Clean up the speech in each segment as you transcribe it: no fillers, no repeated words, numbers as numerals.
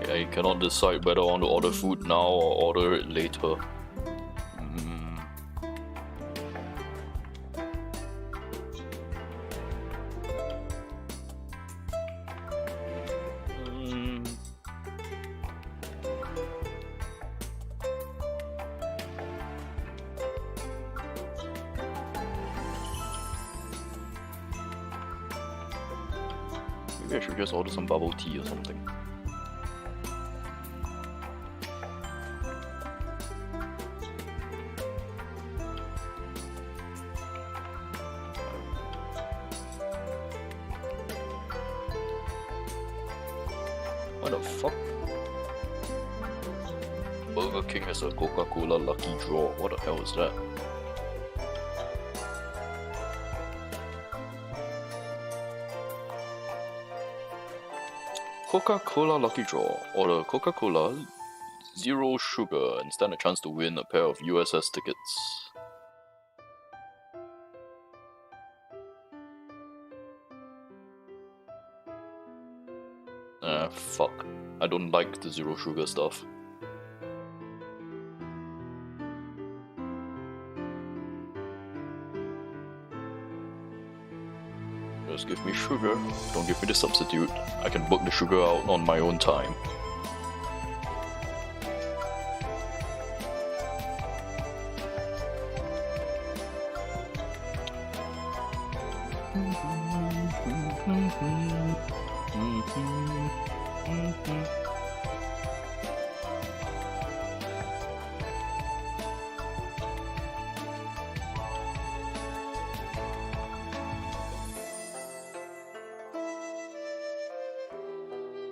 I cannot decide whether I want to order food now or order it later. Maybe I should just order some bubble tea or something. What the fuck? Burger King has a Coca-Cola lucky draw. What the hell is that? Coca-Cola lucky draw. Order Coca-Cola, 0 sugar, and stand a chance to win a pair of USS tickets. Fuck. I don't like the 0 sugar stuff. Just give me sugar, don't give me the substitute. I can book the sugar out on my own time.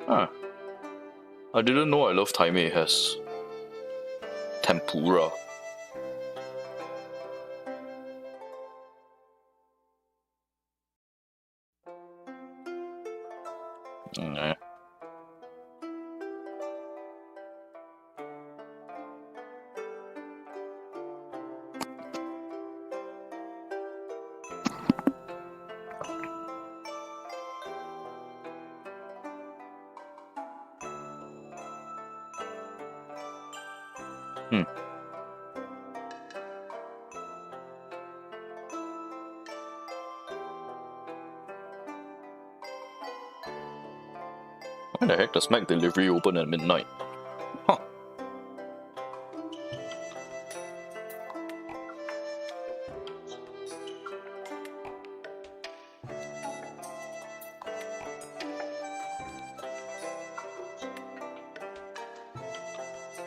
Huh. I didn't know I Love Taimei has tempura. Nah. Why the heck does Mac Delivery open at midnight? Huh.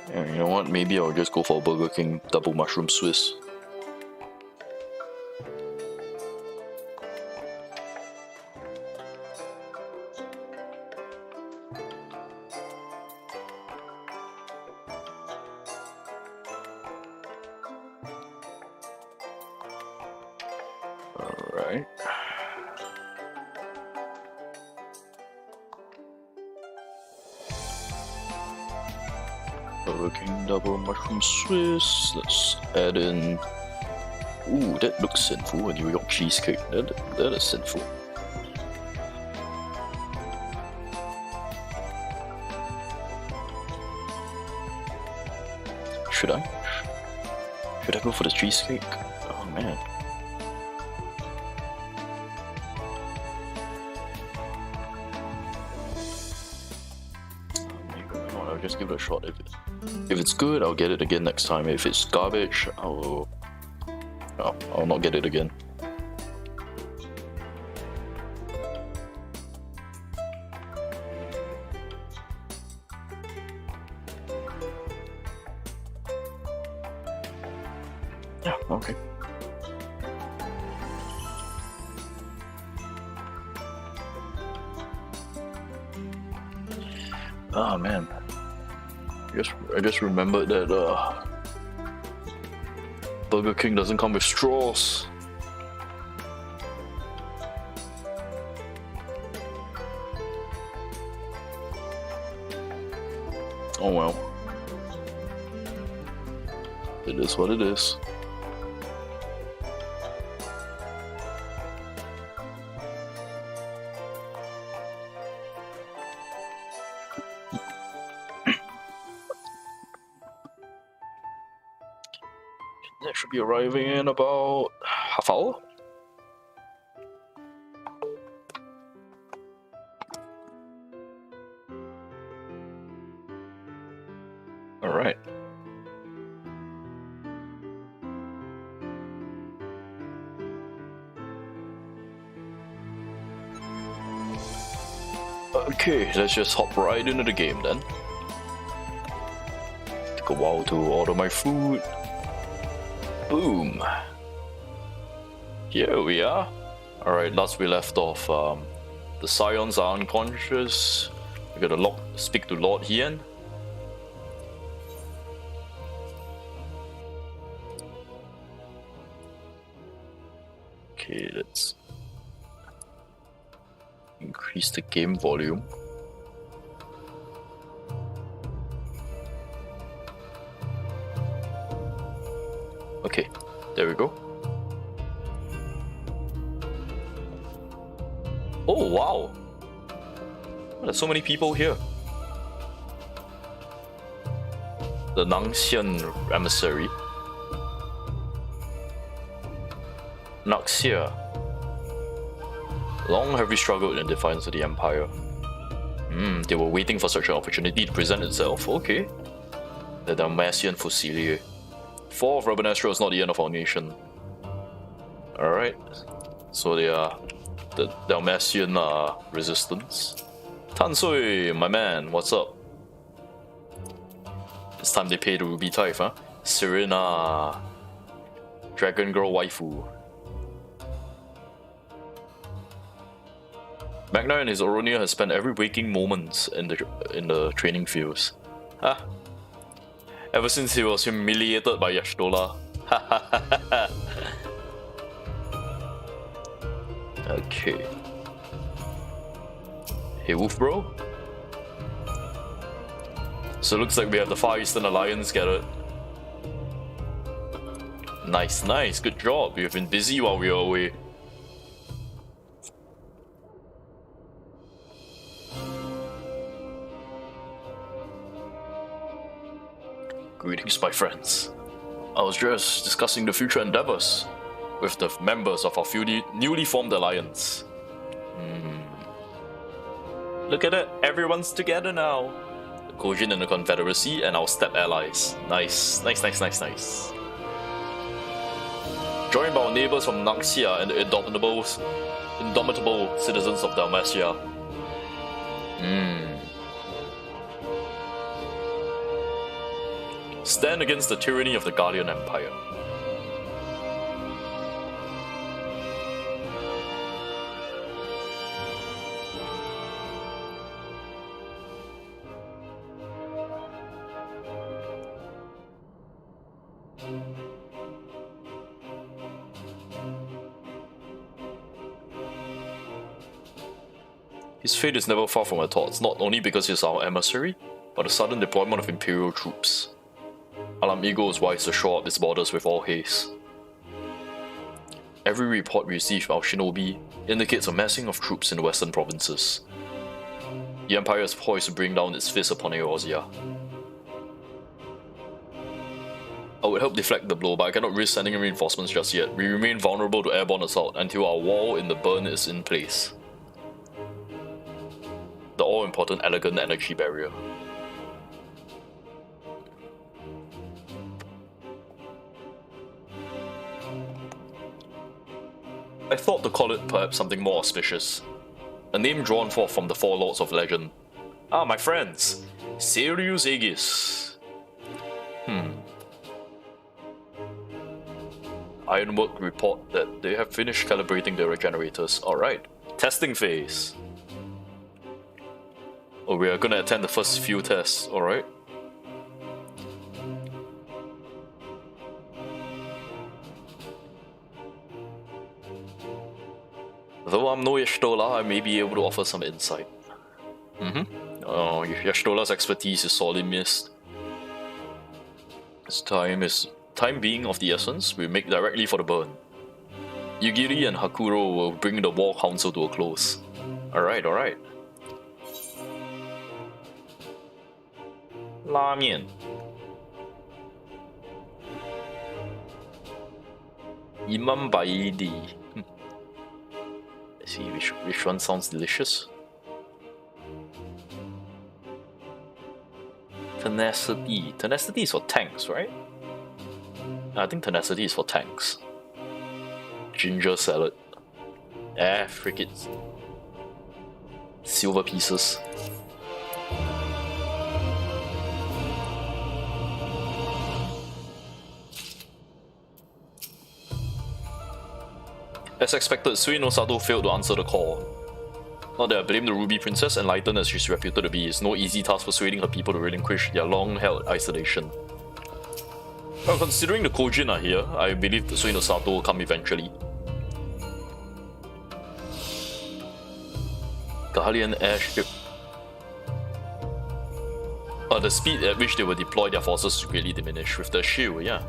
Yeah, you know what? Maybe I'll just go for Burger King double mushroom Swiss. Alright. Burger King double mushroom Swiss. Let's add in. Ooh, that looks sinful. A New York cheesecake. That is sinful. Should I? Should I go for the cheesecake? Oh man. I'll just give it a shot. If it's good, I'll get it again next time. If it's garbage, I'll not get it again. Yeah, okay. Oh man. I just remembered that Burger King doesn't come with straws. Oh well. It is what it is. That should be arriving in about half hour. Alright. Okay, let's just hop right into the game then. Take a while to order my food. Boom. Here we are. Alright, last we left off, the Scions are unconscious. We gotta speak to Lord Tian. Okay, let's increase the game volume. Okay, there we go. Oh wow! There's so many people here. The Nangxian emissary. Naxia. Long have we struggled in defiance of the Empire. They were waiting for such an opportunity to present itself. Okay. The Dalmatian Fusilie. Fall of Reuben is not the end of our nation. Alright. So they are the Dalmatian resistance. Tan Sui, my man, what's up? It's time they pay the Ruby Tithe, huh? Serena. Dragon Girl Waifu. Magna and his Oronia has spent every waking moment in the training fields. Ah. Ever since he was humiliated by Yashtola. Okay. Hey Wolf bro. So it looks like we have the Far Eastern Alliance gathered. Nice, nice, good job. You've been busy while we were away. Greetings, my friends. I was just discussing the future endeavors with the members of our newly formed alliance. Look at it, everyone's together now. The Kojin and the Confederacy and our step allies. Nice, nice, nice, nice, nice. Joined by our neighbors from Naxia and the indomitable citizens of Dalmatia. Stand against the tyranny of the Guardian Empire. His fate is never far from our thoughts, not only because he is our emissary, but the sudden deployment of Imperial troops. Alam Ego is wise to shore up its borders with all haste. Every report we receive, our shinobi, indicates a massing of troops in the western provinces. The Empire is poised to bring down its fist upon Eorzea. I would help deflect the blow, but I cannot risk sending in reinforcements just yet. We remain vulnerable to airborne assault until our wall in the burn is in place. The all-important elegant energy barrier. I thought to call it perhaps something more auspicious. A name drawn forth from the four lords of legend. Ah, my friends! Serious Aegis. Ironwork report that they have finished calibrating their regenerators. Alright. Testing phase. Oh, we are gonna attend the first few tests, alright. Though I'm no Yashtola, I may be able to offer some insight. Oh, Yashtola's expertise is sorely missed. Time being of the essence, we make directly for the burn. Yugiri and Hakuro will bring the War Council to a close. Alright, alright. Ramen. Imam Baidi. Let's see which one sounds delicious. Tenacity. Tenacity is for tanks, right? I think tenacity is for tanks. Ginger salad. Frick it. Silver pieces. As expected, Sui no Sato failed to answer the call. Not that I blame the Ruby Princess, enlightened as she's reputed to be, it's no easy task persuading her people to relinquish their long-held isolation. Well, considering the Kojin are here, I believe the Sui no Sato will come eventually. Gahalian airship. The speed at which they will deploy their forces greatly diminished with the shield, yeah.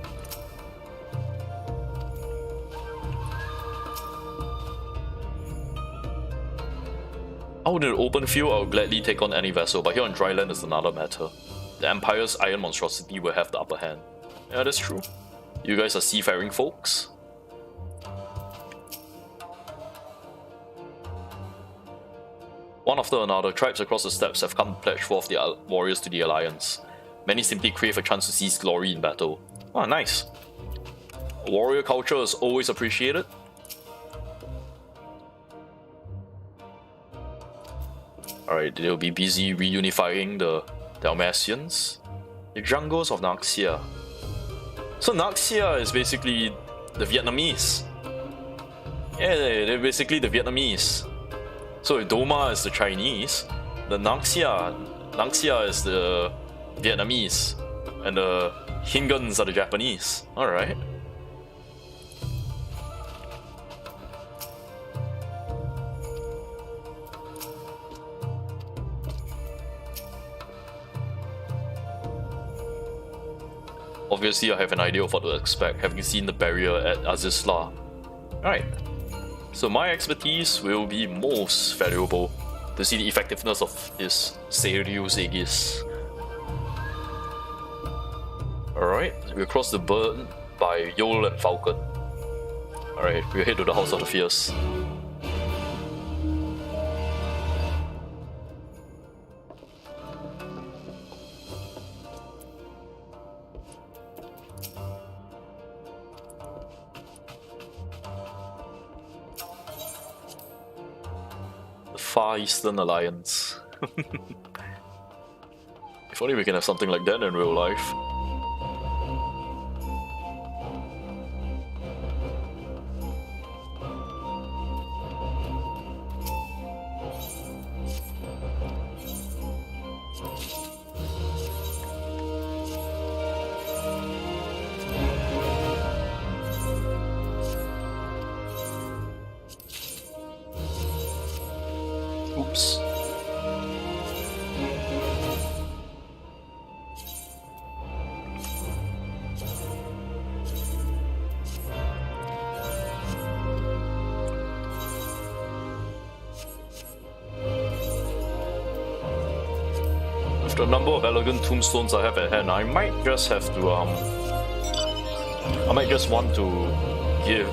Out in the open field, I would gladly take on any vessel, but here on dry land is another matter. The Empire's iron monstrosity will have the upper hand. Yeah, that's true. You guys are seafaring folks. One after another, tribes across the steppes have come to pledge forth their warriors to the Alliance. Many simply crave a chance to seize glory in battle. Ah, nice. Warrior culture is always appreciated. Alright, they'll be busy reunifying the Dalmatians. The jungles of Naxia. So Naxia is basically the Vietnamese. Yeah, they're basically the Vietnamese. So if Doma is the Chinese, the Naxia is the Vietnamese, and the Hingans are the Japanese. Alright. Obviously, I have an idea of what to expect, having seen the barrier at Azizla. Alright. So my expertise will be most valuable to see the effectiveness of this Serious Aegis. Alright, we'll cross the burn by Yol and Falcon. Alright, we'll head to the House of the Fierce. Far Eastern Alliance. If only we can have something like that in real life. Oops. With the number of elegant tombstones I have at hand, I might just have to I might just want to give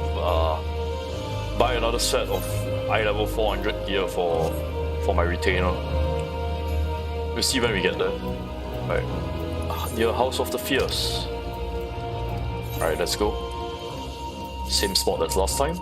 buy another set of eye level 400 gear for my retainer. We'll see when we get there. Right. Near House of the Fierce. Alright, let's go. Same spot as last time.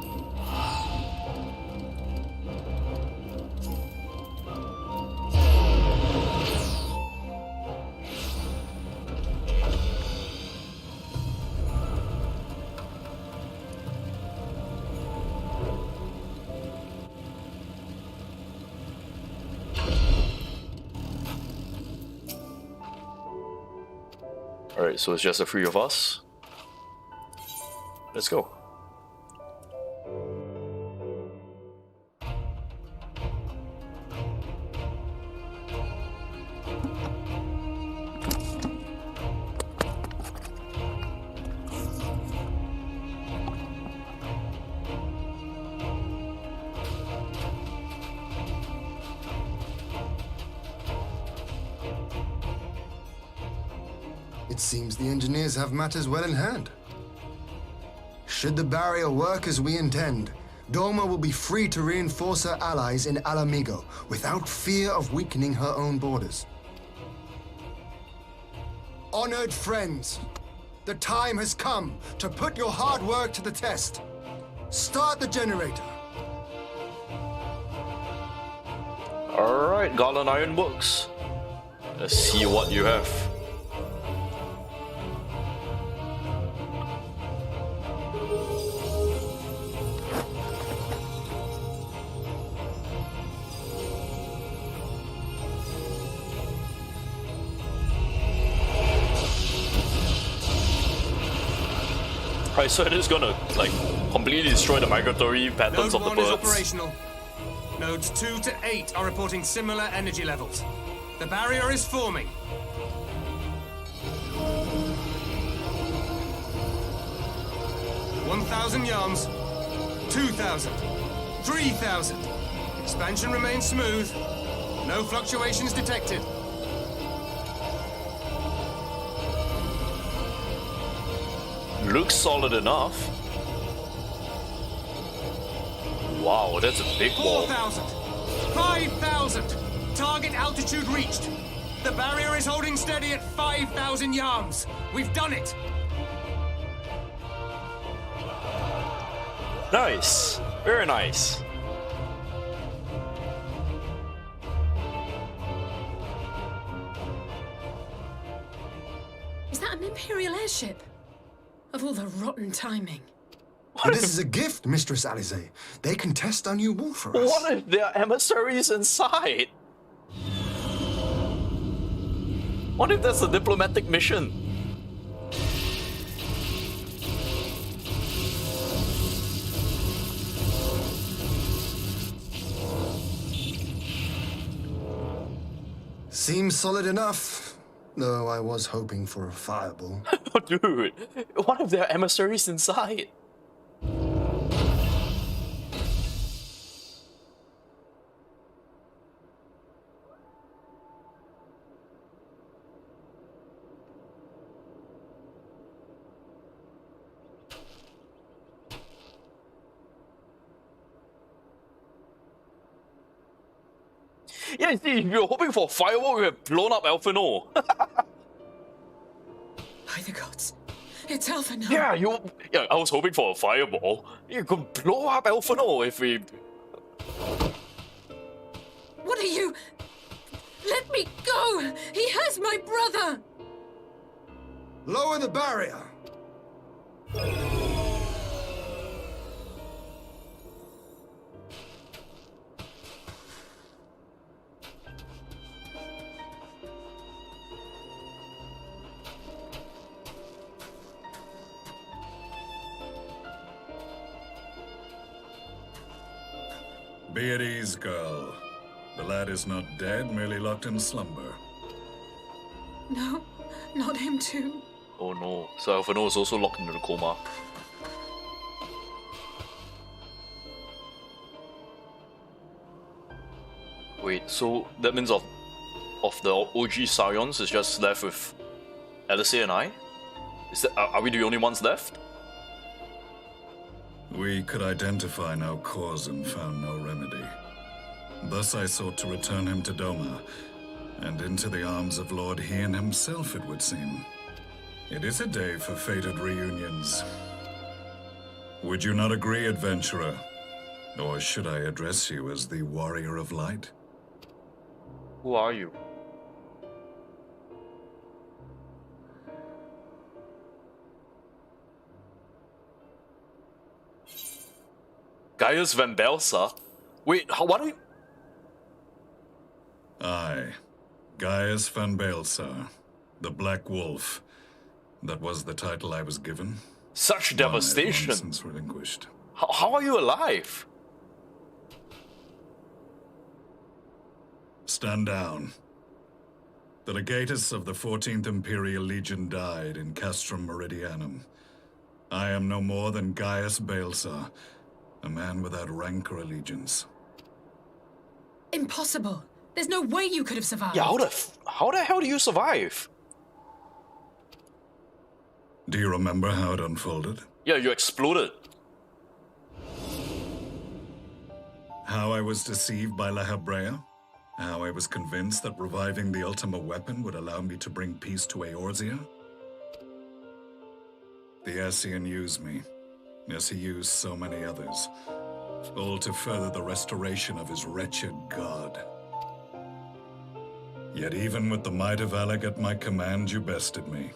Alright, so it's just the three of us. Let's go. It seems the engineers have matters well in hand. Should the barrier work as we intend, Doma will be free to reinforce her allies in Alamigo without fear of weakening her own borders. Honored friends, the time has come to put your hard work to the test. Start the generator. Alright, Garland Ironworks. Let's see what you have. Right, so it is gonna like completely destroy the migratory patterns of the Node 1 birds. is operational. Nodes 2 to 8 are reporting similar energy levels. The barrier is forming. $1,000 yards, 2,000, 3,000. Expansion remains smooth. No fluctuations detected. Looks solid enough. Wow, that's a big wall. 4,000, 5,000. Target altitude reached. The barrier is holding steady at 5,000 yards. We've done it. Nice. Very nice. Is that an Imperial airship? Of all the rotten timing. This is a gift, Mistress Alize. They can test our new wall for us. What if there are emissaries inside? What if that's a diplomatic mission? Seems solid enough, though I was hoping for a fireball. Oh, dude, what if there are emissaries inside? Yeah, you see, if you were hoping for a fireball, we have blown up Alphino. By the gods. It's Alphino. Yeah, I was hoping for a fireball. You could blow up Alphino if we... What are you? Let me go! He has my brother! Lower the barrier! Be at ease, girl. The lad is not dead, merely locked in slumber. No, not him too. Oh no, so Alphino is also locked into the coma. Wait, so that means of the OG Scions is just left with Eorzea and I? Is that, are we the only ones left? We could identify no cause and found no remedy. Thus I sought to return him to Doma, and into the arms of Lord Hien himself, it would seem. It is a day for fated reunions. Would you not agree, adventurer? Or should I address you as the Warrior of Light? Who are you? Gaius Van Belsa? Wait, what do we... I, Gaius van Baelsar, the Black Wolf. That was the title I was given. Such One devastation! I've long since relinquished. How are you alive? Stand down. The legatus of the 14th Imperial Legion died in Castrum Meridianum. I am no more than Gaius Baelsar, a man without rank or allegiance. Impossible. There's no way you could have survived. Yeah, how the hell do you survive? Do you remember how it unfolded? Yeah, you exploded. How I was deceived by Eorzea? How I was convinced that reviving the Ultima weapon would allow me to bring peace to Eorzea? The Ascian used me, as he used so many others, all to further the restoration of his wretched god. Yet even with the might of Alec at my command, you bested me.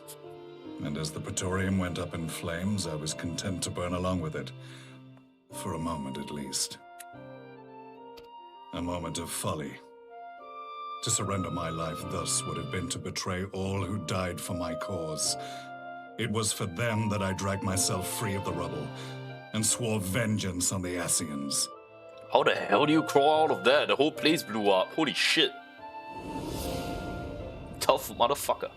And as the Praetorium went up in flames, I was content to burn along with it. For a moment at least. A moment of folly. To surrender my life thus would have been to betray all who died for my cause. It was for them that I dragged myself free of the rubble, and swore vengeance on the Ascians. How the hell do you crawl out of there? The whole place blew up. Holy shit. Tough motherfucker.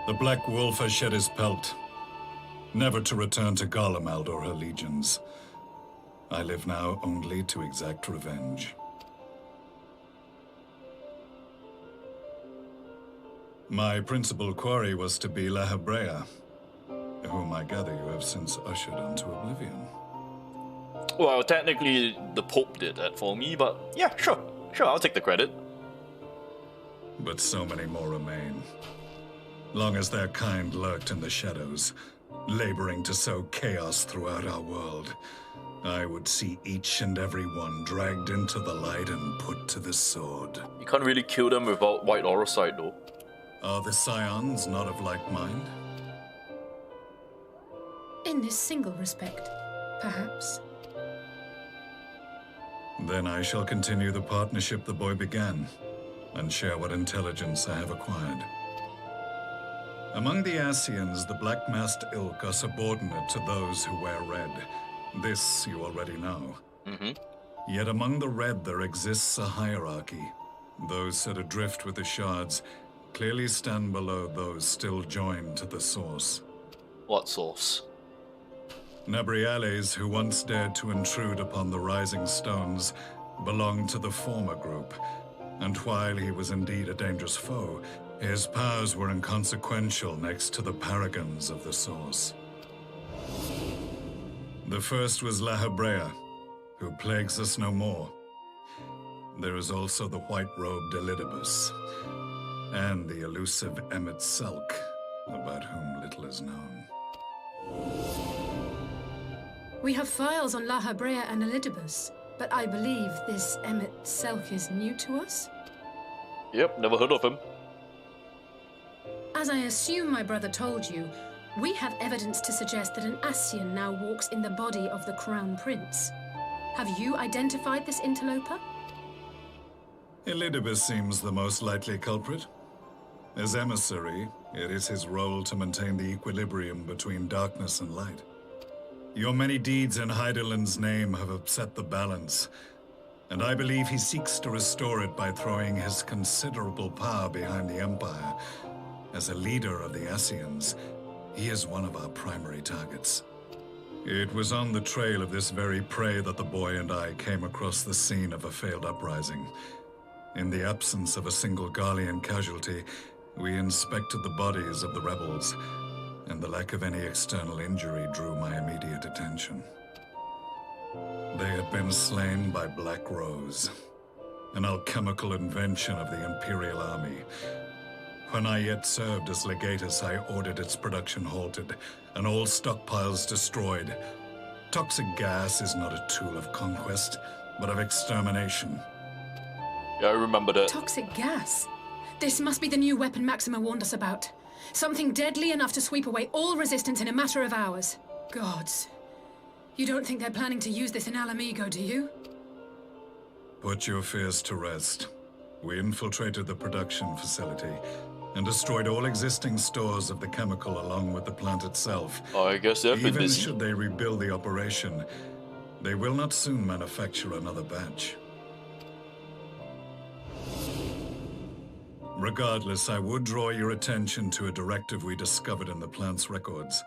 The Black Wolf has shed his pelt, never to return to Garlemald or her legions. I live now only to exact revenge. My principal quarry was to be Eorzea, whom I gather you have since ushered onto oblivion. Well, technically, the Pope did that for me, but yeah, sure. Sure, I'll take the credit. But so many more remain. Long as their kind lurked in the shadows, laboring to sow chaos throughout our world, I would see each and every one dragged into the light and put to the sword. You can't really kill them without white Aurosite, though. Are the Scions not of like mind? In this single respect, perhaps. Then I shall continue the partnership the boy began, and share what intelligence I have acquired. Among the Ascians, the Black-Masked Ilk are subordinate to those who wear red. This you already know. Yet among the Red there exists a hierarchy. Those set adrift with the shards clearly stand below those still joined to the source. What source? Nabriales, who once dared to intrude upon the Rising Stones, belonged to the former group, and while he was indeed a dangerous foe, his powers were inconsequential next to the paragons of the source. The first was Eorzea, who plagues us no more. There is also the white-robed Elidibus, and the elusive Emmet Selk, about whom little is known. We have files on Eorzea and Elidibus, but I believe this Emmet Selk is new to us? Yep, never heard of him. As I assume my brother told you, we have evidence to suggest that an Ascian now walks in the body of the Crown Prince. Have you identified this interloper? Elidibus seems the most likely culprit. As emissary, it is his role to maintain the equilibrium between darkness and light. Your many deeds in Hydaelyn's name have upset the balance, and I believe he seeks to restore it by throwing his considerable power behind the Empire. As a leader of the Ascians, he is one of our primary targets. It was on the trail of this very prey that the boy and I came across the scene of a failed uprising. In the absence of a single Garlean casualty, we inspected the bodies of the rebels, and the lack of any external injury drew my immediate attention. They had been slain by Black Rose, an alchemical invention of the Imperial Army. When I yet served as legatus, I ordered its production halted, and all stockpiles destroyed. Toxic gas is not a tool of conquest, but of extermination. Yeah, I remember that. Toxic gas? This must be the new weapon Maxima warned us about. Something deadly enough to sweep away all resistance in a matter of hours. Gods. You don't think they're planning to use this in Alamigo, do you? Put your fears to rest. We infiltrated the production facility and destroyed all existing stores of the chemical along with the plant itself. I guess they've been Even busy. should they rebuild the operation, they will not soon manufacture another batch. Regardless, I would draw your attention to a directive we discovered in the plant's records.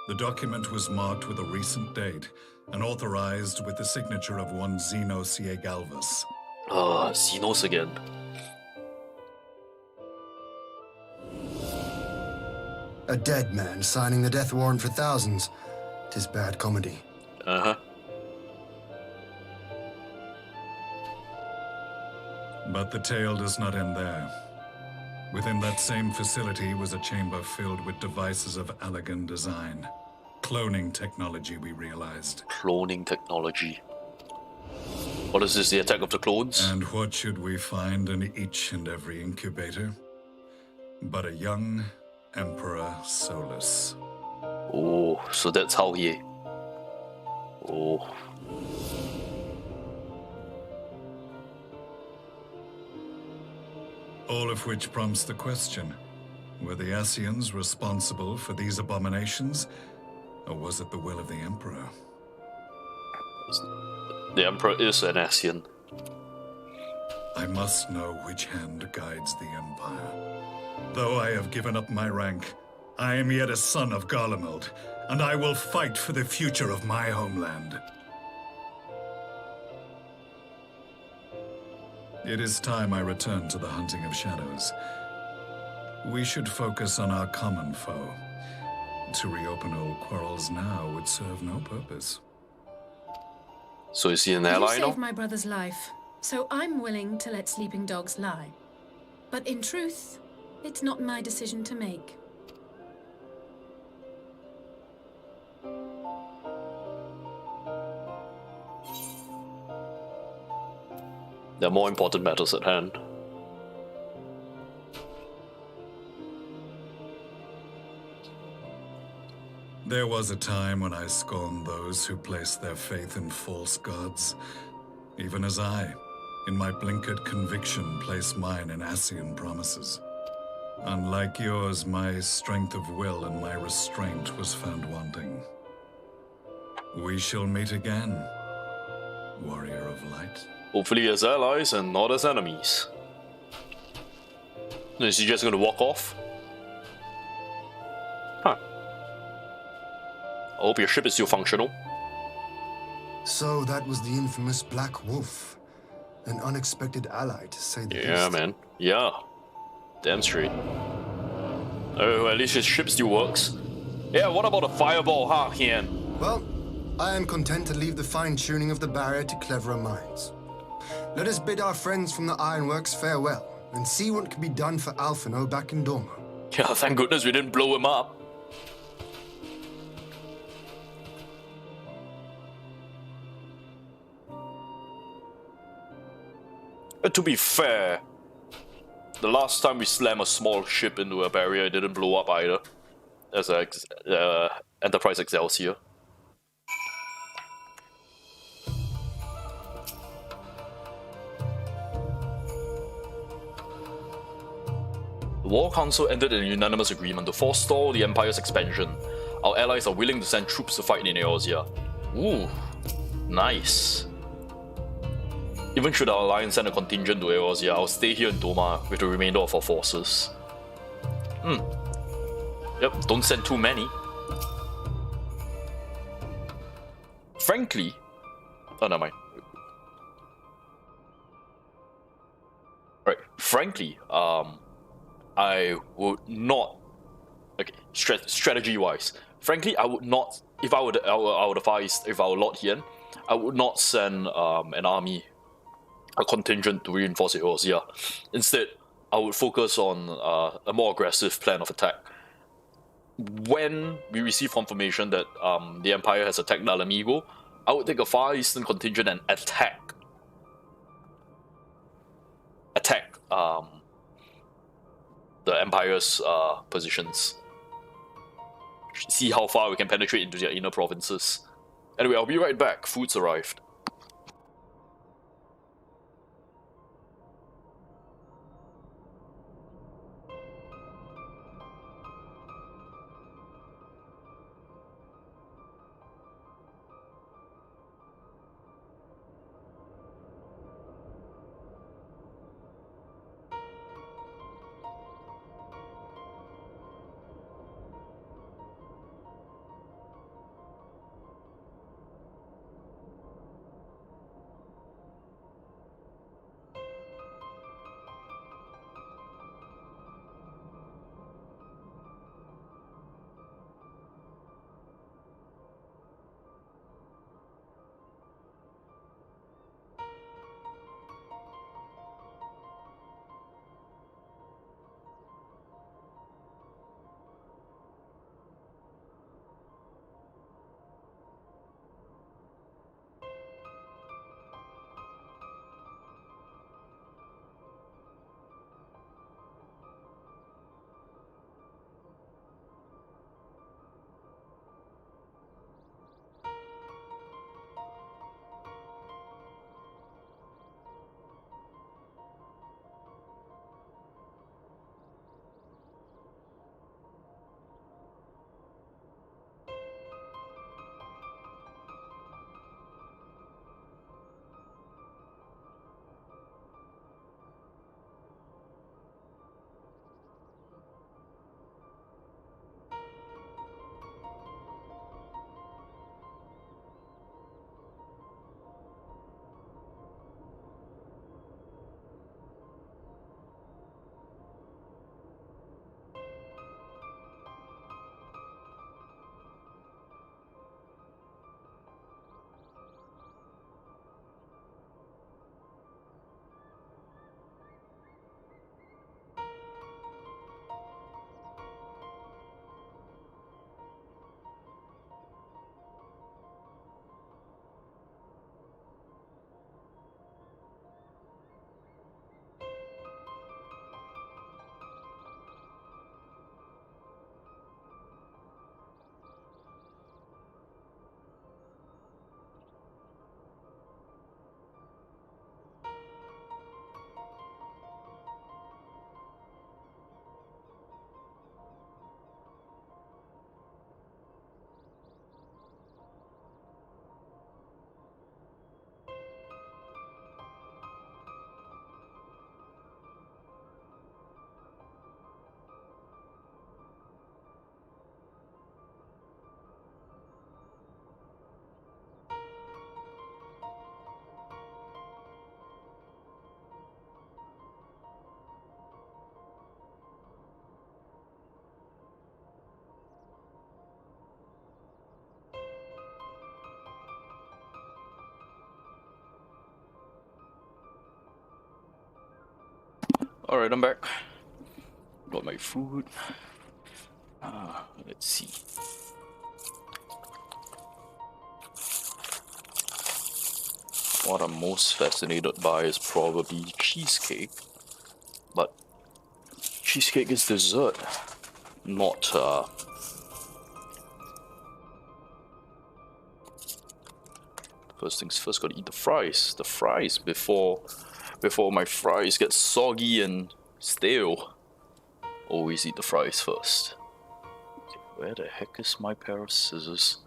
The document was marked with a recent date and authorized with the signature of one Zeno C. Galvas. Xenos again. A dead man signing the death warrant for thousands. 'Tis bad comedy. Uh-huh. But the tale does not end there. Within that same facility was a chamber filled with devices of elegant design. Cloning technology, we realized. Cloning technology. What is this, the attack of the clones? And what should we find in each and every incubator? But a young Emperor Solus. Oh, so that's how he... Oh. All of which prompts the question, were the Asians responsible for these abominations, or was it the will of the Emperor? The Emperor is an Asian. I must know which hand guides the Empire. Though I have given up my rank, I am yet a son of Garlemald, and I will fight for the future of my homeland. It is time I return to the hunting of shadows. We should focus on our common foe. To reopen old quarrels now would serve no purpose. So is he an You ally now? saved my brother's life, so I'm willing to let sleeping dogs lie. But in truth, it's not my decision to make. There are more important matters at hand. There was a time when I scorned those who placed their faith in false gods, even as I, in my blinkered conviction, place mine in Asian promises. Unlike yours, my strength of will and my restraint was found wanting. We shall meet again, warrior of light. Hopefully as allies and not as enemies. Is he just gonna walk off? Huh. I hope your ship is still functional. So that was the infamous Black Wolf. An unexpected ally, to say the least. Yeah, man. Yeah. Damn straight. Oh, at least his ship still works. Yeah, what about a fireball, huh, Hian? Well, I am content to leave the fine-tuning of the barrier to cleverer minds. Let us bid our friends from the ironworks farewell, and see what can be done for Alphino back in Dorma. Yeah, thank goodness we didn't blow him up. But to be fair, the last time we slammed a small ship into a barrier, it didn't blow up either. As a Enterprise Excelsior. The War Council ended in a unanimous agreement to forestall the Empire's expansion. Our allies are willing to send troops to fight in Eorzea. Ooh, nice. Even should our alliance send a contingent to Eorzea, I'll stay here in Doma with the remainder of our forces. Yep, don't send too many. Frankly... Oh, never mind. Right, frankly, I would not... Okay, strategy-wise. Frankly, I would not... If I would advise, if I were Lord Hien, I would not send an army, a contingent to reinforce Eorzea. Instead, I would focus on a more aggressive plan of attack. When we receive confirmation that the Empire has attacked Alamigo, I would take a Far Eastern contingent and attack the Empire's positions. See how far we can penetrate into their inner provinces. Anyway, I'll be right back. Food's arrived. Alright, I'm back. Got my food. Let's see. What I'm most fascinated by is probably cheesecake. But cheesecake is dessert, not First things first, gotta eat the fries. The fries before my fries get soggy and stale. Always eat the fries first. Okay, where the heck is my pair of scissors?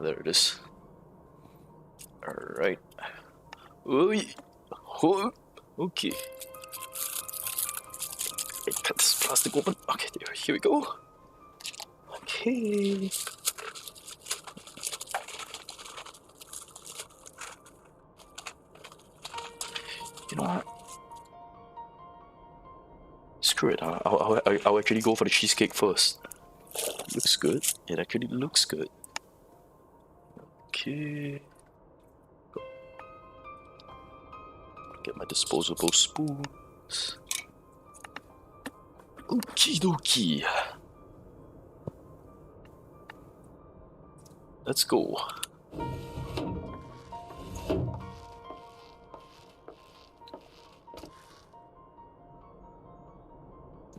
There it is. Alright. Okay. Cut this plastic open. Okay, here we go. Okay. You know what? Screw it. I'll actually go for the cheesecake first. Looks good. It actually looks good. Okay. Get my disposable spoons. Okie dokie. Let's go.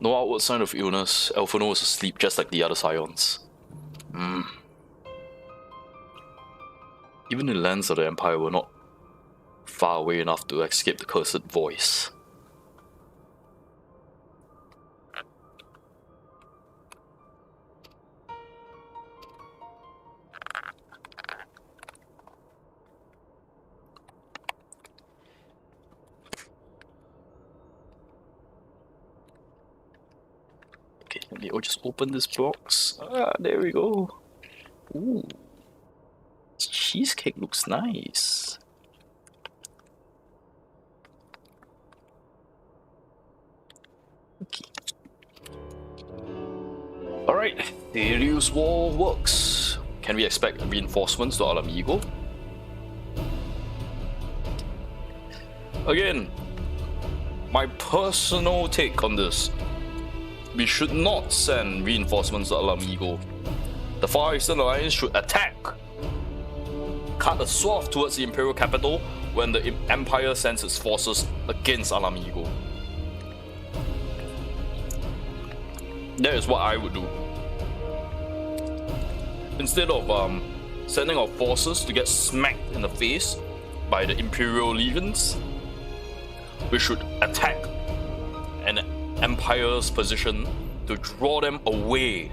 No outward sign of illness. Alphino is asleep just like the other scions. Even the lands of the Empire were not far away enough to escape the cursed voice. Okay, let me just open this box. Ah, there we go. Ooh. This cheesecake looks nice. Okay. Alright, Therius Wall works. Can we expect reinforcements to Alamigo? Again, my personal take on this. We should not send reinforcements to Alamigo. The Far Eastern Alliance should attack. Cut a swath towards the Imperial capital when the Empire sends its forces against Alamigo. That is what I would do. Instead of sending our forces to get smacked in the face by the Imperial legions, we should attack an Empire's position to draw them away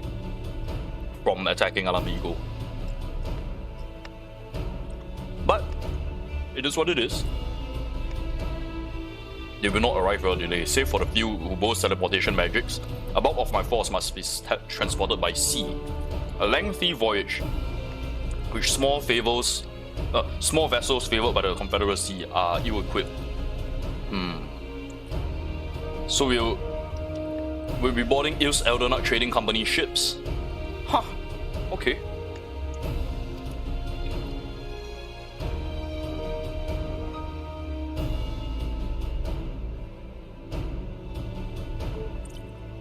from attacking Alamigo. But it is what it is. They will not arrive without delay, save for the few who boast teleportation magics. A bulk of my force must be transported by sea. A lengthy voyage, which small vessels favoured by the Confederacy are ill-equipped. So we'll be boarding Il's Eldonut Trading Company ships. Huh, okay.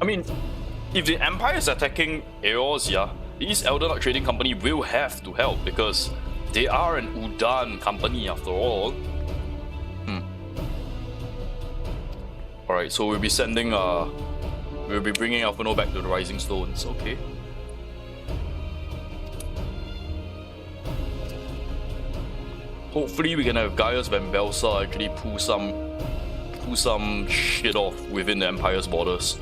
I mean, if the Empire is attacking Eorzea, the East Eldonut Trading Company will have to help because they are an Udan company after all. Alright, so we'll be sending, we'll be bringing Alphino back to the Rising Stones, okay. Hopefully we can have Gaius Van Belsa actually pull some shit off within the Empire's borders.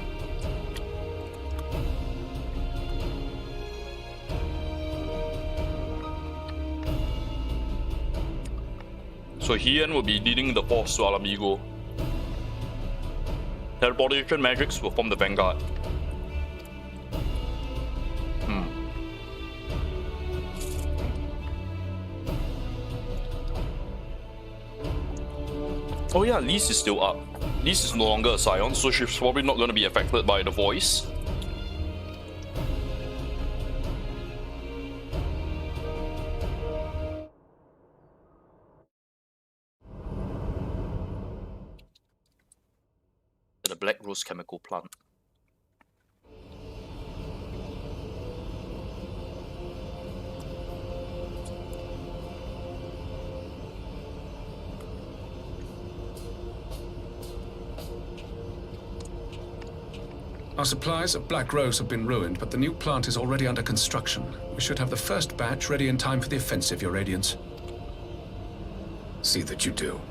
So Hien will be leading the force to Alamigo. Teleportation magics will form the vanguard. Oh yeah, Lise is still up. Lise is no longer a scion, so she's probably not going to be affected by the voice. The black rose chemical plant. Our supplies of Black Rose have been ruined, but the new plant is already under construction. We should have the first batch ready in time for the offensive, Your Radiance. See that you do.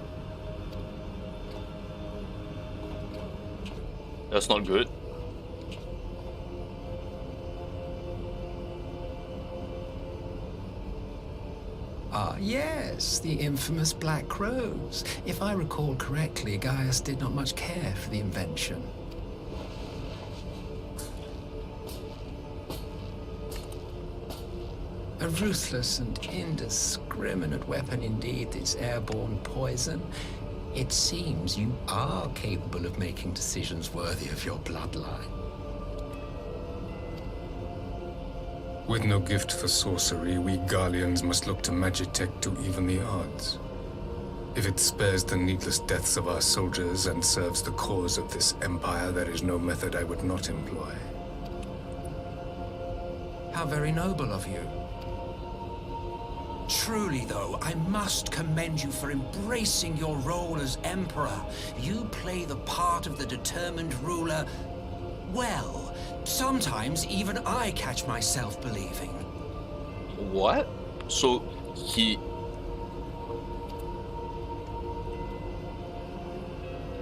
That's not good. Ah, yes, the infamous Black Rose. If I recall correctly, Gaius did not much care for the invention. A ruthless and indiscriminate weapon indeed, this airborne poison. It seems you are capable of making decisions worthy of your bloodline. With no gift for sorcery, we Garleans must look to Magitech to even the odds. If it spares the needless deaths of our soldiers and serves the cause of this empire, there is no method I would not employ. How very noble of you. Truly, though, I must commend you for embracing your role as Emperor. You play the part of the determined ruler well. Sometimes even I catch myself believing. What? So, he...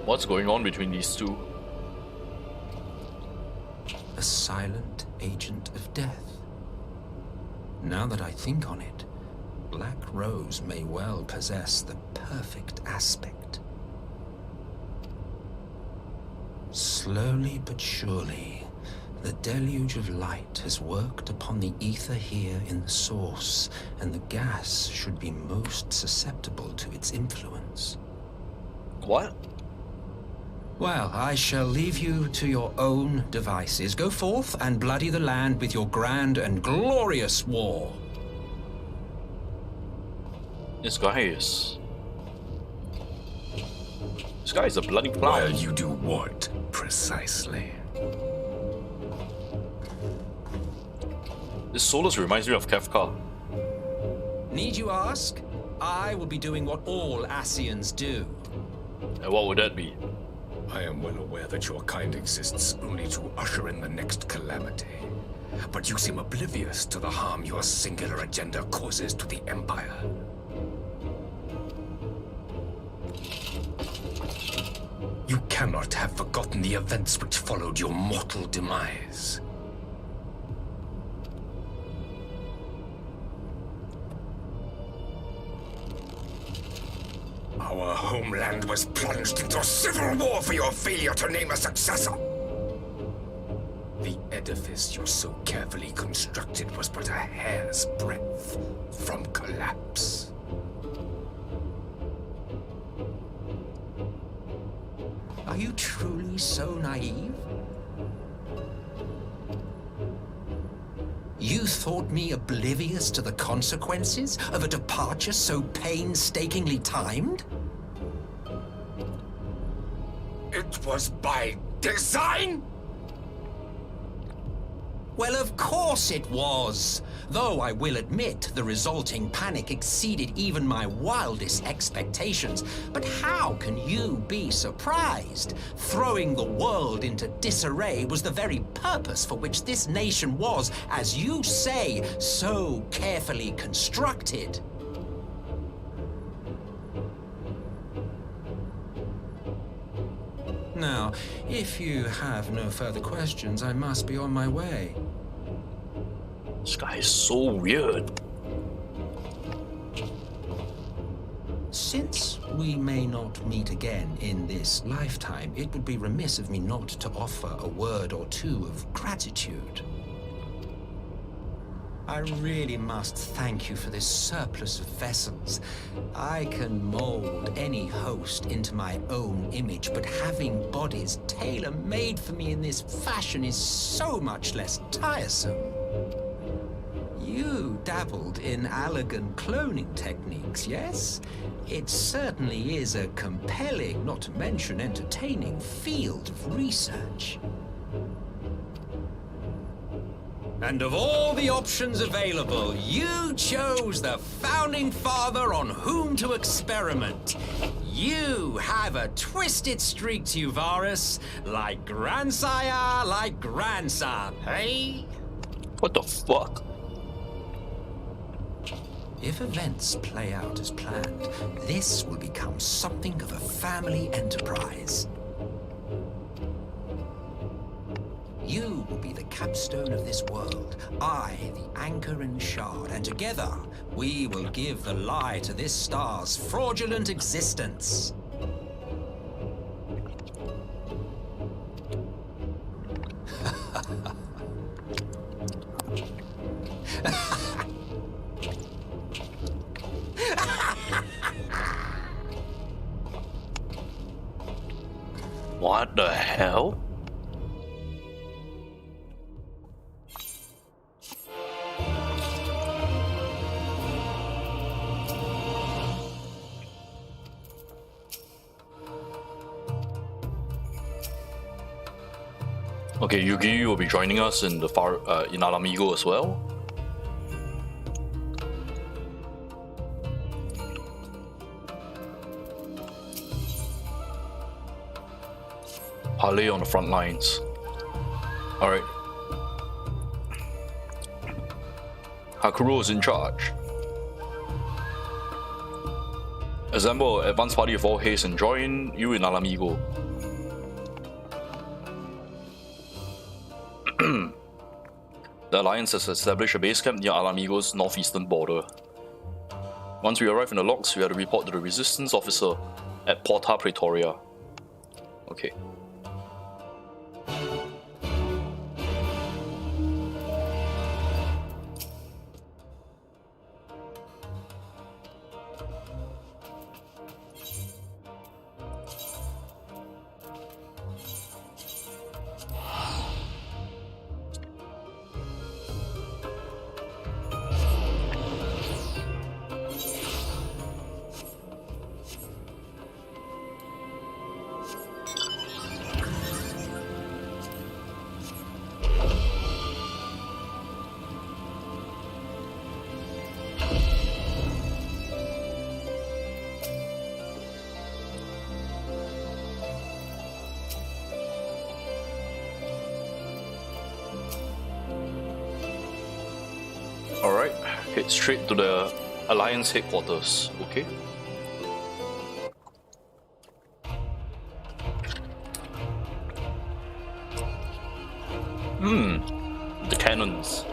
What's going on between these two? A silent agent of death. Now that I think on it, Black Rose may well possess the perfect aspect. Slowly but surely, the deluge of light has worked upon the ether here in the source, and the gas should be most susceptible to its influence. What? Well, I shall leave you to your own devices. Go forth and bloody the land with your grand and glorious war. This guy is a bloody clown. While you do what, precisely? This Solus reminds me of Kefka. Need you ask? I will be doing what all Asians do. And what would that be? I am well aware that your kind exists only to usher in the next calamity. But you seem oblivious to the harm your singular agenda causes to the Empire. You cannot have forgotten the events which followed your mortal demise. Our homeland was plunged into civil war for your failure to name a successor. The edifice you so carefully constructed was but a hair's breadth from collapse. Are you truly so naive? You thought me oblivious to the consequences of a departure so painstakingly timed? It was by design? Well, of course it was. Though I will admit the resulting panic exceeded even my wildest expectations. But how can you be surprised? Throwing the world into disarray was the very purpose for which this nation was, as you say, so carefully constructed. Now, if you have no further questions, I must be on my way. This guy is so weird. Since we may not meet again in this lifetime, it would be remiss of me not to offer a word or two of gratitude. I really must thank you for this surplus of vessels. I can mold any host into my own image, but having bodies tailor-made for me in this fashion is so much less tiresome. You dabbled in Allagan cloning techniques, yes? It certainly is a compelling, not to mention entertaining, field of research. And of all the options available, you chose the founding father on whom to experiment. You have a twisted streak to you, Varus. Like grandsire, like grandson, hey? What the fuck? If events play out as planned, this will become something of a family enterprise. You will be the capstone of this world, I the anchor and shard, and together we will give the lie to this star's fraudulent existence. What the hell? Okay, Yugi will be joining us in the in Alamigo as well. Harley on the front lines. Alright. Hakuro is in charge. Assemble advance party of all haste and join you in Alamigo. The Alliance has established a base camp near Alamigo's northeastern border. Once we arrive in the locks, we have to report to the resistance officer at Porta Praetoria. Okay. Alright, head straight to the Alliance headquarters, okay? The cannons.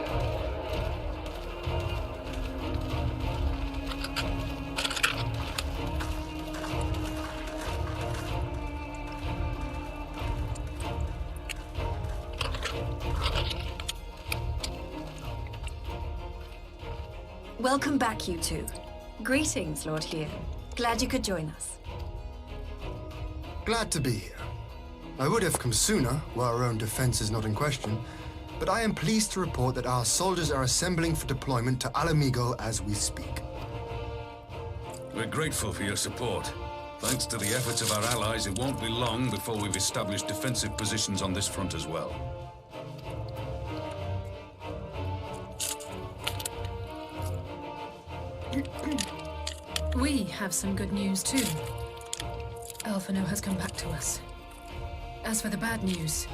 Welcome back, you two. Greetings, Lord Lian. Glad you could join us. Glad to be here. I would have come sooner, while our own defense is not in question, but I am pleased to report that our soldiers are assembling for deployment to Alamigo as we speak. We're grateful for your support. Thanks to the efforts of our allies, it won't be long before we've established defensive positions on this front as well. We have some good news too. Alphino has come back to us. As for the bad news,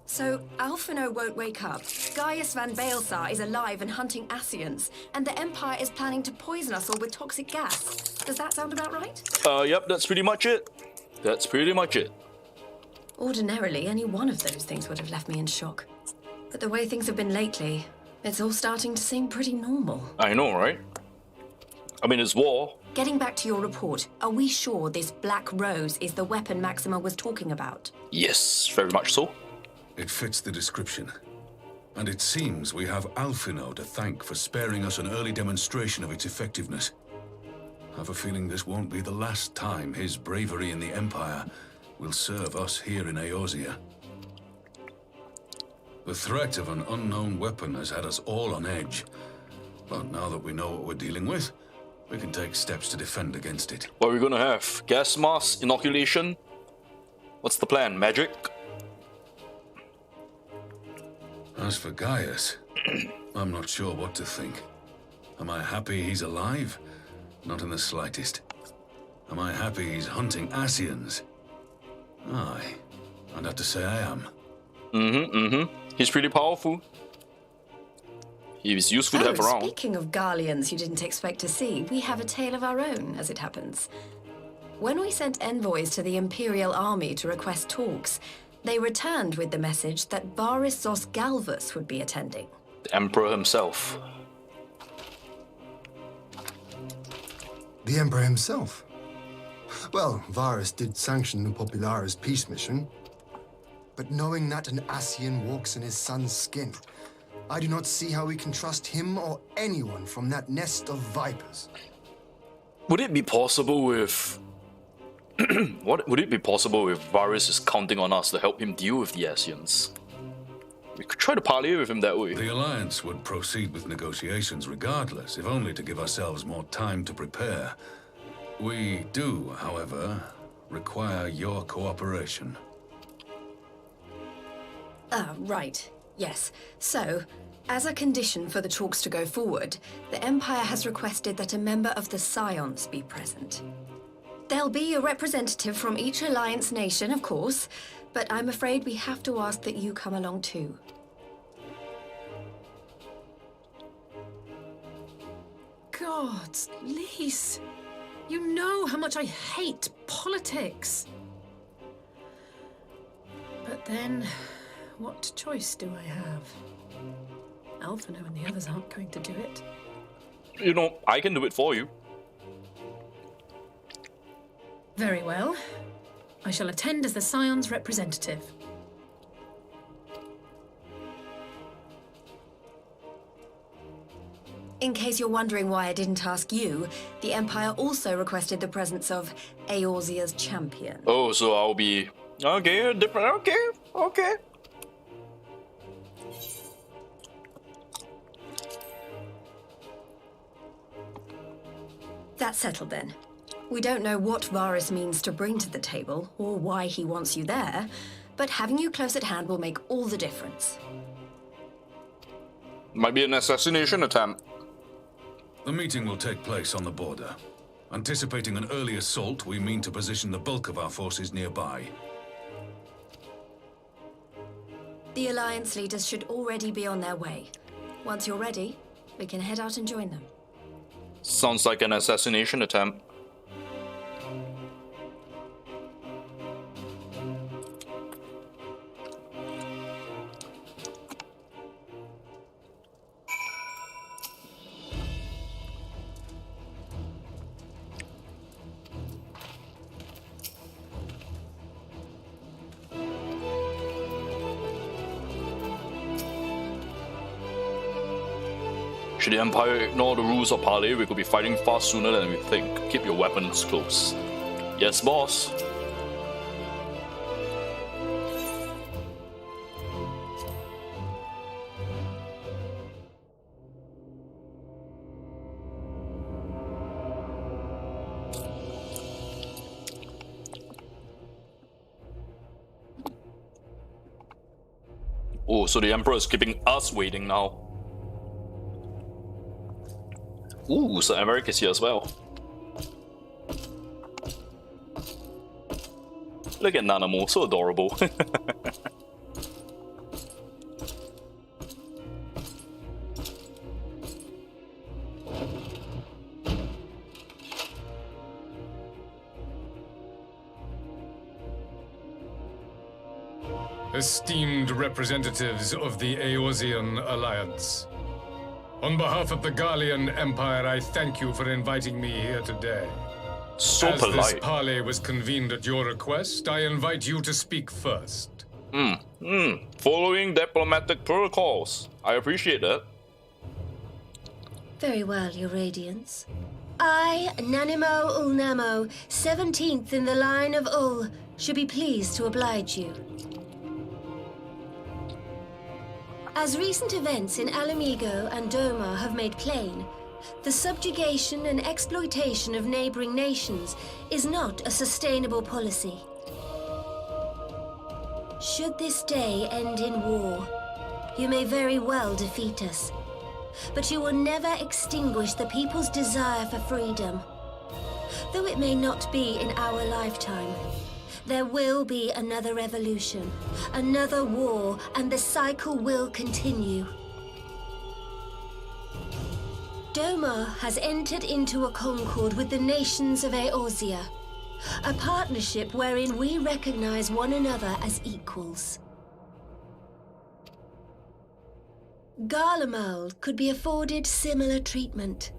So, Alphino won't wake up. Gaius van Baelsar is alive and hunting Ascians, and the Empire is planning to poison us all with toxic gas. Does that sound about right? Yep, that's pretty much it. That's pretty much it. Ordinarily, any one of those things would have left me in shock. But the way things have been lately, it's all starting to seem pretty normal. I know, right? I mean, it's war. Getting back to your report, are we sure this Black Rose is the weapon Maxima was talking about? Yes, very much so. It fits the description. And it seems we have Alphino to thank for sparing us an early demonstration of its effectiveness. I have a feeling this won't be the last time his bravery in the Empire will serve us here in Eorzea. The threat of an unknown weapon has had us all on edge. But now that we know what we're dealing with, we can take steps to defend against it. What are we gonna have? Gas mask? Inoculation? What's the plan? Magic? As for Gaius, I'm not sure what to think. Am I happy he's alive? Not in the slightest. Am I happy he's hunting Asians? Aye, I'd have to say I am. He's pretty powerful. He's useful to have around. Speaking of Garleans you didn't expect to see, we have a tale of our own, as it happens. When we sent envoys to the Imperial Army to request talks, they returned with the message that Varys Zos Galvus would be attending. The Emperor himself. The Emperor himself? Well, Varys did sanction the Popularis peace mission. But knowing that an Asian walks in his son's skin, I do not see how we can trust him or anyone from that nest of vipers. Would it be possible if... would it be possible if Varys is counting on us to help him deal with the Asians? We could try to parley with him that way. The Alliance would proceed with negotiations regardless, if only to give ourselves more time to prepare. We do, however, require your cooperation. Right. Yes. So, as a condition for the talks to go forward, the Empire has requested that a member of the Scions be present. There'll be a representative from each Alliance nation, of course, but I'm afraid we have to ask that you come along too. Gods, Lise, you know how much I hate politics. But then, what choice do I have? Alphino and the others aren't going to do it. You know, I can do it for you. Very well. I shall attend as the Scion's representative. In case you're wondering why I didn't ask you, the Empire also requested the presence of Eorzea's champion. Oh, so I'll be... Okay, different... Okay. That's settled then. We don't know what Varys means to bring to the table, or why he wants you there, but having you close at hand will make all the difference. Might be an assassination attempt. The meeting will take place on the border. Anticipating an early assault, we mean to position the bulk of our forces nearby. The Alliance leaders should already be on their way. Once you're ready, we can head out and join them. Sounds like an assassination attempt. Should the Empire ignore the rules of parley, we could be fighting far sooner than we think. Keep your weapons close. Yes, boss. Oh, so the Emperor is keeping us waiting now. Ooh, so America's here as well. Look at Nanamo, so adorable. Esteemed representatives of the Eorzean Alliance. On behalf of the Garlean Empire, I thank you for inviting me here today. So As polite. this parley was convened at your request, I invite you to speak first. Following diplomatic protocols. I appreciate that. Very well, Your Radiance. I, Nanimo Ulnamo, 17th in the line of Ul, should be pleased to oblige you. As recent events in Alamigo and Doma have made plain, the subjugation and exploitation of neighboring nations is not a sustainable policy. Should this day end in war, you may very well defeat us, but you will never extinguish the people's desire for freedom. Though it may not be in our lifetime, there will be another revolution, another war, and the cycle will continue. Doma has entered into a concord with the nations of Eorzea, a partnership wherein we recognize one another as equals. Garlemald could be afforded similar treatment.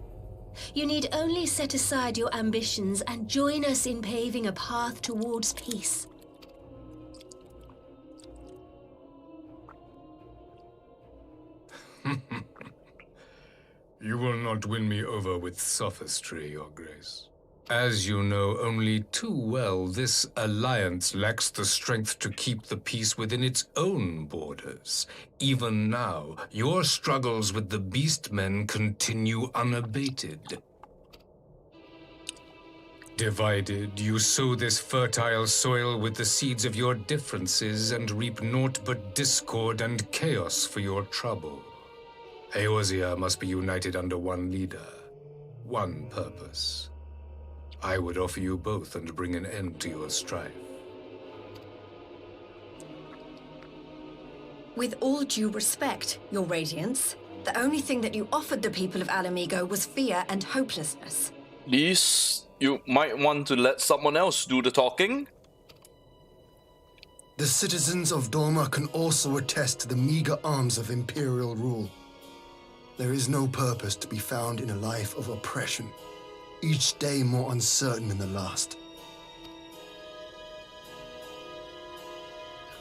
You need only set aside your ambitions and join us in paving a path towards peace. You will not win me over with sophistry, Your Grace. As you know only too well, this alliance lacks the strength to keep the peace within its own borders. Even now, your struggles with the Beastmen continue unabated. Divided, you sow this fertile soil with the seeds of your differences and reap naught but discord and chaos for your trouble. Eorzea must be united under one leader, one purpose. I would offer you both and bring an end to your strife. With all due respect, Your Radiance, the only thing that you offered the people of Alamigo was fear and hopelessness. Please, you might want to let someone else do the talking. The citizens of Doma can also attest to the meager arms of imperial rule. There is no purpose to be found in a life of oppression, each day more uncertain than the last.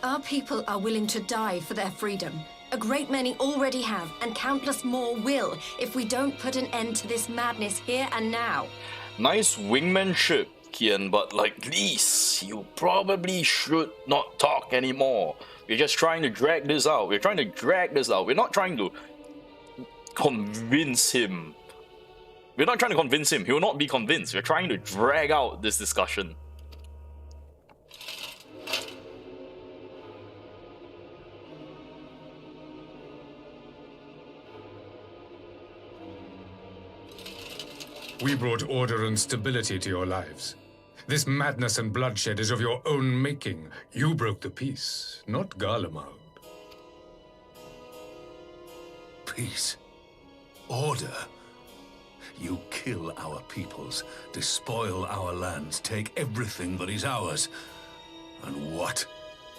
Our people are willing to die for their freedom. A great many already have, and countless more will, if we don't put an end to this madness here and now. Nice wingmanship, Kian, but like this, you probably should not talk anymore. We're just trying to drag this out. We're not trying to convince him. We're not trying to convince him. He will not be convinced. We're trying to drag out this discussion. We brought order and stability to your lives. This madness and bloodshed is of your own making. You broke the peace, not Garlemald. Peace. Order. You kill our peoples, despoil our lands, take everything that is ours. And what?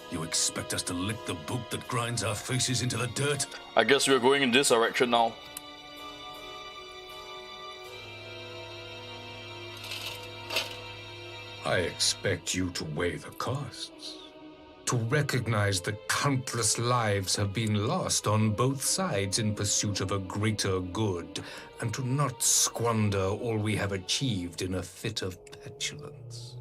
You expect us to lick the boot that grinds our faces into the dirt? I guess we're going in this direction now. I expect you to weigh the costs. To recognize that countless lives have been lost on both sides in pursuit of a greater good, and to not squander all we have achieved in a fit of petulance.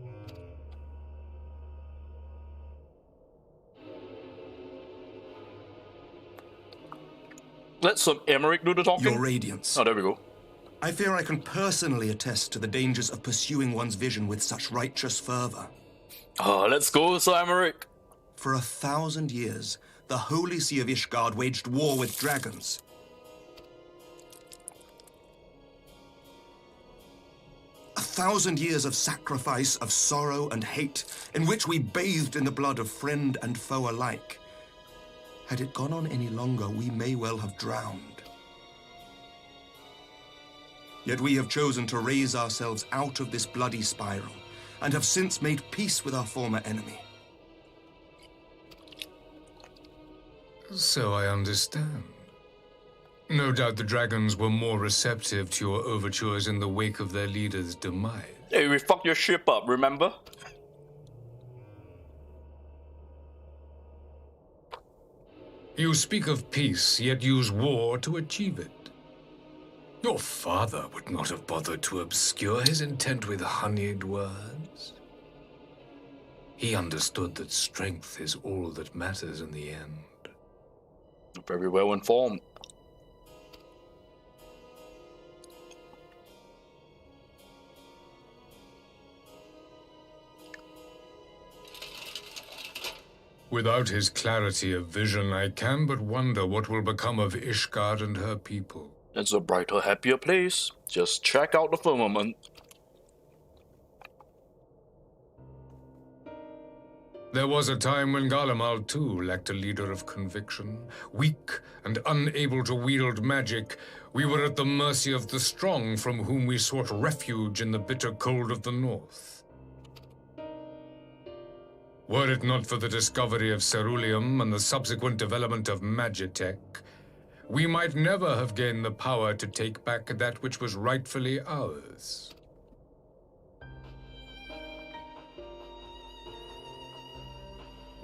Let some Emmerich do the talking. Your Radiance. Oh, there we go. I fear I can personally attest to the dangers of pursuing one's vision with such righteous fervor. Oh, let's go, Sir Emmerich. For 1,000 years, the Holy See of Ishgard waged war with dragons. A 1,000 years of sacrifice, of sorrow and hate, in which we bathed in the blood of friend and foe alike. Had it gone on any longer, we may well have drowned. Yet we have chosen to raise ourselves out of this bloody spiral, and have since made peace with our former enemy. So I understand. No doubt the dragons were more receptive to your overtures in the wake of their leader's demise. Hey, we fucked your ship up, remember? You speak of peace, yet use war to achieve it. Your father would not have bothered to obscure his intent with honeyed words. He understood that strength is all that matters in the end. Very well informed. Without his clarity of vision, I can but wonder what will become of Ishgard and her people. It's a brighter, happier place. Just check out the firmament. There was a time when Garlemald too lacked a leader of conviction. Weak and unable to wield magic, we were at the mercy of the strong from whom we sought refuge in the bitter cold of the north. Were it not for the discovery of ceruleum and the subsequent development of magitech, we might never have gained the power to take back that which was rightfully ours.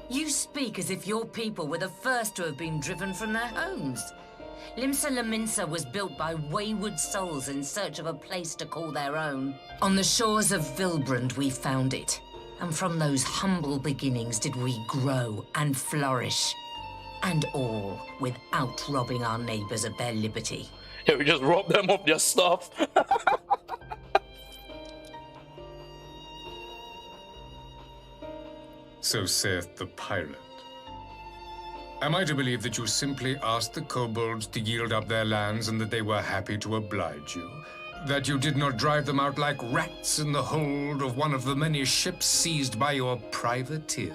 You speak as if your people were the first to have been driven from their homes. Limsa Lominsa was built by wayward souls in search of a place to call their own. On the shores of Vilbrand we found it. And from those humble beginnings did we grow and flourish. And all without robbing our neighbors of their liberty. Yeah, we just robbed them of their stuff. So saith the pirate. Am I to believe that you simply asked the kobolds to yield up their lands and that they were happy to oblige you? That you did not drive them out like rats in the hold of one of the many ships seized by your privateers?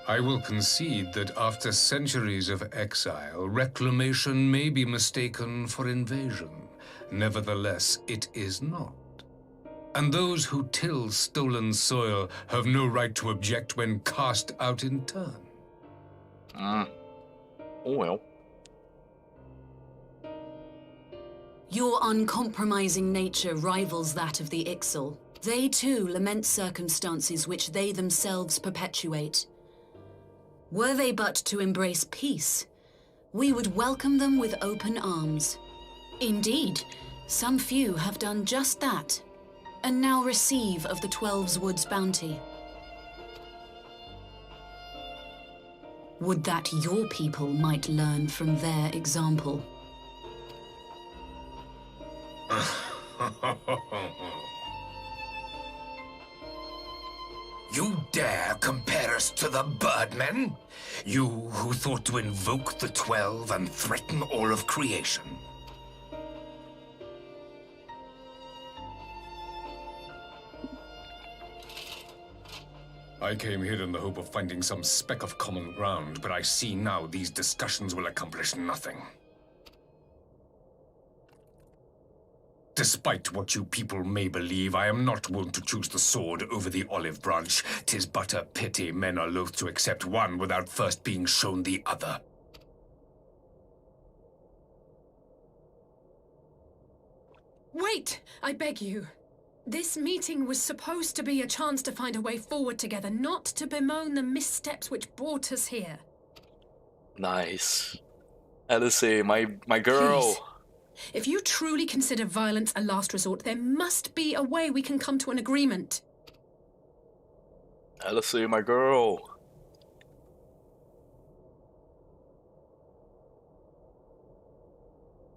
I will concede that after centuries of exile, reclamation may be mistaken for invasion. Nevertheless, it is not. And those who till stolen soil have no right to object when cast out in turn. Oh well. Your uncompromising nature rivals that of the Ixal. They too lament circumstances which they themselves perpetuate. Were they but to embrace peace, we would welcome them with open arms. Indeed, some few have done just that, and now receive of the Twelve's Wood's bounty. Would that your people might learn from their example. You dare compare us to the Birdmen? You who thought to invoke the 12 and threaten all of creation? I came here in the hope of finding some speck of common ground, but I see now these discussions will accomplish nothing. Despite what you people may believe, I am not wont to choose the sword over the olive branch. 'Tis but a pity men are loath to accept one without first being shown the other. Wait! I beg you. This meeting was supposed to be a chance to find a way forward together, not to bemoan the missteps which brought us here. Nice. Alice, my girl. Please. If you truly consider violence a last resort, there must be a way we can come to an agreement. Alice, my girl.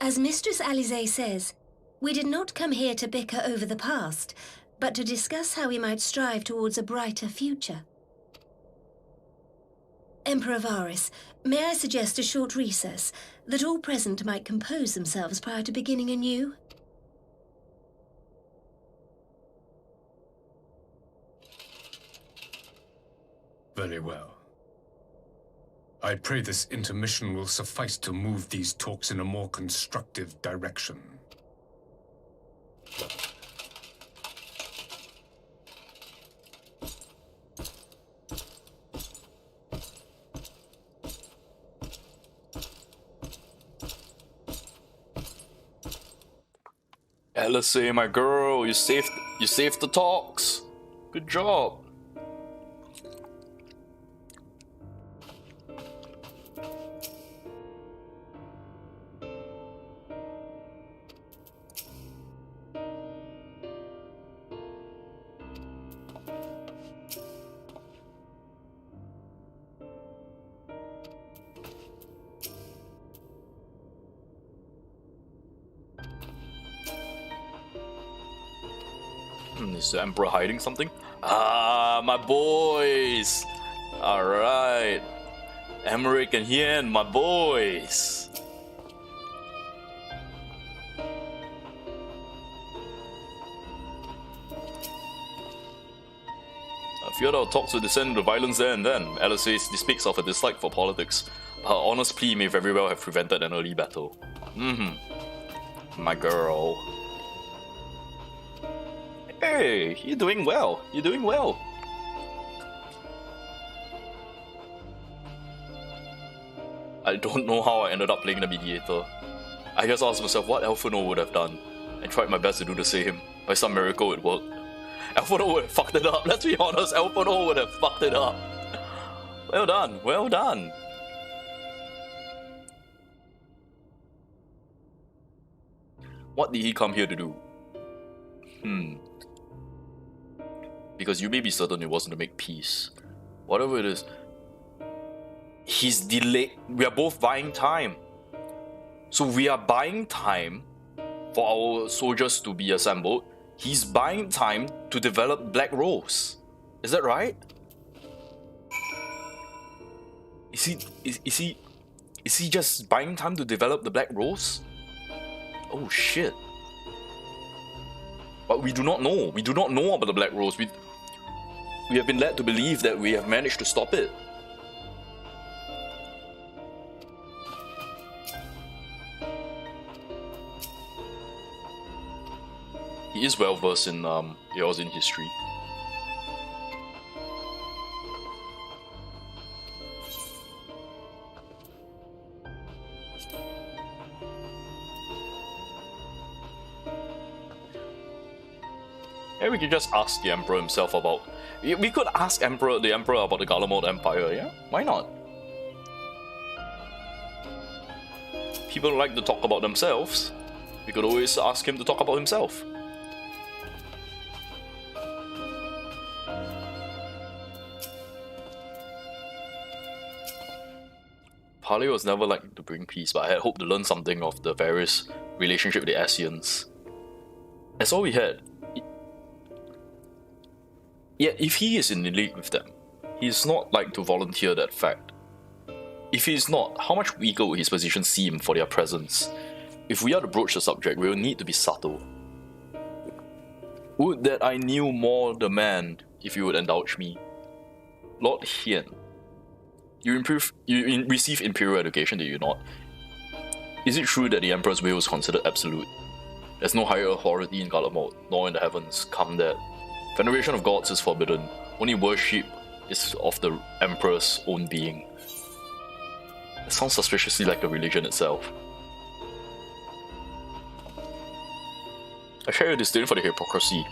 As Mistress Alize says, we did not come here to bicker over the past, but to discuss how we might strive towards a brighter future. Emperor Varys, may I suggest a short recess, that all present might compose themselves prior to beginning anew? Very well. I pray this intermission will suffice to move these talks in a more constructive direction. Alice, my girl, you saved the talks. Good job. Is the Emperor hiding something? Ah, my boys! Alright. Emmerich and Hien, my boys! I feared our talks would descend into violence there and then. Alice says this speaks of a dislike for politics. Her honest plea may very well have prevented an early battle. My girl. Hey, you're doing well. You're doing well. I don't know how I ended up playing the mediator. I just asked myself what Alphonse would have done, and tried my best to do the same. By some miracle it worked. Alphonse would have fucked it up, let's be honest, Alphonse would have fucked it up. Well done, well done. What did he come here to do? Because you may be certain it wasn't to make peace. Whatever it is, he's delayed. We are both buying time. So we are buying time for our soldiers to be assembled. He's buying time to develop Black Rose. Is that right? Is he just buying time to develop the Black Rose? Oh shit. But we do not know. We do not know about the Black Rose. We have been led to believe that we have managed to stop it. He is well versed in Eorzean history. Yeah, we could just ask the Emperor himself about... We could ask the Emperor about the Garlemald Empire, yeah? Why not? People like to talk about themselves. We could always ask him to talk about himself. Parley was never likely to bring peace, but I had hoped to learn something of the various relationship with the Asians. That's all we had. Yet, if he is in the league with them, he is not like to volunteer that fact. If he is not, how much weaker would his position seem for their presence? If we are to broach the subject, we will need to be subtle. Would that I knew more the man, if you would indulge me. Lord Hien, you receive imperial education, did you not? Is it true that the Emperor's will is considered absolute? There's no higher authority in Garlemald, nor in the heavens, come that. Veneration of gods is forbidden, only worship is of the Emperor's own being. It sounds suspiciously like a religion itself. I share your disdain for the hypocrisy.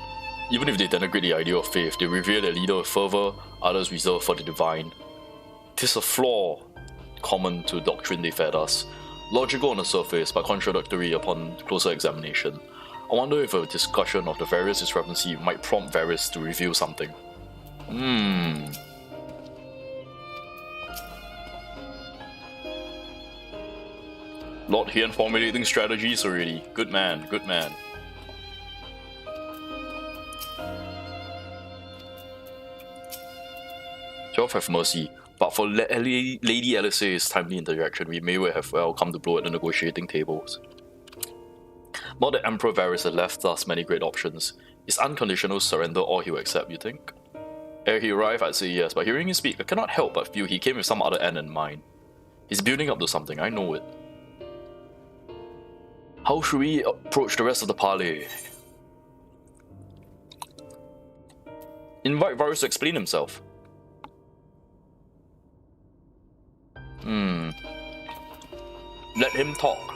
Even if they denigrate the idea of faith, they revere their leader with fervour, others reserve for the divine. 'Tis a flaw common to the doctrine they fed us, logical on the surface but contradictory upon closer examination. I wonder if a discussion of the various discrepancy might prompt Varys to reveal something. Lord Hien formulating strategies already. Good man, good man. Jove have mercy, but for Lady Alice's timely interjection, we may well have come to blow at the negotiating tables. Not that Emperor Varys had left us many great options. Is unconditional surrender all he will accept, you think? Ere he arrived, I'd say yes, but hearing him speak, I cannot help but feel he came with some other end in mind. He's building up to something, I know it. How should we approach the rest of the parley? Invite Varys to explain himself. Let him talk.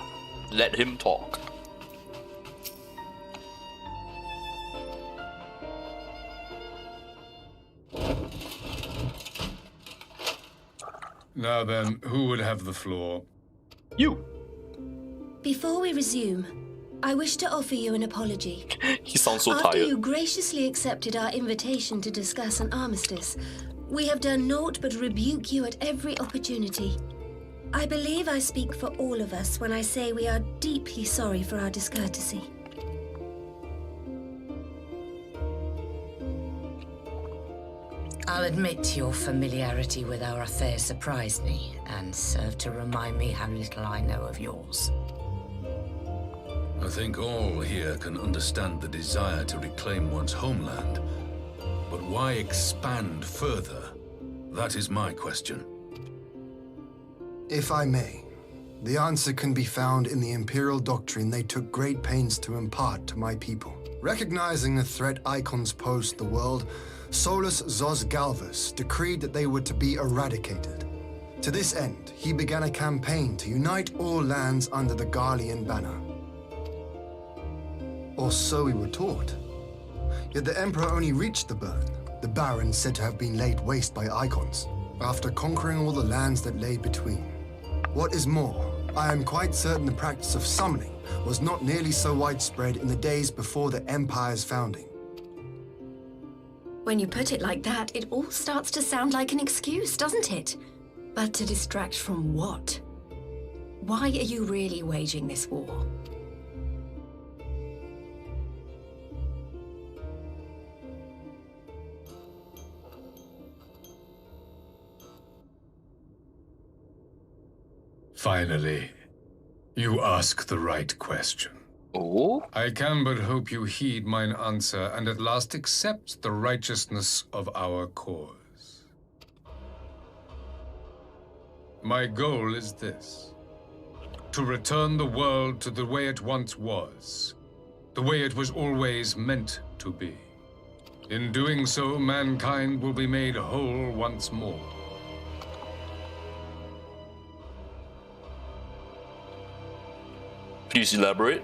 Let him talk. Now then, who would have the floor? You! Before we resume, I wish to offer you an apology. He sounds so After tired. you graciously accepted our invitation to discuss an armistice, we have done naught but rebuke you at every opportunity. I believe I speak for all of us when I say we are deeply sorry for our discourtesy. I'll admit your familiarity with our affair surprised me, and served to remind me how little I know of yours. I think all here can understand the desire to reclaim one's homeland. But why expand further? That is my question. If I may, the answer can be found in the Imperial doctrine they took great pains to impart to my people. Recognizing the threat icons pose to the world, Solus Zos Galvus decreed that they were to be eradicated. To this end, he began a campaign to unite all lands under the Garlean banner. Or so we were taught. Yet the Emperor only reached the burn, the Baron said to have been laid waste by icons, after conquering all the lands that lay between. What is more, I am quite certain the practice of summoning was not nearly so widespread in the days before the Empire's founding. When you put it like that, it all starts to sound like an excuse, doesn't it? But to distract from what? Why are you really waging this war? Finally, you ask the right question. Oh? I can but hope you heed mine answer and at last accept the righteousness of our cause. My goal is this: to return the world to the way it once was, the way it was always meant to be. In doing so, mankind will be made whole once more. Please elaborate.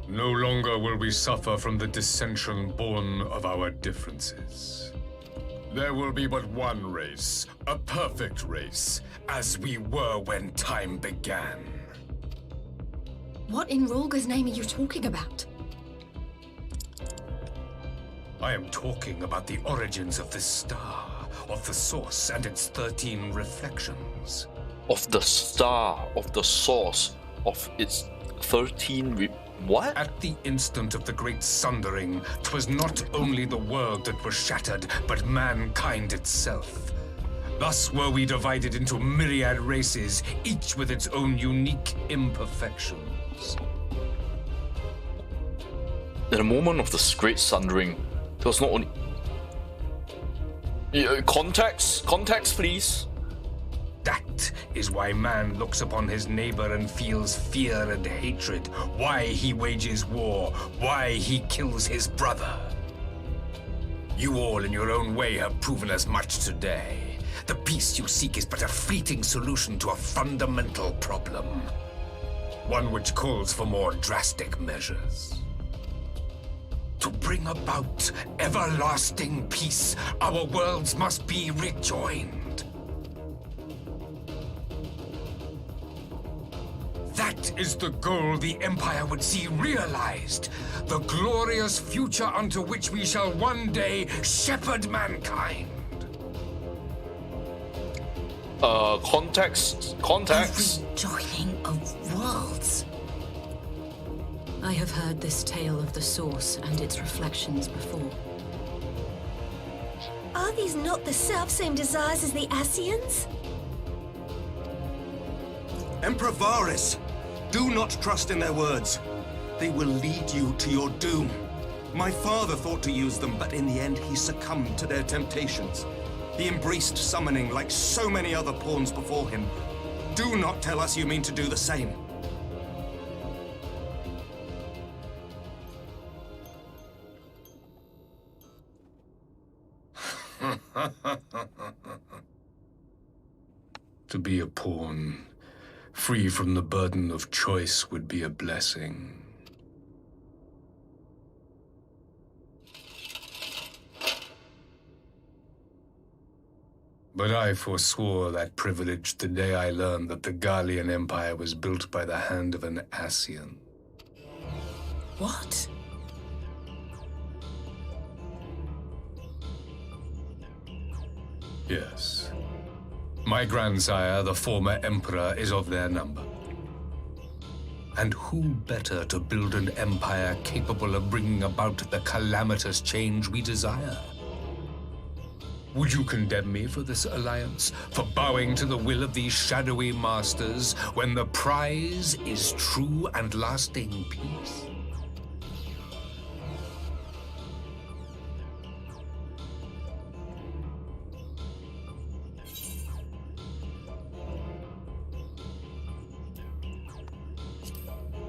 No longer will we suffer from the dissension born of our differences. There will be but one race, a perfect race, as we were when time began. What in Rulga's name are you talking about? I am talking about the origins of this star, of the source and its 13 reflections. Of the star, of the source, of its 13 what? At the instant of the great sundering, 'twas not only the world that was shattered, but mankind itself. Thus were we divided into myriad races, each with its own unique imperfections. In a moment of this great sundering, there was not only... Context, please. That is why man looks upon his neighbor and feels fear and hatred, why he wages war, why he kills his brother. You all in your own way have proven as much today. The peace you seek is but a fleeting solution to a fundamental problem. One which calls for more drastic measures. To bring about everlasting peace, our worlds must be rejoined. That is the goal the Empire would see realized. The glorious future unto which we shall one day shepherd mankind. Context. A rejoining of worlds. I have heard this tale of the source and its reflections before. Are these not the self-same desires as the Asians? Emperor Varys, do not trust in their words. They will lead you to your doom. My father thought to use them, but in the end he succumbed to their temptations. He embraced summoning like so many other pawns before him. Do not tell us you mean to do the same. To be a pawn, free from the burden of choice, would be a blessing. But I forswore that privilege the day I learned that the Garlean Empire was built by the hand of an Asian. What? Yes. My grandsire, the former emperor, is of their number. And who better to build an empire capable of bringing about the calamitous change we desire? Would you condemn me for this alliance, for bowing to the will of these shadowy masters, when the prize is true and lasting peace?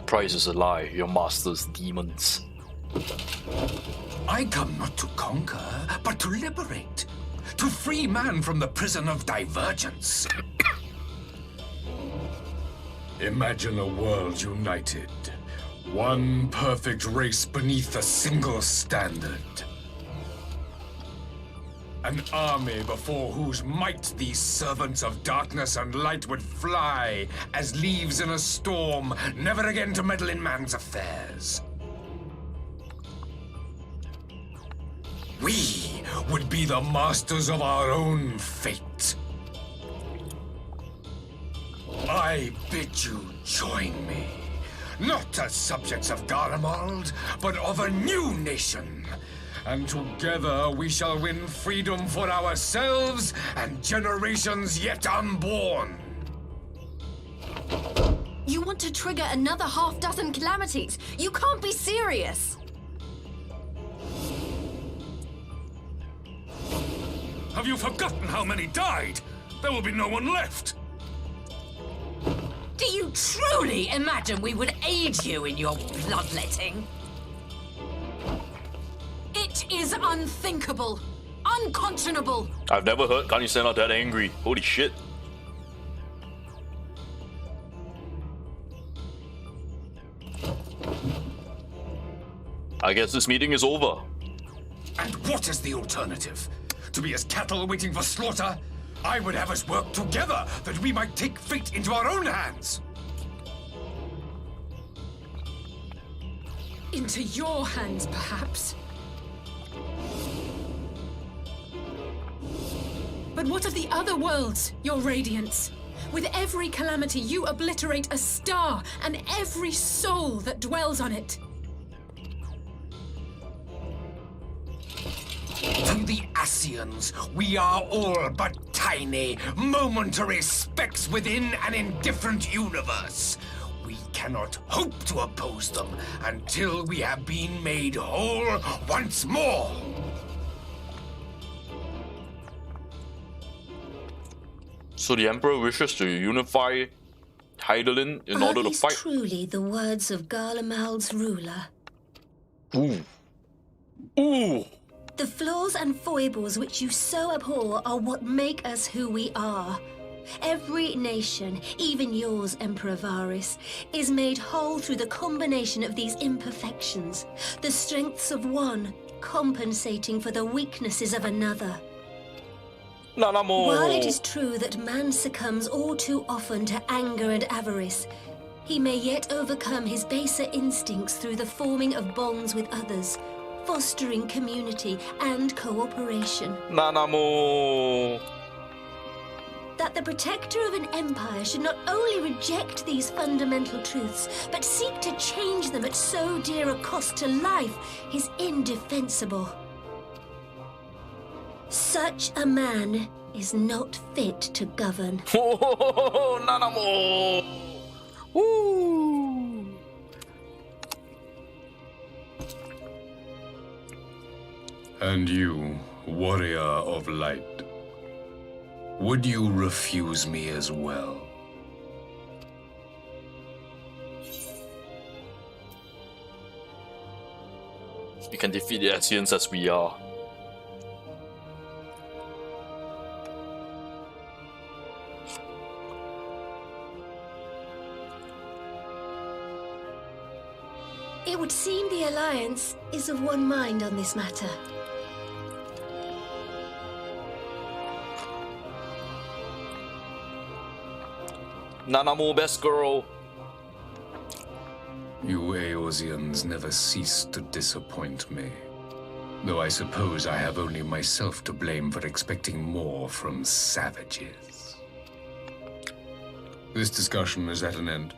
Prize is a lie, your master's demons. I come not to conquer, but to liberate. To free man from the prison of divergence. Imagine a world united. One perfect race beneath a single standard. An army before whose might these servants of darkness and light would fly as leaves in a storm, never again to meddle in man's affairs. We would be the masters of our own fate. I bid you join me, not as subjects of Garlemald, but of a new nation. And together we shall win freedom for ourselves and generations yet unborn. You want to trigger another half-dozen calamities? You can't be serious! Have you forgotten how many died? There will be no one left. Do you truly imagine we would aid you in your bloodletting? It is unthinkable. Unconscionable. I've never heard Kanyu-sen that angry. Holy shit. I guess this meeting is over. And what is the alternative? To be as cattle waiting for slaughter? I would have us work together that we might take fate into our own hands. Into your hands, perhaps. But what of the other worlds, your radiance? With every calamity, you obliterate a star and every soul that dwells on it. To the Asians, we are all but tiny, momentary specks within an indifferent universe. We cannot hope to oppose them until we have been made whole once more. So the Emperor wishes to unify Hydaelyn in order to fight. Truly the words of Garlemald's ruler. Ooh. Ooh. The flaws and foibles which you so abhor are what make us who we are. Every nation, even yours, Emperor Varys, is made whole through the combination of these imperfections, the strengths of one compensating for the weaknesses of another. While it is true that man succumbs all too often to anger and avarice, he may yet overcome his baser instincts through the forming of bonds with others, fostering community and cooperation. That the protector of an empire should not only reject these fundamental truths, but seek to change them at so dear a cost to life is indefensible. Such a man is not fit to govern. Nanamo! Woo! And you, warrior of light, would you refuse me as well? We can defeat the Asians as we are. It would seem the Alliance is of one mind on this matter. Nanamo, best girl. You Eorzeans never cease to disappoint me. Though I suppose I have only myself to blame for expecting more from savages. This discussion is at an end.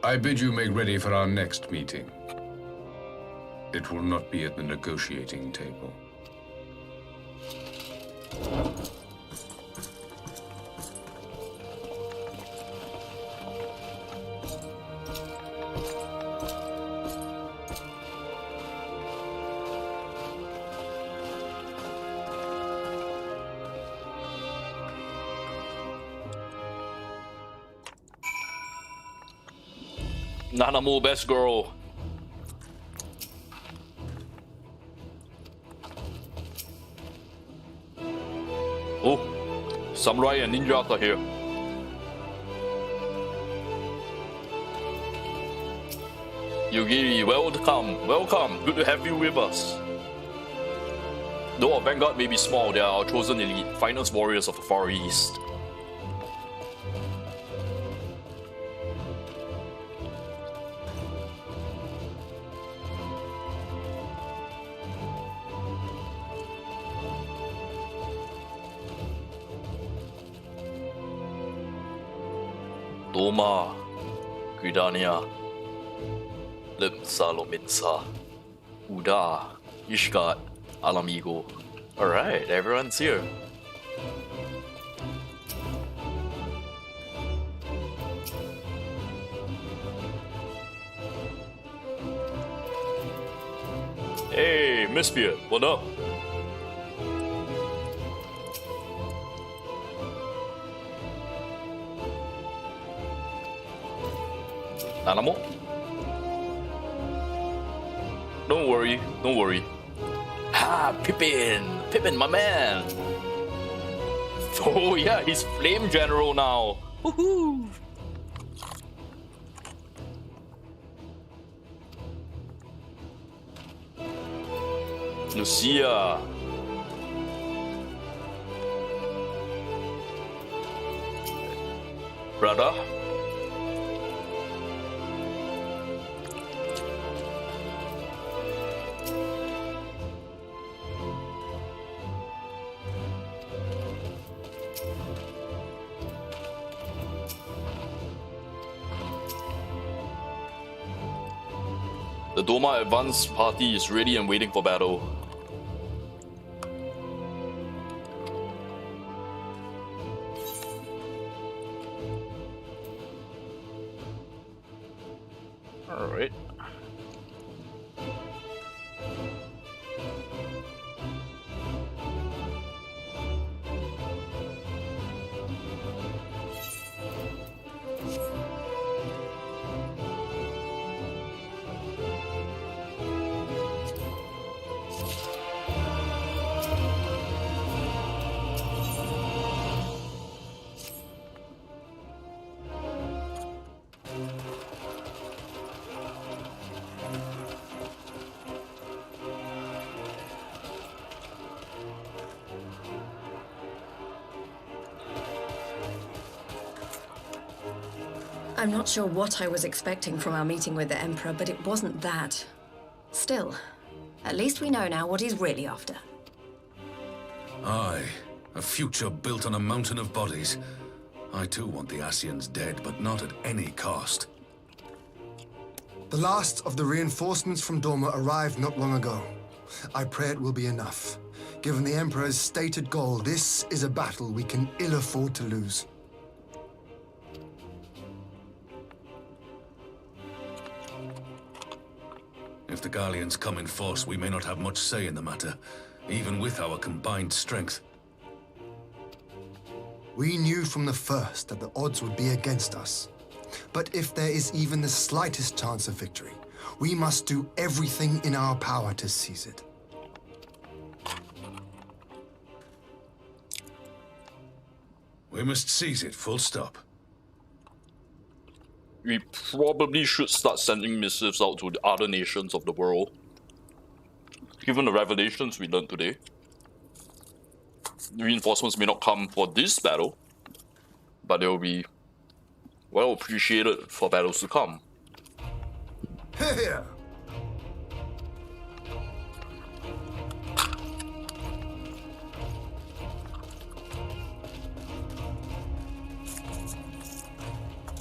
I bid you make ready for our next meeting. It will not be at the negotiating table. Nanamo, best girl. Oh, samurai and ninjas are here. Yugiri, welcome, welcome. Good to have you with us. Though our vanguard may be small, they are our chosen elite, finest warriors of the Far East. Doma, Gridania, Limsa Lominsa, Uda, Ishgat, Alamigo. Alright, everyone's here. Hey, Misfit, what up? Animal? Don't worry, don't worry. Ah, Pippin! Pippin, my man! Oh yeah, he's Flame General now! Woohoo! Lucia! Brother? The Doma advance party is ready and waiting for battle. Alright. I'm not sure what I was expecting from our meeting with the Emperor, but it wasn't that. Still, at least we know now what he's really after. Aye, a future built on a mountain of bodies. I too want the Asians dead, but not at any cost. The last of the reinforcements from Doma arrived not long ago. I pray it will be enough. Given the Emperor's stated goal, this is a battle we can ill afford to lose. If the Gallians come in force, we may not have much say in the matter, even with our combined strength. We knew from the first that the odds would be against us. But if there is even the slightest chance of victory, we must do everything in our power to seize it. We must seize it, full stop. We probably should start sending missives out to the other nations of the world. Given the revelations we learned today. Reinforcements may not come for this battle, but they will be well appreciated for battles to come. Here!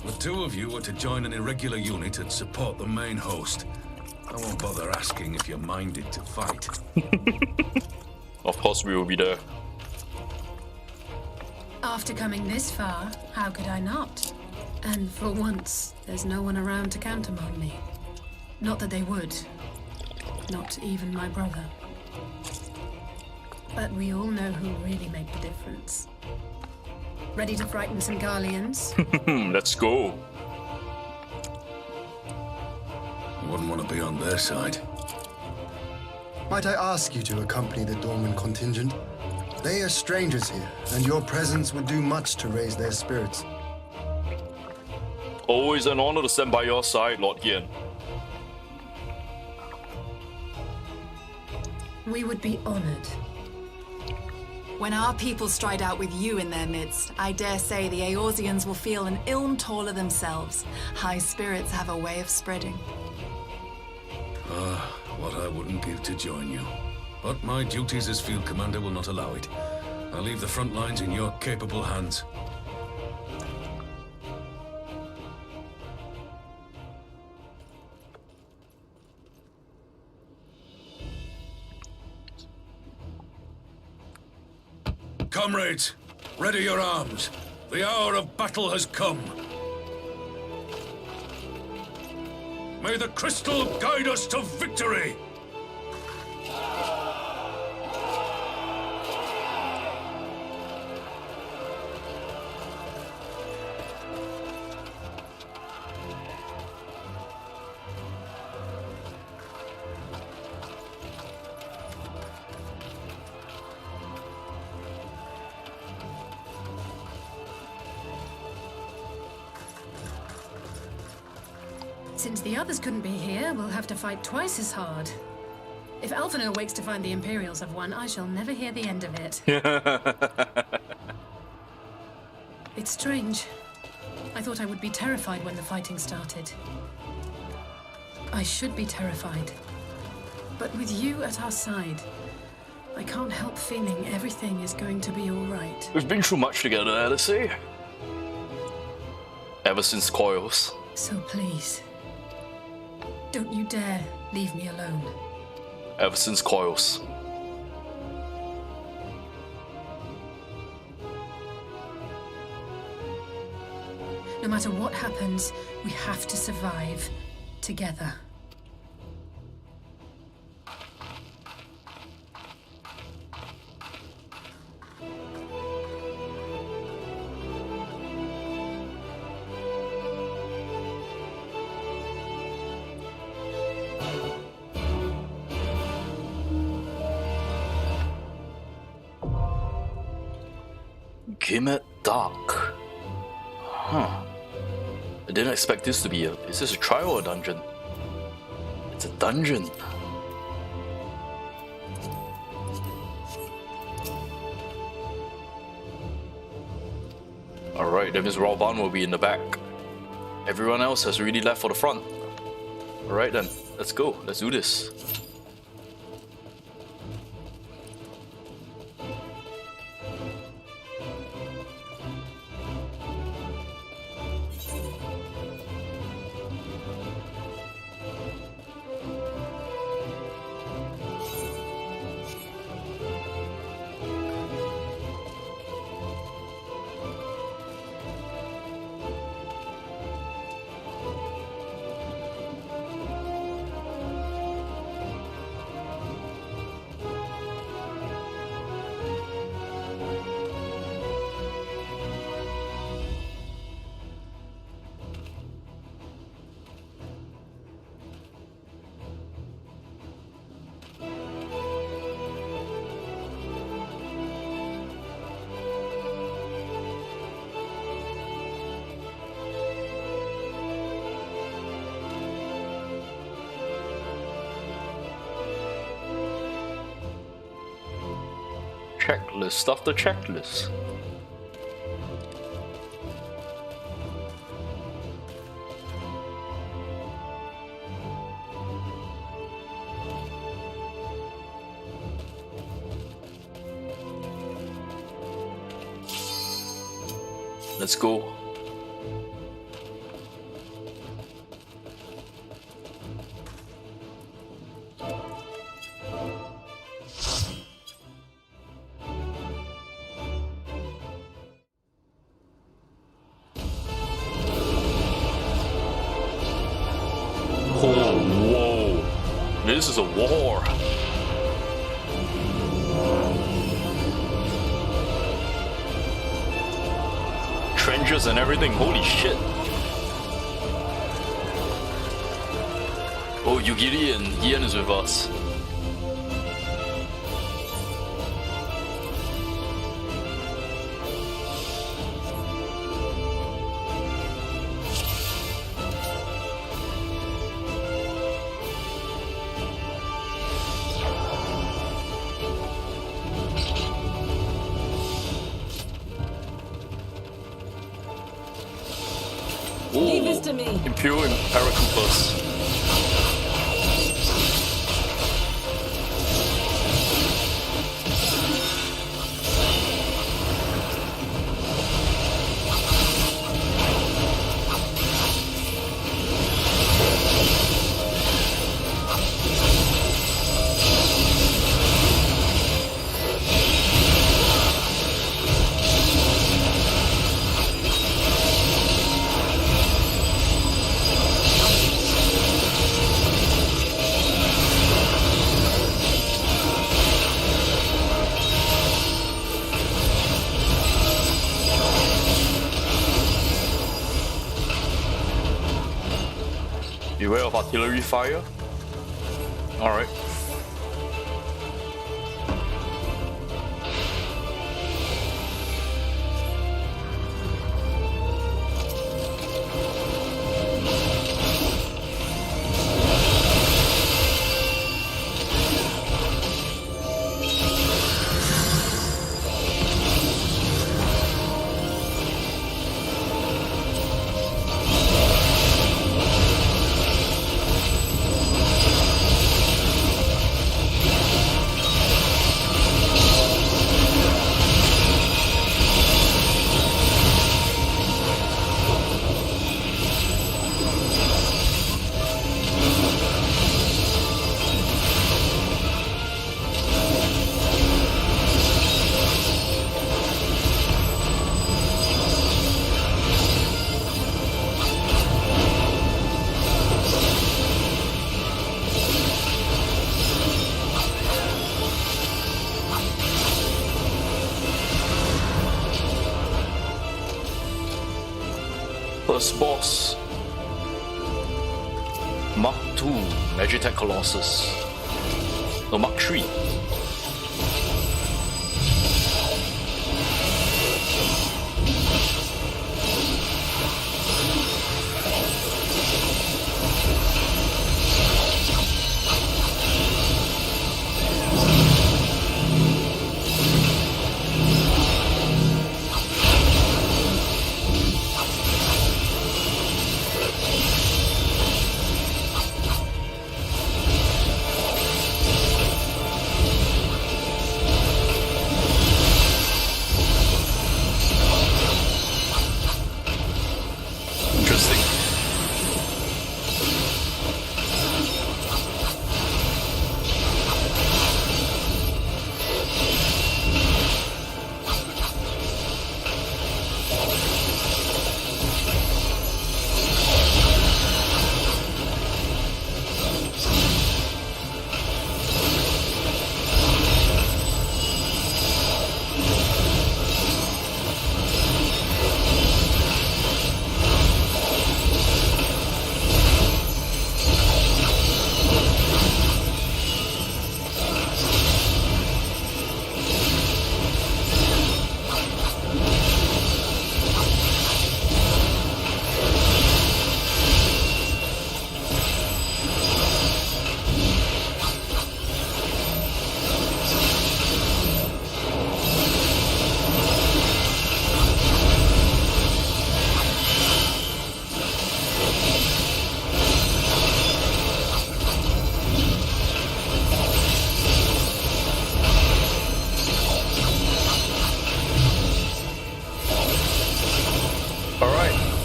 The two of you are to join an irregular unit and support the main host. I won't bother asking if you're minded to fight. Of course we will be there. After coming this far, how could I not? And for once, there's no one around to countermand me. Not that they would. Not even my brother. But we all know who really make the difference. Ready to frighten some Garleans? Let's go. Wouldn't want to be on their side. Might I ask you to accompany the Dorman contingent? They are strangers here, and your presence would do much to raise their spirits. Always an honor to stand by your side, Lord Hien. We would be honored. When our people stride out with you in their midst, I dare say the Eorzeans will feel an ilm taller themselves. High spirits have a way of spreading. What I wouldn't give to join you. But my duties as field commander will not allow it. I'll leave the front lines in your capable hands. Comrades, ready your arms. The hour of battle has come. May the crystal guide us to victory! Since the others couldn't be here, we'll have to fight twice as hard. If Alphinaud wakes to find the Imperials have won, I shall never hear the end of it. It's strange. I thought I would be terrified when the fighting started. I should be terrified. But with you at our side, I can't help feeling everything is going to be all right. We've been through much together, Alice. Ever since Coils. So please, don't you dare leave me alone. Ever since Coils. No matter what happens, we have to survive together. Came at dark. Huh. I didn't expect this to be a... Is this a trial or a dungeon? It's a dungeon. Alright, that means Rauban will be in the back. Everyone else has already left for the front. Alright then, let's go. Let's do this. Checklist after checklist. Let's go. this is a war. Trenches and everything, holy shit. Oh, Yugiri and Ian is with us. Leave this to me. Imperial Paracoopers. Beware of artillery fire. Alright. First boss. Mark II, Magitech Colossus. No, Mark III.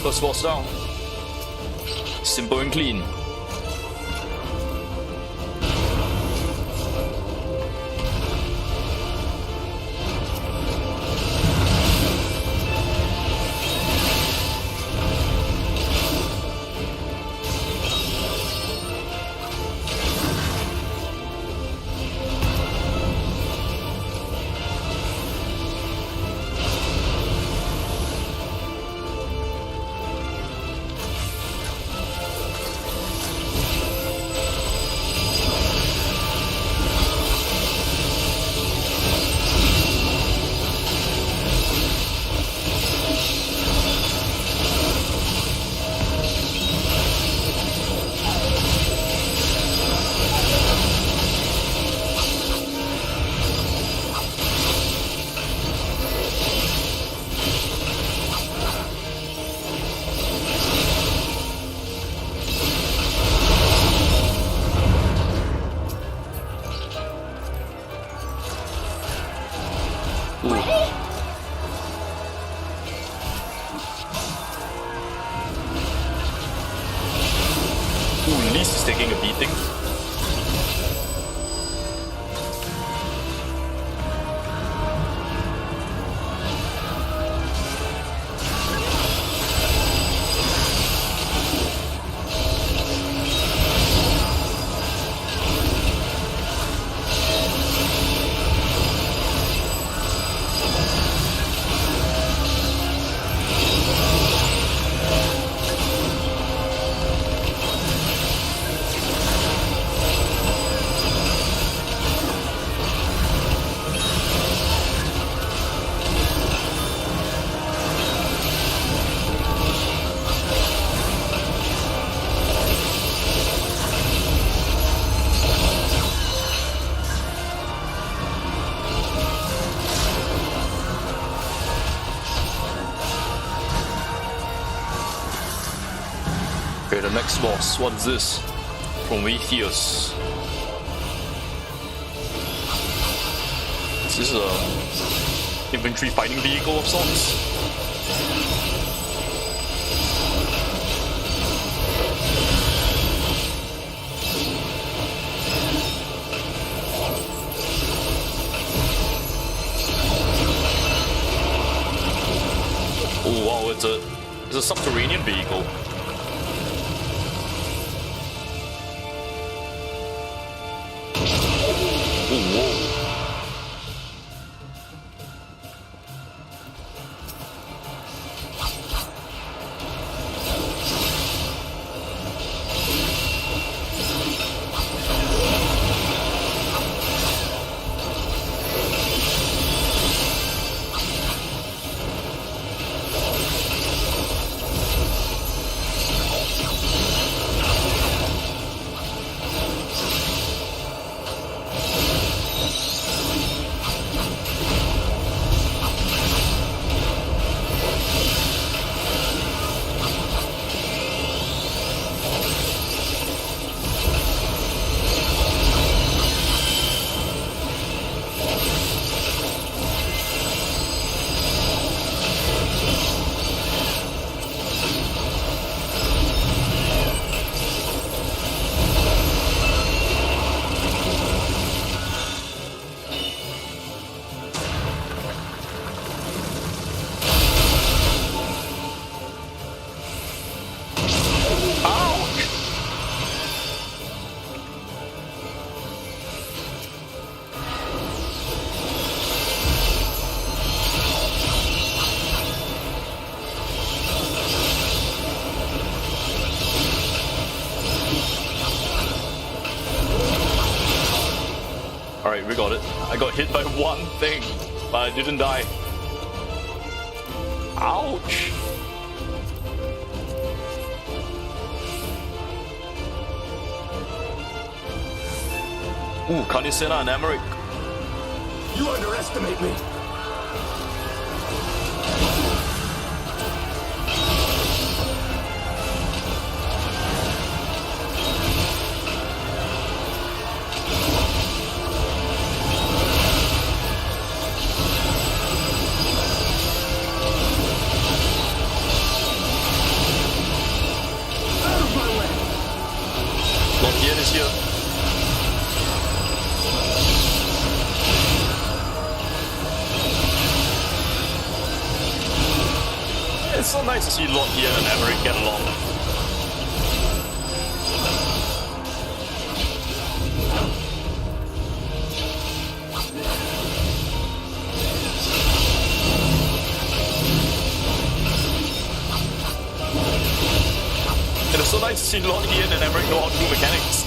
First boss down. Simple and clean. Ready? Ooh, Lise is taking a beating. Okay, the next boss. What is this? Prometheus. Is this a infantry fighting vehicle of sorts? Oh wow, it's a subterranean vehicle. Alright, we got it. I got hit by one thing, but I didn't die. Ouch! Ooh, Carnicena and Emmerich. You underestimate me. Lord Tian is here. It's so nice to see Lord Tian and Emmerich get along. And it's so nice to see Lord Tian and Emmerich know how to do mechanics.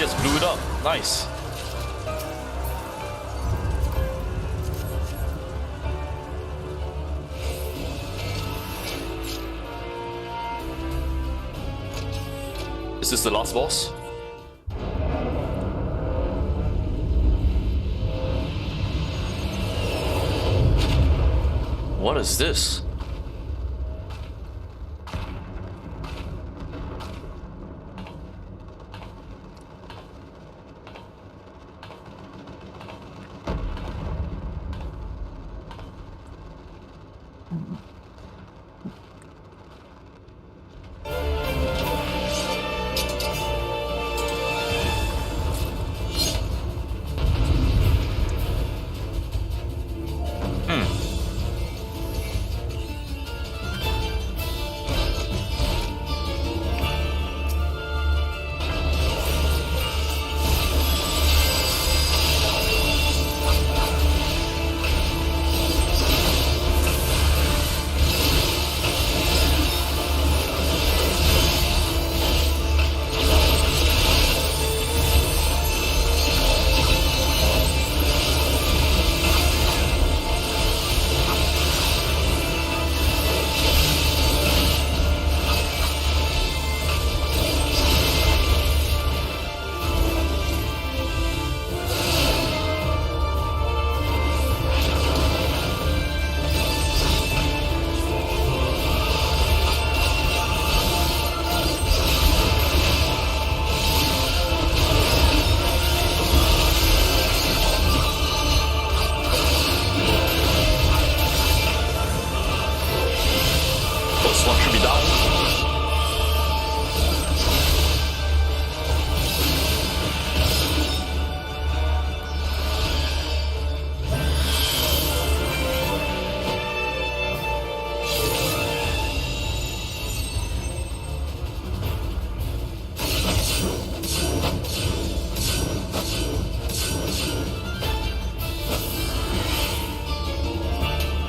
just blew it up. Nice. Is this the last boss? What is this?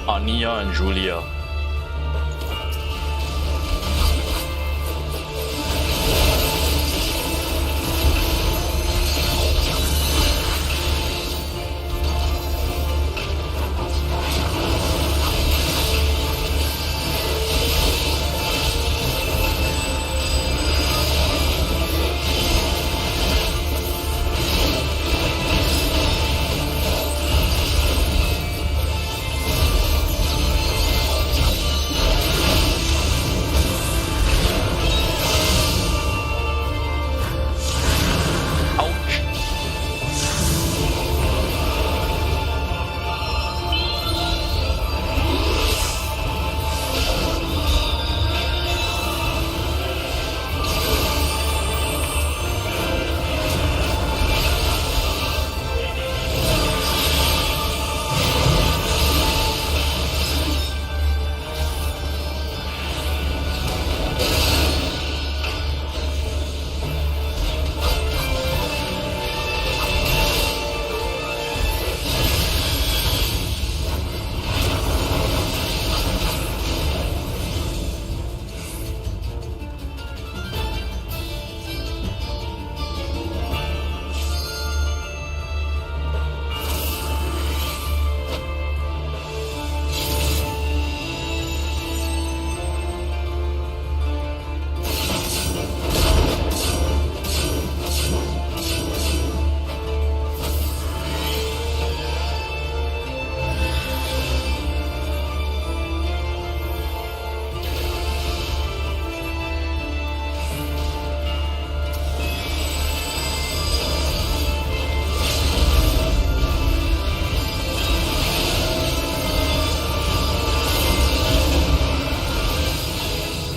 Ania and Julia.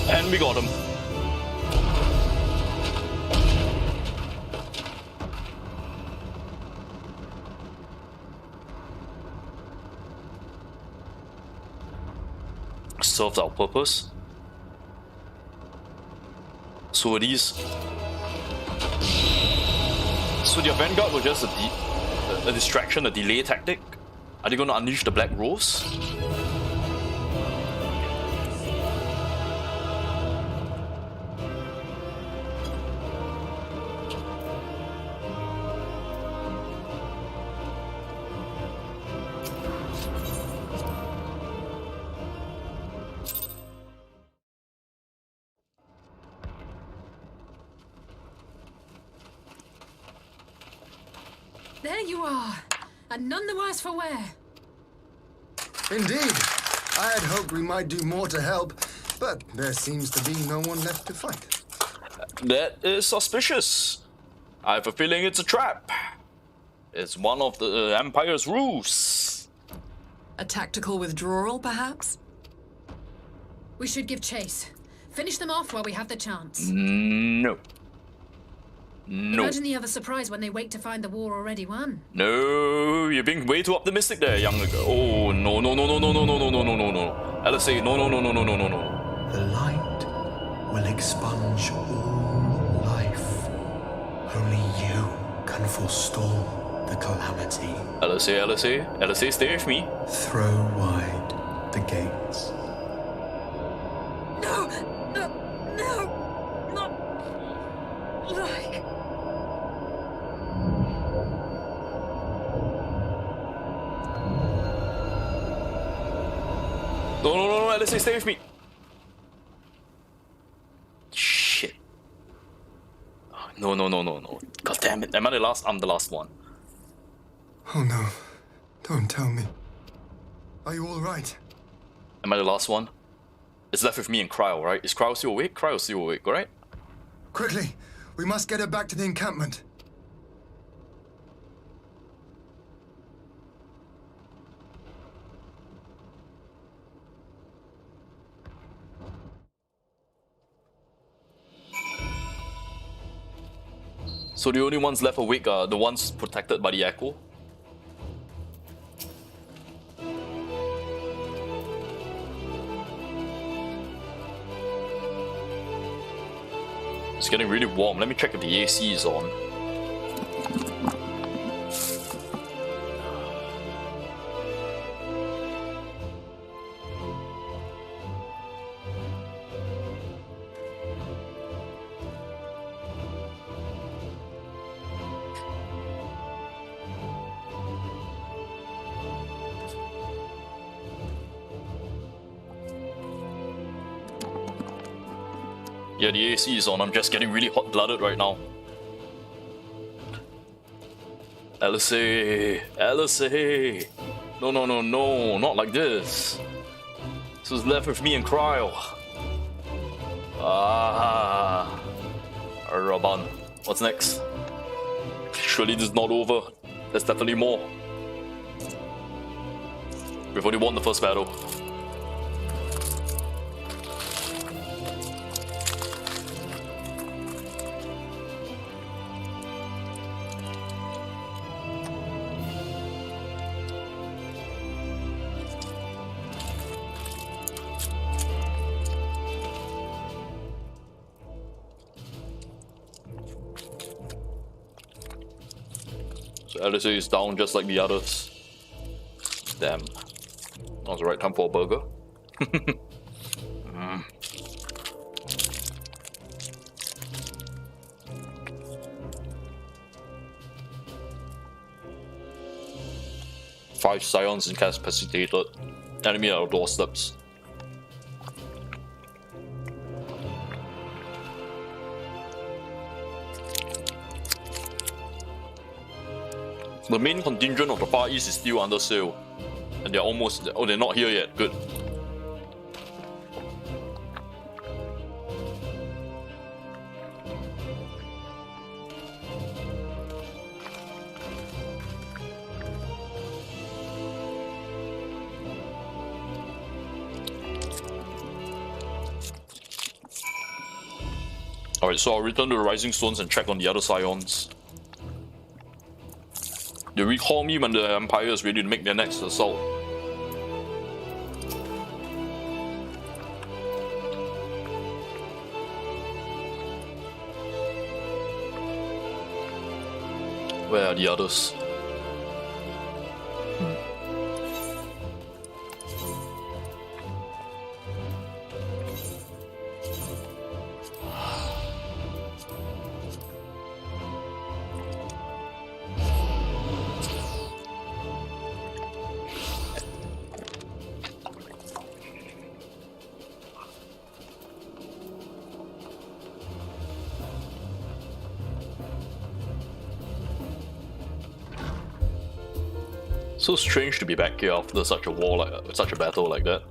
And we got him. Served our purpose. So are these. So their vanguard was just a distraction, a delay tactic. Are they going to unleash the Black Rose? There you are, and none the worse for wear. Indeed. I had hoped we might do more to help, but there seems to be no one left to fight. That is suspicious. I have a feeling it's a trap. It's one of the Empire's rules. A tactical withdrawal, perhaps? We should give chase. Finish them off while we have the chance. No. No. Imagine the other surprise when they wake to find the war already won. No, you're being way too optimistic there, young girl. Oh, no, no, no, no, no, no, no, no, no, no, no, no. LSA, no, no, no, no, no, no, no, no. The light will expunge all life. Only you can forestall the calamity. LSA, stay with me. Throw wide the gates. No, not like. No, LSA, stay with me. Shit. No. God damn it. I'm the last one. Oh no. Don't tell me. Are you all right? Am I the last one? It's left with me and Cryo, right? Is Cryo still awake? Cryo's still awake, right? Quickly! We must get her back to the encampment. So the only ones left awake are the ones protected by the echo. It's getting really warm. Let me check if the AC is on. Yeah, the AC is on. I'm just getting really hot-blooded right now. LSA. No, not like this. This is left with me and Cryo. Reuben. What's next? Surely this is not over. There's definitely more. We've only won the first battle. LSA is down just like the others. Damn. That was the right time for a burger. Mm. Five scions incapacitated. Enemy at our doorsteps. The main contingent of the Far East is still under sail. And they're almost... Oh, they're not here yet. Good. Alright, so I'll return to the Rising Stones and check on the other scions. They recall me when the Empire is ready to make their next assault. Where are the others? So strange to be back here after such a war, like such a battle like that.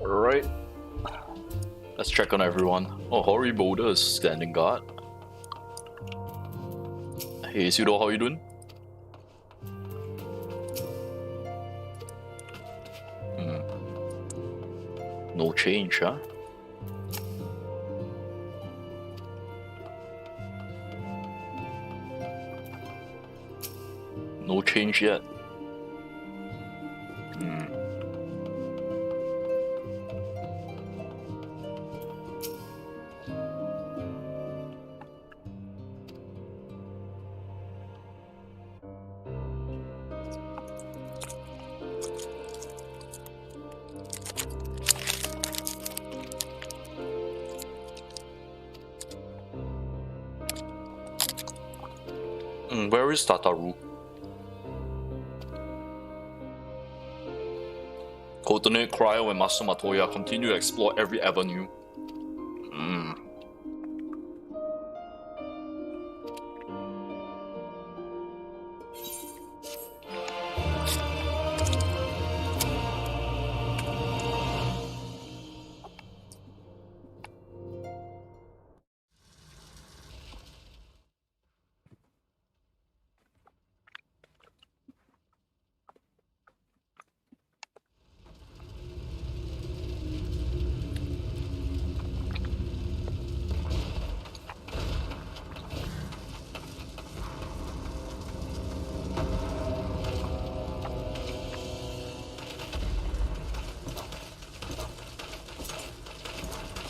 Alright. Let's check on everyone. Oh, Hori Boulder is standing guard. Hey Sudo, how you doing? No change, huh? No change yet. Where is Tataru? Coordinate Cryo and Master Matoya continue to explore every avenue.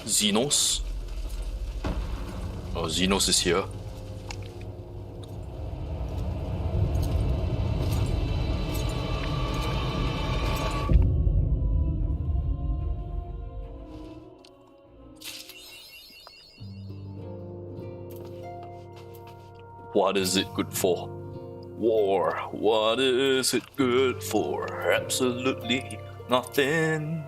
Xenos? Oh, Xenos is here. What is it good for? War. What is it good for? Absolutely nothing.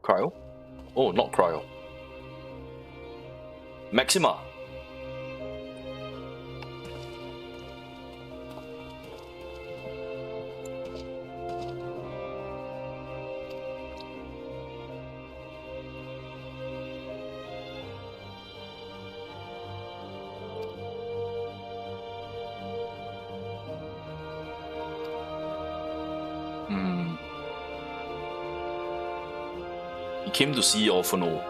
Cryo? Oh, not Cryo. Maxima! He came to see Orphano.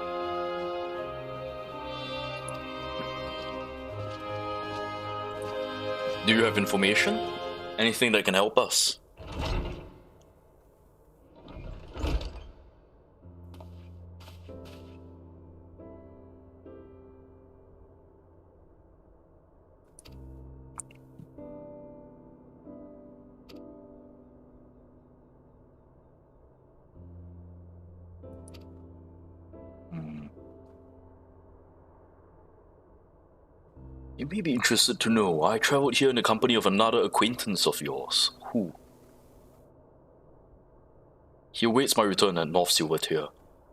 Do you have information? Anything that can help us? You may be interested to know I traveled here in the company of another acquaintance of yours. Who? He awaits my return at North Silvertier.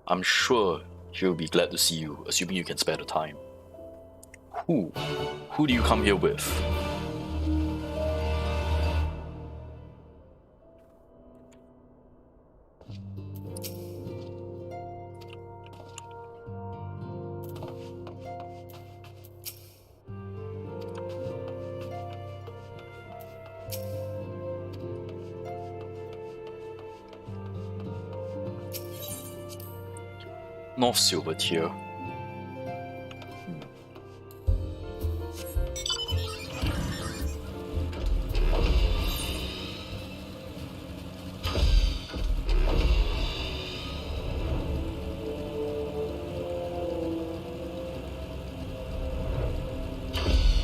I'm sure he'll be glad to see you, assuming you can spare the time. Who? Who do you come here with? North Silver Tier.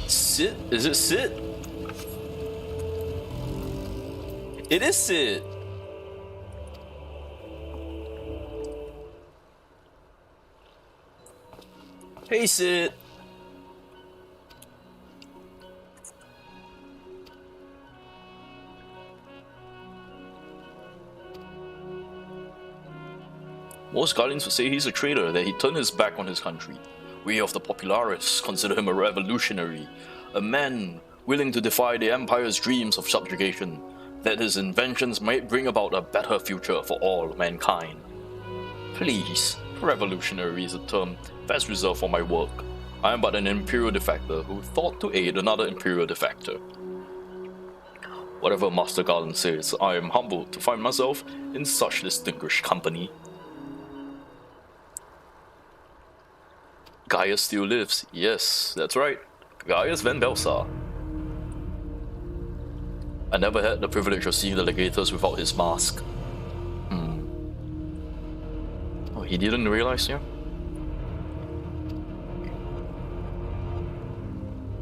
Sid? Is it Sid? It is Sid! Hey Sid! Most Guardians would say he's a traitor, that he turned his back on his country. We of the Populares consider him a revolutionary, a man willing to defy the Empire's dreams of subjugation, that his inventions might bring about a better future for all mankind. Please, revolutionary is a term best reserved for my work. I am but an Imperial defector who thought to aid another Imperial defector. Whatever Master Garland says, I am humbled to find myself in such distinguished company. Gaius still lives. Yes, that's right. Gaius Van Belsar. I never had the privilege of seeing the legators without his mask. Oh, he didn't realize, yeah?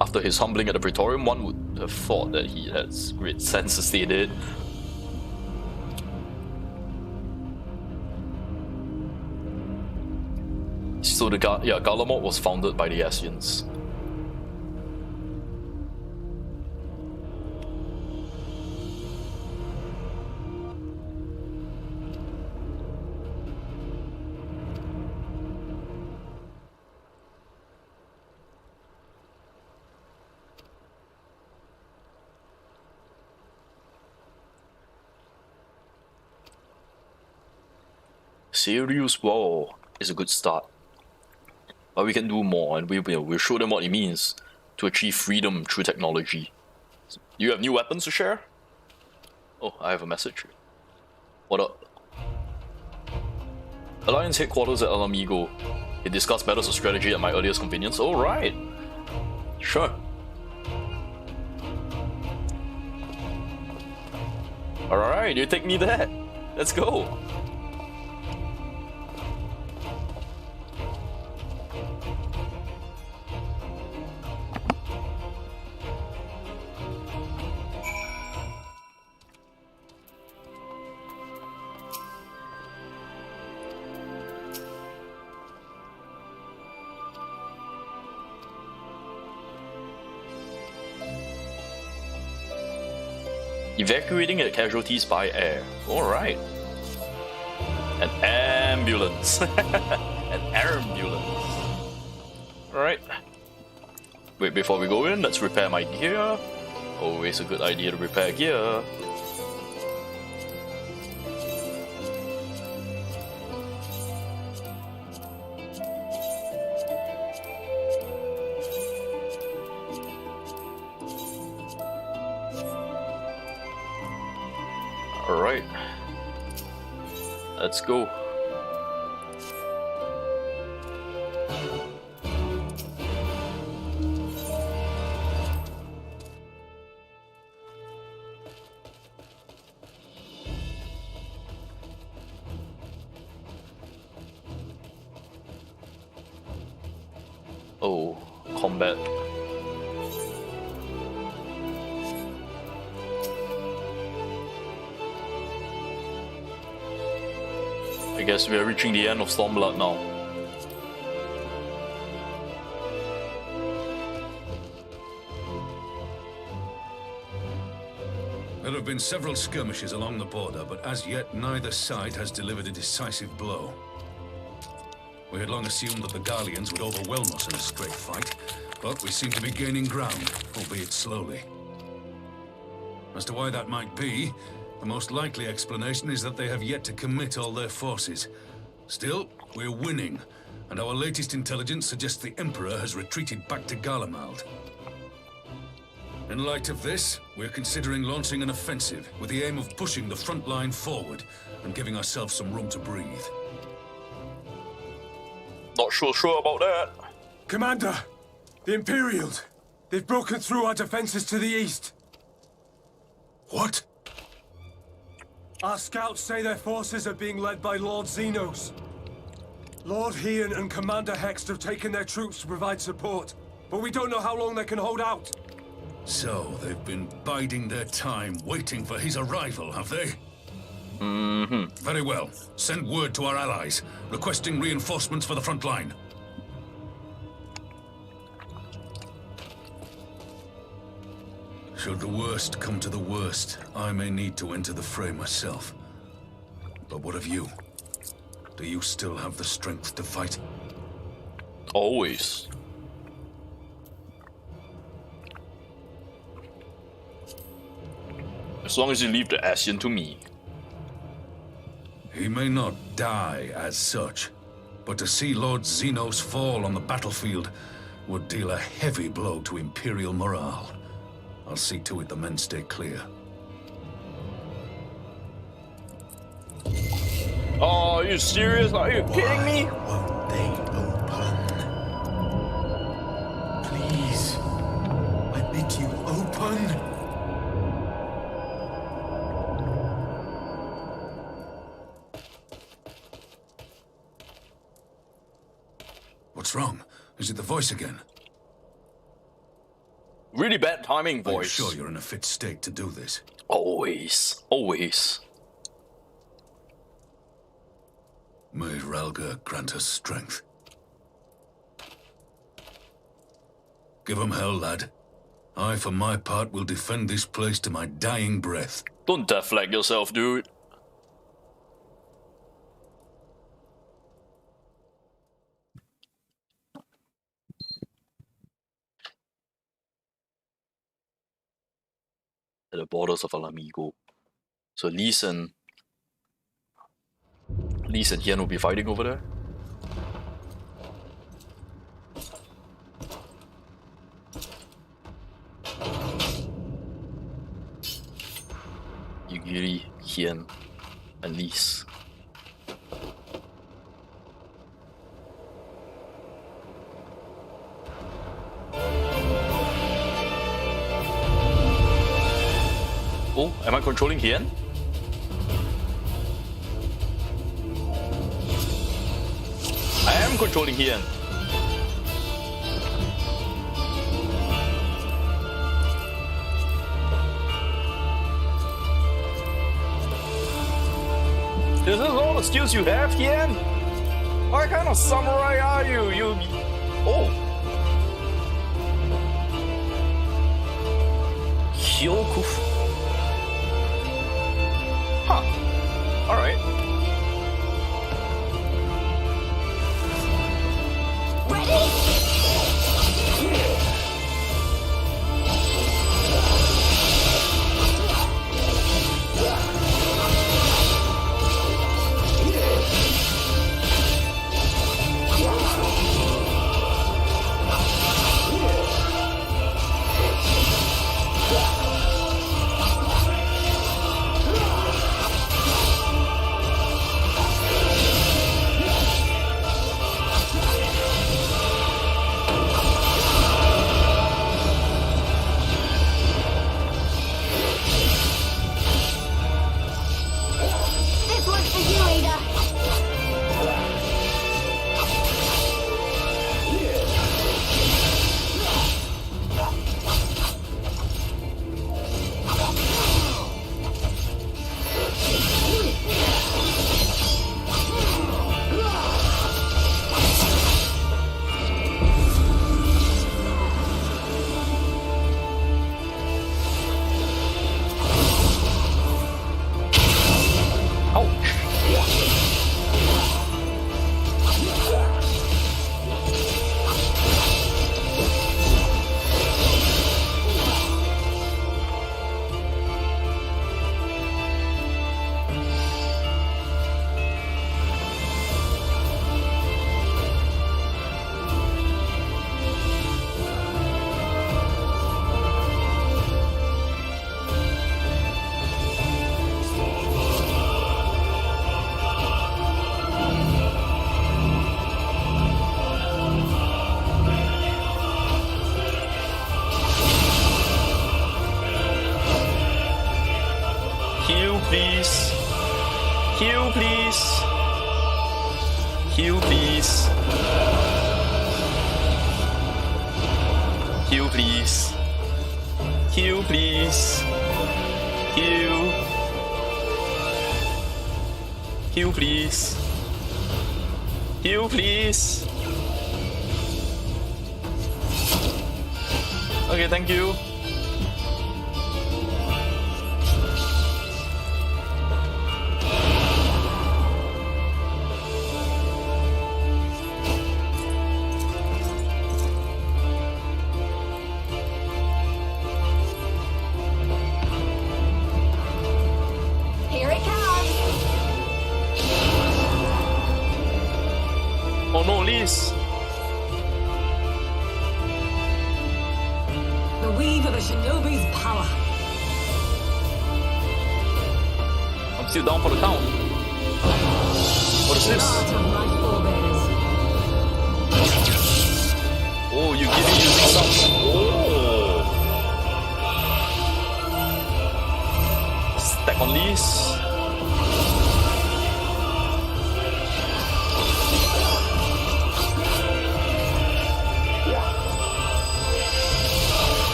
After his humbling at the Praetorium, one would have thought that he has great sense to stay dead. So the Garlemald was founded by the Asians. Serious war is a good start. But we can do more, and we'll show them what it means to achieve freedom through technology. You have new weapons to share? Oh, I have a message. What up? Alliance headquarters at Alamigo. They discuss matters of strategy at my earliest convenience. Alright. Sure. Alright, you take me there. Let's go. Evacuating the casualties by air. Alright. An ambulance. An ambulance. Alright. Wait, before we go in, let's repair my gear. Always a good idea to repair gear. Alright. Let's go. Oh, combat. I guess we are reaching the end of Stormblood now. There have been several skirmishes along the border, but as yet neither side has delivered a decisive blow. We had long assumed that the Garleans would overwhelm us in a straight fight, but we seem to be gaining ground, albeit slowly. As to why that might be, the most likely explanation is that they have yet to commit all their forces. Still, we're winning, and our latest intelligence suggests the Emperor has retreated back to Garlemald. In light of this, we're considering launching an offensive with the aim of pushing the front line forward and giving ourselves some room to breathe. not sure about that. Commander, the Imperials. They've broken through our defenses to the east. What? Our scouts say their forces are being led by Lord Xenos. Lord Hian and Commander Hext have taken their troops to provide support, but we don't know how long they can hold out. So, they've been biding their time, waiting for his arrival, have they? Mm-hmm. Very well. Send word to our allies, requesting reinforcements for the front line. Should the worst come to the worst, I may need to enter the fray myself. But what of you? Do you still have the strength to fight? Always. As long as you leave the ASEAN to me. He may not die as such, but to see Lord Xenos fall on the battlefield would deal a heavy blow to Imperial morale. I'll see to it the men stay clear. Oh, are you serious? Are you kidding me? Won't they open? Please, I bid you open. What's wrong? Is it the voice again? Really bad timing, voice. Are you sure you're in a fit state to do this? Always. Always. May Ralga grant us strength. Give him hell, lad. I, for my part, will defend this place to my dying breath. Don't deflect yourself, dude. At the borders of Alamigo. So Lee and Hian will be fighting over there. Yugiri, Hian, and Lise. Oh, am I controlling Hian? I am controlling Hian. This is all the skills you have, Hian? What kind of samurai are you? Oh. Kyoku. Huh. Alright. Heal, please. Heal, please. Heal, please. Heal. Heal, please. Heal, please. Okay, thank you. Here it comes. Oh no, Liz. The weave of a shinobi's power. I'm still down for the count. What is this? Oh, you're giving using some. Oh. Stack on Liz.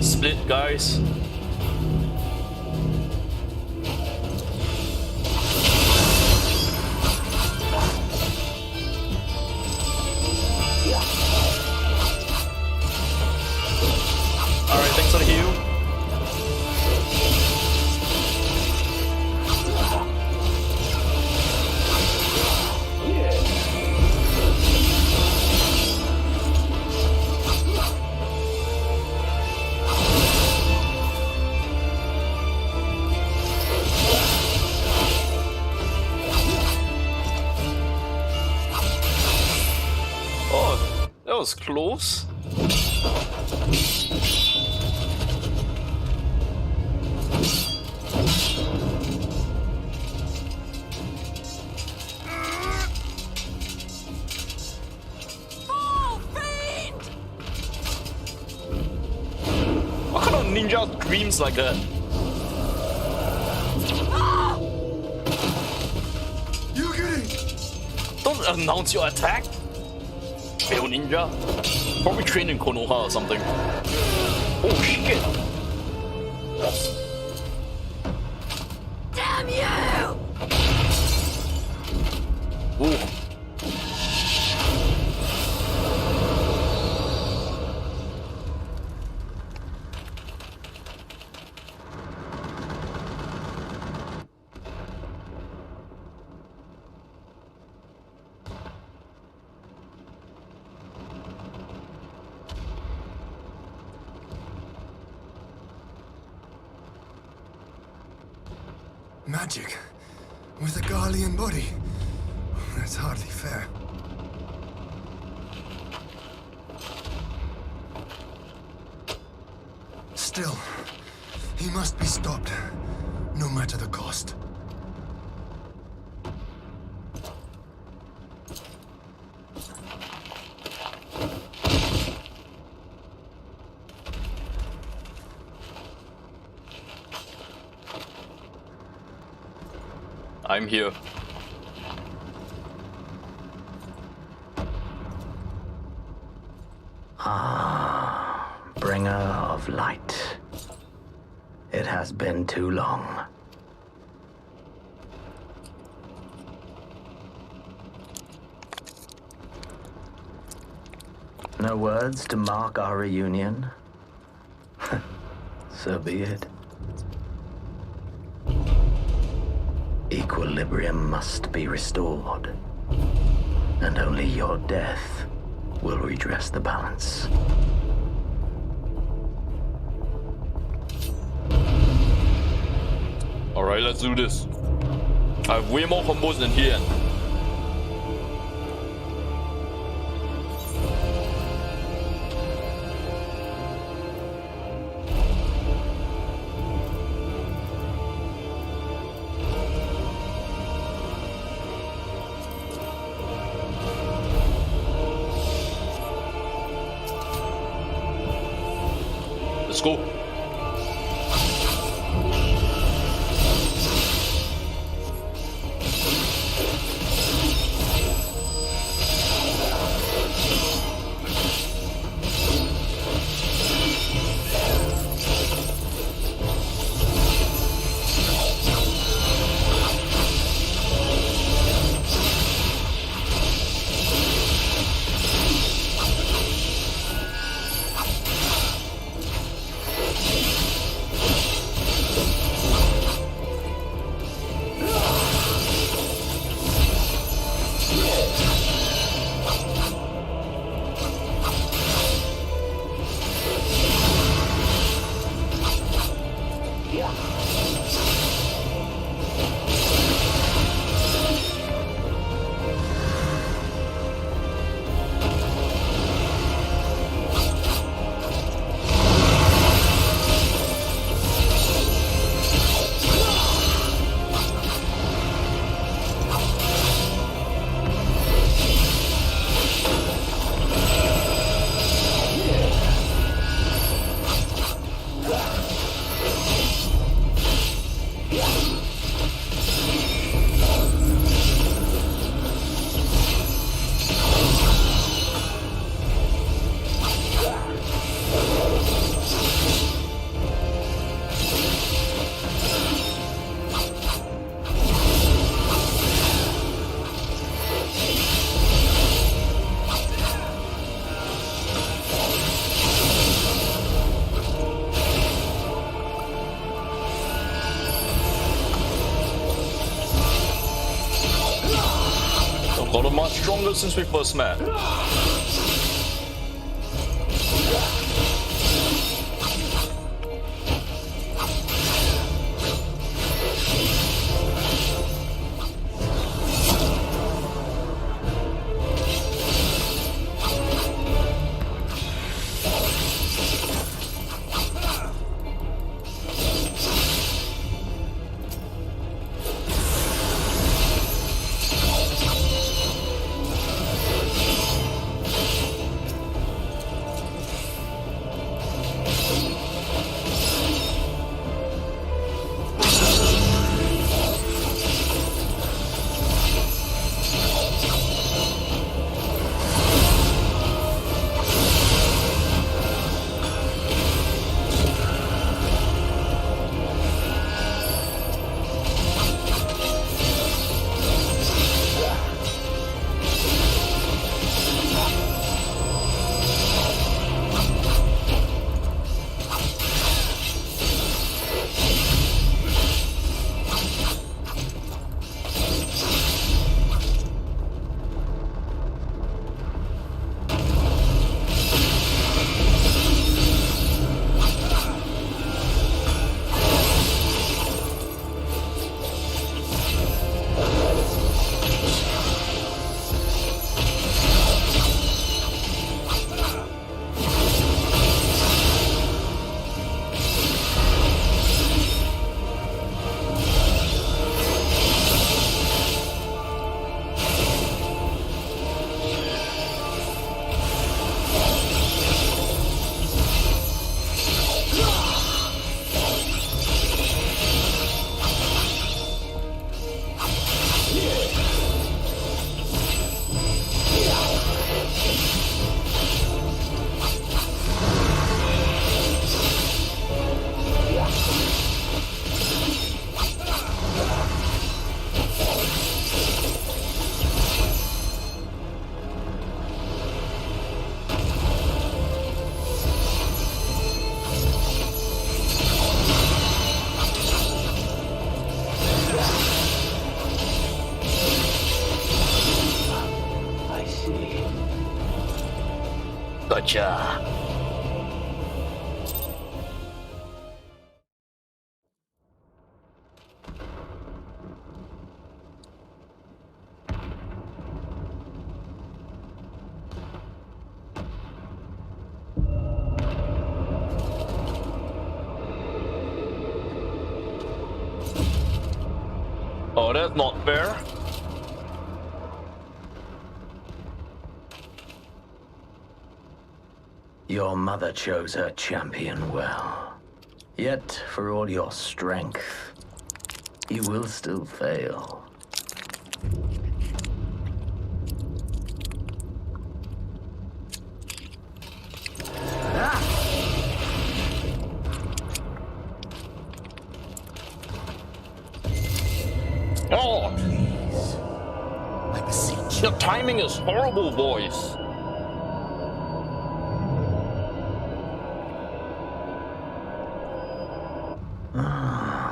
Split, guys. Alright, thanks for the heal. Oh, that was close. What kind of ninja dreams like that? Don't announce your attack. Fail ninja. Probably trained in Konoha or something. Oh shit. Damn you! Ooh. Magic with a Garlean body. That's hardly fair. Still, he must be stopped, no matter the cost. I'm here. Ah, bringer of light. It has been too long. No words to mark our reunion? So be it. Equilibrium must be restored, and only your death will redress the balance. Alright, let's do this. I have way more combos than Tian. go. Gotten much stronger since we first met. Gotcha. Oh, that's not fair. Your mother chose her champion well. Yet, for all your strength, you will still fail. Oh! Please. I beseech you. Your timing is horrible, boys.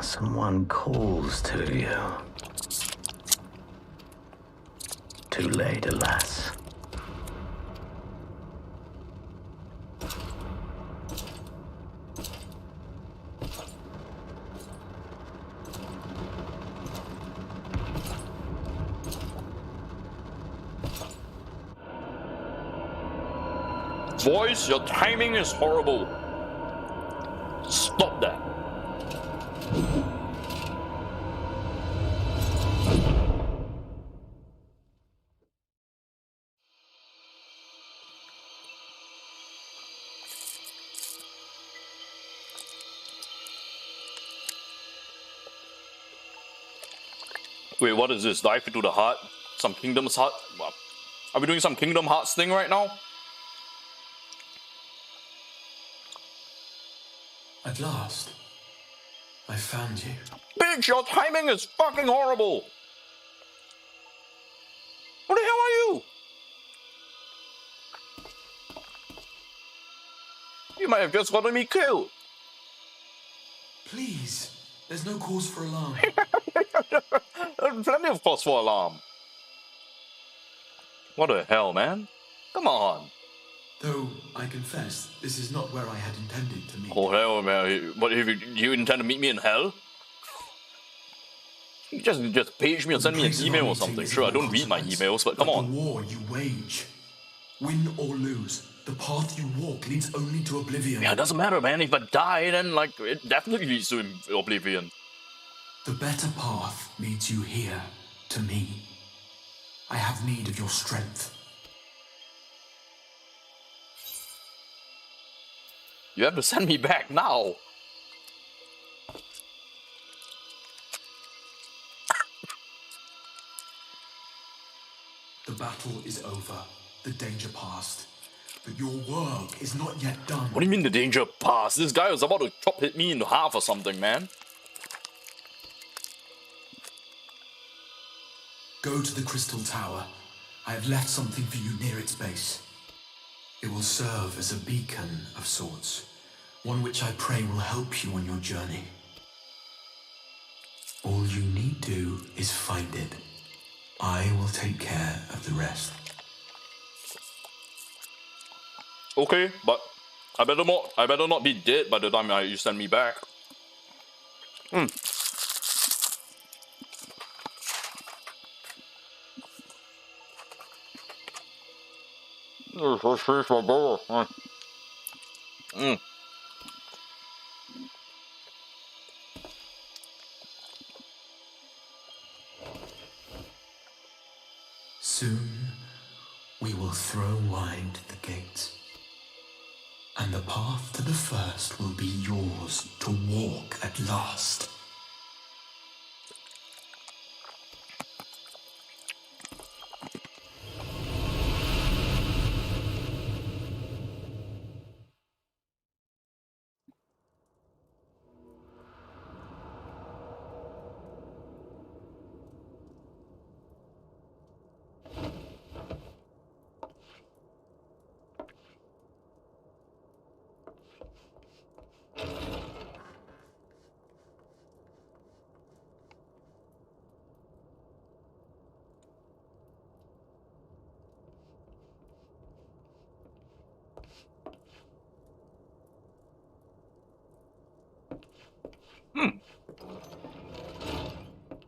Someone calls to you. Too late, alas. Boys, your timing is horrible. Stop that. Wait, what is this? Dive into the heart? Some Kingdom's Heart? Are we doing some Kingdom Hearts thing right now? At last, I found you. Bitch, your timing is fucking horrible! What the hell are you? You might have just gotten me killed. Please, there's no cause for alarm. There's plenty of cause for alarm. What the hell, man? Come on. Though, I confess, this is not where I had intended to meet. Oh hell, man. What, you intend to meet me in hell? You just page me or send me an email or something. Sure, I don't read my emails, but come on. The war you wage, win or lose, the path you walk leads only to oblivion. Yeah, it doesn't matter, man. If I die, then, like, it definitely leads to oblivion. The better path leads you here, to me. I have need of your strength. You have to send me back now. The battle is over, the danger past. But your work is not yet done. What do you mean the danger passed? This guy was about to hit me in half or something, man. Go to the Crystal Tower. I have left something for you near its base. It will serve as a beacon of sorts, one which I pray will help you on your journey. All you need do is find it. I will take care of the rest. Okay, but I better not be dead by the time you send me back. Soon, we will throw wide the gates, and the path to the first will be yours to walk at last.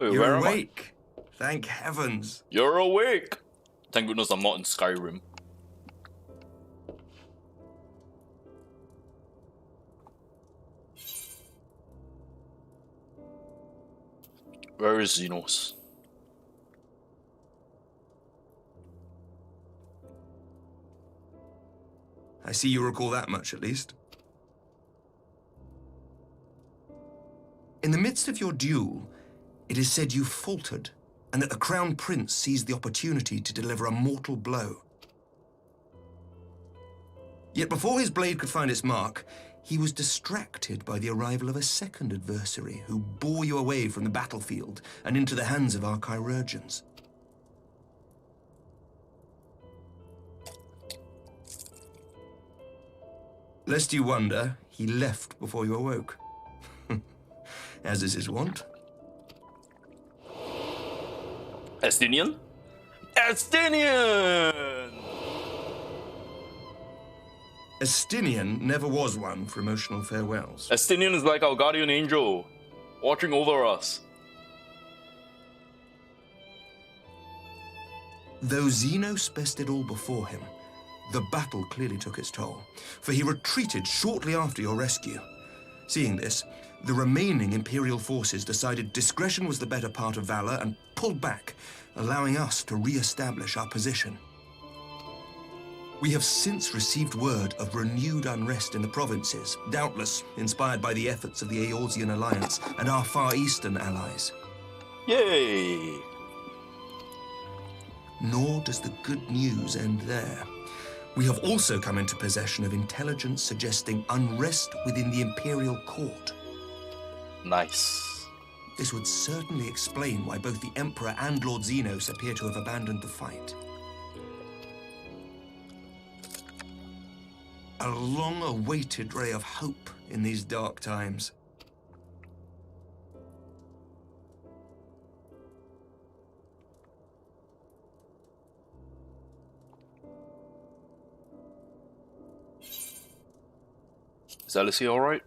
You're awake. Thank heavens. You're awake. Thank goodness I'm not in Skyrim. Where is Xenos? I see you recall that much, at least. the midst of your duel, it is said you faltered, and that the Crown Prince seized the opportunity to deliver a mortal blow. Yet before his blade could find its mark, he was distracted by the arrival of a second adversary who bore you away from the battlefield and into the hands of our chirurgeons. Lest you wonder, he left before you awoke. As is his wont. Estinian? Estinian! Estinian never was one for emotional farewells. Estinian is like our guardian angel, watching over us. Though Xenos bested all before him, the battle clearly took its toll, for he retreated shortly after your rescue. Seeing this, the remaining Imperial forces decided discretion was the better part of valor and pulled back, allowing us to re-establish our position. We have since received word of renewed unrest in the provinces, doubtless inspired by the efforts of the Eorzean alliance and our Far Eastern allies. Yay! Nor does the good news end there. We have also come into possession of intelligence suggesting unrest within the Imperial court. Nice. This would certainly explain why both the Emperor and Lord Xenos appear to have abandoned the fight. A long-awaited ray of hope in these dark times. Is Alicia alright?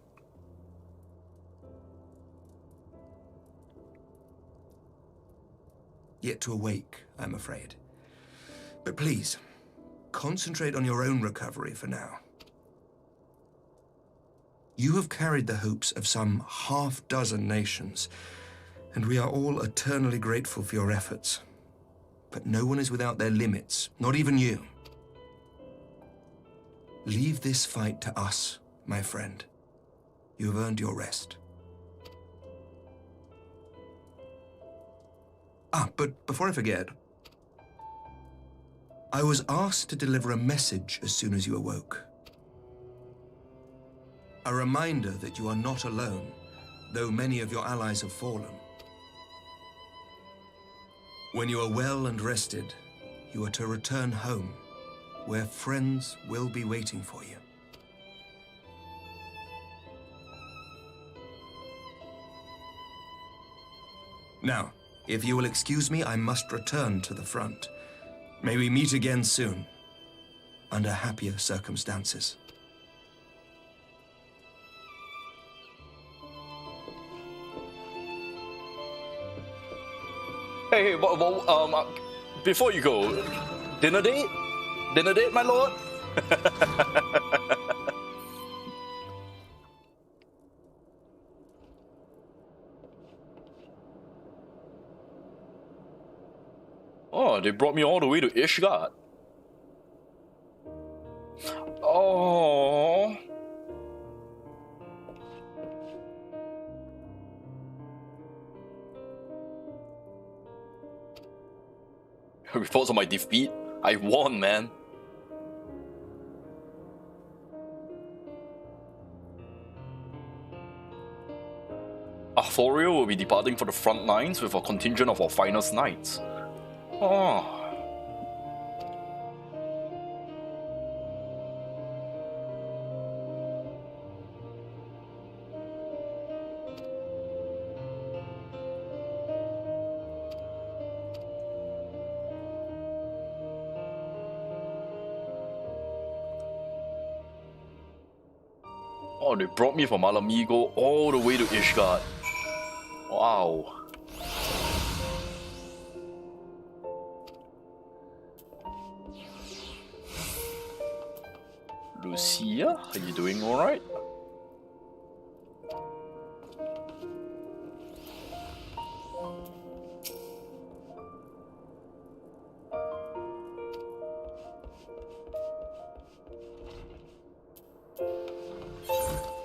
Yet to awake, I'm afraid. But please, concentrate on your own recovery for now. You have carried the hopes of some half-dozen nations, and we are all eternally grateful for your efforts. But no one is without their limits, not even you. Leave this fight to us, my friend. You have earned your rest. But before I forget, I was asked to deliver a message as soon as you awoke. A reminder that you are not alone, though many of your allies have fallen. When you are well and rested, you are to return home, where friends will be waiting for you. Now, if you will excuse me, I must return to the front. May we meet again soon, under happier circumstances. Hey, before you go, dinner date? Dinner date, my lord? Oh, they brought me all the way to Ishgard. Oh. Reports on my defeat. I won, man. Arthoria will be departing for the front lines with a contingent of our finest knights. Oh. Oh, they brought me from Alamigo all the way to Ishgard. Wow. Lucia, are you doing alright?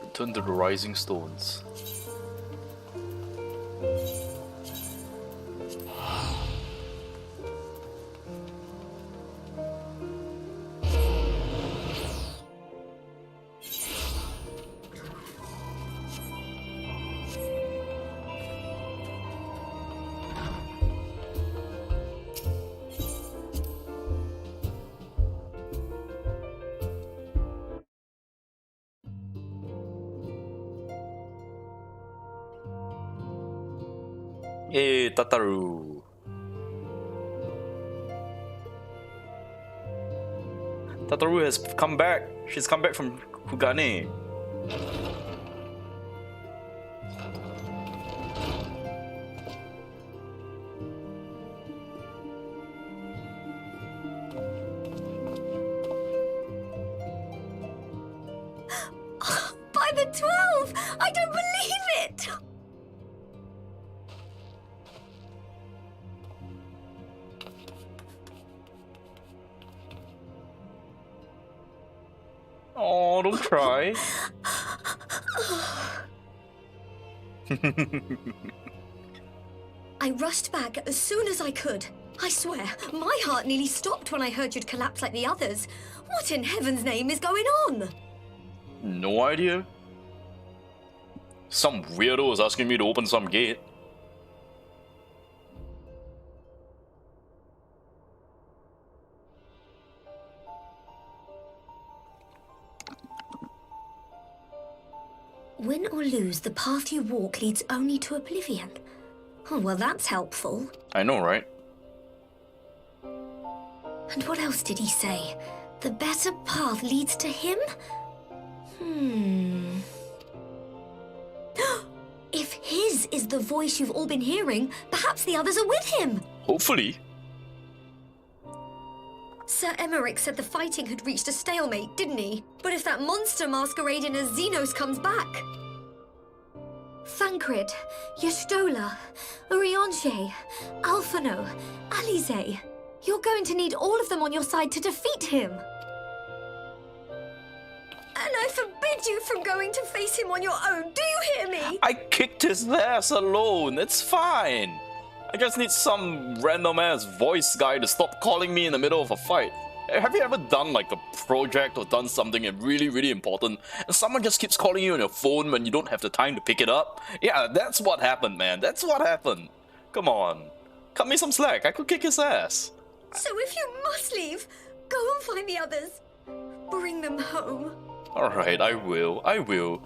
Return to the Rising Stones. Hey, Tataru. Tataru has come back. She's come back from Kugane. By the 12! I don't believe it! Oh, don't cry. I rushed back as soon as I could. I swear, my heart nearly stopped when I heard you'd collapse like the others. What in heaven's name is going on? No idea. Some weirdo was asking me to open some gate. Win or lose, the path you walk leads only to oblivion. Oh, well, that's helpful. I know, right? And what else did he say? The better path leads to him? If his is the voice you've all been hearing, perhaps the others are with him. Hopefully. Sir Emmerich said the fighting had reached a stalemate, didn't he? But if that monster masquerading as Xenos comes back... Thancred, Yestola, Eorzea, Alphano, Alize... You're going to need all of them on your side to defeat him. And I forbid you from going to face him on your own, do you hear me? I kicked his ass alone, it's fine. I just need some random ass voice guy to stop calling me in the middle of a fight. Have you ever done like a project or done something really important and someone just keeps calling you on your phone when you don't have the time to pick it up? Yeah, that's what happened, man. That's what happened. Come on. Cut me some slack. I could kick his ass. So if you must leave, go and find the others. Bring them home. Alright, I will. I will.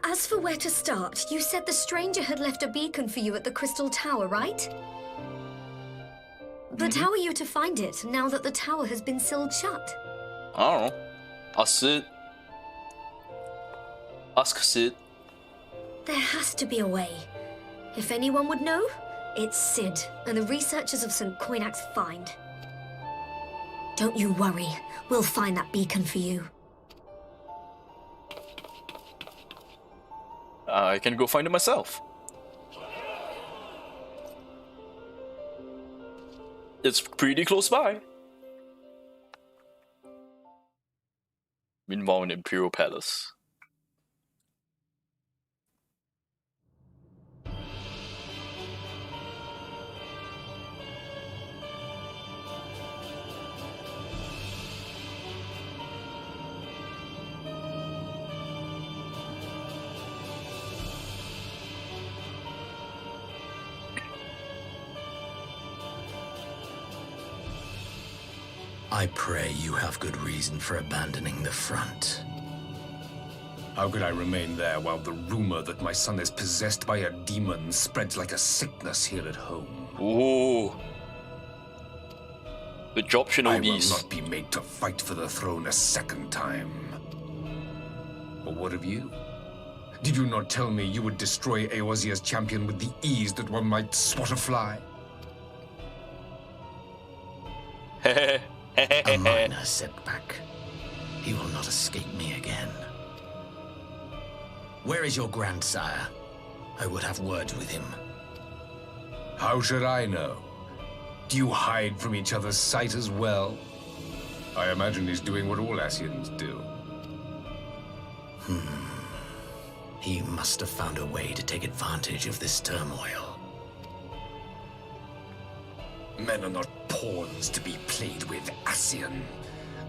As for where to start, you said the stranger had left a beacon for you at the Crystal Tower, right? But how are you to find it, now that the tower has been sealed shut? I don't know. Ask Sid. Ask Sid. There has to be a way. If anyone would know, it's Sid and the researchers of St. Coinac's find. Don't you worry. We'll find that beacon for you. I can go find it myself. It's pretty close by. Meanwhile, in Imperial Palace. I pray you have good reason for abandoning the front. How could I remain there while the rumor that my son is possessed by a demon spreads like a sickness here at home? Ooh. Good job, Shinobis. I will not be made to fight for the throne a second time. But what of you? Did you not tell me you would destroy Eorzea's champion with the ease that one might swat a fly? A minor setback. He will not escape me again. Where is your grandsire? I would have words with him. How should I know? Do you hide from each other's sight as well? I imagine he's doing what all Asians do. He must have found a way to take advantage of this turmoil. Men are not pawns to be played with, Asian.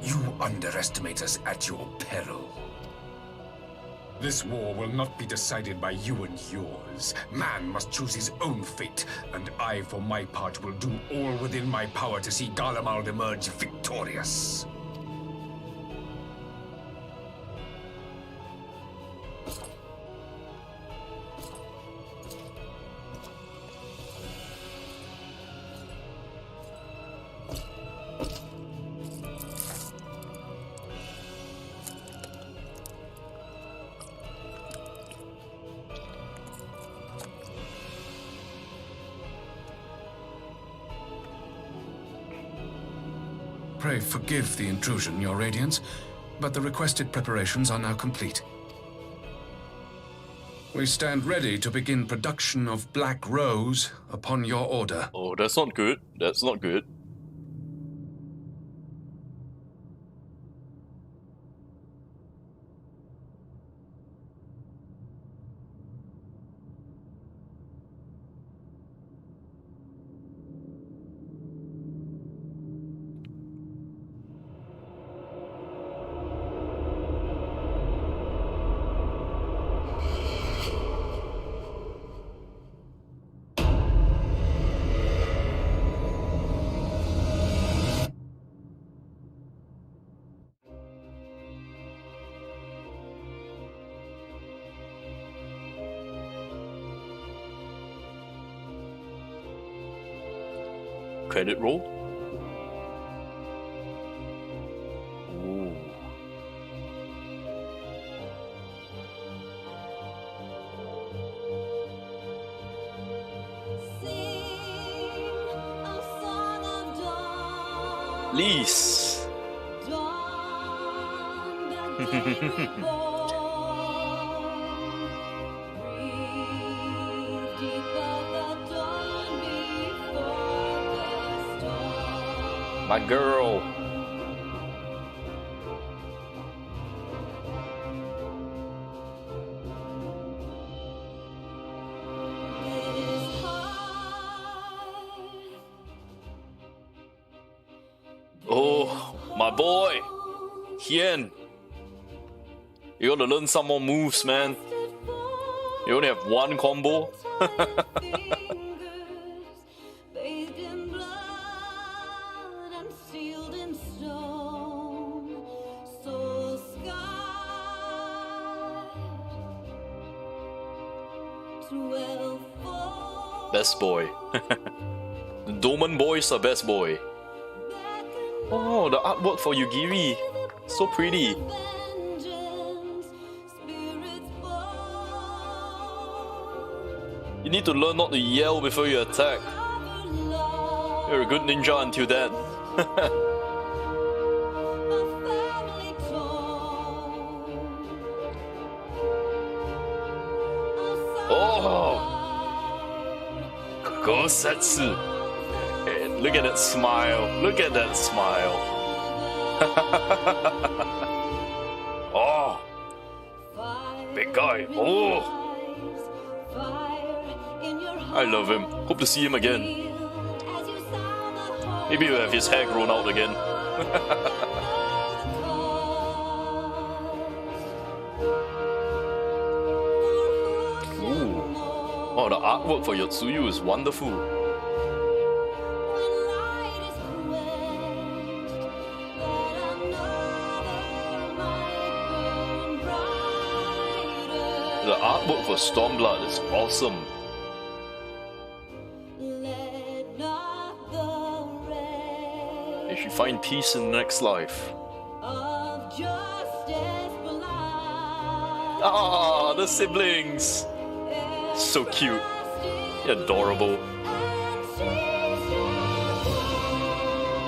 You underestimate us at your peril. This war will not be decided by you and yours. Man must choose his own fate, and I, for my part, will do all within my power to see Garlemald emerge victorious. Pray forgive the intrusion, Your Radiance, but the requested preparations are now complete. We stand ready to begin production of Black Rose upon your order. Oh, that's not good. That's not good. Credit roll? Ooh. Lease. My girl. Oh, my boy. Tian. You gotta learn some more moves, man. You only have one combo. Best boy. The Doman boys are best boy. Oh, the artwork for Yugiri. So pretty. You need to learn not to yell before you attack. You're a good ninja until then. Oh! Gosetsu! Hey, look at that smile. Look at that smile. Oh! Big guy. Oh! I love him. Hope to see him again. Maybe he'll have his hair grown out again. Ooh. Oh, the artwork for Yotsuyu is wonderful. The artwork for Stormblood is awesome. If you find peace in the next life. Ah, the siblings! So cute. Adorable.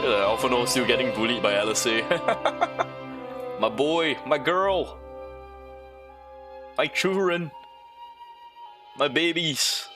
Yeah, Alphano still getting bullied by LSA. My boy, my girl. My children. My babies.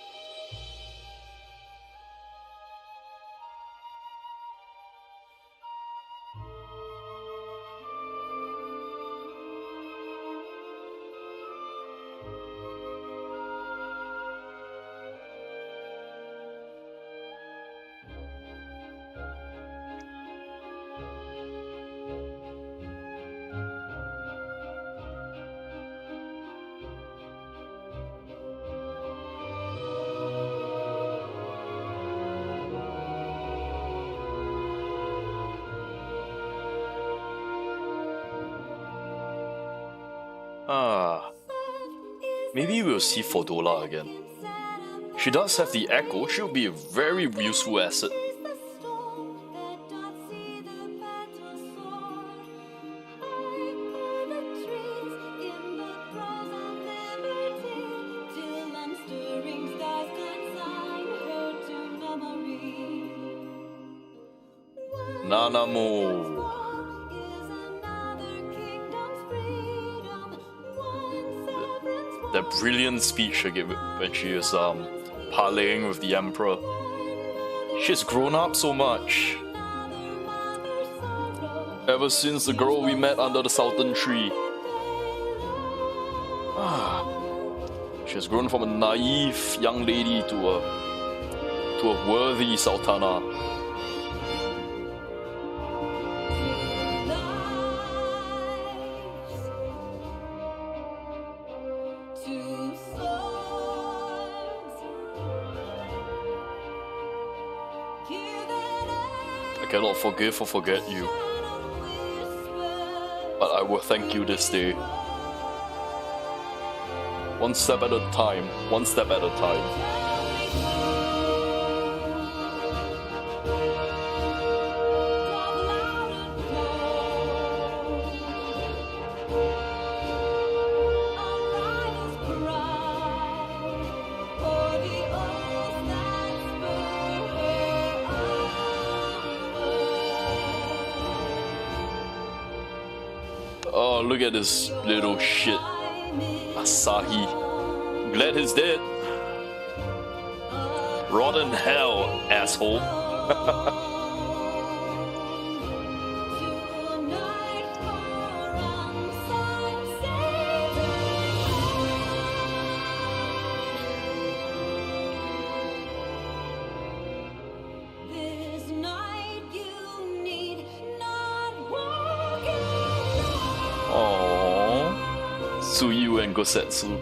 Maybe we'll see Fordola again. She does have the echo, she'll be a very useful asset. Nanamo. That brilliant speech she gave when she is parleying with the Emperor. She's grown up so much. Ever since the girl we met under the Sultan tree. She's grown from a naive young lady to a worthy Sultana. I cannot forgive or forget you, but I will thank you this day. One step at a time, one step at a time. Oh, look at this little shit. Asahi. Glad he's dead. Rot in hell, asshole. Aww. Tsuyu and Gosetsu.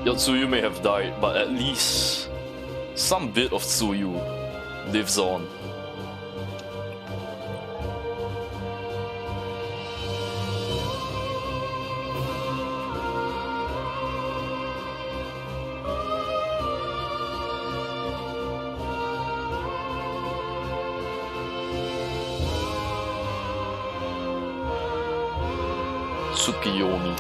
Your Tsuyu may have died, but at least some bit of Tsuyu lives on. Tsukiyomi.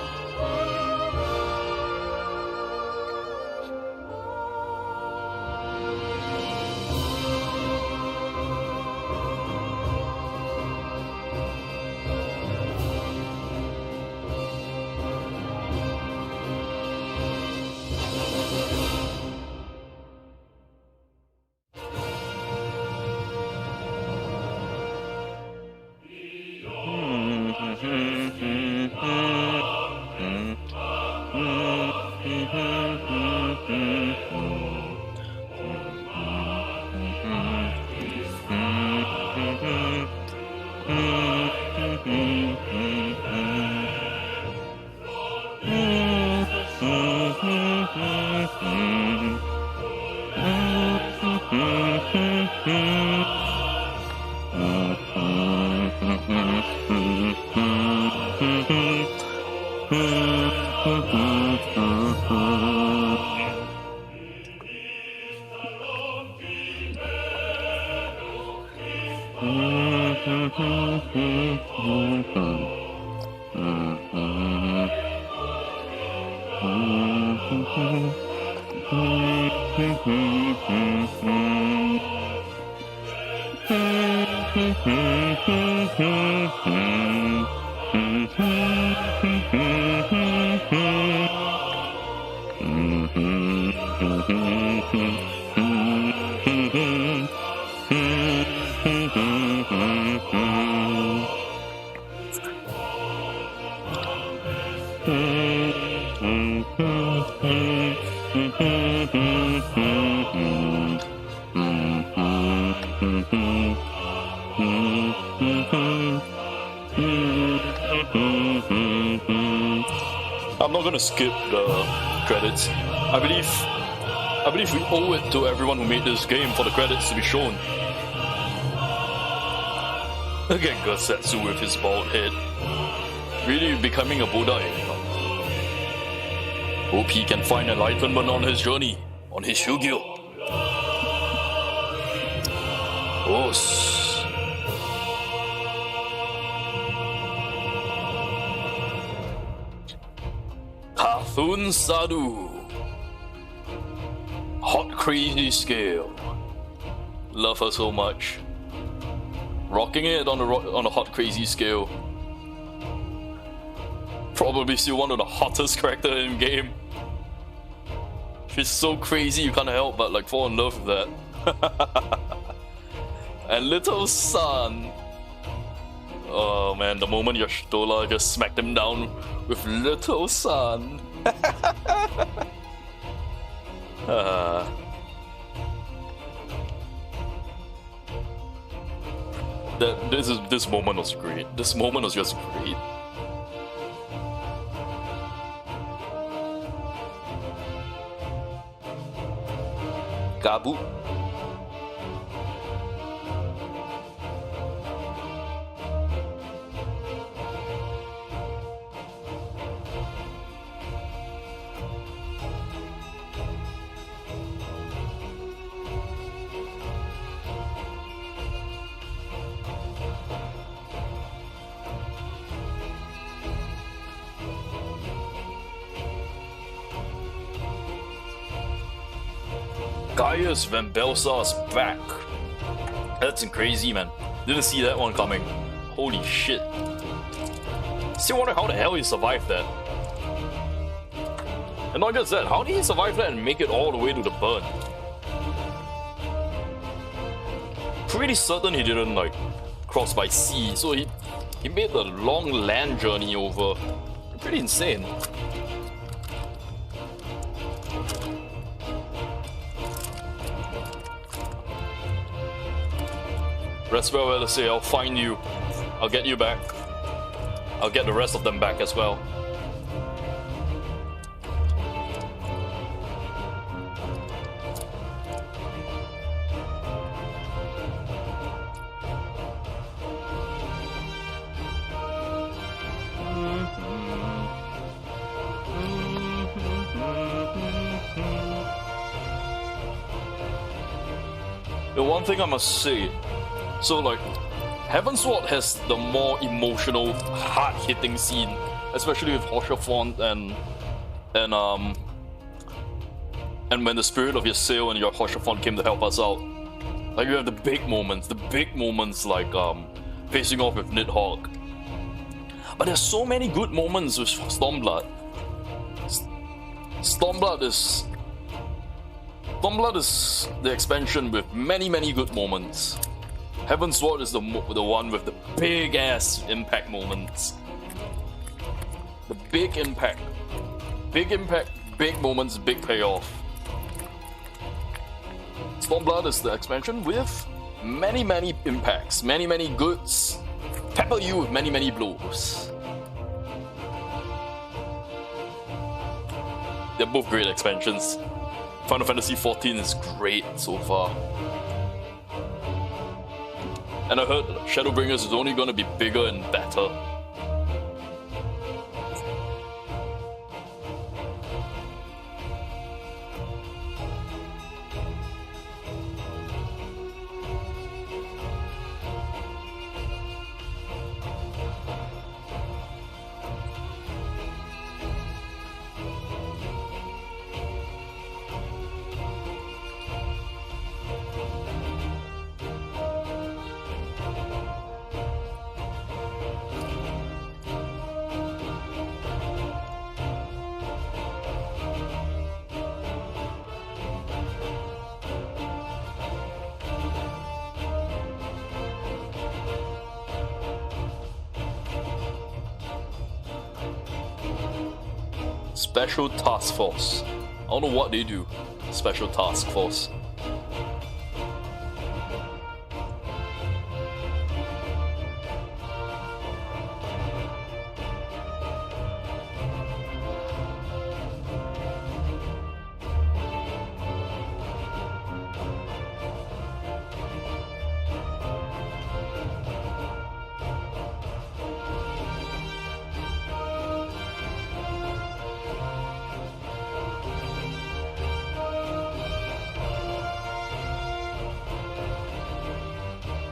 I'm not gonna skip the credits. I believe I believe we owe it to everyone who made this game for the credits to be shown. Again, Gossetsu with his bald head. Really becoming a Buddha. Hope he can find enlightenment on his journey, on his Shugyo. Hathun Sadhu. Hot crazy scale. Love her so much. Rocking it on a hot crazy scale. Probably still one of the hottest characters in game. She's so crazy you can't help but like fall in love with that. And little son. Oh man, the moment Yoshitola just smacked him down with little son. This moment was great. This moment was just great. Gabu. Gaius Van Belsa's back. That's crazy, man. Didn't see that one coming. Holy shit. Still wonder how the hell he survived that. And not just that, how did he survive that and make it all the way to the burn? Pretty certain he didn't like cross by sea, so he made the long land journey over. Pretty insane. Rest well, Eorzea, I'll find you. I'll get you back. I'll get the rest of them back as well. The one thing I must say, so like, Heaven's Sword has the more emotional, hard-hitting scene, especially with Hoshafont and when the spirit of your sail and your Hoshafont came to help us out. Like, you have the big moments like facing off with Nidhogg. But there's so many good moments with Stormblood. Stormblood is the expansion with many good moments. Heaven's Sword is the one with the big ass impact moments. The big impact, big moments, big payoff. Stormblood is the expansion with many impacts, many goods. Pepper you with many blows. They're both great expansions. Final Fantasy XIV is great so far. And I heard Shadowbringers is only gonna be bigger and better. Special Task Force. I don't know what they do. Special Task Force.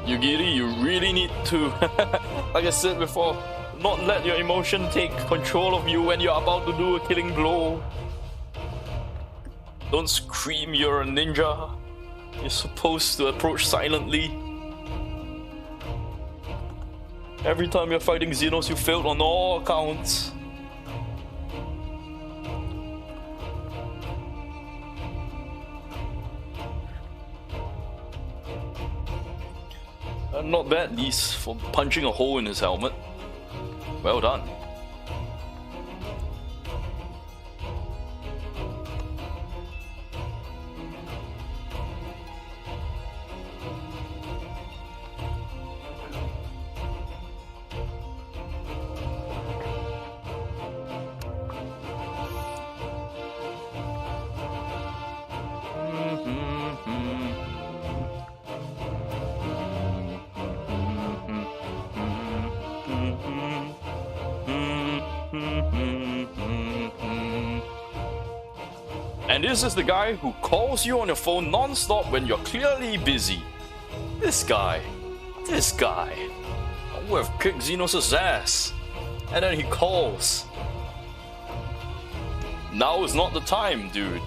Yugiri, you really need to, like I said before, not let your emotion take control of you when you're about to do a killing blow. Don't scream you're a ninja. You're supposed to approach silently. Every time you're fighting Xenos, you failed on all accounts. Not bad, Lise, for punching a hole in his helmet. Well done. And this is the guy who calls you on your phone non-stop when you're clearly busy. This guy. I would have kicked Xenos' ass. And then he calls. Now is not the time, dude.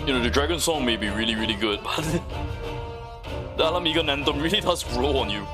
You know, the Dragon Song may be really, really good, but the Alamigan anthem really does grow on you.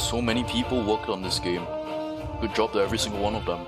So many people worked on this game. Good job to every single one of them.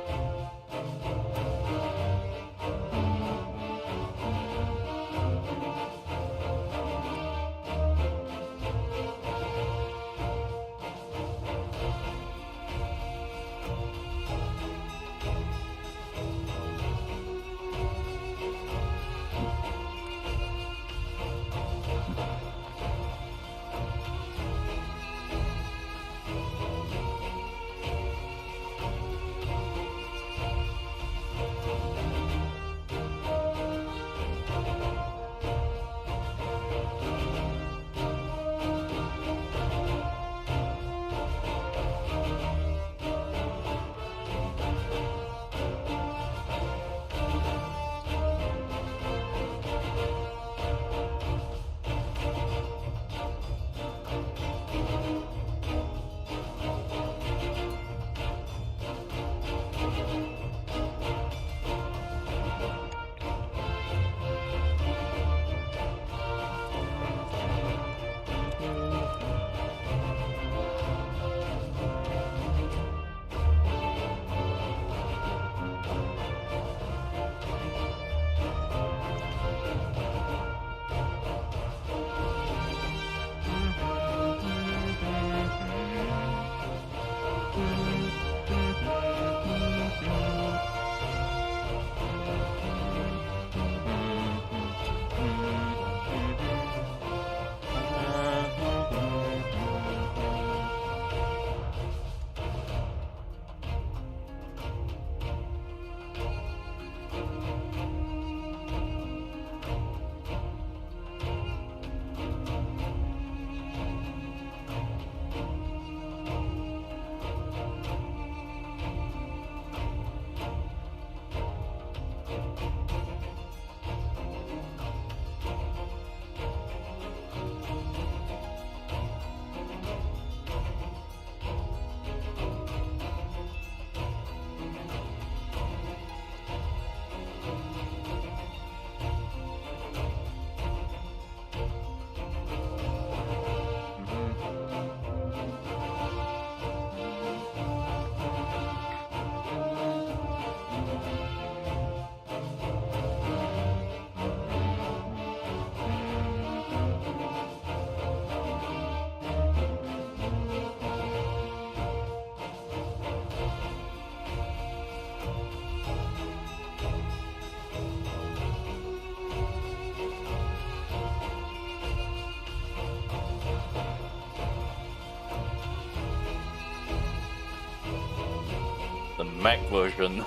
The Mac version.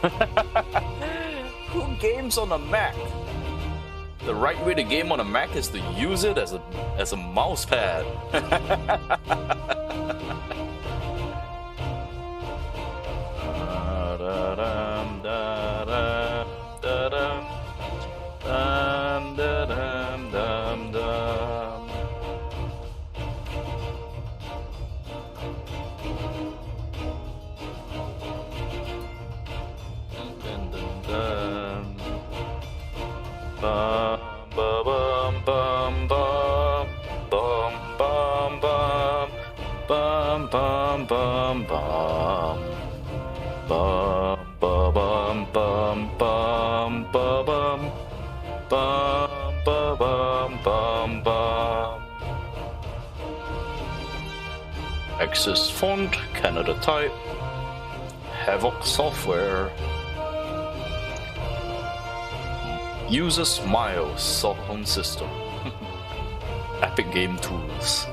Who games on a Mac? The right way to game on a Mac is to use it as a mouse pad. Access font, Canada type, Havoc software, user smile sound system, Epic Game Tools.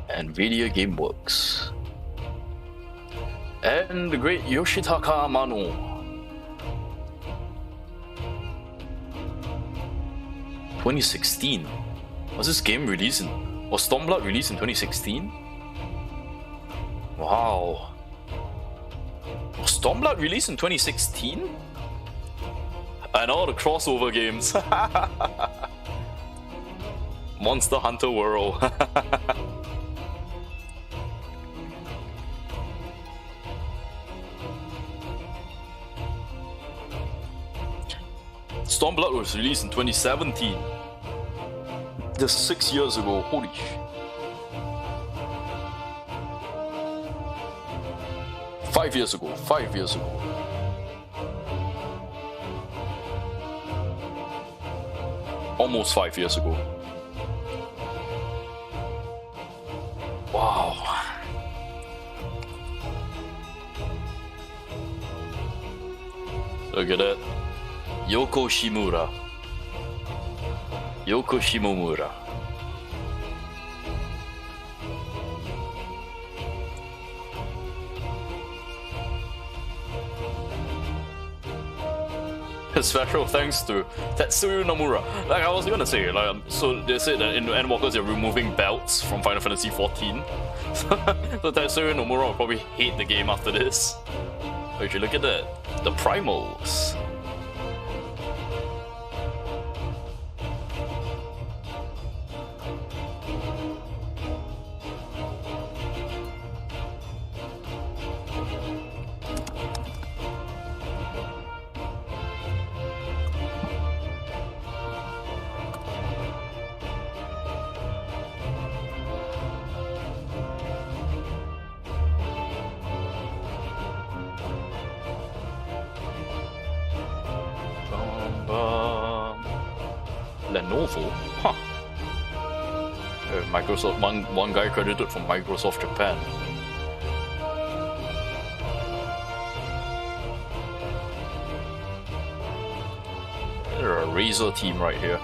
NVIDIA GameWorks. And the great Yoshitaka Amano. 2016? Was this game released in... Was Stormblood released in 2016? Wow. Was Stormblood released in 2016? And all the crossover games. Monster Hunter World. Stormblood was released in 2017. Just 6 years ago, holy shit. 5 years ago, 5 years ago. Almost 5 years ago. Wow. Look at that. Yoko Shimura. Yoko Shimomura. Special thanks to Tetsuya Nomura. Like I was gonna say, so they said that in Endwalkers they're removing belts from Final Fantasy XIV. So Tetsuya Nomura will probably hate the game after this. But if you look at that, the primals. Lenovo? Huh. Microsoft, one guy credited from Microsoft Japan. They're a Razer team right here.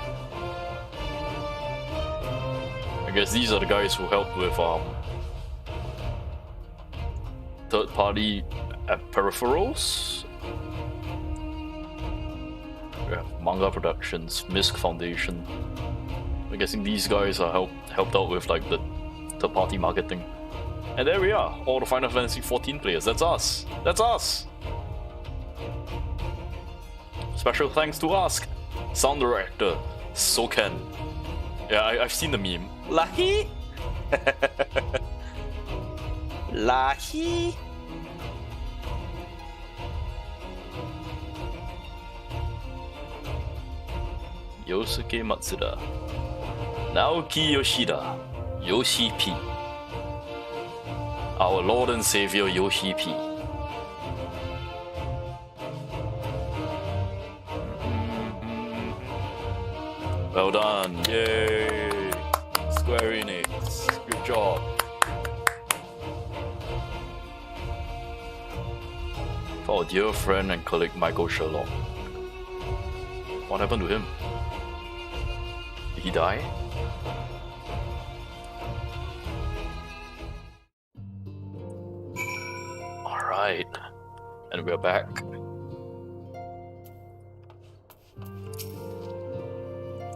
I guess these are the guys who helped with third-party peripherals. We have Manga Productions, Misk Foundation. I'm guessing these guys are helped out with like the third-party marketing. And there we are, all the Final Fantasy XIV players. That's us. That's us. Special thanks to Ask, sound director, Soken. Yeah, I've seen the meme. Lahi? Lahi? Yosuke Matsuda, Naoki Yoshida, Yoshi P. Our Lord and Savior Yoshi P. Well done, yay! Square Enix, good job. For our dear friend and colleague Michael Sherlock. What happened to him? Did he die? Alright, and we're back.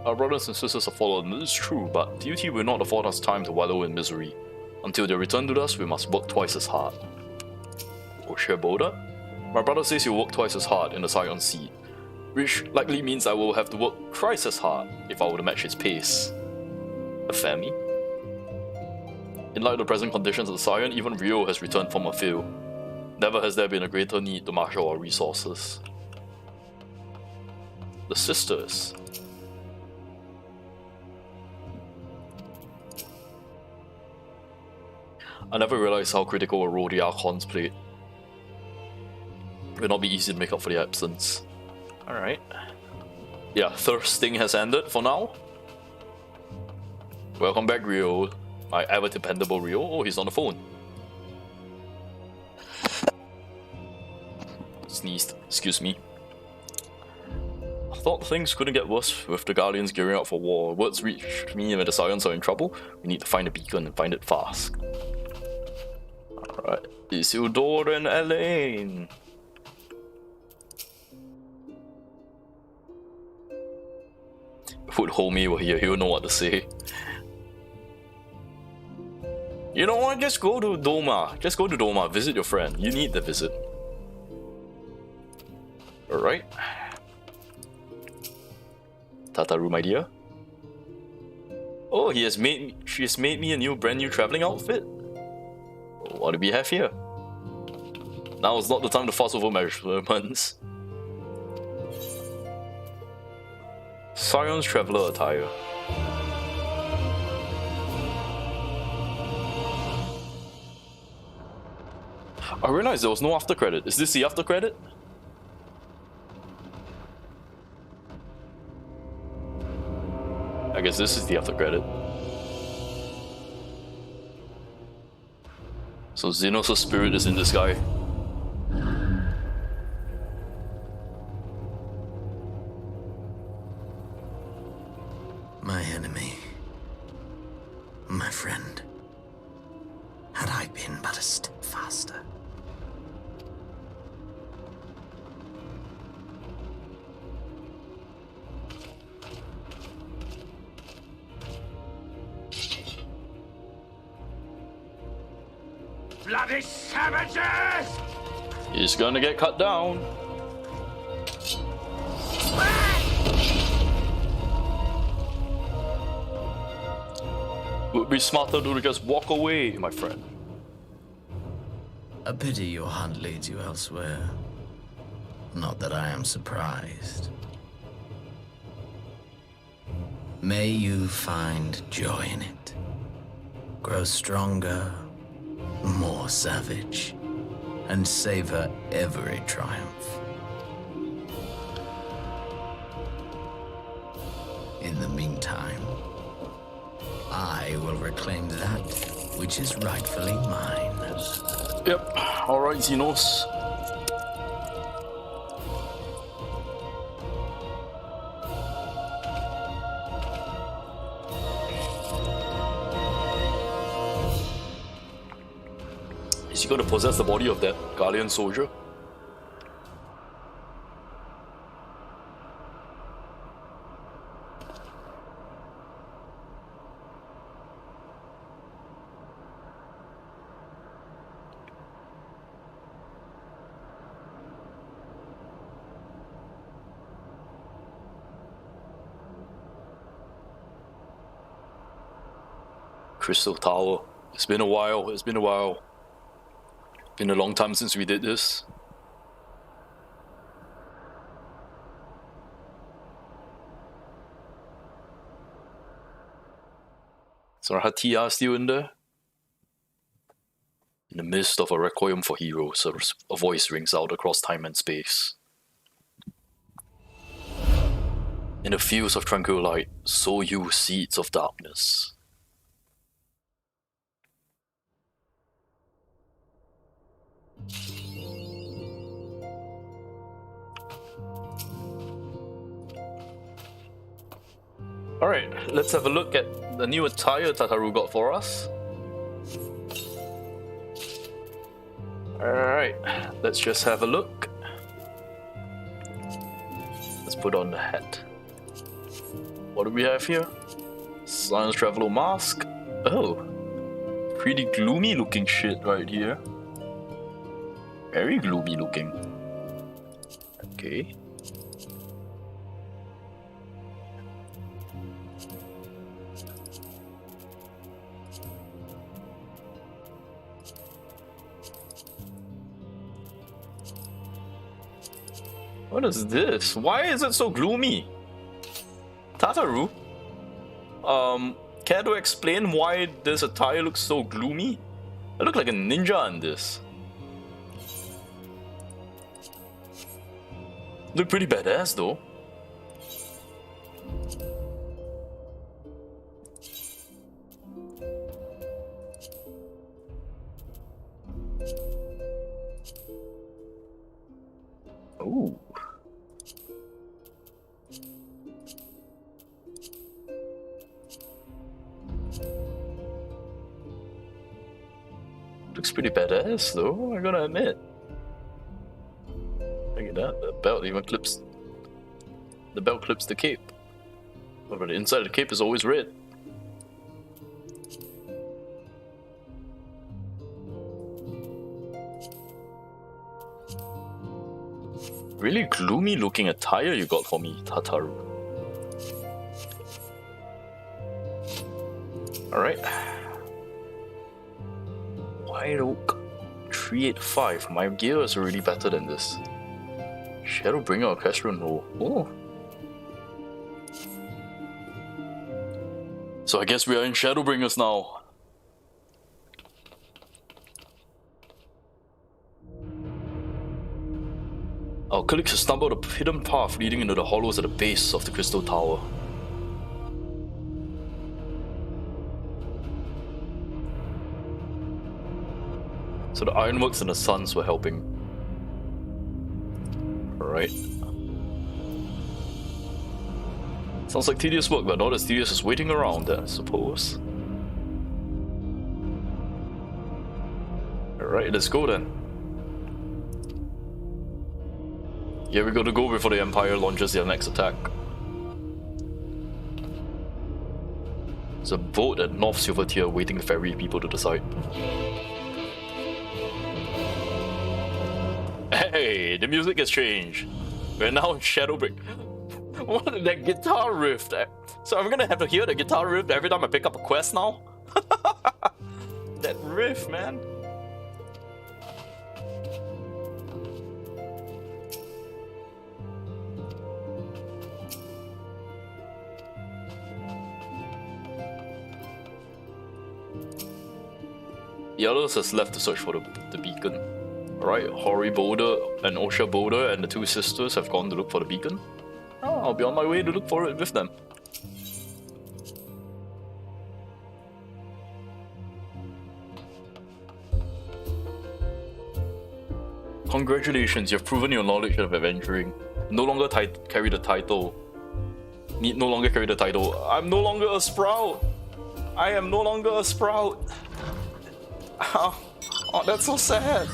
Our brothers and sisters have fallen, it is true, but duty will not afford us time to wallow in misery. Until they return to us, we must work twice as hard. Osheboda? My brother says he'll work twice as hard in the Scion Sea, which likely means I will have to work thrice as hard if I were to match his pace. A family? In light of the present conditions of the Scion, even Rio has returned from a field. Never has there been a greater need to marshal our resources. The sisters. I never realized how critical a role the Archons played. It will not be easy to make up for the absence. Alright. Yeah, thirsting has ended for now. Welcome back, Rio. My ever dependable Rio. Oh, he's on the phone. Sneezed. Excuse me. I thought things couldn't get worse with the Guardians gearing up for war. Words reached me when the Scions are in trouble. We need to find a beacon and find it fast. Alright. Isildur and Elaine. Would Homie were here, he'll know what to say. You know what? Just go to Doma. Just go to Doma. Visit your friend. You need the visit. Alright. Tataru, my dear. Oh, she's made me a brand new traveling outfit. What do we have here? Now is not the time to fuss over measurements. Sion's traveler attire. I realized there was no after credit. Is this the after credit? I guess this is the after credit. So Xenos' spirit is in this guy. My enemy. My friend. Had I been but a step faster. Bloody savages! He's gonna get cut down. Would be smarter to just walk away, my friend. A pity your hunt leads you elsewhere. Not that I am surprised. May you find joy in it. Grow stronger, more savage, and savor every triumph. In the meantime, I will reclaim that which is rightfully mine. Yep. Alright, Xenos. Is he going to possess the body of that Guardian soldier? Crystal Tower. It's been a while. It's been a while. Been a long time since we did this. So her TR still in there? In the midst of a requiem for heroes, a voice rings out across time and space. In the fields of tranquil light, sow you seeds of darkness. Alright, let's have a look at the new attire Tataru got for us. Alright, let's just have a look. Let's put on the hat. What do we have here? Science Traveler mask. Oh, pretty gloomy looking shit right here. Very gloomy looking. Okay. What is this? Why is it so gloomy? Tataru? Care to explain why this attire looks so gloomy? I look like a ninja in this. Look pretty badass though. Ooh. Looks pretty badass though, I gotta admit. Look at that, the belt even clips. The belt clips the cape. But the inside of the cape is always red. Really gloomy looking attire you got for me, Tataru. Alright. White Oak 385. My gear is already better than this. Shadowbringer Orchestrion Roll. Oh. So I guess we are in Shadowbringers now. Our colleagues have stumbled a hidden path leading into the hollows at the base of the Crystal Tower. So the Ironworks and the Suns were helping. Alright. Sounds like tedious work, but not as tedious as waiting around, I suppose. Alright, let's go then. Here we gotta go before the Empire launches their next attack. There's a boat at North Silver Tier waiting to ferry people to the site. Hey, the music has changed. We're now in Shadowbreak. What is that guitar riff? So I'm gonna have to hear the guitar riff every time I pick up a quest now? That riff, man. The others has left to search for the beacon. Alright, Hori Boulder and Osha Boulder and the two sisters have gone to look for the beacon. Oh, I'll be on my way to look for it with them. Congratulations, you've proven your knowledge of adventuring. No longer carry the title. Need no longer carry the title. I'm no longer a sprout! I am no longer a sprout! Oh, that's so sad.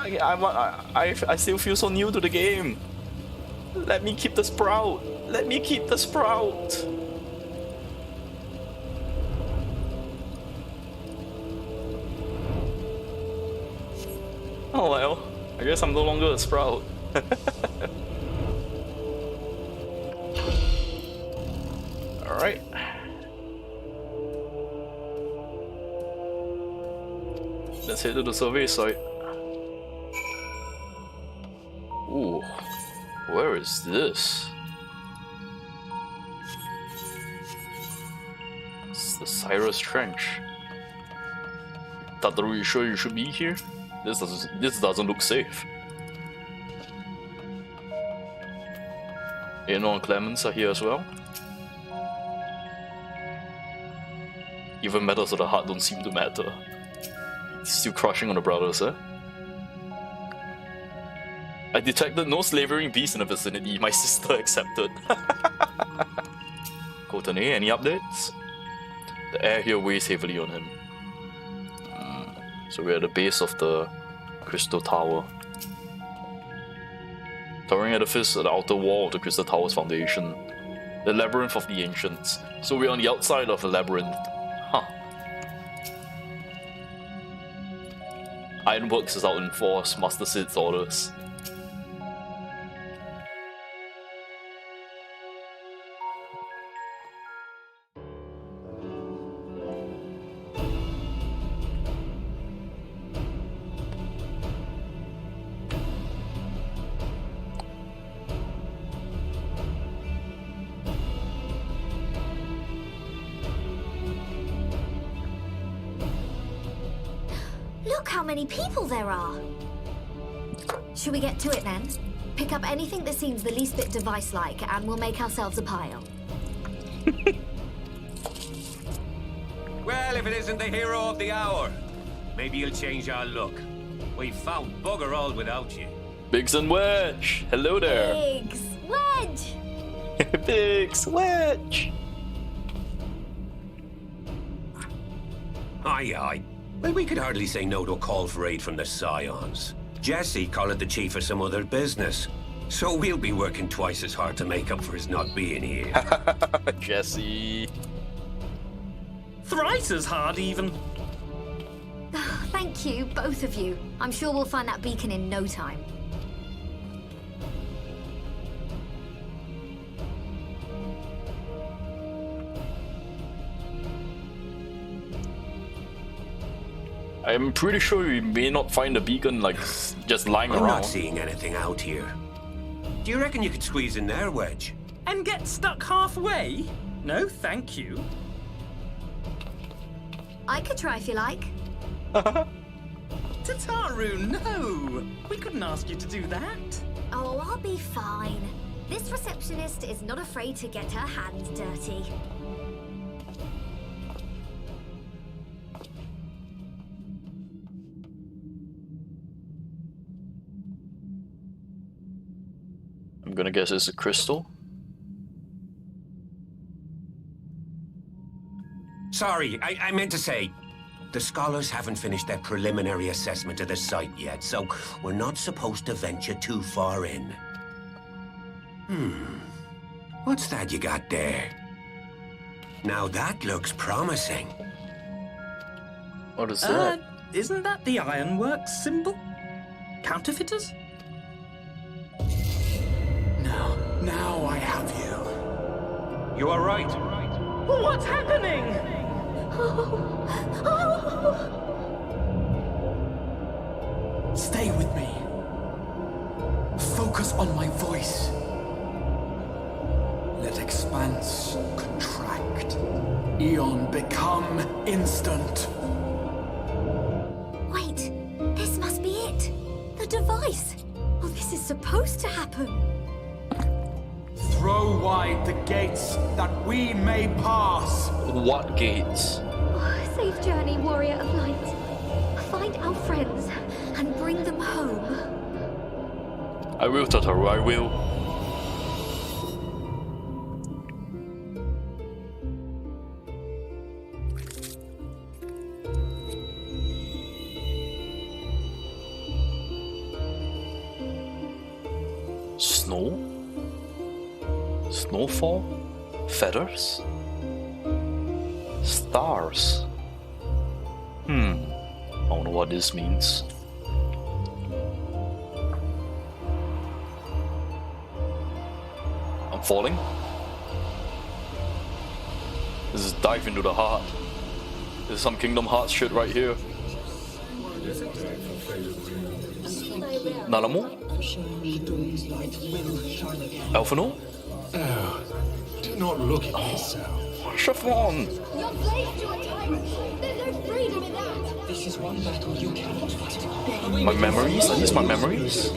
I still feel so new to the game. Let me keep the sprout. Let me keep the sprout. Oh well, I guess I'm no longer a sprout. Alright. Let's head to the survey site. Ooh, where is this? It's the Cyrus Trench. Tataru, you sure you should be here? This doesn't look safe. Eno and Clemens are here as well. Even matters of the heart don't seem to matter. Still crushing on the brothers, eh? I detected no slavering beast in the vicinity. My sister accepted. Kotane, any updates? The air here weighs heavily on him. So we're at the base of the Crystal Tower. Towering edifice at the outer wall of the Crystal Tower's foundation. The Labyrinth of the Ancients. So we're on the outside of the labyrinth. Huh. Ironworks is out in force, Master Sid's orders. Look how many people there are! Should we get to it then? Pick up anything that seems the least bit device-like and we'll make ourselves a pile. Well, if it isn't the hero of the hour, maybe you'll change our look. We've found bugger all without you. Biggs and Wedge! Hello there! Biggs! Wedge! Biggs! Wedge! Aye. Well, we could hardly say no to a call for aid from the Scions. Jesse called it the chief of some other business. So we'll be working twice as hard to make up for his not being here. Jesse. Thrice as hard, even. Thank you, both of you. I'm sure we'll find that beacon in no time. I'm pretty sure we may not find the beacon, like, just lying around. I'm not seeing anything out here. Do you reckon you could squeeze in there, Wedge? And get stuck halfway? No, thank you. I could try if you like. Tataru, no! We couldn't ask you to do that. Oh, I'll be fine. This receptionist is not afraid to get her hands dirty. I'm gonna guess it's a crystal. Sorry, I meant to say, the scholars haven't finished their preliminary assessment of the site yet, so we're not supposed to venture too far in. What's that you got there? Now that looks promising. What is that? Isn't that the ironworks symbol? Counterfeiters? Now I have you. You are right. What's happening? Stay with me. Focus on my voice. Let expanse contract. Eon become instant. Wait, this must be it. The device. Oh, this is supposed to happen. Throw wide the gates that we may pass. What gates? Oh, safe journey, warrior of light. Find our friends and bring them home. I will, Tataru, I will. Snow? Snowfall? Feathers? Stars? I don't know what this means. I'm falling? This is dive into the heart. This is some Kingdom Hearts shit right here. Nalamu? Alphino? Oh, do not look at yourself. Chiffon! You're slaves to a tyrant. There's no freedom in that. This is one battle you cannot fight. My memories? Are these my memories?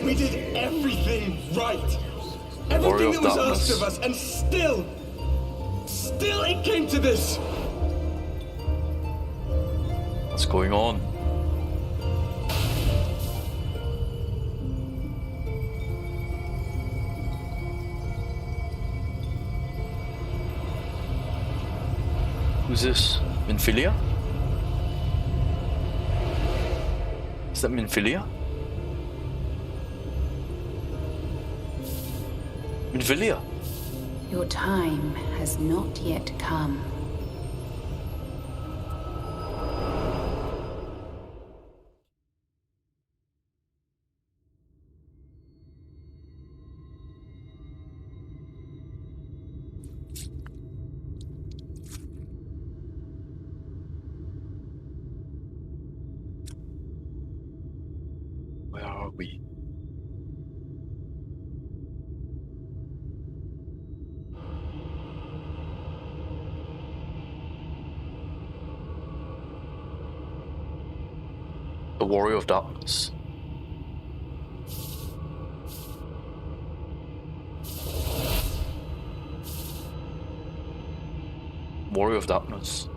We did everything right. Warrior Everything of that was Darkness. asked of us, and still it came to this. What's going on? Who's this? Minfilia? Is that Minfilia? Minfilia? Your time has not yet come. Where are we? The Warrior of Darkness. Warrior of Darkness.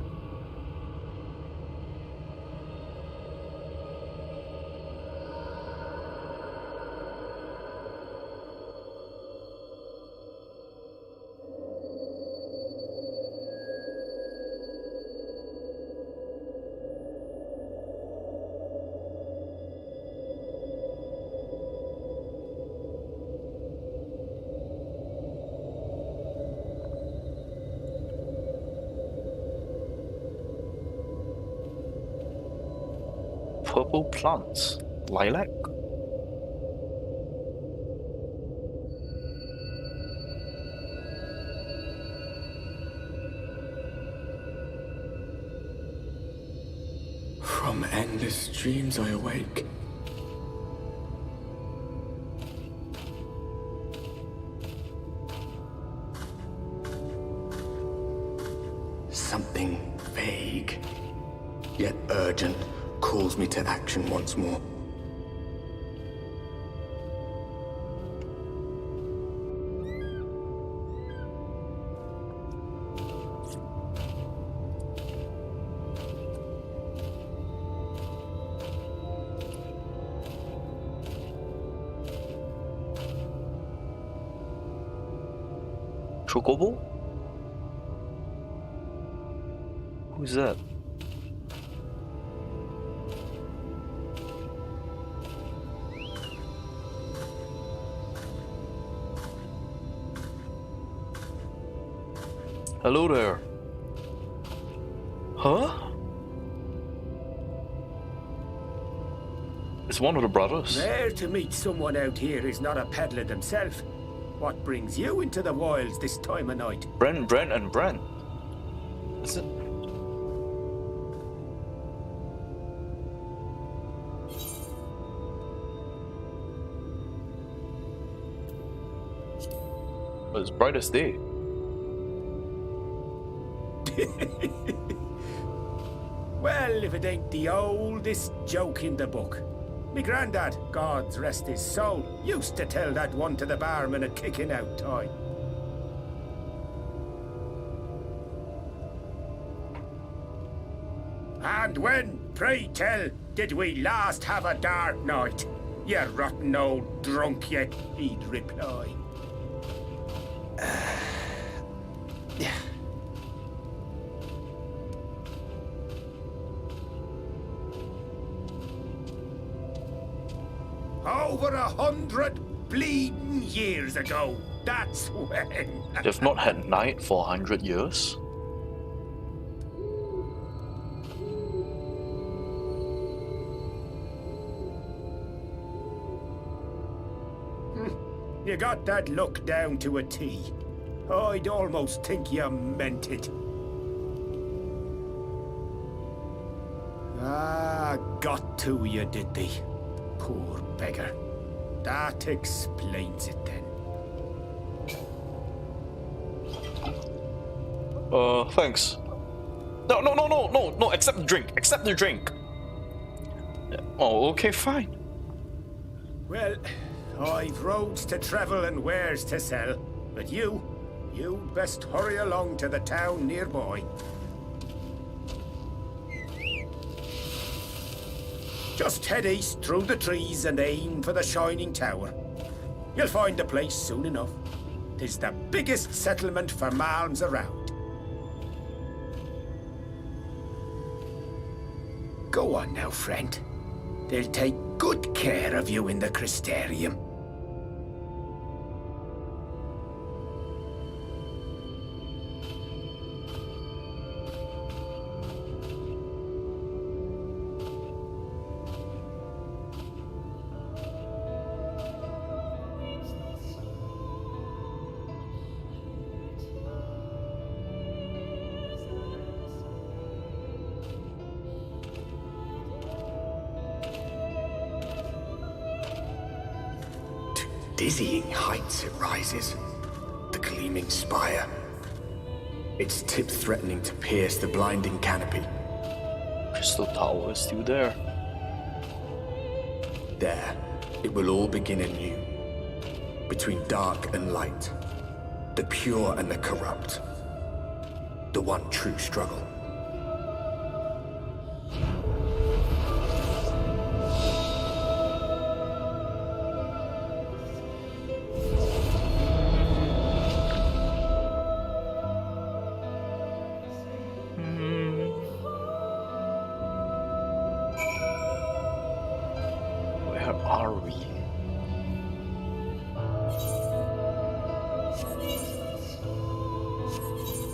Purple plants. Lilac? From endless dreams I awake. Something vague. yet urgent, calls me to action once more. Chocobo? Who's that? Hello there. Huh? It's one of the brothers. Rare to meet someone out here who's not a peddler himself. What brings you into the wilds this time of night? Brent, and Brent. Is it? Well, it's bright as day. Well, if it ain't the oldest joke in the book. Me granddad, God's rest his soul, used to tell that one to the barman at kicking out time. And when, pray tell, did we last have a dark night? You rotten old drunk, you, he'd reply. Over 100 bleeding years ago, that's when. They've not had night for 100 years? You got that look down to a T. I'd almost think you meant it. Ah, got to you, did they? Poor beggar. That explains it then. Thanks. No, accept the drink. Accept the drink. Oh, okay, fine. Well, I've roads to travel and wares to sell, but you'd best hurry along to the town nearby. Just head east through the trees and aim for the Shining Tower. You'll find the place soon enough. 'Tis the biggest settlement for malms around. Go on now, friend. They'll take good care of you in the Crystarium. Dizzying heights it rises, the gleaming spire. Its tip threatening to pierce the blinding canopy. Crystal Tower is still there. There, it will all begin anew. Between dark and light, the pure and the corrupt. The one true struggle.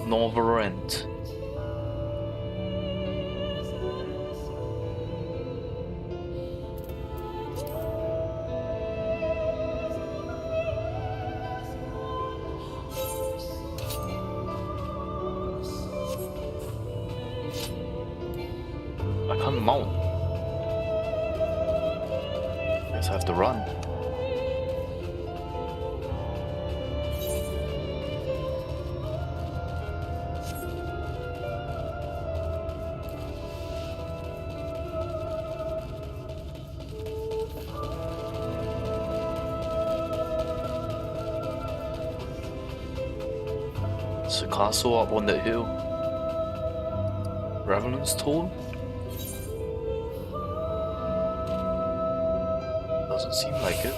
Novarent. I can't mount. Guess I have to run. There's a castle up on that hill. Revenant's Toll? Doesn't seem like it.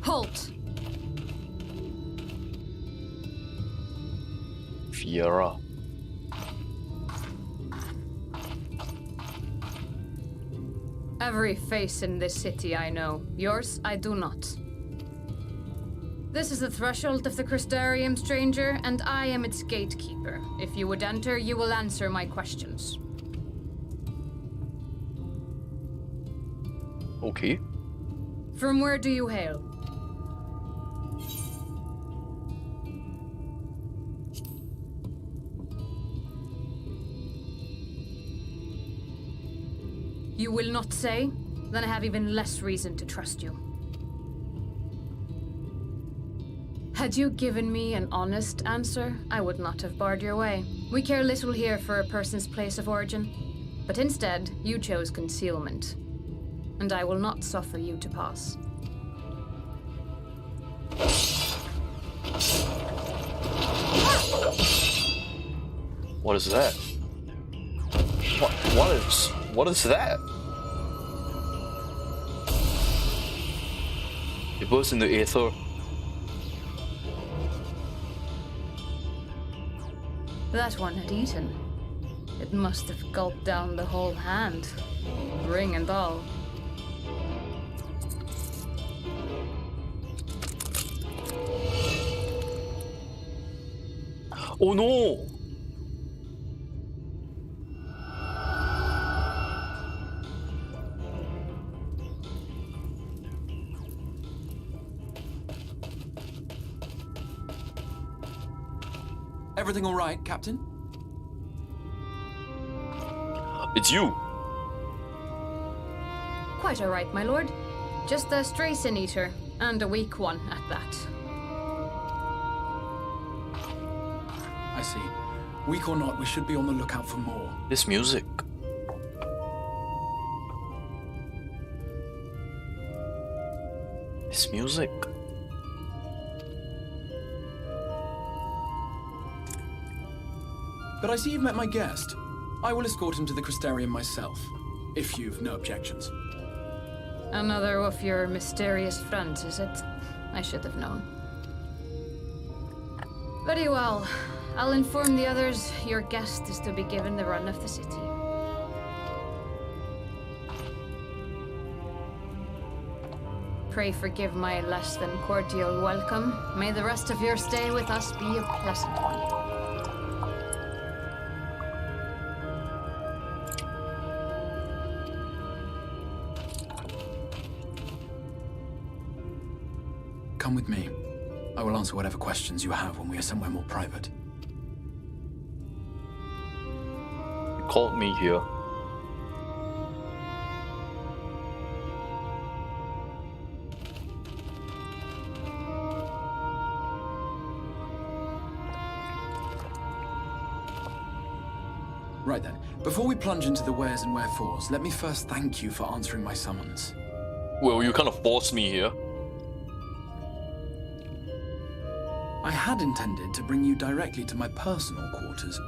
Halt! Fiera. Every face in this city I know. Yours, I do not. This is the threshold of the Crystarium, stranger, and I am its gatekeeper. If you would enter, you will answer my questions. Okay. From where do you hail? You will not say? Then I have even less reason to trust you. Had you given me an honest answer, I would not have barred your way. We care little here for a person's place of origin. But instead, you chose concealment. And I will not suffer you to pass. What is that? What is that? It burst in the aether. That one had eaten. It must have gulped down the whole hand, ring and all. Oh no! Everything all right, Captain? It's you! Quite all right, my lord. Just a stray sin eater, and a weak one at that. I see. Weak or not, we should be on the lookout for more. This music. This music. But I see you've met my guest. I will escort him to the Crystarium myself, if you've no objections. Another of your mysterious friends, is it? I should have known. Very well. I'll inform the others your guest is to be given the run of the city. Pray forgive my less than cordial welcome. May the rest of your stay with us be a pleasant one. Come with me. I will answer whatever questions you have when we are somewhere more private. You called me here. Right then. Before we plunge into the wheres and wherefores, let me first thank you for answering my summons. Well, you kind of forced me here. I had intended to bring you directly to my personal quarters,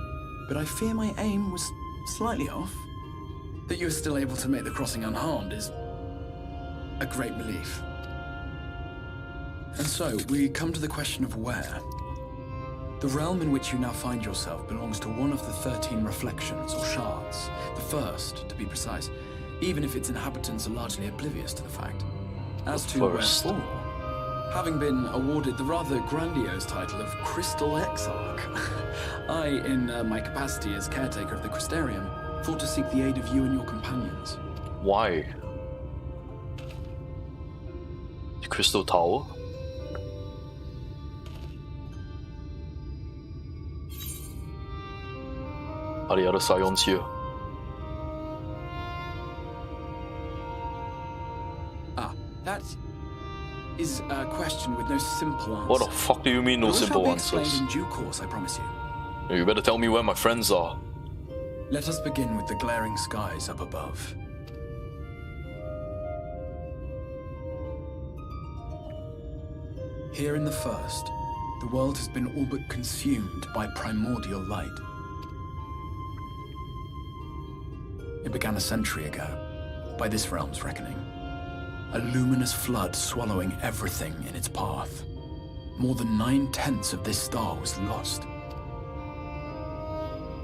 but I fear my aim was slightly off. That you are still able to make the crossing unharmed is a great relief. And so, we come to the question of where. The realm in which you now find yourself belongs to one of the 13 reflections, or shards. The first, to be precise, even if its inhabitants are largely oblivious to the fact. As to wherefore, having been awarded the rather grandiose title of Crystal Exarch, I, in my capacity as caretaker of the Crystarium, thought to seek the aid of you and your companions. Why? The Crystal Tower? Are the other Scions here? Ah, that is is a question with no simple answer. What the fuck do you mean, no It all simple shall be explained answers? in due course, I promise you. You better tell me where my friends are. Let us begin with the glaring skies up above. Here in the first, the world has been all but consumed by primordial light. It began a century ago, by this realm's reckoning. A luminous flood swallowing everything in its path. More than 9/10 of this star was lost.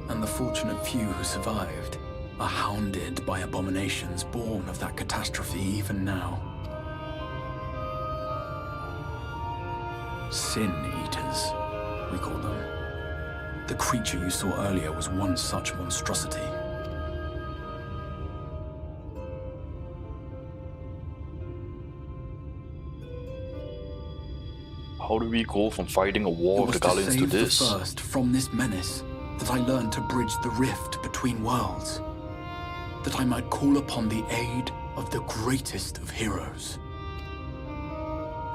And the fortunate few who survived are hounded by abominations born of that catastrophe even now. Sin Eaters, we call them. The creature you saw earlier was one such monstrosity. How do we go from fighting a war of the Galleons to this? It was to save the first from this menace that I learned to bridge the rift between worlds. That I might call upon the aid of the greatest of heroes.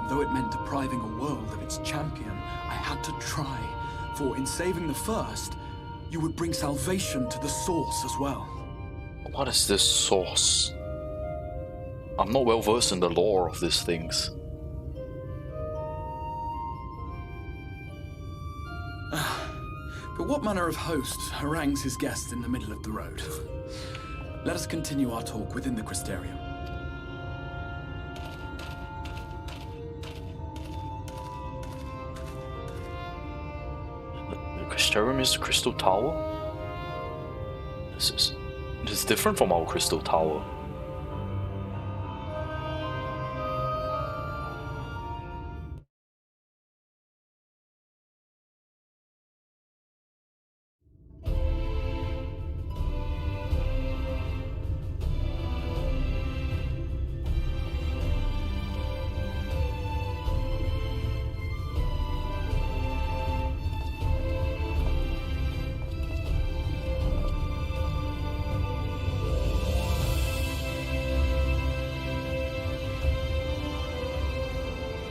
And though it meant depriving a world of its champion, I had to try. For in saving the first, you would bring salvation to the source as well. What is this source? I'm not well versed in the lore of these things. But what manner of host harangues his guests in the middle of the road? Let us continue our talk within the Crystarium. The Crystarium is the Crystal Tower? This is different from our Crystal Tower.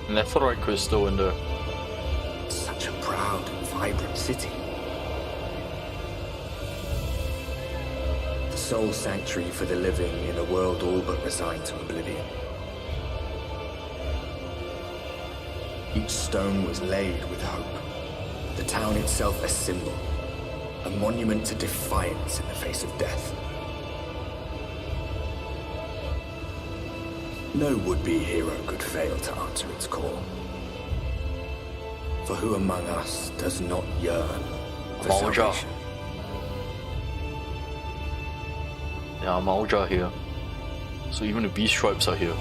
Netherite crystal in there. Such a proud and vibrant city. The sole sanctuary for the living in a world all but resigned to oblivion. Each stone was laid with hope. The town itself a symbol, a monument to defiance in the face of death. No would-be hero could fail to answer its call. For who among us does not yearn for salvation? Yeah, Mauja here. So even the beast tribes are here.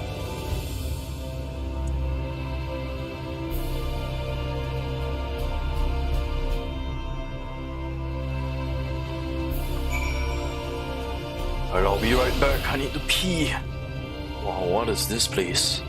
Alright, I'll be right back. I need to pee. Wow, what is this place?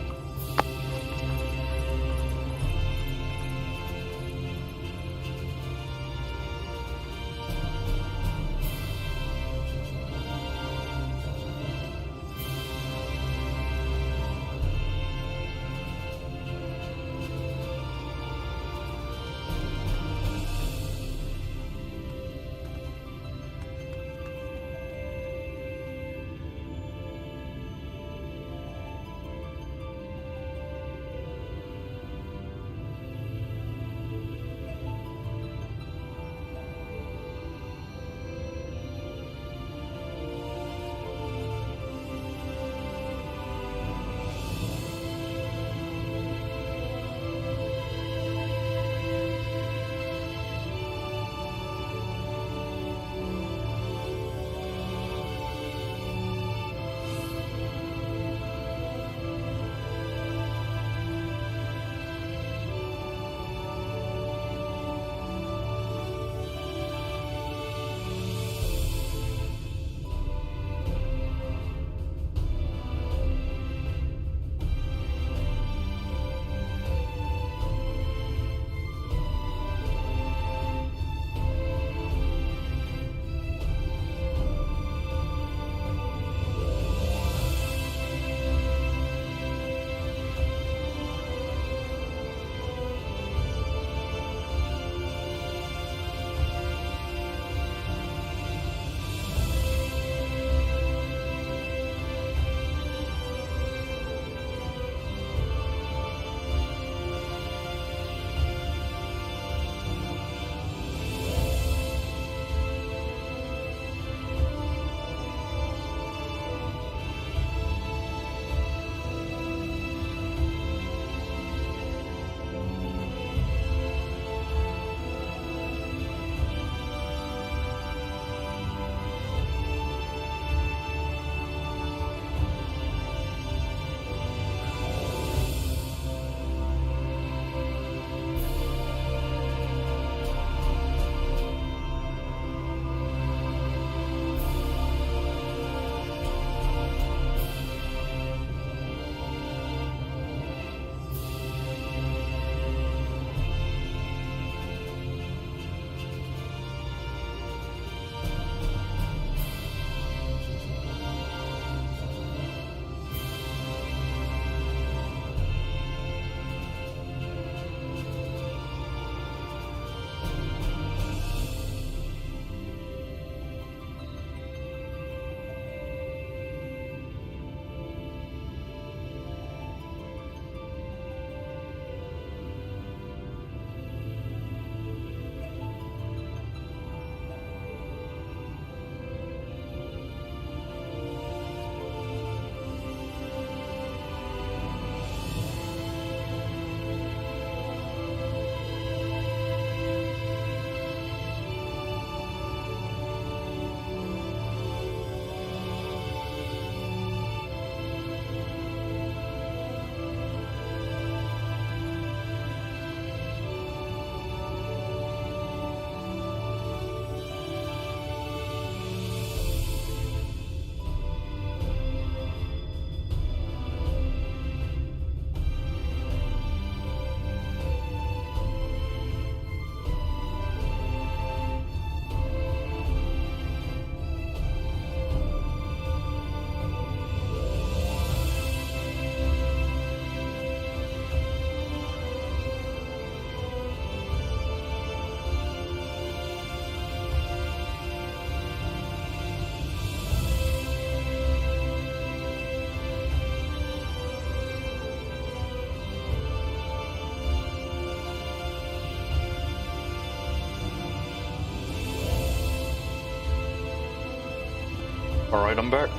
Alright, I'm back.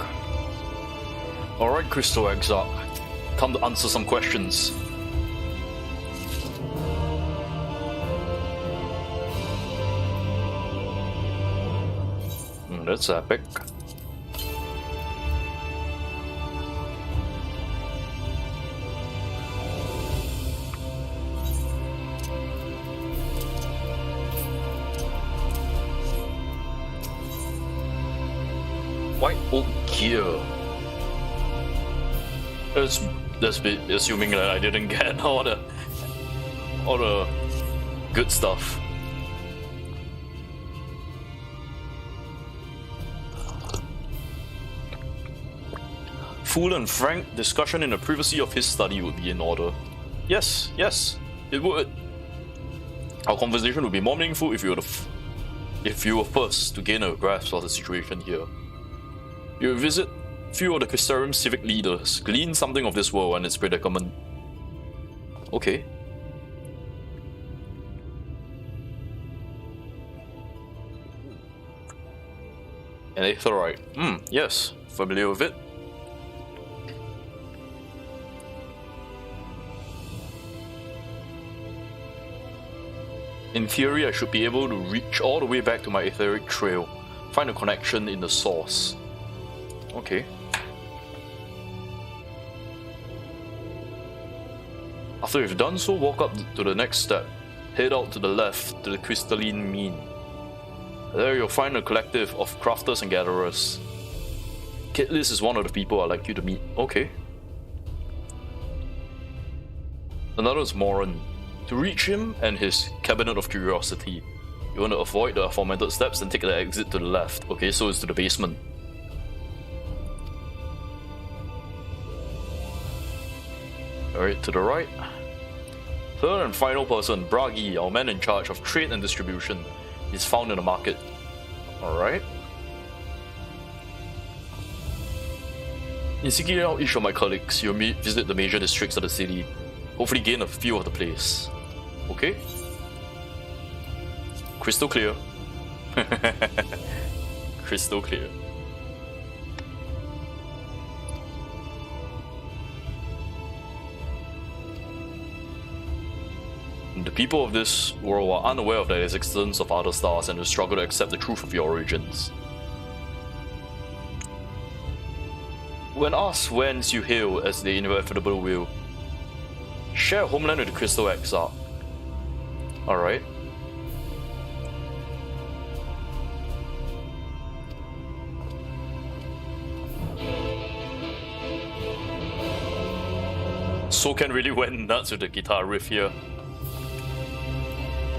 Alright, Crystal Exarch. Time to answer some questions. That's epic. White oak gear. That's assuming that I didn't get all the good stuff. Full and frank discussion in the privacy of his study would be in order. Yes, it would. Our conversation would be more meaningful if you were first to gain a grasp of the situation here. You will visit few of the Crystarium civic leaders, glean something of this world and its predicament. Okay. An aetherite. Yes, familiar with it. In theory, I should be able to reach all the way back to my etheric trail, find a connection in the source. Okay. After you've done so, walk up to the next step. Head out to the left to the crystalline mean. There you'll find a collective of crafters and gatherers. Kitlis is one of the people I'd like you to meet. Okay. Another is Moran. To reach him and his cabinet of curiosity, you want to avoid the aforementioned steps and take the exit to the left. Okay, so it's to the basement. Alright, to the right. Third and final person, Bragi, our man in charge of trade and distribution, is found in the market. Alright. In seeking out each of my colleagues, you'll visit the major districts of the city. Hopefully gain a feel of the place. Okay? Crystal clear. Crystal clear. The people of this world are unaware of the existence of other stars and will struggle to accept the truth of your origins. When asked whence you hail as the inevitable will, share a homeland with the Crystal Exarch. Alright. So can really went nuts with the guitar riff here.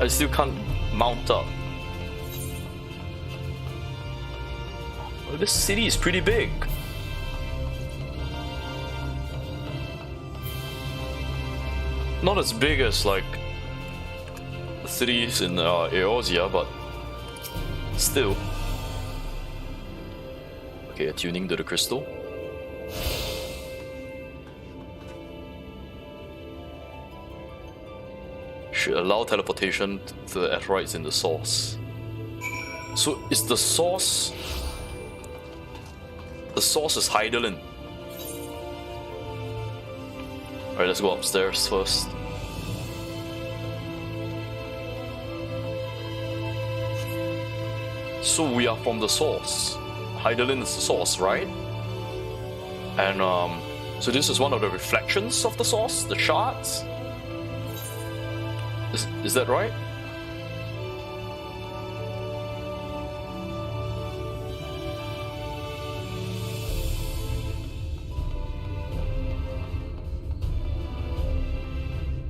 I still can't mount up. Oh, this city is pretty big. Not as big as like the cities in Eorzea, but still. Okay, attuning to the crystal. Should allow teleportation to the aetherytes in the source. So is the source... The source is Heidelin. Alright, let's go upstairs first. So we are from the source. Heidelin is the source, right? And so this is one of the reflections of the source, the shards? Is that right?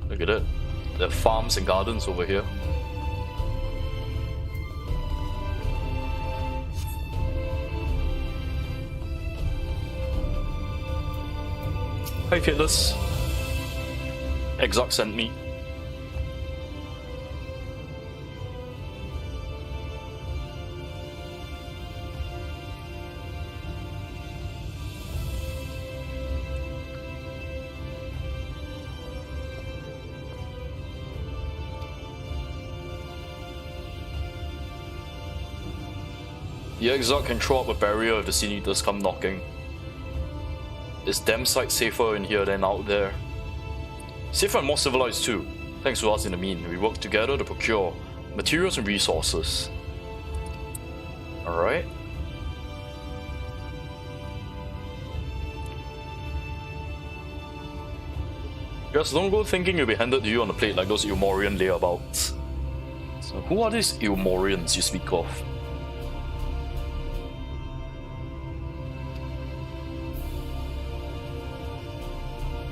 Look at it. There are farms and gardens over here. Hi, Kitless. Exarch sent me. The Exarch can throw up a barrier if the Sin Eaters come knocking. Is damn sight safer in here than out there. Safer and more civilized too. Thanks to us in the mean, we work together to procure materials and resources. Alright. Just don't go thinking you'll be handed to you on a plate like those Eomorian layabouts. So who are these Eomorians you speak of?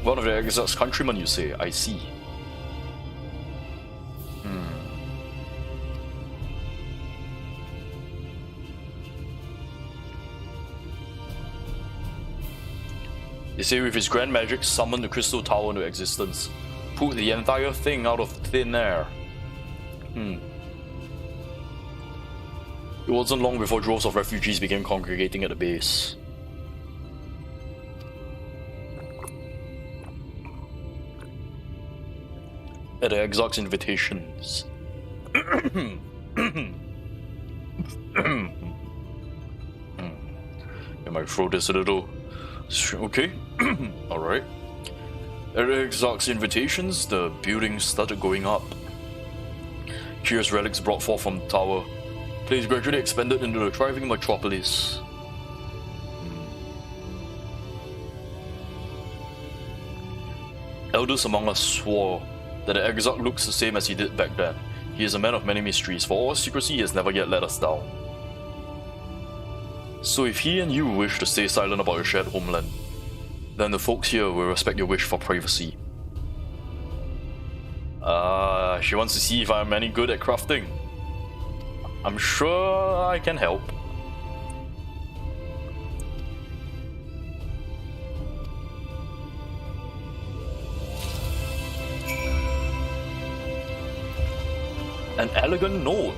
One of the Exarch's countrymen, you say? I see. They say with his grand magic summoned the Crystal Tower into existence. Pulled the entire thing out of thin air. It wasn't long before droves of refugees began congregating at the base. At the Exarch's invitations. Yeah, my throat is a little... Okay. Alright. At the Exarch's invitations, the buildings started going up. Curious relics brought forth from the tower. Place gradually expanded into the thriving metropolis. Elders among us swore that the Exarch looks the same as he did back then. He is a man of many mysteries, for all secrecy he has never yet let us down. So if he and you wish to stay silent about your shared homeland, then the folks here will respect your wish for privacy. She wants to see if I'm any good at crafting. I'm sure I can help. An elegant note.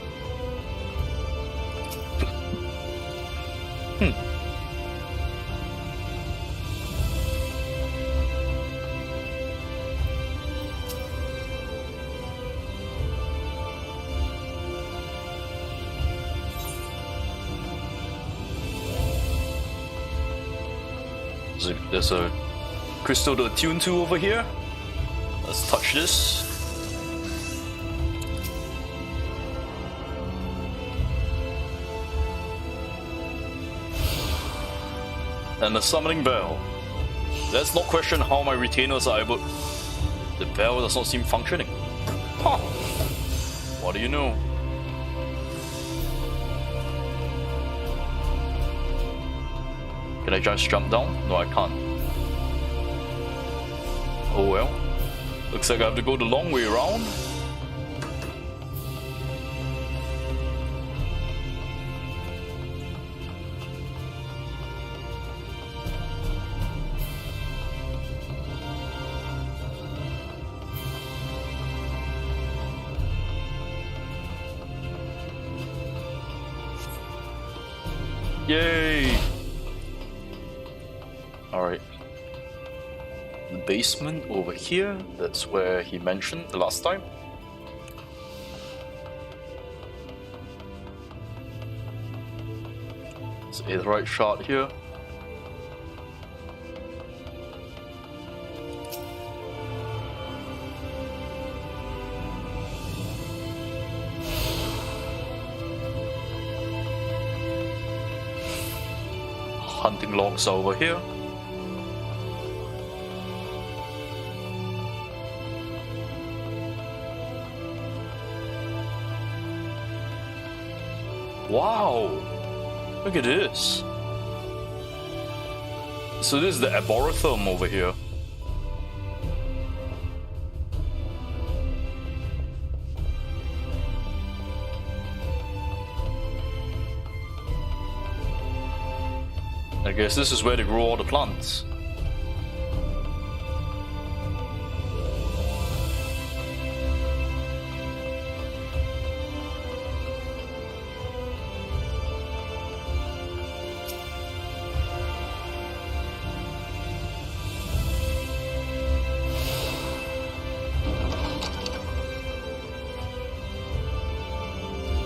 There's a crystal to attune to over here. Let's touch this. And the summoning bell. Let's not question how my retainers are able... The bell does not seem functioning. Huh. What do you know? Can I just jump down? No, I can't. Oh well. Looks like I have to go the long way around. Yay! Alright. The basement over here, that's where he mentioned the last time. There's a right shot here. Hunting logs over here. Wow! Look at this. So this is the arboretum over here. I guess this is where they grow all the plants.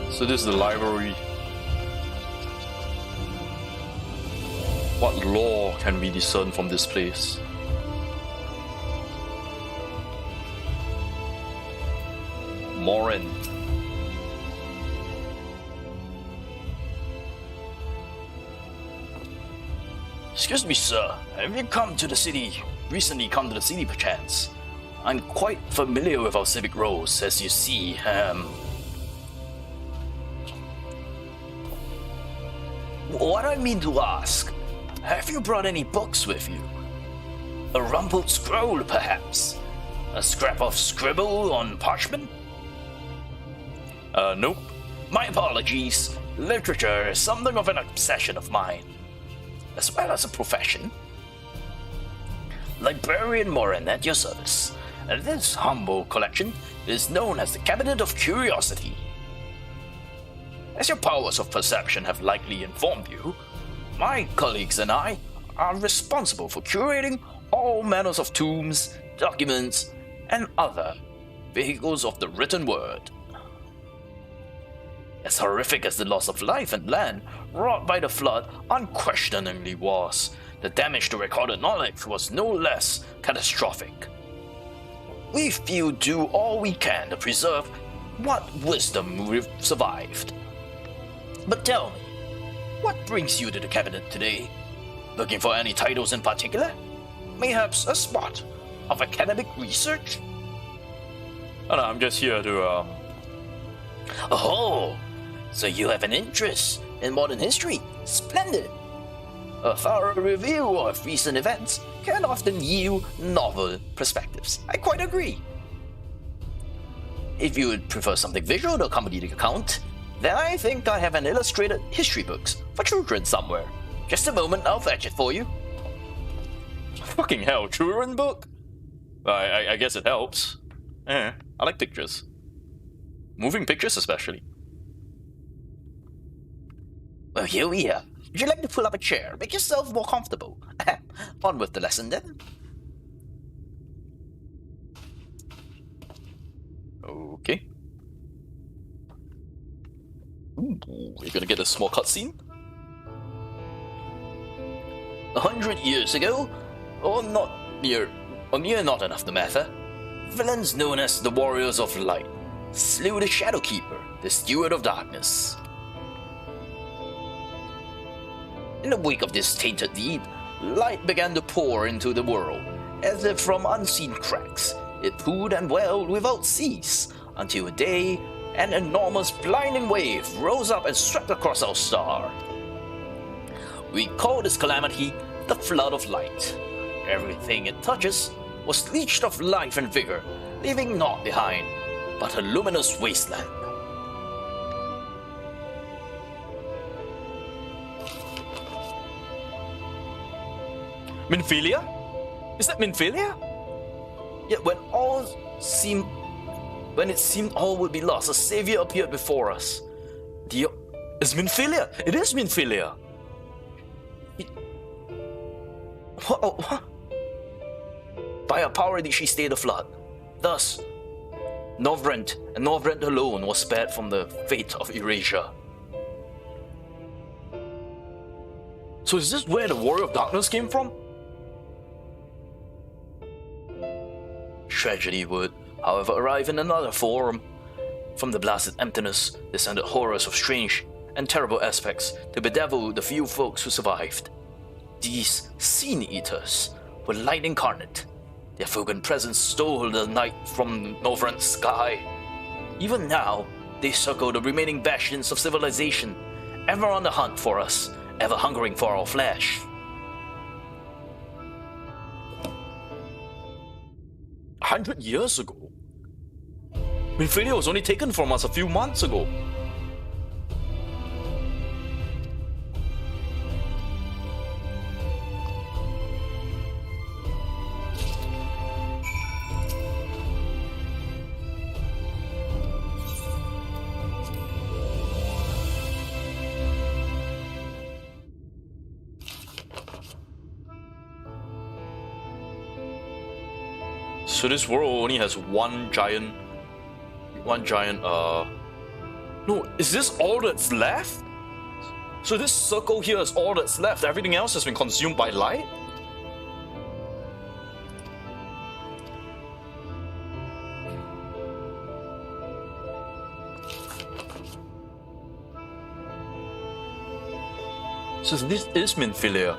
So this is the library. What lore can we discern from this place? Morin. Excuse me, sir. Have you recently come to the city perchance? I'm quite familiar with our civic roles, as you see. What I mean to ask, have you brought any books with you? A rumpled scroll, perhaps? A scrap of scribble on parchment? Nope. My apologies. Literature is something of an obsession of mine, as well as a profession. Librarian Morin at your service, and this humble collection is known as the Cabinet of Curiosity. As your powers of perception have likely informed you, my colleagues and I are responsible for curating all manners of tombs, documents, and other vehicles of the written word. As horrific as the loss of life and land wrought by the flood unquestioningly was, the damage to recorded knowledge was no less catastrophic. We few do all we can to preserve what wisdom we've survived. But tell me, what brings you to the cabinet today? Looking for any titles in particular? Perhaps a spot of academic research? Oh, no, I'm just here to, Oh, so you have an interest in modern history? Splendid! A thorough review of recent events can often yield novel perspectives. I quite agree. If you would prefer something visual to accompany the account, then I think I have an illustrated history books for children somewhere. Just a moment, I'll fetch it for you. Fucking hell, children book? I guess it helps. I like pictures. Moving pictures especially. Well, here we are. Would you like to pull up a chair? Make yourself more comfortable. On with the lesson then. Okay. Ooh, you're gonna get a small cutscene? 100 years ago, or near not enough to matter, villains known as the Warriors of Light slew the Shadow Keeper, the Steward of Darkness. In the wake of this tainted deed, light began to pour into the world, as if from unseen cracks. It poured and welled without cease, until a day, an enormous blinding wave rose up and swept across our star. We call this calamity the Flood of Light. Everything it touches was leached of life and vigor, leaving naught behind but a luminous wasteland. Minfilia? Is that Minfilia? Yet when it seemed all would be lost, a savior appeared before us. It's Minfilia! It is Minfilia! What? By her power did she stay the flood. Thus, Northrend, and Northrend alone, was spared from the fate of Eorzea. So is this where the Warrior of Darkness came from? Tragedy would, however, arrive in another form. From the blasted emptiness descended horrors of strange and terrible aspects to bedevil the few folks who survived. These Sin Eaters were light incarnate. Their Fogan presence stole the night from Northrend's sky. Even now, they circle the remaining bastions of civilization, ever on the hunt for us, ever hungering for our flesh. 100 years ago? Minfilia was only taken from us a few months ago. So this world only has one giant, no, is this all that's left? So this circle here is all that's left. Everything else has been consumed by light? So this is Minfilia.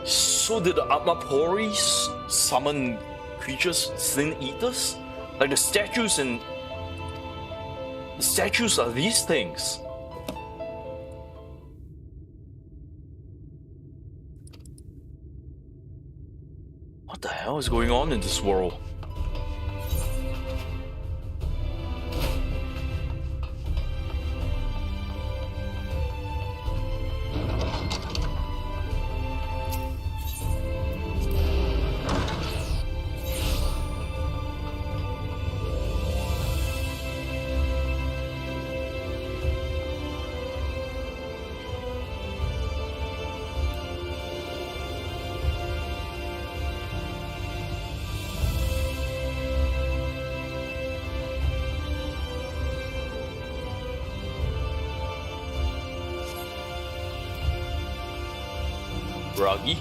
So did the Atmaporis summon creatures, sin eaters? Like the statues in... The statues are these things. What the hell is going on in this world? Ruggy.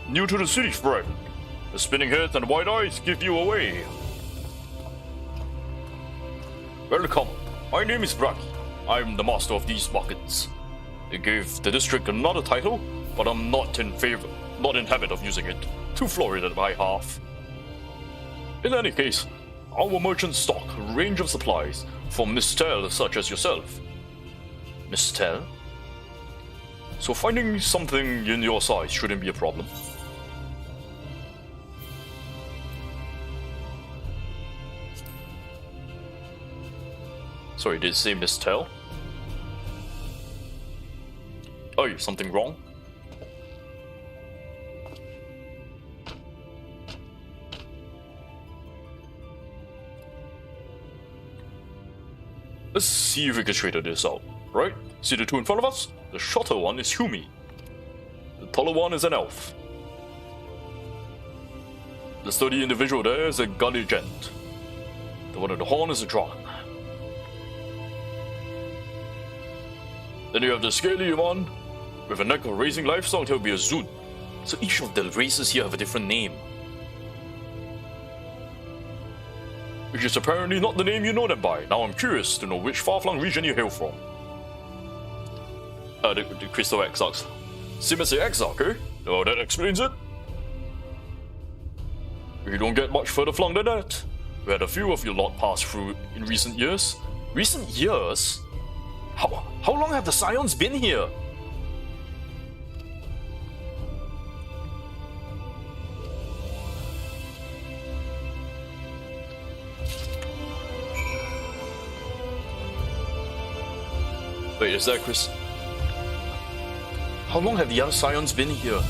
New to the city, friend. The spinning heads and wide eyes give you away. Welcome. My name is Bragi. I'm the master of these buckets. They gave the district another title, but I'm not in habit of using it. Too florid by half. In any case, our merchants stock a range of supplies from Mistel such as yourself. Mistel? So finding something in your size shouldn't be a problem. Sorry, did it say Mistel? Oh, something wrong? Let's see if we can straighten this out, right? See the two in front of us? The shorter one is Humi. The taller one is an elf. The sturdy individual there is a gully gent. The one at the horn is a Dran. Then you have the scaly one, with a neck of raising livestock, that will be a Zun. So each of the races here have a different name. Which is apparently not the name you know them by. Now I'm curious to know which far-flung region you hail from. The Crystal Exarchs. Same as the Exarch, eh? Oh, that explains it. You don't get much further flung than that. We had a few of your lot pass through in recent years. Recent years? How long have the Scions been here? Wait, is that Chris? How long have the other Scions been here?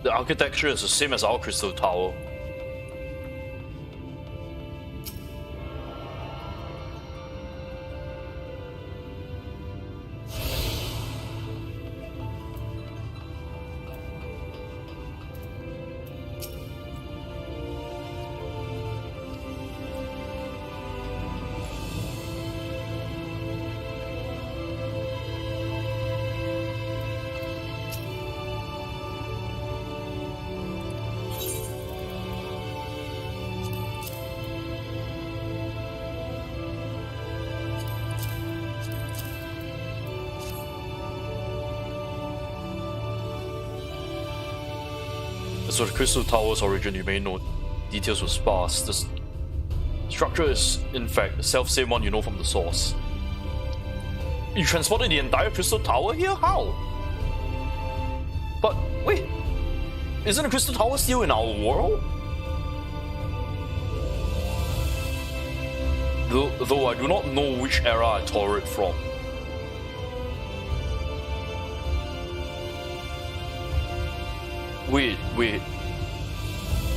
The architecture is the same as our crystal tower. So the Crystal Tower's origin, you may note, details were sparse. The structure is, in fact, the self-same one you know from the source. You transported the entire Crystal Tower here? How? But, wait, isn't the Crystal Tower still in our world? Though I do not know which era I tore it from. Wait.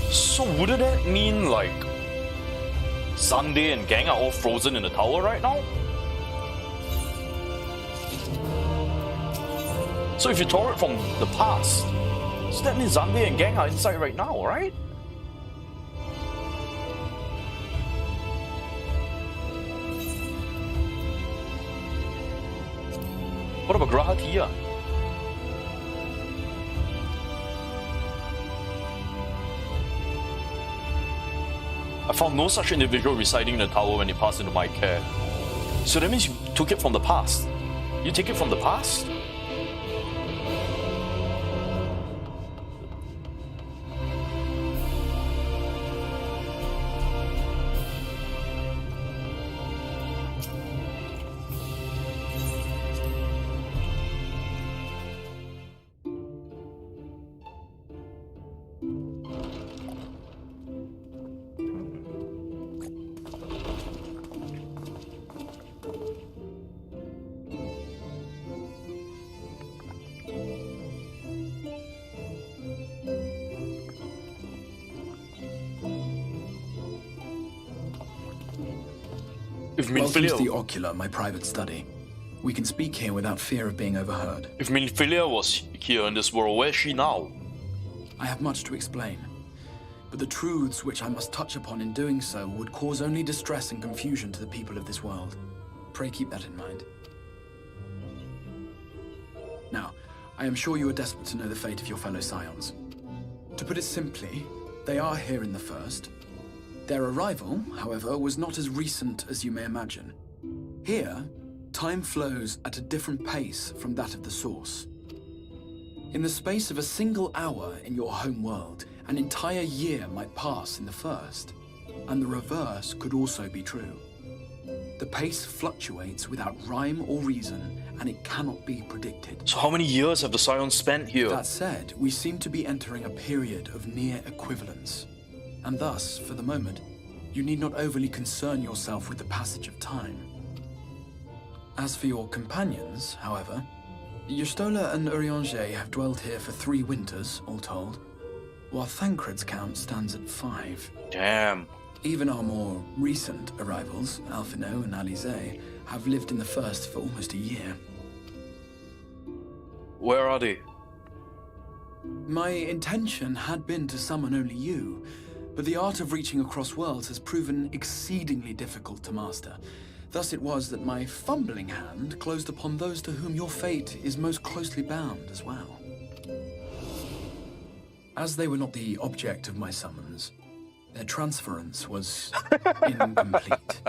So wouldn't that mean, like, Sunday and gang are all frozen in the tower right now? So if you tore it from the past, so that means Sunday and gang are inside right now, right? What about G'raha TIAN? I found no such individual residing in the tower when it passed into my care. So that means you took it from the past. You take it from the past? Welcome to the Ocular, my private study. We can speak here without fear of being overheard. If Minfilia was here in this world, where is she now? I have much to explain, but the truths which I must touch upon in doing so would cause only distress and confusion to the people of this world. Pray keep that in mind. Now, I am sure you are desperate to know the fate of your fellow Scions. To put it simply, they are here in the First. Their arrival, however, was not as recent as you may imagine. Here, time flows at a different pace from that of the Source. In the space of a single hour in your home world, an entire year might pass in the First, and the reverse could also be true. The pace fluctuates without rhyme or reason, and it cannot be predicted. So how many years have the Scions spent here? That said, we seem to be entering a period of near equivalence. And thus, for the moment, you need not overly concern yourself with the passage of time. As for your companions, however, Y'shtola and Eorzea have dwelled here for 3 winters, all told, while Thancred's count stands at 5. Damn. Even our more recent arrivals, Alphino and Alize, have lived in the First for almost a year. Where are they? My intention had been to summon only you, but the art of reaching across worlds has proven exceedingly difficult to master. Thus it was that my fumbling hand closed upon those to whom your fate is most closely bound as well. As they were not the object of my summons, their transference was incomplete.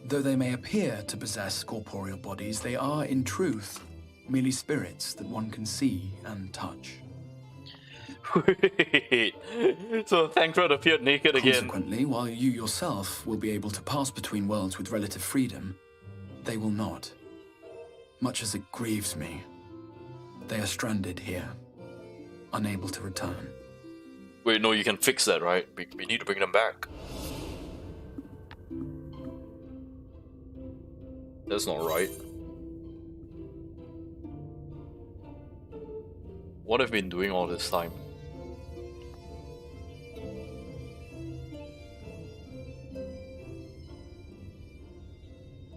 Though they may appear to possess corporeal bodies, they are, in truth, merely spirits that one can see and touch. Wait, so Thancred appeared naked again. Consequently, while you yourself will be able to pass between worlds with relative freedom, they will not. Much as it grieves me, they are stranded here, unable to return. Wait, no, you can fix that, right? We need to bring them back. That's not right. What have we been doing all this time?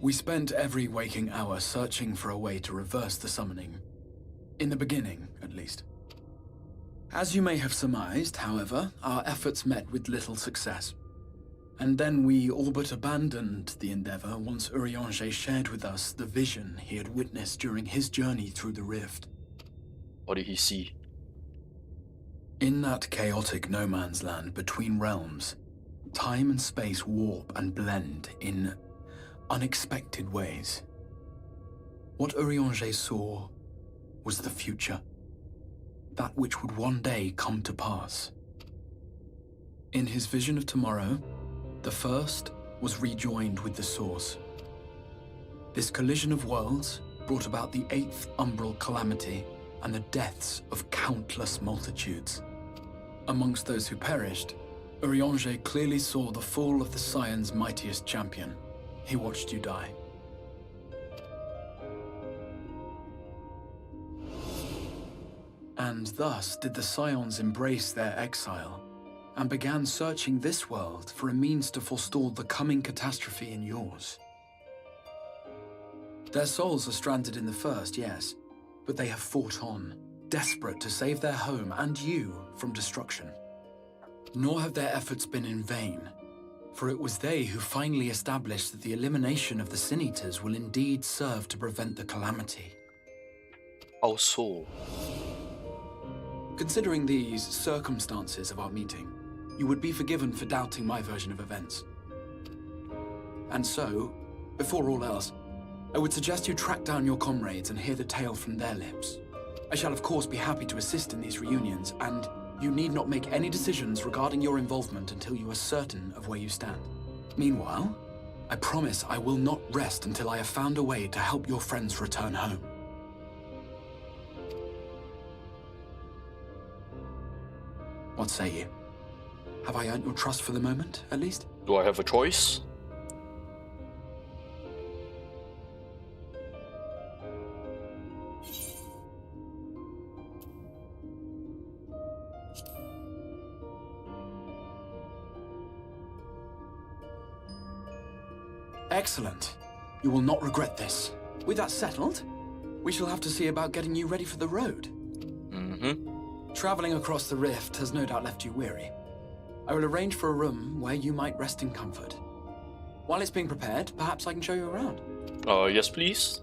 We spent every waking hour searching for a way to reverse the summoning. In the beginning, at least. As you may have surmised, however, our efforts met with little success. And then we all but abandoned the endeavor once Eorzea shared with us the vision he had witnessed during his journey through the rift. What did he see? In that chaotic no man's land between realms, time and space warp and blend in unexpected ways. What Eorzea saw was the future, that which would one day come to pass. In his vision of tomorrow, the first was rejoined with the source. This collision of worlds brought about the 8th umbral calamity and the deaths of countless multitudes. Amongst those who perished, Eorzea clearly saw the fall of the Scion's mightiest champion. He watched you die. And thus did the Scions embrace their exile, and began searching this world for a means to forestall the coming catastrophe in yours. Their souls are stranded in the first, yes, but they have fought on, desperate to save their home and you from destruction. Nor have their efforts been in vain, for it was they who finally established that the elimination of the Sin Eaters will indeed serve to prevent the calamity. How so? Considering these circumstances of our meeting, you would be forgiven for doubting my version of events. And so, before all else, I would suggest you track down your comrades and hear the tale from their lips. I shall of course be happy to assist in these reunions, and you need not make any decisions regarding your involvement until you are certain of where you stand. Meanwhile, I promise I will not rest until I have found a way to help your friends return home. What say you? Have I earned your trust for the moment, at least? Do I have a choice? Excellent. You will not regret this. With that settled, we shall have to see about getting you ready for the road. Traveling across the rift has no doubt left you weary. I will arrange for a room where you might rest in comfort. While it's being prepared, perhaps I can show you around. Yes, please.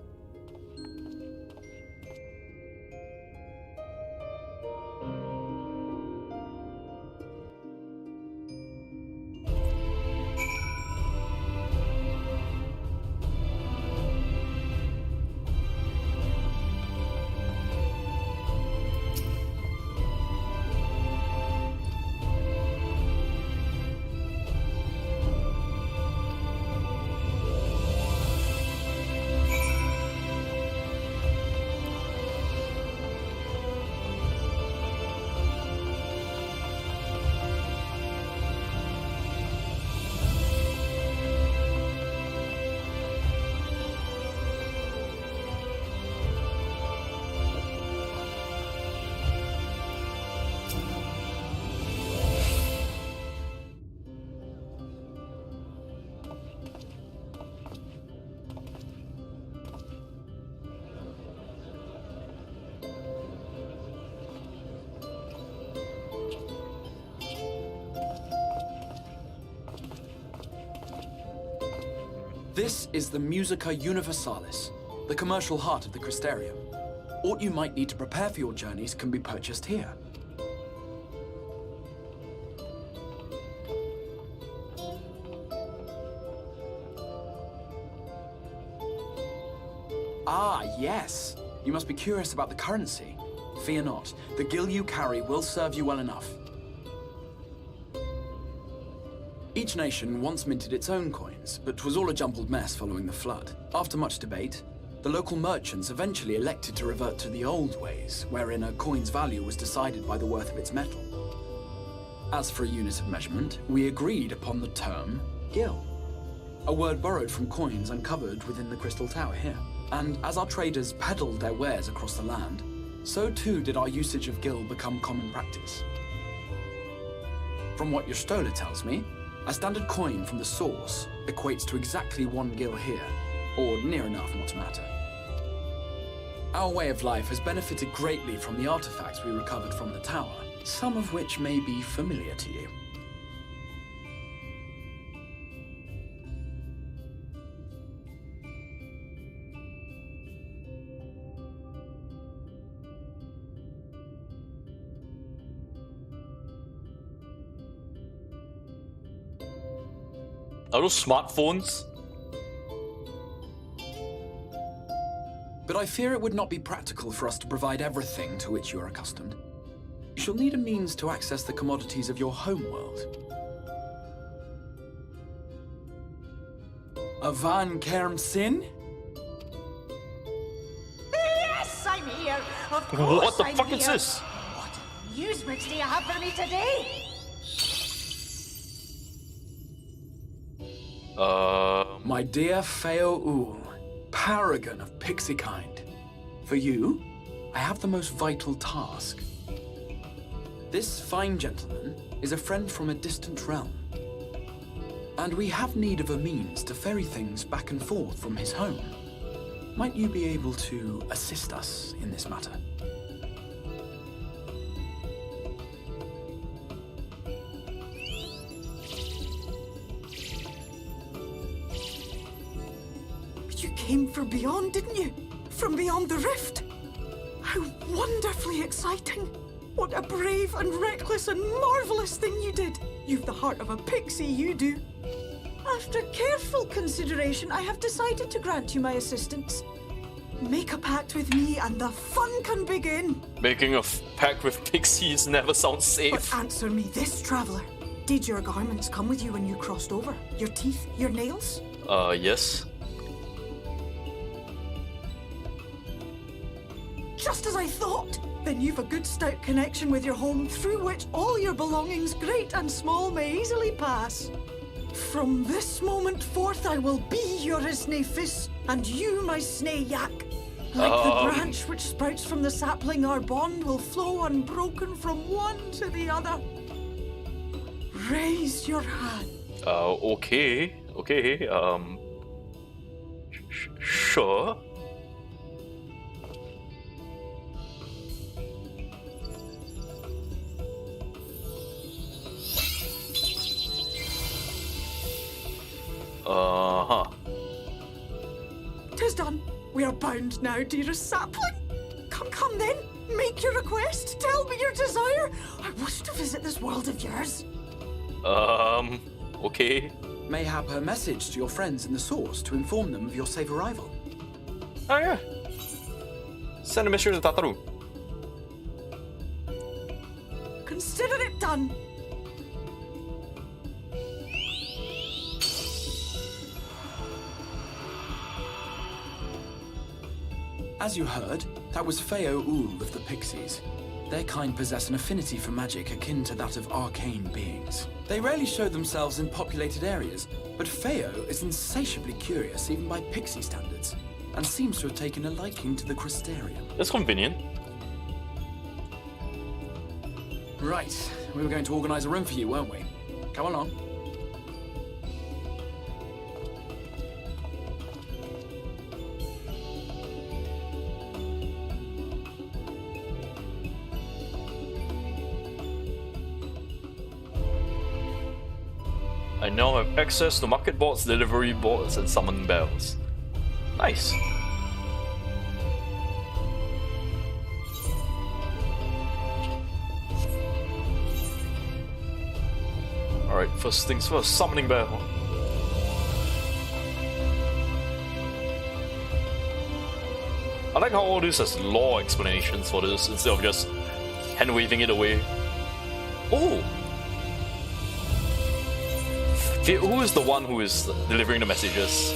This is the Musica Universalis, the commercial heart of the Crystarium. What you might need to prepare for your journeys can be purchased here. Ah, yes. You must be curious about the currency. Fear not. The gil you carry will serve you well enough. Each nation once minted its own coins, but was all a jumbled mess following the flood. After much debate, the local merchants eventually elected to revert to the old ways, wherein a coin's value was decided by the worth of its metal. As for a unit of measurement, we agreed upon the term gil, a word borrowed from coins uncovered within the Crystal Tower here. And as our traders peddled their wares across the land, so too did our usage of gil become common practice. From what your stola tells me, a standard coin from the source equates to exactly 1 gil here, or near enough not to matter. Our way of life has benefited greatly from the artifacts we recovered from the tower, some of which may be familiar to you. Are those smartphones? But I fear it would not be practical for us to provide everything to which you are accustomed. You shall need a means to access the commodities of your homeworld. A Van Kerm Sin? Yes, I'm here. Of course What the I'm fuck here. is this? What amusements do you have for me today? My dear Feo Ul, paragon of pixie kind. For you, I have the most vital task. This fine gentleman is a friend from a distant realm, and we have need of a means to ferry things back and forth from his home. Might you be able to assist us in this matter? You came from beyond, didn't you? From beyond the rift? How wonderfully exciting! What a brave and reckless and marvelous thing you did! You've the heart of a pixie, you do. After careful consideration, I have decided to grant you my assistance. Make a pact with me and the fun can begin. Making a pact with pixies never sounds safe. But answer me this, traveler. Did your garments come with you when you crossed over? Your teeth? Your nails? Yes. Just as I thought! Then you've a good stout connection with your home through which all your belongings, great and small, may easily pass. From this moment forth I will be your Isnefis, and you my Snay Yak. Like the branch which sprouts from the sapling, our bond will flow unbroken from one to the other. Raise your hand. Okay. Sure. Uh-huh. 'Tis done. We are bound now, dearest sapling. Come then. Make your request. Tell me your desire. I wish to visit this world of yours. Okay. Mayhap a message to your friends in the source to inform them of your safe arrival. Oh yeah. Send a message to Tataru. Consider it done. As you heard, that was Feo Ul of the Pixies. Their kind possess an affinity for magic akin to that of arcane beings. They rarely show themselves in populated areas, but Feo is insatiably curious even by pixie standards, and seems to have taken a liking to the Crystarium. That's convenient. Right, we were going to organize a room for you, weren't we? Come along. I now have access to market boards, delivery boards, and summon bells. Nice. Alright, first things first, summoning bell. I like how all this has lore explanations for this instead of just hand-waving it away. Oh! Who is the one who is delivering the messages?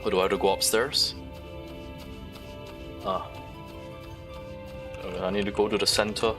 Or do I have to go upstairs? Ah. I need to go to the center.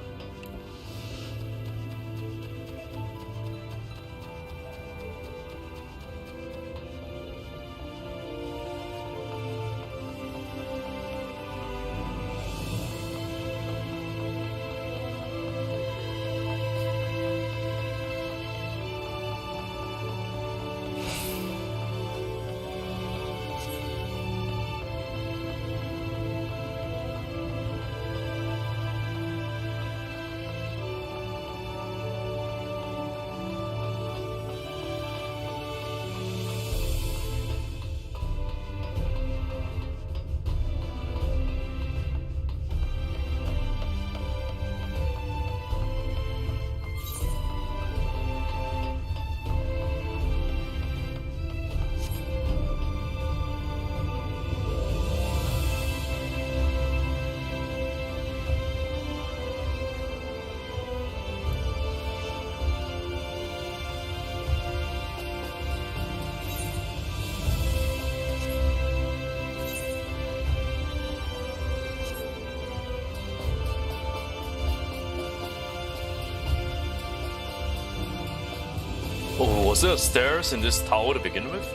Oh, was there stairs in this tower to begin with?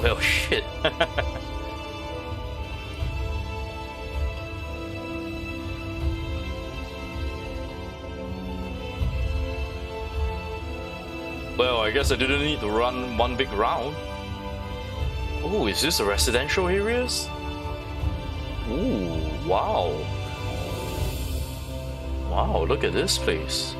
Well, shit. Well, I guess I didn't need to run one big round. Oh, is this a residential areas? Ooh, wow. Wow, look at this place.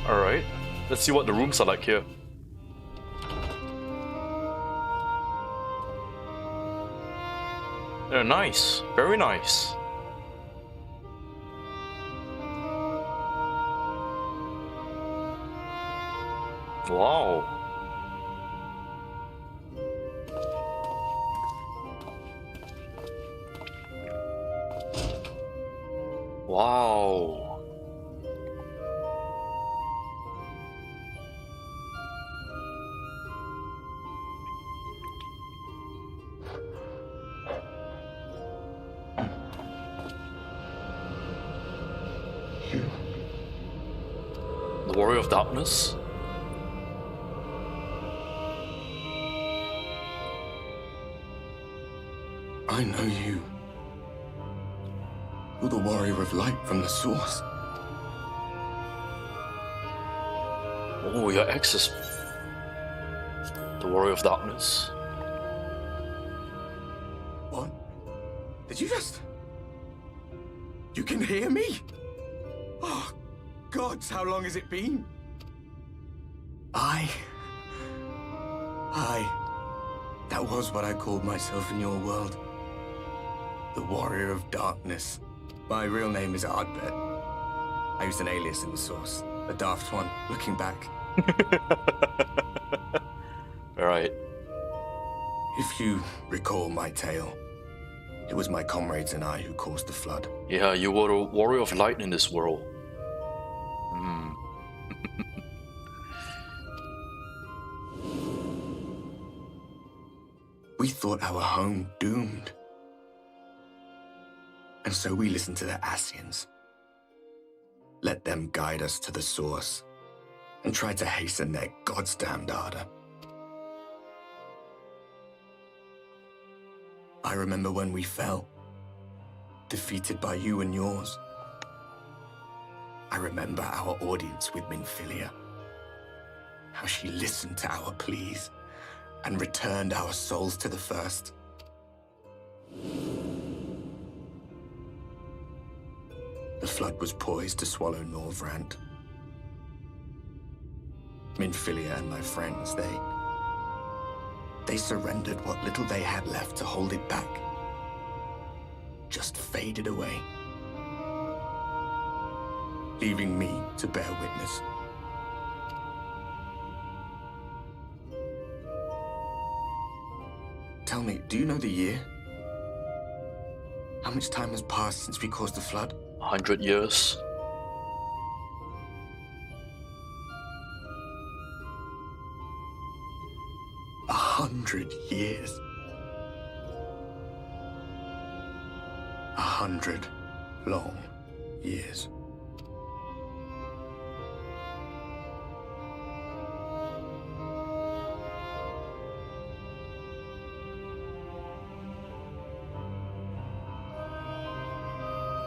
Alright, let's see what the rooms are like here. They're nice, very nice. Wow. Wow. The Warrior of Darkness? I know you. You're the Warrior of Light from the Source. Oh, your ex is the Warrior of Darkness. What? Did you just... You can hear me? Oh, gods, how long has it been? That was what I called myself in your world. The Warrior of Darkness. My real name is Ardbet. I used an alias in the Source. A daft one, looking back. Alright. If you recall my tale, it was my comrades and I who caused the flood. Yeah, you were a Warrior of Light in this world. Hmm. We thought our home doomed. And so we listened to the Ascians. Let them guide us to the Source and tried to hasten their God's damned ardor. I remember when we fell, defeated by you and yours. I remember our audience with Minfilia, how she listened to our pleas and returned our souls to the First. The flood was poised to swallow Norvrant. Minfilia and my friends, they surrendered what little they had left to hold it back. just faded away, leaving me to bear witness. Tell me, do you know the year? How much time has passed since we caused the flood? 100 years. A 100 years. 100 long years.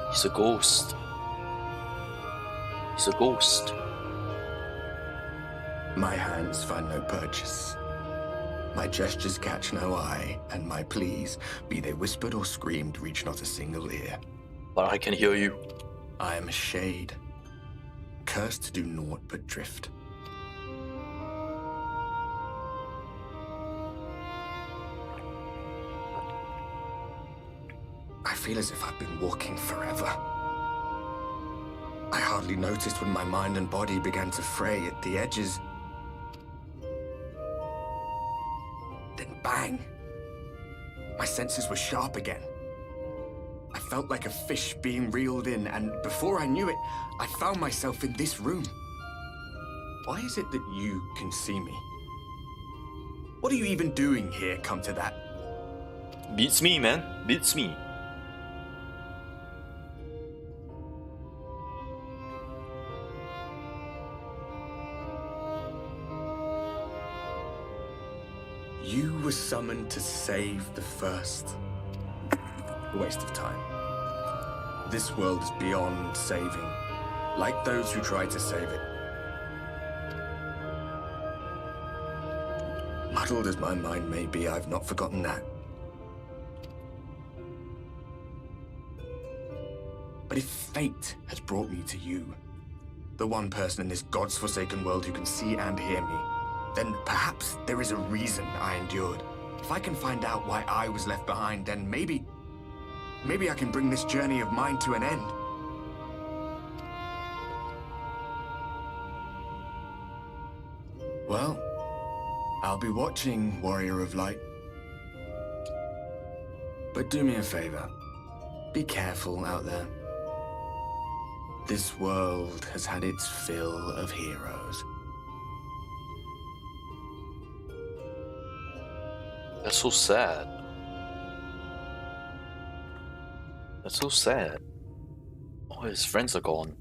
He's a ghost. He's a ghost. My hands find no purchase. My gestures catch no eye, and my pleas, be they whispered or screamed, reach not a single ear. But I can hear you. I am a shade, cursed to do naught but drift. I feel as if I've been walking forever. I hardly noticed when my mind and body began to fray at the edges. Then bang! My senses were sharp again. I felt like a fish being reeled in, and before I knew it, I found myself in this room. Why is it that you can see me? What are you even doing here, come to that? Beats me, man. Beats me. You were summoned to save the first. A waste of time. This world is beyond saving, like those who tried to save it. Muddled as my mind may be, I've not forgotten that. But if fate has brought me to you, the one person in this God's forsaken world who can see and hear me, then perhaps there is a reason I endured. If I can find out why I was left behind, then maybe I can bring this journey of mine to an end. Well, I'll be watching, Warrior of Light. But do me a favor. Be careful out there. This world has had its fill of heroes. That's so sad. That's so sad. All his friends are gone.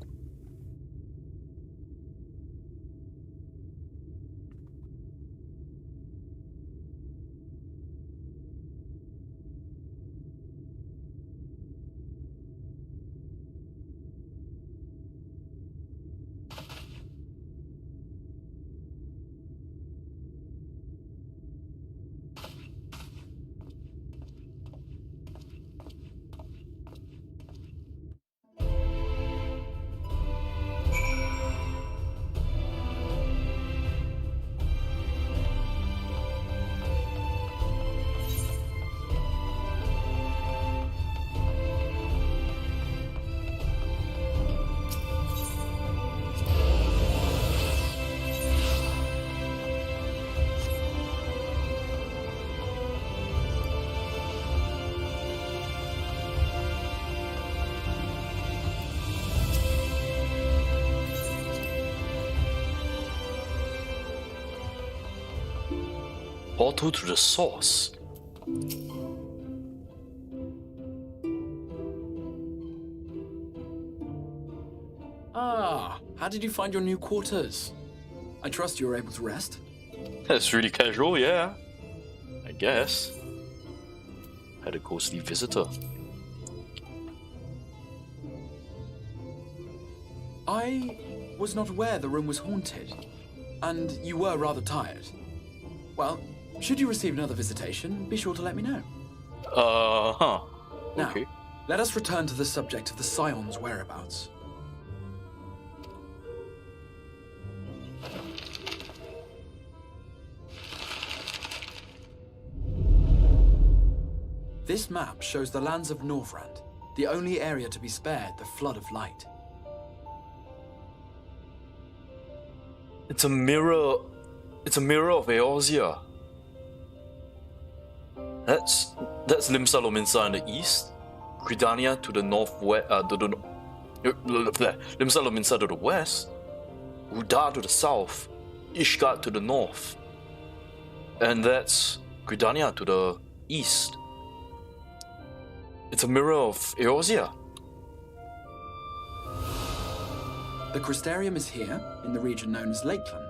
Portal to the source. Ah, how did you find your new quarters? I trust you were able to rest? That's really casual, yeah. I guess. Had a ghostly visitor. I was not aware the room was haunted, and you were rather tired. Well, should you receive another visitation, be sure to let me know. Now, Okay. let us return to the subject of the Scion's whereabouts. This map shows the lands of Northrend, The only area to be spared, the flood of light. It's a mirror. It's a mirror of Eorzea. That's Limsa Lominsa in the east, Gridania to the northwest. Limsa Lominsa to the west, Udar to the south, Ishgard to the north, and that's Gridania to the east. It's a mirror of Eorzea. The Crystarium is here, in the region known as Lakeland.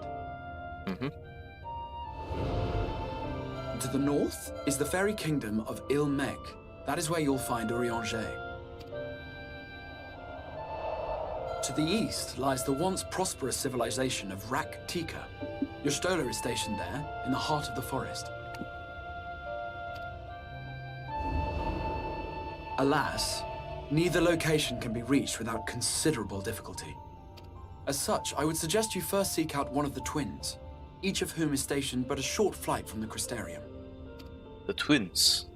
To the north is the fairy kingdom of Il-Meg. That is where you'll find Eorzea. To the east lies the once prosperous civilization of Rak-Tika. Your Stola is stationed there, in the heart of the forest. Alas, neither location can be reached without considerable difficulty. As such, I would suggest you first seek out one of the twins, each of whom is stationed but a short flight from the Crystarium. The twins.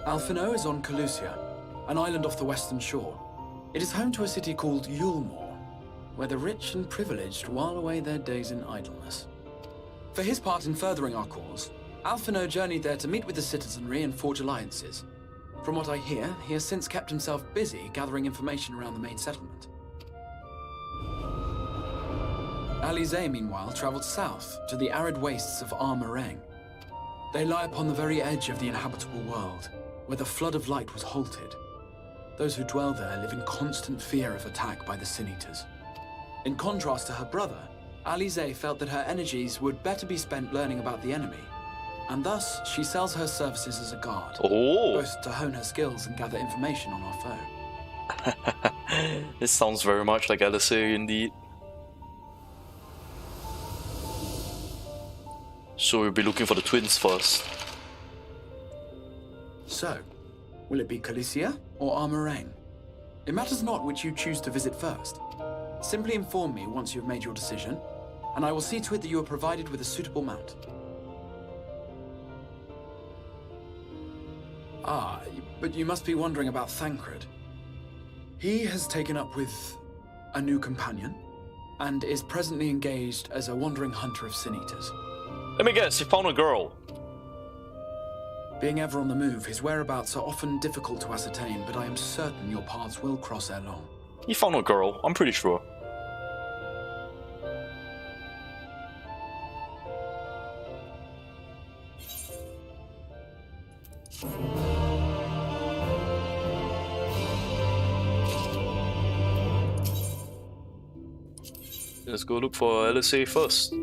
Alphino is on Calusia, an island off the western shore. It is home to a city called Yulmore, where the rich and privileged while away their days in idleness. For his part in furthering our cause, Alphino journeyed there to meet with the citizenry and forge alliances. From what I hear, he has since kept himself busy gathering information around the main settlement. Alizé, meanwhile, traveled south to the arid wastes of Armarang. They lie upon the very edge of the inhabitable world, where the flood of light was halted. Those who dwell there live in constant fear of attack by the Sin-Eaters. In contrast to her brother, Alizé felt that her energies would better be spent learning about the enemy, and thus she sells her services as a guard, both to hone her skills and gather information on our foe. This sounds very much like LSA indeed. So we'll be looking for the twins first. So, will it be Calusia or Armarang? It matters not which you choose to visit first. Simply inform me once you have made your decision, and I will see to it that you are provided with a suitable mount. Ah, but you must be wondering about Thancred. He has taken up with a new companion, and is presently engaged as a wandering hunter of Sin-Eaters. Let me guess, you found a girl. Being ever on the move, his whereabouts are often difficult to ascertain, but I am certain your paths will cross ere long. You found a girl, I'm pretty sure. Let's go look for LSA first.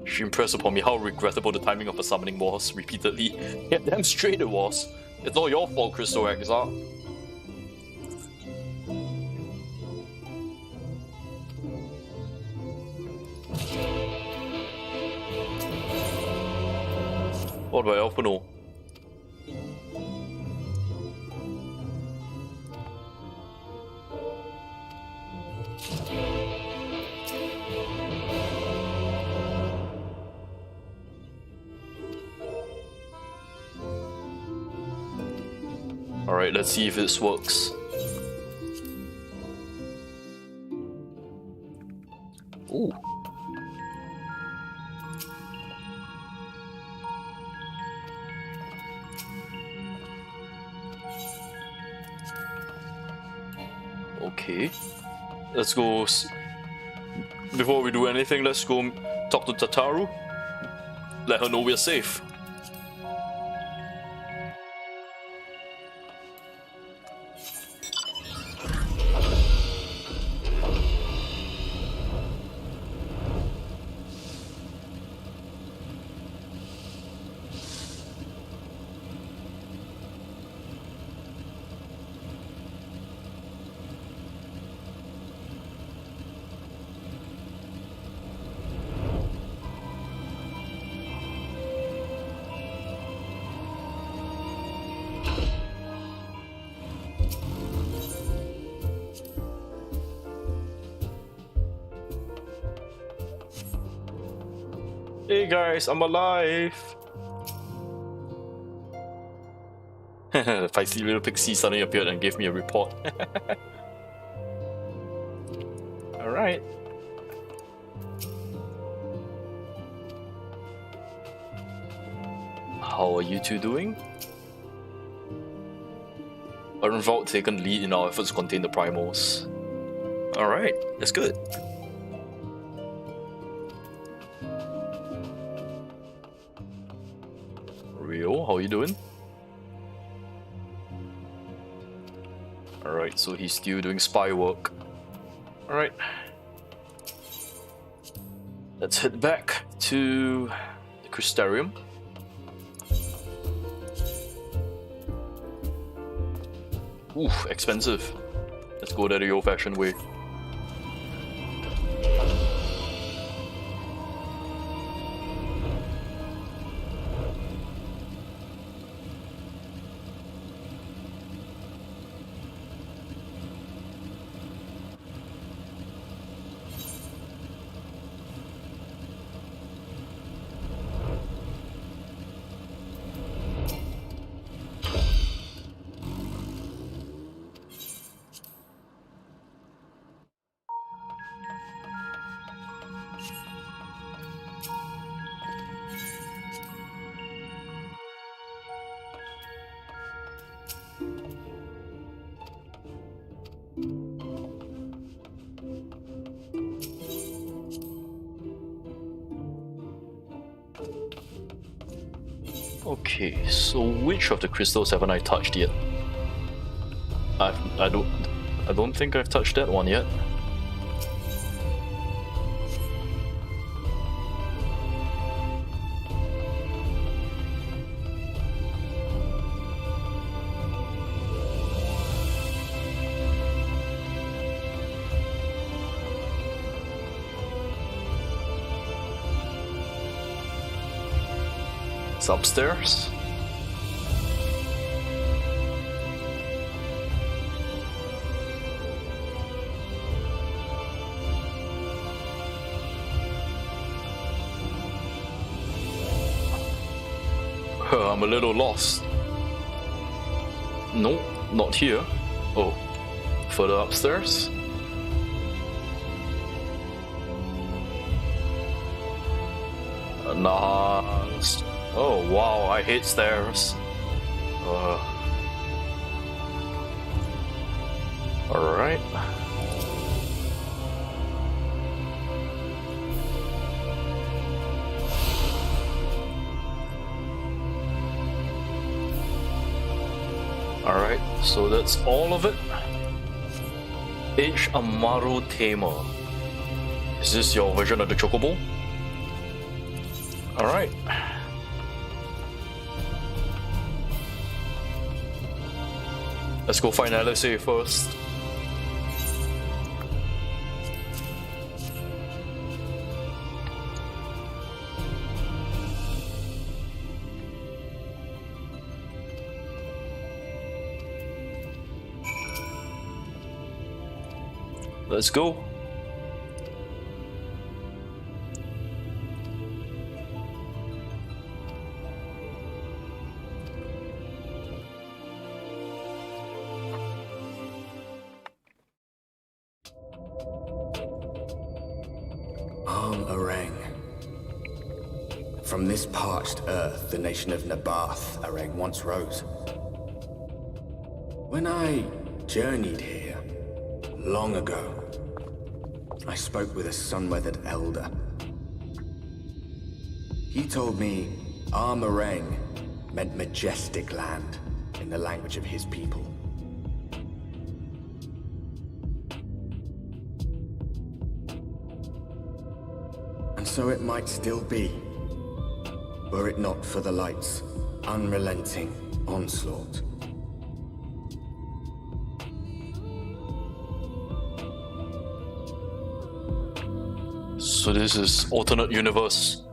She impressed upon me how regrettable the timing of the summoning was, repeatedly. Yeah, damn straight it was. It's not your fault, Crystal Exar. What do I often know? Alright, let's see if this works. Ooh. Okay. Let's go. Before we do anything, let's go talk to Tataru. Let her know we're safe. Hey guys, I'm alive! The feisty little pixie suddenly appeared and gave me a report. Alright. How are you two doing? Earnvold taken lead in our efforts to contain the primals. Alright, that's good. Rio, how are you doing? Alright, so he's still doing spy work. Alright. Let's head back to the Crystarium. Oof, expensive. Let's go there the old-fashioned way. Okay, so which of the crystals haven't I touched yet? I don't think I've touched that one yet. It's upstairs. I'm a little lost. No, not here. Oh, further upstairs? Nah. Oh wow, I hate stairs. Alright. Alright, so that's all of it. H. Amaru Tamer. Is this your version of the chocobo? Alright. Let's go find LSA first. Let's go. From this parched earth, the nation of Nabath, Areng, once rose. When I journeyed here, long ago, I spoke with a sun-weathered elder. He told me Areng meant majestic land in the language of his people. And so it might still be, were it not for the light's unrelenting onslaught. So this is alternate universe,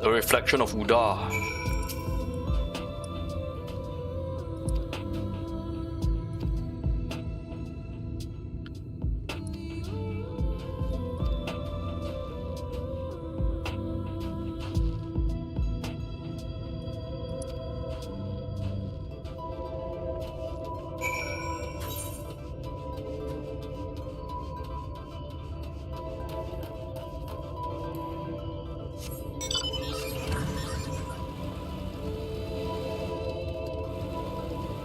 a reflection of Udar.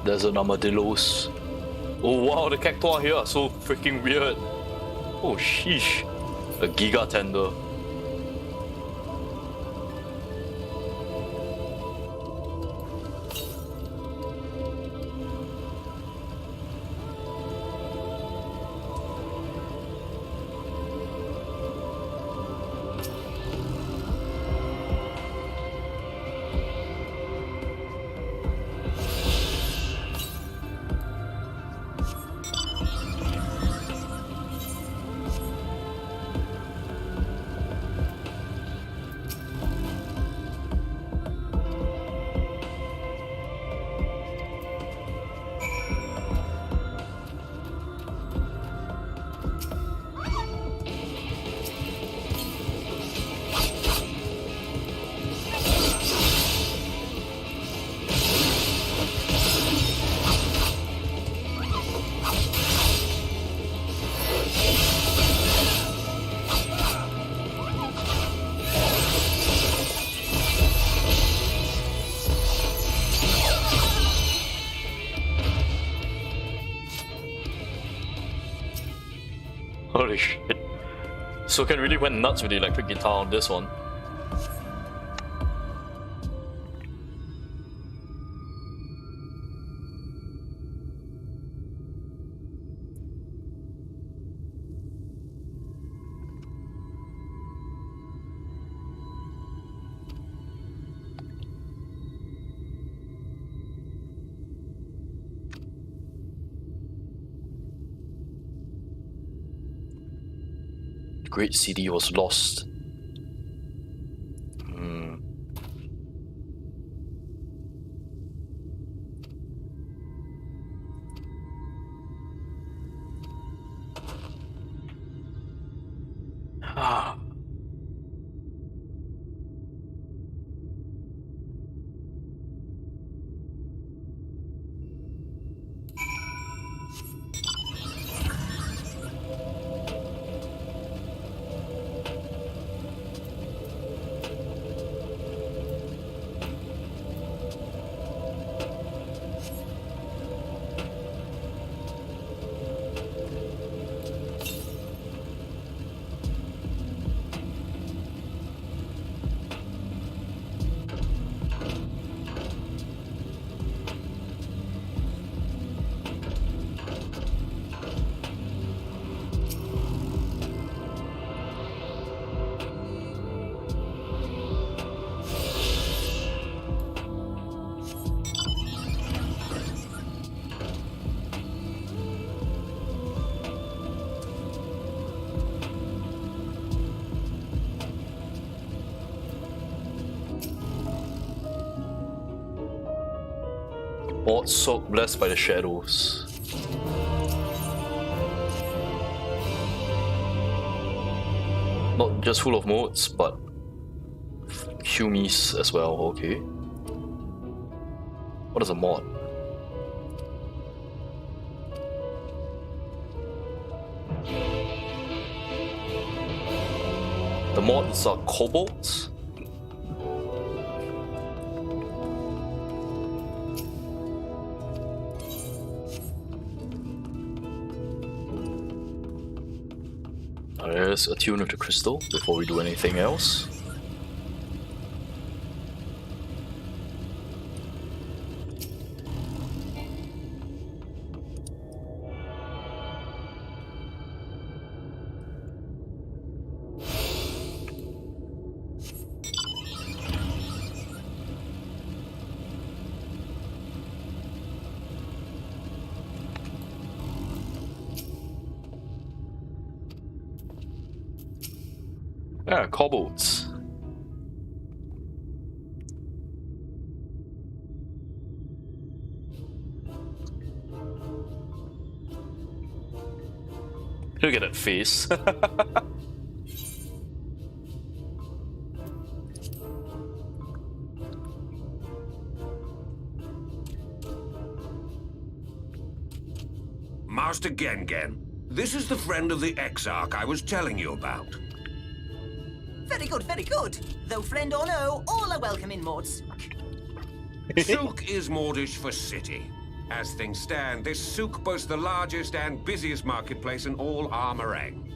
There's an armadillos. Oh wow, the cactuar here are so freaking weird. Oh sheesh. A giga tender. Holy shit. Soken really went nuts with the electric guitar on this one. The great city was lost. Ah. Bought soak blessed by the shadows. Not just full of modes, but humies as well, okay. What is a mod? The mods are kobolds? Let's attune with the crystal before we do anything else. Yeah, kobolds. Look at that face. Master Gengen, this is the friend of the Exarch I was telling you about. Very good, very good. Though friend or no, all are welcome in Mords. Sook is Mordish for city. As things stand, this souk boasts the largest and busiest marketplace in all Armorang.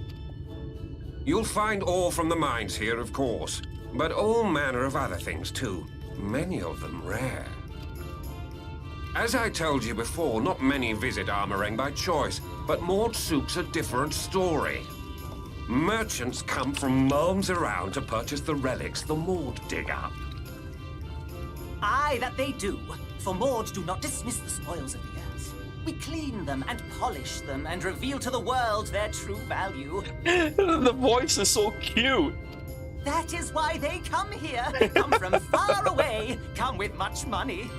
You'll find ore from the mines here, of course, but all manner of other things too, many of them rare. As I told you before, not many visit Armorang by choice, but moored souk's a different story. Merchants come from miles around to purchase the relics the Maud dig up. Aye, that they do. For Maud do not dismiss the spoils of the earth. We clean them and polish them and reveal to the world their true value. The voice is so cute. That is why they come here. Come from far away, come with much money.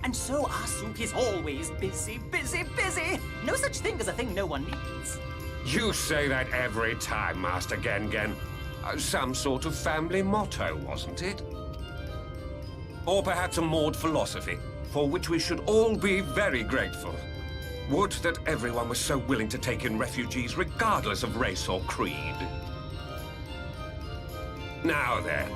And so our souk is always busy, busy, busy. No such thing as a thing no one needs. You say that every time, Master Gengen. Some sort of family motto, wasn't it? Or perhaps a Maud philosophy, for which we should all be very grateful. Would that everyone was so willing to take in refugees regardless of race or creed. Now then,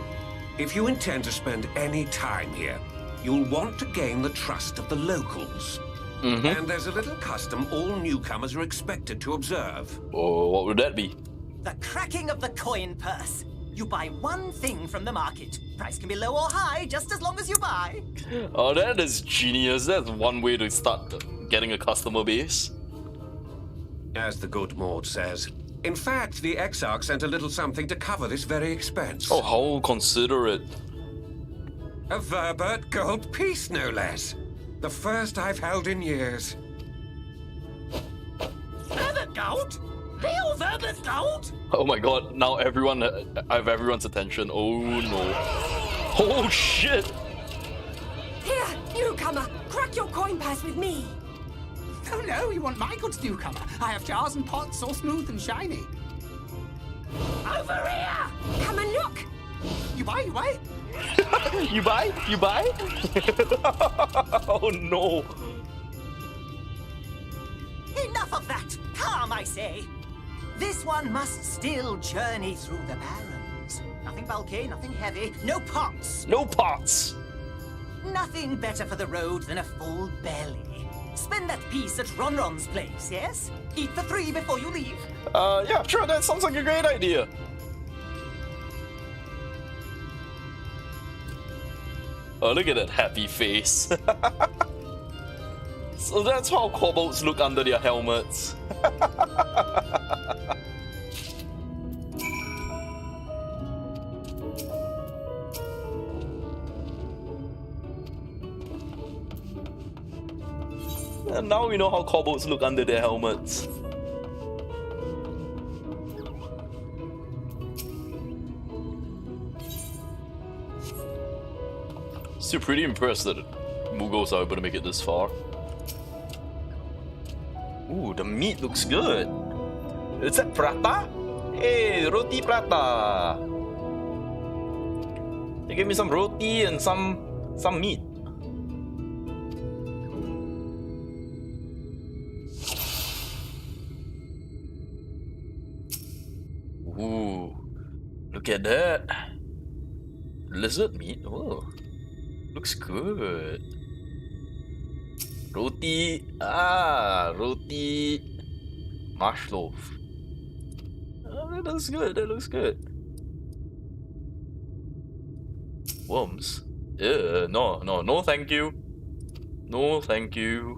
if you intend to spend any time here, you'll want to gain the trust of the locals. And there's a little custom all newcomers are expected to observe. Oh, what would that be? The cracking of the coin purse. You buy one thing from the market. Price can be low or high, just as long as you buy. Oh, that is genius. That's one way to start getting a customer base. As the good Maud says. In fact, the Exarch sent a little something to cover this very expense. Oh, how considerate. A Verbert gold piece, no less. The first I've held in years. Verbert gold? Real Verbert gold? Oh my god, now I have everyone's attention. Oh no. Oh shit! Here, newcomer, crack your coin purse with me. Oh no, you want my goods, newcomer. I have jars and pots all smooth and shiny. Over here! Come and look! You buy, you buy? You buy? You buy? Oh no. Enough of that! Calm, I say! This one must still journey through the barrens. Nothing bulky, nothing heavy, no pots. No pots! Nothing better for the road than a full belly. Spend that piece at Ronron's place, yes? Eat for 3 before you leave. Yeah, sure, that sounds like a great idea. Oh, look at that happy face. So that's how kobolds look under their helmets. And now we know how kobolds look under their helmets. Still pretty impressed that Mughals are able to make it this far. Ooh, the meat looks good. Is that prata? Hey, roti prata. They gave me some roti and some meat. Ooh, look at that. Lizard meat. Oh, looks good. Roti. Roti. Marsh loaf. Oh, that looks good. That looks good. Worms. No, thank you. No, thank you.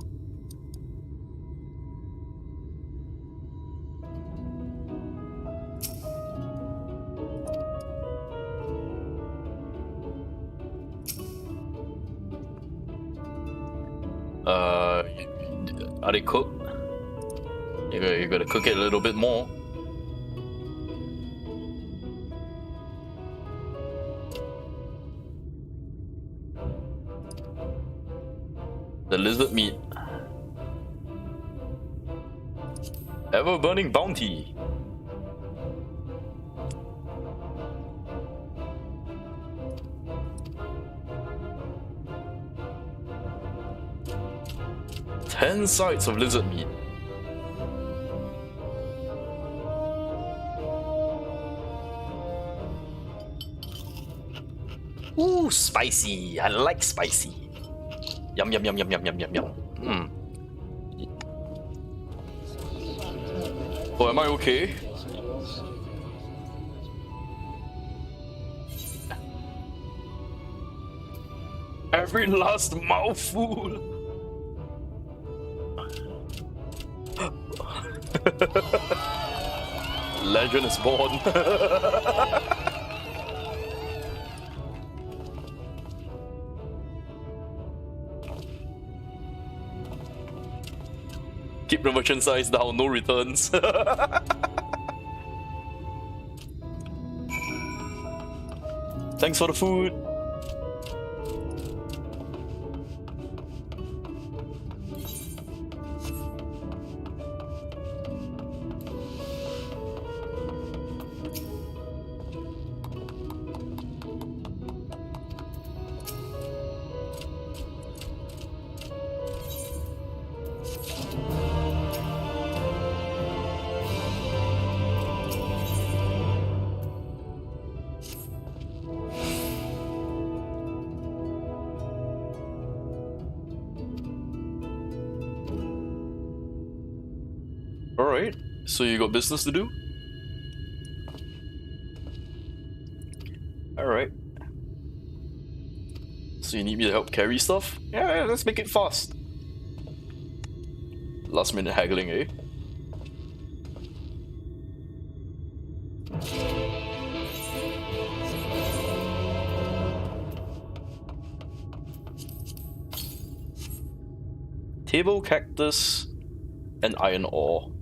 Are they cooked? You gotta cook it a little bit more. The lizard meat. Ever-burning bounty. Ten sides of lizard meat. Ooh, spicy. I like spicy. Yum yum yum yum yum yum yum yum. Oh, am I okay? Every last mouthful. Legend is born. Keep the merchant size down, no returns. Thanks for the food. Alright, so you got business to do? Alright. So you need me to help carry stuff? Yeah, let's make it fast. Last minute haggling, eh? Table, cactus, and iron ore.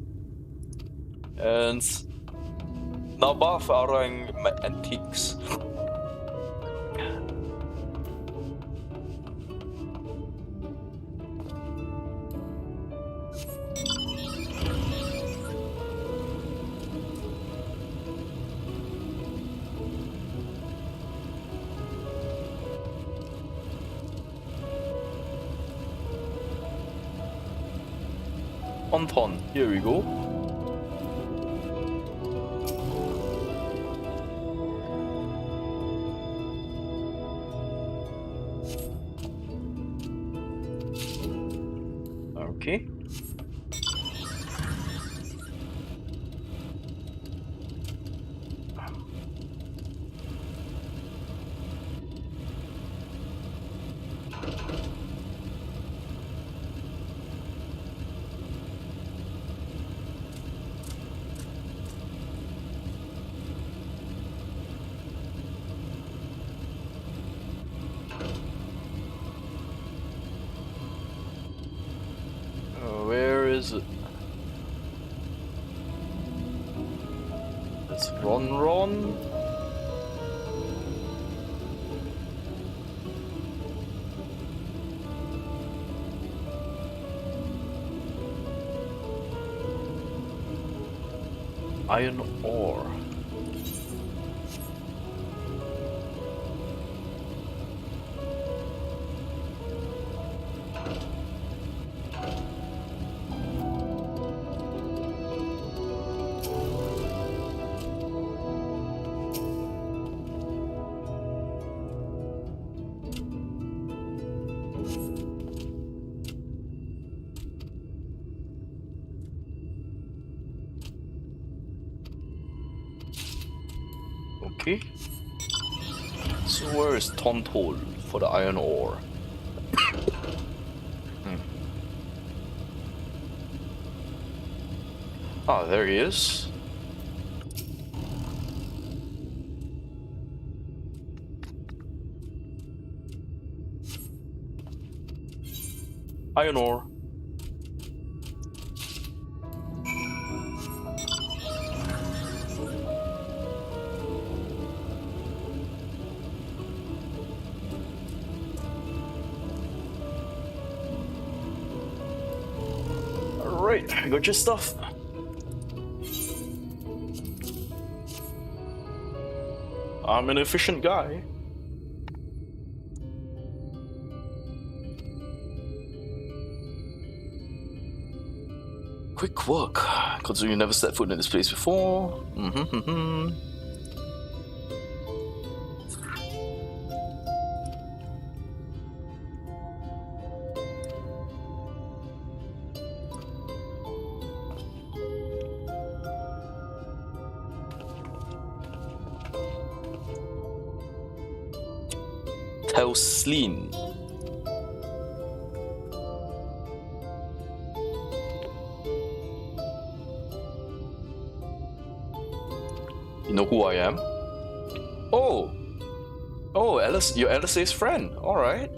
And nambah orang antiques. Ponton, here we go. Okay. Where is it? It's Ron. Iron ore. Okay. So where is Tontol for the iron ore? Ah, there he is. Iron ore. Alright, got your stuff. I'm an efficient guy. Quick work, considering you never set foot in this place before. Helslin. You know who I am? Oh! Oh, Alice, you're Alice's friend. Alright.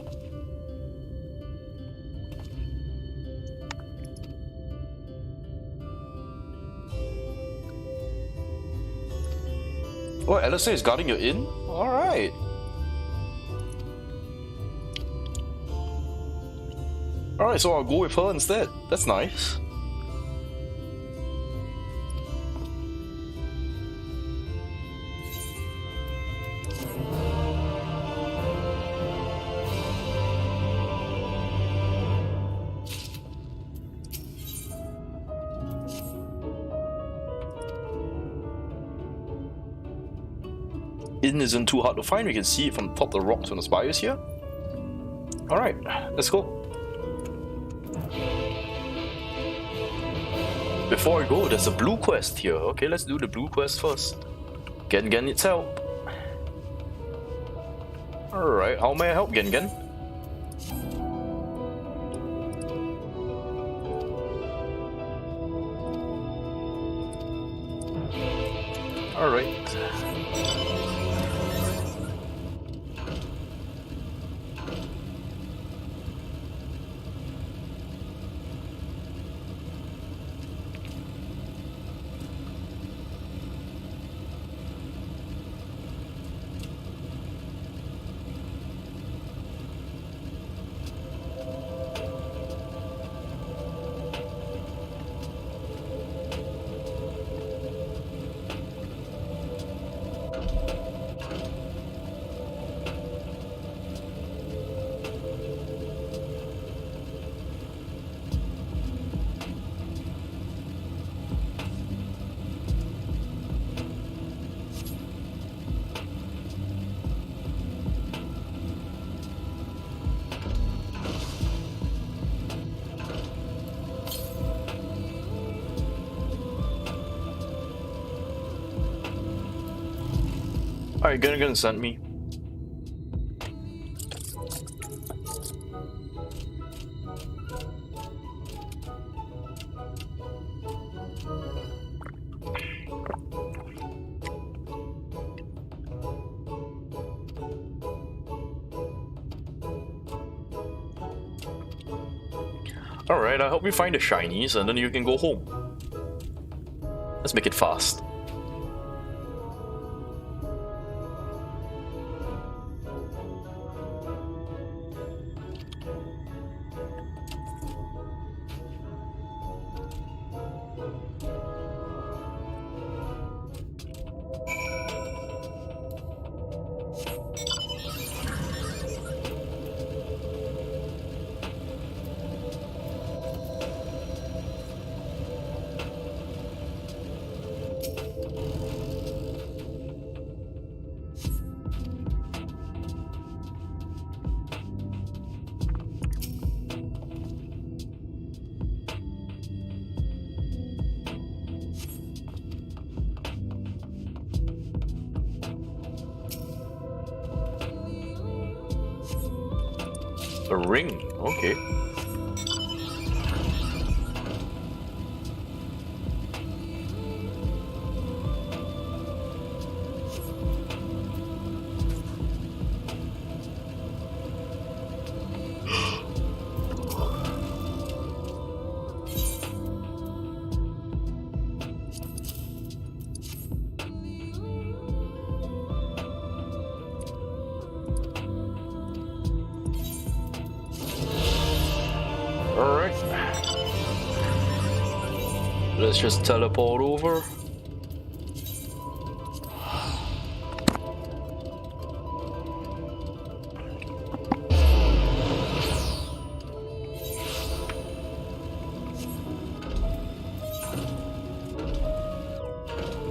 Oh, Alice is guarding your inn? Alright. Alright, so I'll go with her instead. That's nice. Inn isn't too hard to find. We can see it from top of the rocks on the spires here. Alright, let's go. Before I go, there's a blue quest here. Okay, let's do the blue quest first. Gengen needs help. Alright, how may I help Gengen? Alright. Alright, gonna send me. Alright, I'll help you find the shinies and then you can go home. Let's make it fast. A ring, okay. Alright. Let's just teleport over.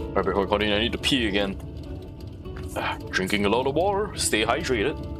Alright, before continuing, I need to pee again. Drinking a lot of water, stay hydrated.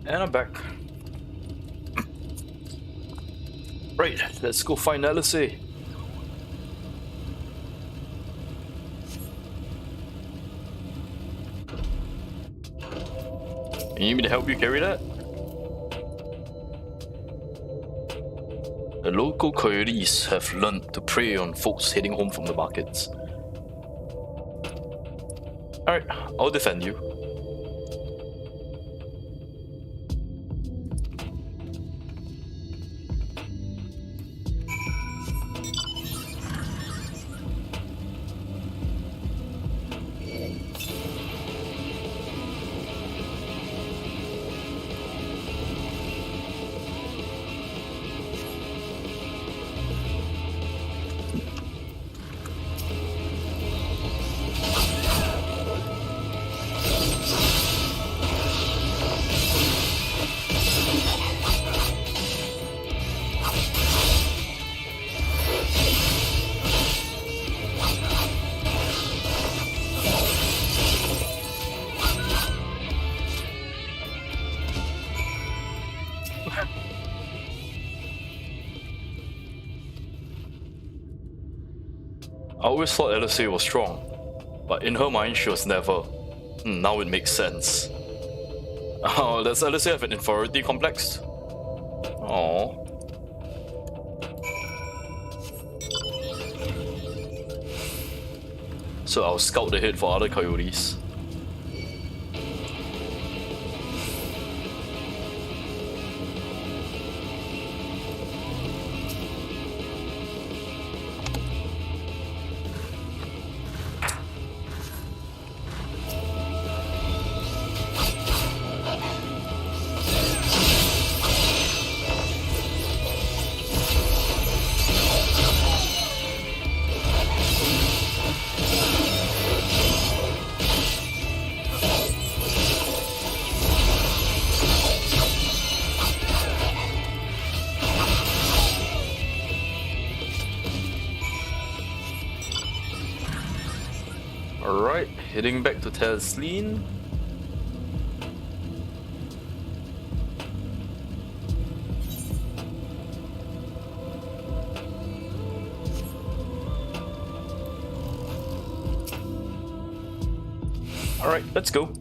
And I'm back. Right, let's go find Eorzea. You need me to help you carry that? The local coyotes have learned to prey on folks heading home from the markets. Alright, I'll defend you. I always thought Eorzea was strong, but in her mind she was never. Now it makes sense. Oh, does Eorzea have an inferiority complex? Aww. So I'll scout ahead for other coyotes. Alright, heading back to Tesleen. Alright, let's go.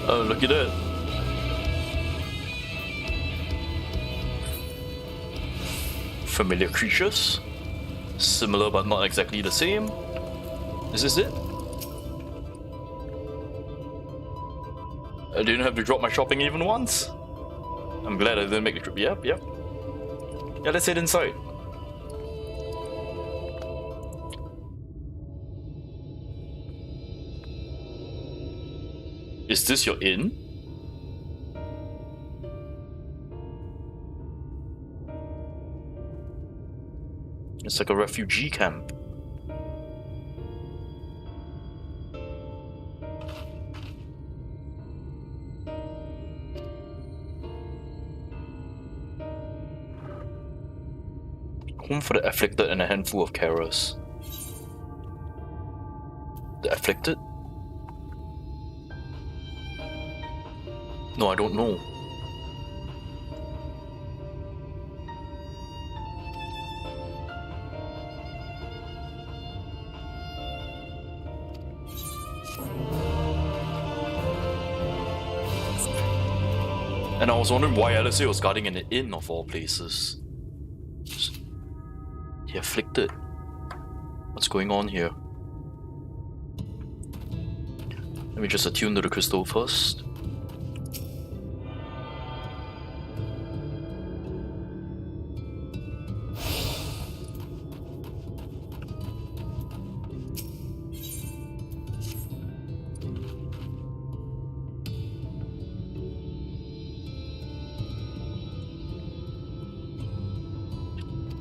Oh, look at that. Familiar creatures. Similar but not exactly the same. Is this it? I didn't have to drop my shopping even once. I'm glad I didn't make the trip. Yep. Yeah, let's head inside. Is this your inn? It's like a refugee camp. Home for the afflicted and a handful of carers. The afflicted? No, I don't know. And I was wondering why Eorzea was guarding in the inn of all places. The Afflicted. What's going on here? Let me just attune to the crystal first.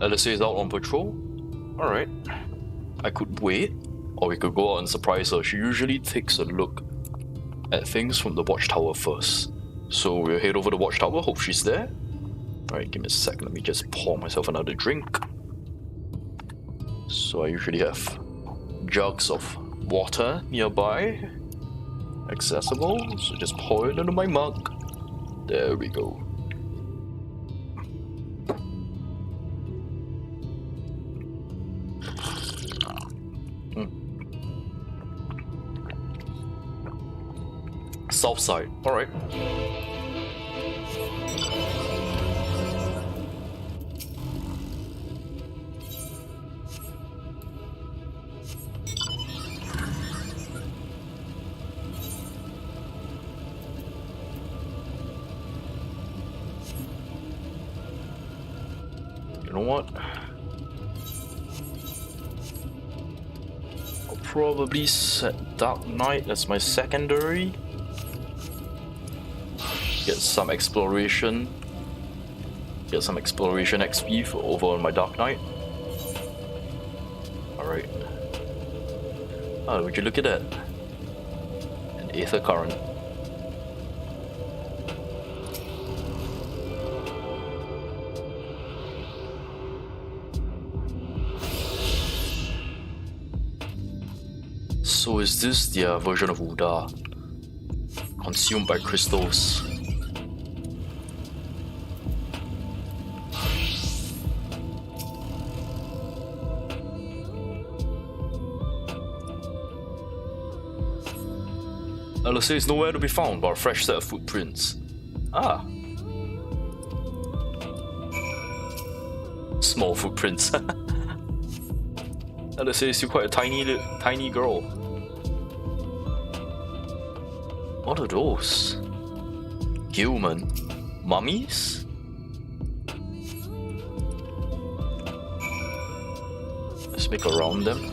Eorzea is out on patrol. Alright. I could wait, or we could go out and surprise her. She usually takes a look at things from the watchtower first. So we'll head over to the watchtower, hope she's there. Alright, give me a sec, let me just pour myself another drink. So I usually have jugs of water nearby, accessible, so just pour it into my mug. There we go. South side, alright. You know what? I'll probably set Dark Knight as my secondary. Get some exploration. Get some exploration XP for over on my Dark Knight. Alright. Oh, would you look at that? An Aether Current. So is this their version of Uda? Consumed by crystals. Eorzea is nowhere to be found but a fresh set of footprints. Ah. Small footprints. Eorzea is still quite a tiny girl. What are those? Human mummies? Let's make around them.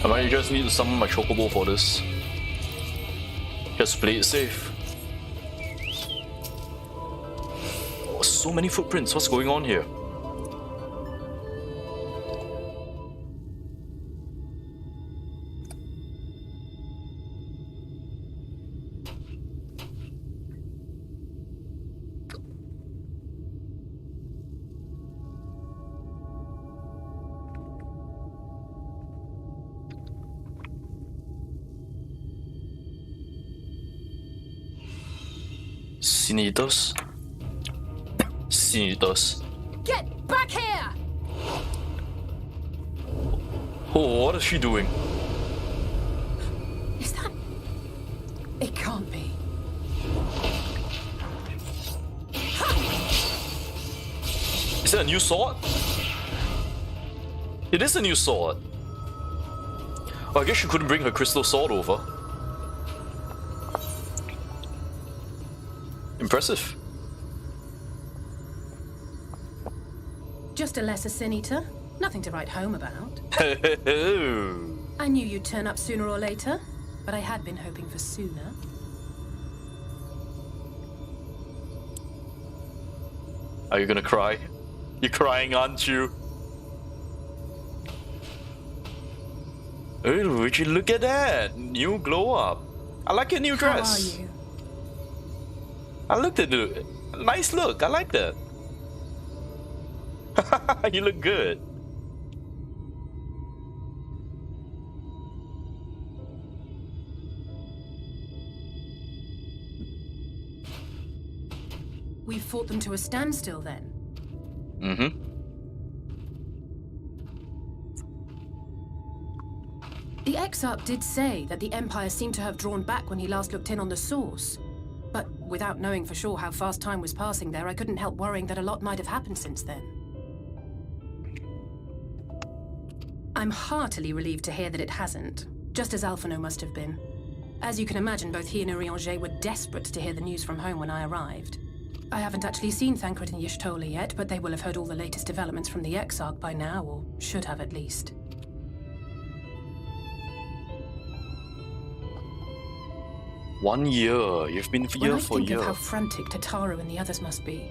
I might just need to summon my chocobo for this. Just play it safe. Oh, so many footprints, what's going on here? Sinitas. Get back here! Oh, what is she doing? Is that... It can't be. Is that a new sword? It is a new sword. Oh, I guess she couldn't bring her crystal sword over. Impressive. Just a lesser sin eater. Nothing to write home about. I knew you'd turn up sooner or later, but I had been hoping for sooner. Are you gonna cry? You're crying, aren't you? Oh, would you look at that? New glow up. I like your new dress. How are you? I looked at it. Nice look. I like that. You look good. We've fought them to a standstill then. Mm-hmm. The Exarch did say that the Empire seemed to have drawn back when he last looked in on the source. But without knowing for sure how fast time was passing there, I couldn't help worrying that a lot might have happened since then. I'm heartily relieved to hear that it hasn't, just as Alphino must have been. As you can imagine, both he and Eorzea were desperate to hear the news from home when I arrived. I haven't actually seen Thancred and Y'shtola yet, but they will have heard all the latest developments from the Exarch by now, or should have at least. 1 year. You've been here for a year. When I think of how frantic Tataru and the others must be,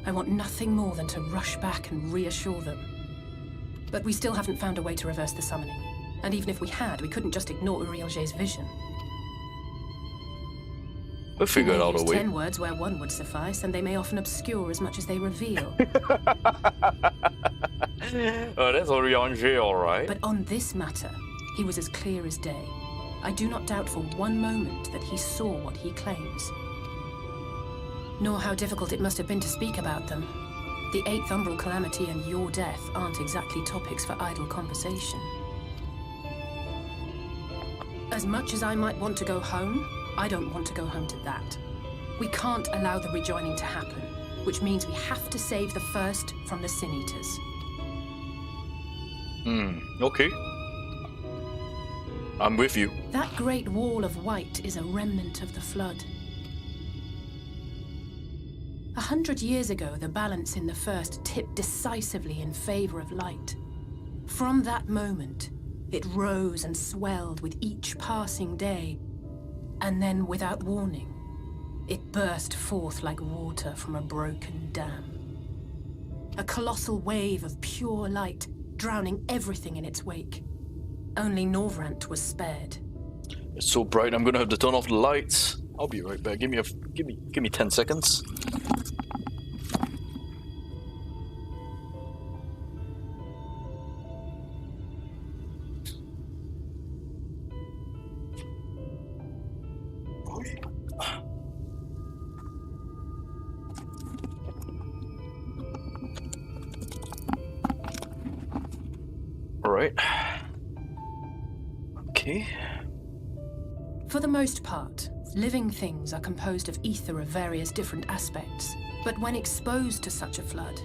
I want nothing more than to rush back and reassure them. But we still haven't found a way to reverse the summoning. And even if we had, we couldn't just ignore Eorzea's vision. We'll figure it out a way. 10 words where one would suffice, and they may often obscure as much as they reveal. Oh, that's Eorzea, all right. But on this matter, he was as clear as day. I do not doubt for one moment that he saw what he claims. Nor how difficult it must have been to speak about them. The 8th Umbral Calamity and your death aren't exactly topics for idle conversation. As much as I might want to go home, I don't want to go home to that. We can't allow the rejoining to happen, which means we have to save the first from the Sin Eaters. Okay. I'm with you. That great wall of white is a remnant of the flood. 100 years ago, the balance in the first tipped decisively in favor of light. From that moment, it rose and swelled with each passing day, and then, without warning, it burst forth like water from a broken dam. A colossal wave of pure light, drowning everything in its wake. Only Norvrant was spared. It's so bright, I'm gonna have to turn off the lights. I'll be right back. Give me 10 seconds. All right. Okay. For the most part, living things are composed of ether of various different aspects. But when exposed to such a flood,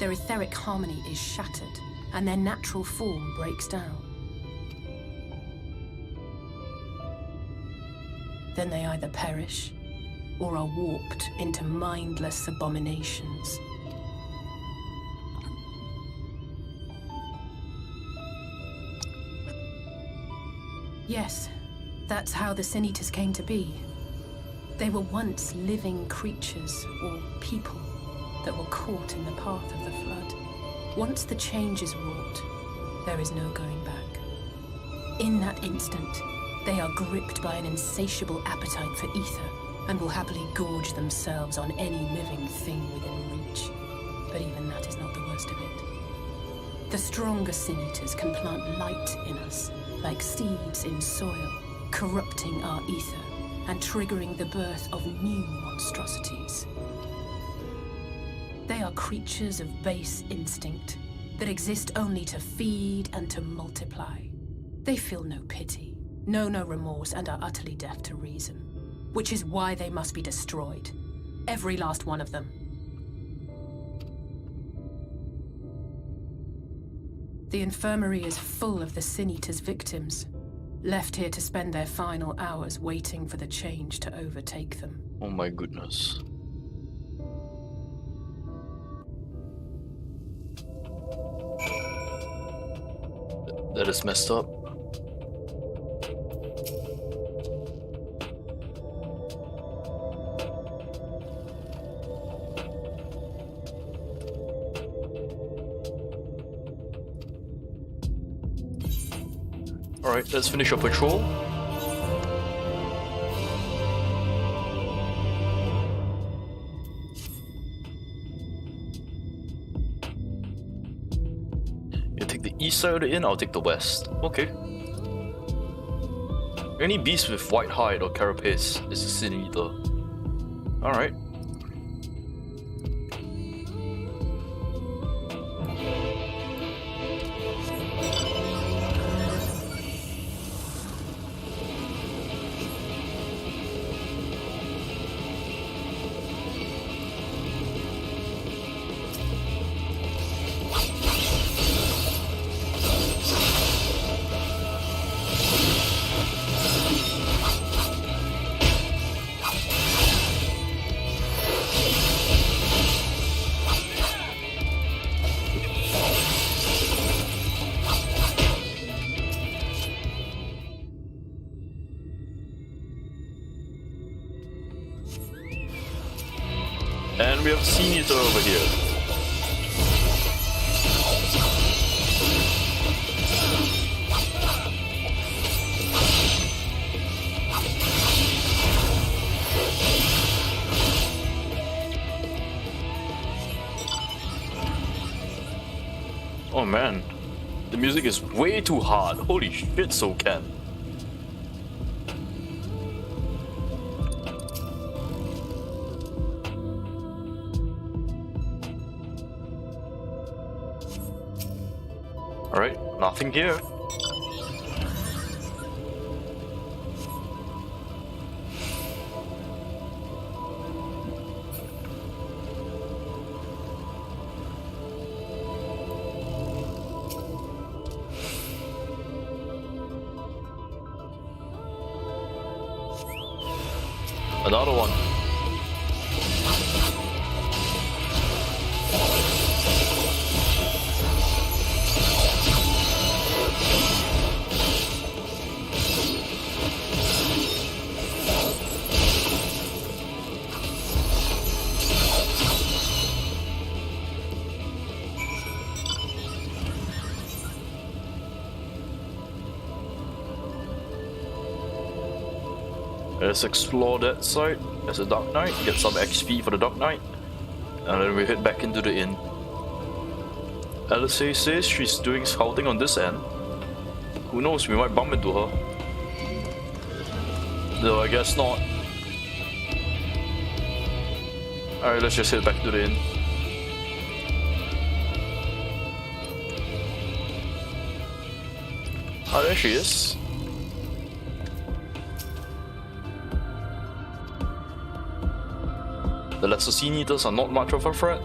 their etheric harmony is shattered, and their natural form breaks down. Then they either perish, or are warped into mindless abominations. Yes, that's how the Sin Eaters came to be. They were once living creatures, or people, that were caught in the path of the flood. Once the change is wrought, there is no going back. In that instant, they are gripped by an insatiable appetite for ether, and will happily gorge themselves on any living thing within reach. But even that is not the worst of it. The stronger Sin Eaters can plant light in us, like seeds in soil, corrupting our ether and triggering the birth of new monstrosities. They are creatures of base instinct that exist only to feed and to multiply. They feel no pity, know no remorse, and are utterly deaf to reason, which is why they must be destroyed. Every last one of them. The infirmary is full of the Sin Eaters' victims, left here to spend their final hours waiting for the change to overtake them. Oh my goodness. That is messed up. Alright, let's finish our patrol. You take the east side of the inn, I'll take the west. Okay. Any beast with white hide or carapace is a sin eater. Alright. And we have Sea Eater over here. Oh man, the music is way too hard. Holy shit, so can. Alright, nothing here. Another one. Let's explore that side. There's a Dark Knight, get some XP for the Dark Knight, and then we head back into the inn. Eorzea says she's doing scouting on this end. Who knows, we might bump into her. No, I guess not. Alright, let's just head back to the inn. Oh, there she is. The lesser sea eaters are not much of a threat.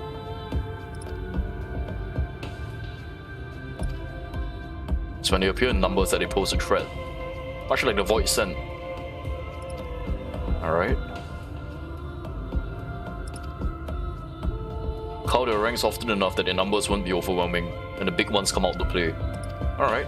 It's when they appear in numbers that they pose a threat. Much like the Void Scent. Alright. Cull their ranks often enough that their numbers won't be overwhelming, and the big ones come out to play. Alright.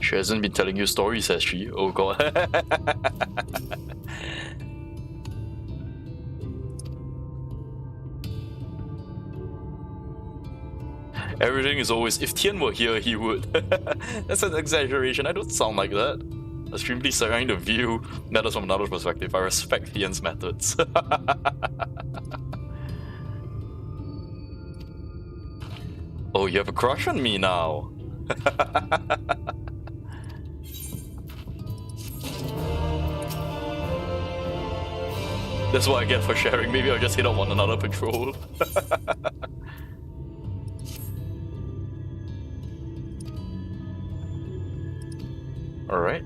She hasn't been telling you stories, has she? Oh god. Everything is always, if Tian were here, he would. That's an exaggeration, I don't sound like that. I'm simply trying to view matters from another perspective. I respect Tian's methods. Oh, you have a crush on me now. That's what I get for sharing. Maybe I'll just hit up on another patrol. Alright.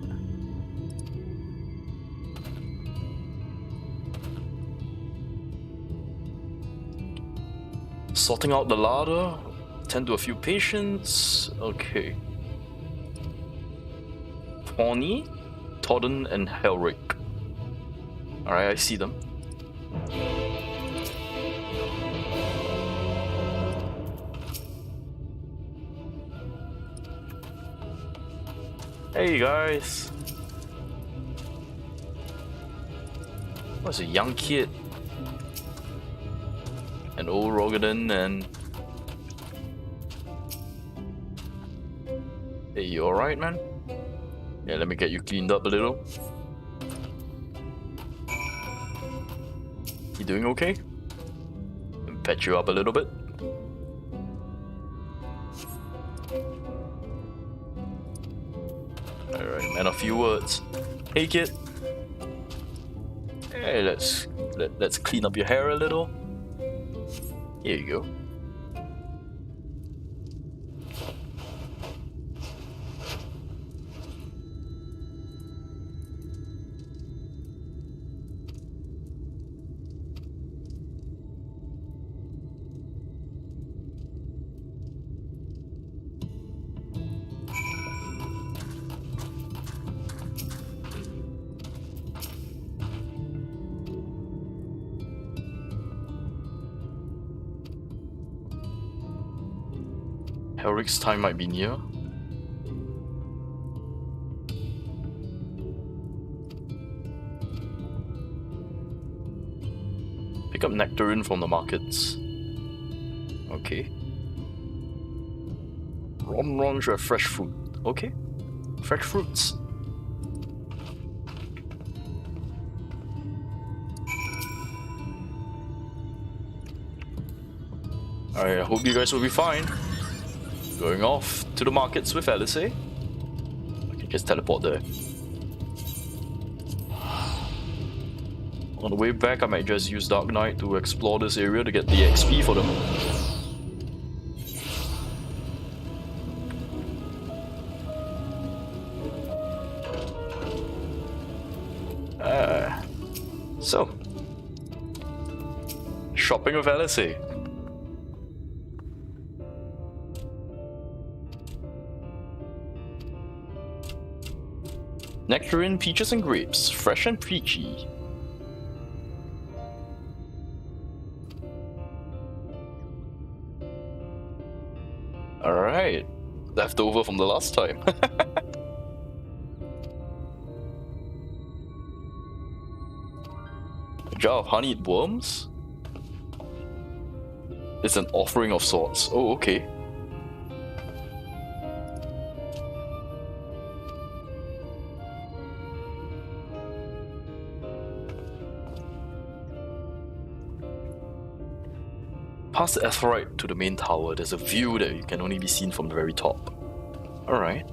Sorting out the larder. Tend to a few patients. Okay. Tawny, Todden, and Helric. Alright, I see them. Hey guys. What's a young kid? An old Rogadan and... Hey, you alright, man? Yeah, let me get you cleaned up a little. You doing okay? Pet you up a little bit. Alright, man, a few words. Hey kid. Hey, let's clean up your hair a little. Here you go. Helric's time might be near. Pick up nectarine from the markets. Okay. Ron should have fresh fruit. Okay. Fresh fruits. Alright, I hope you guys will be fine. Going off to the markets with Eorzea. I can just teleport there. On the way back, I might just use Dark Knight to explore this area to get the XP for them. So, shopping with Eorzea. Nectarine, peaches and grapes, fresh and peachy. Alright, left over from the last time. A jar of honeyed worms? It's an offering of sorts. Oh, okay. Past the asteroid to the main tower, there's a view that you can only be seen from the very top. Alright.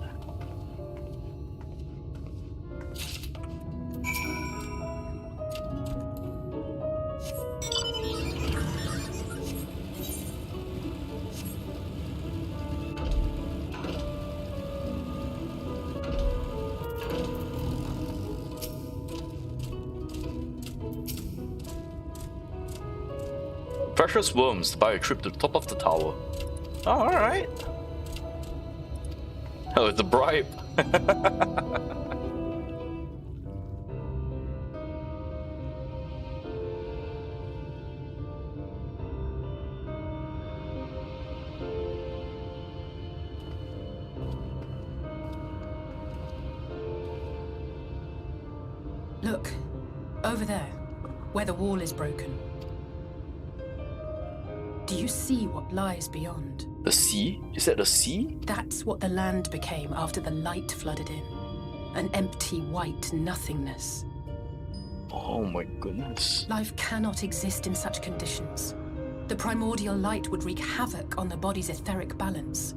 Precious worms to buy a trip to the top of the tower. Oh, alright. Oh, it's a bribe. Look, over there, where the wall is broken. Do you see what lies beyond? The sea? Is that the sea? That's what the land became after the light flooded in. An empty white nothingness. Oh my goodness. Life cannot exist in such conditions. The primordial light would wreak havoc on the body's etheric balance.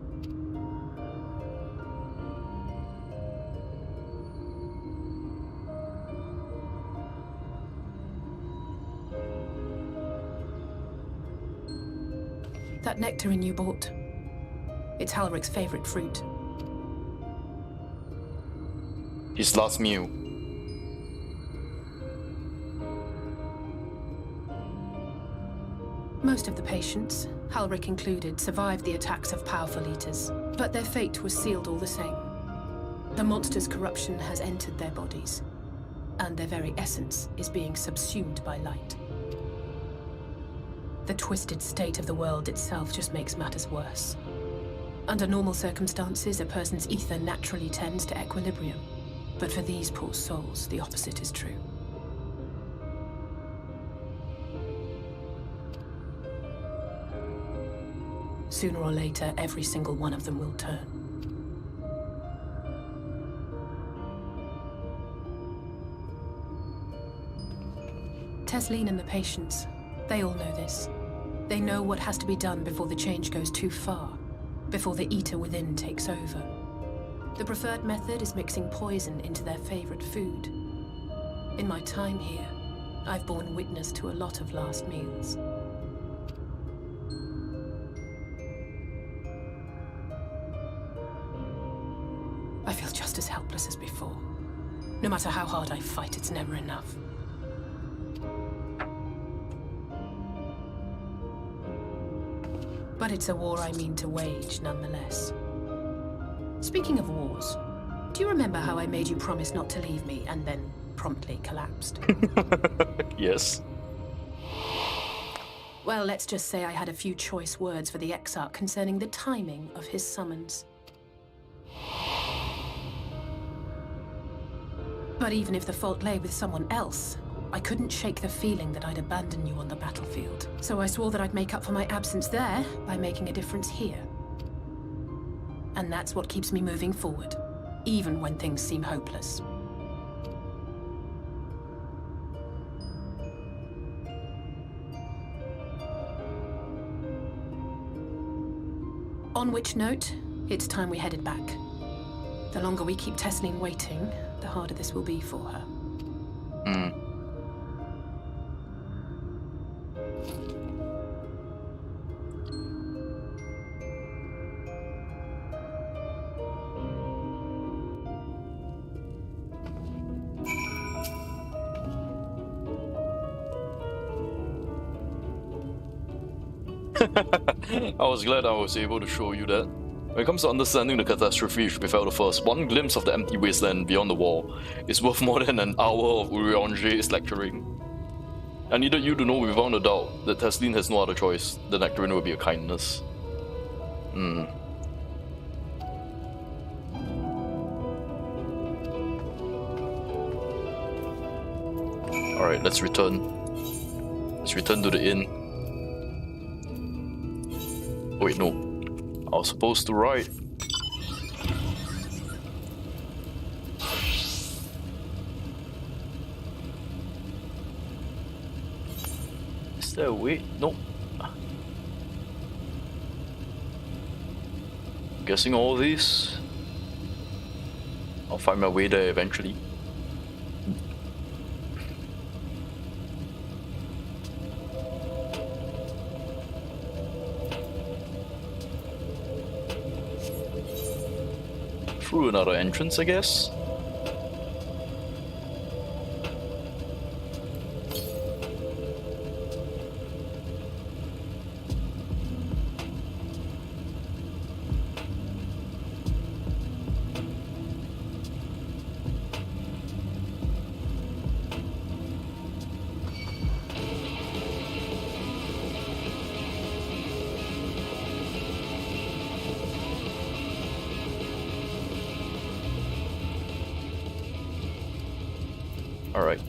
That nectarine you bought. It's Halric's favorite fruit. His last meal. Most of the patients, Halric included, survived the attacks of powerful eaters, but their fate was sealed all the same. The monster's corruption has entered their bodies, and their very essence is being subsumed by light. The twisted state of the world itself just makes matters worse. Under normal circumstances, a person's ether naturally tends to equilibrium. But for these poor souls, the opposite is true. Sooner or later, every single one of them will turn. Tesleen and the patients, they all know this. They know what has to be done before the change goes too far, before the eater within takes over. The preferred method is mixing poison into their favorite food. In my time here, I've borne witness to a lot of last meals. I feel just as helpless as before. No matter how hard I fight, it's never enough. But it's a war I mean to wage, nonetheless. Speaking of wars, do you remember how I made you promise not to leave me and then promptly collapsed? Yes. Well, let's just say I had a few choice words for the Exarch concerning the timing of his summons. But even if the fault lay with someone else, I couldn't shake the feeling that I'd abandon you on the battlefield. So I swore that I'd make up for my absence there by making a difference here. And that's what keeps me moving forward, even when things seem hopeless. On which note, it's time we headed back. The longer we keep Tesleen waiting, the harder this will be for her. I was glad I was able to show you that. When it comes to understanding the catastrophe which befell the first, one glimpse of the empty wasteland beyond the wall is worth more than an hour of Eorzea lecturing. I needed you to know without a doubt that Tesleen has no other choice. The nectarine will be a kindness. Alright, let's return. Let's return to the inn. Wait, no. I was supposed to write. Is there a way? Nope. Guessing all these. I'll find my way there eventually. Through another entrance, I guess. Alright.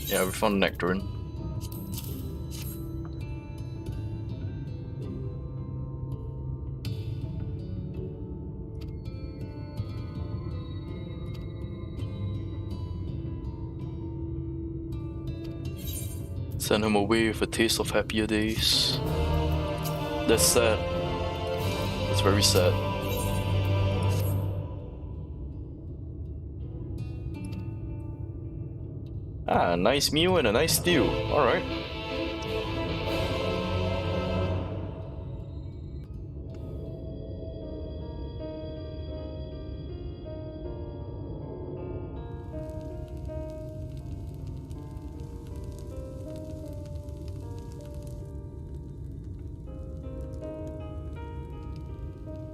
Yeah, we found nectarine. Send him away with a taste of happier days. That's sad. That's very sad. Ah, a nice meal and a nice stew. Alright.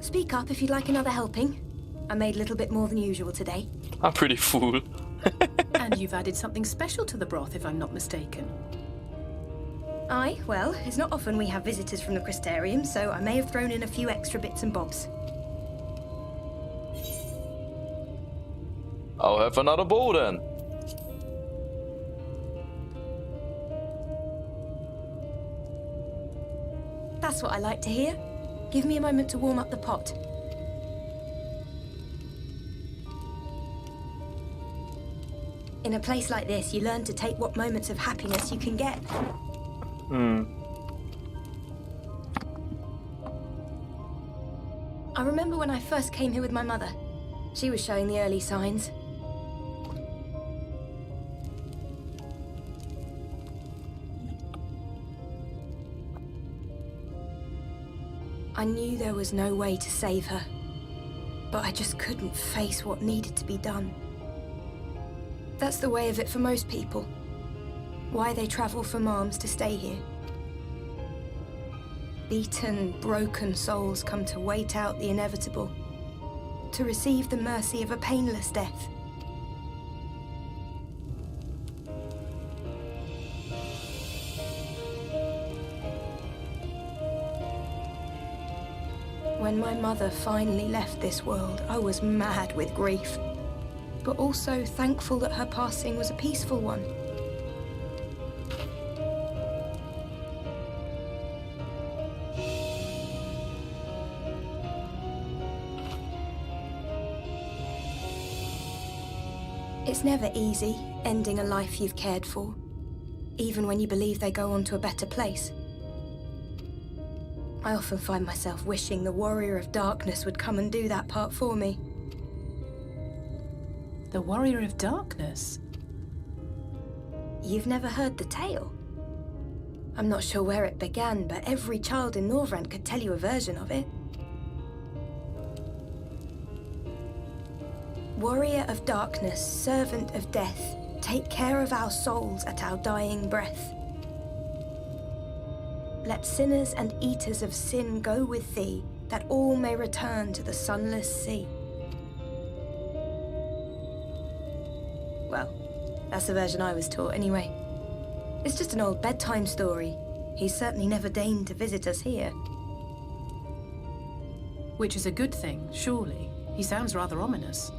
Speak up if you'd like another helping. I made a little bit more than usual today. I'm pretty full. And you've added something special to the broth, if I'm not mistaken. Aye, well, it's not often we have visitors from the Crystarium, so I may have thrown in a few extra bits and bobs. I'll have another bowl then. That's what I like to hear. Give me a moment to warm up the pot. In a place like this, you learn to take what moments of happiness you can get. I remember when I first came here with my mother. She was showing the early signs. I knew there was no way to save her, but I just couldn't face what needed to be done. That's the way of it for most people. Why they travel from arms to stay here. Beaten, broken souls come to wait out the inevitable, to receive the mercy of a painless death. When my mother finally left this world, I was mad with grief, but also thankful that her passing was a peaceful one. It's never easy, ending a life you've cared for, even when you believe they go on to a better place. I often find myself wishing the Warrior of Darkness would come and do that part for me. The Warrior of Darkness? You've never heard the tale? I'm not sure where it began, but every child in Norvrand could tell you a version of it. Warrior of Darkness, servant of death, take care of our souls at our dying breath. Let sinners and eaters of sin go with thee, that all may return to the sunless sea. Well, that's the version I was taught anyway. It's just an old bedtime story. He's certainly never deigned to visit us here. Which is a good thing, surely. He sounds rather ominous.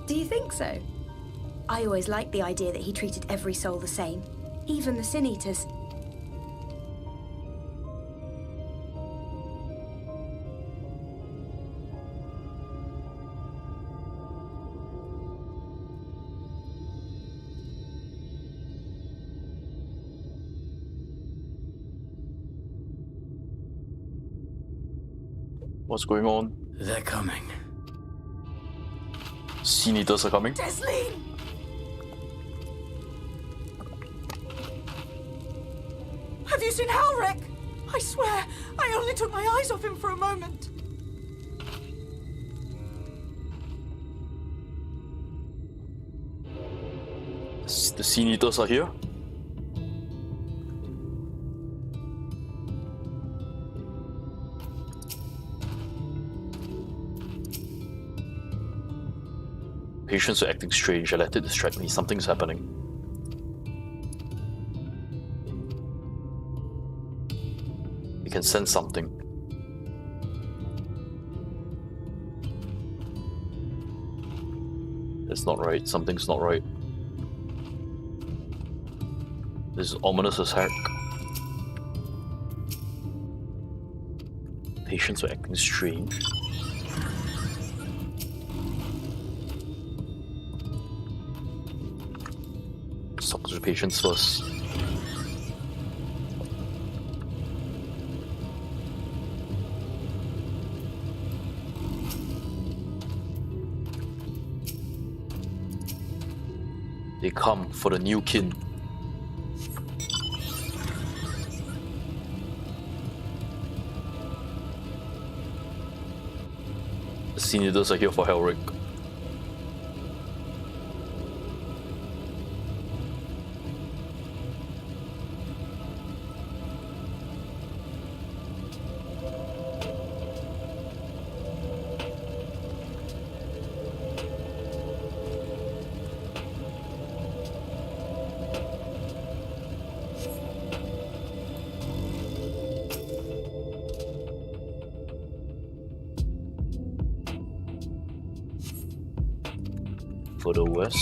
Do you think so? I always liked the idea that he treated every soul the same, even the Sin Eaters. What's going on? They're coming. Sin Eaters are coming. Desleen! Have you seen Halrek? I swear, I only took my eyes off him for a moment. The Sin Eaters are here. Patients are acting strange. I let it distract me. Something's happening. You can sense something. It's not right. Something's not right. This is ominous as heck. Patients are acting strange. Talk to the patients first. They come for the new kin. The Sea Needles are here for Helric. For the west.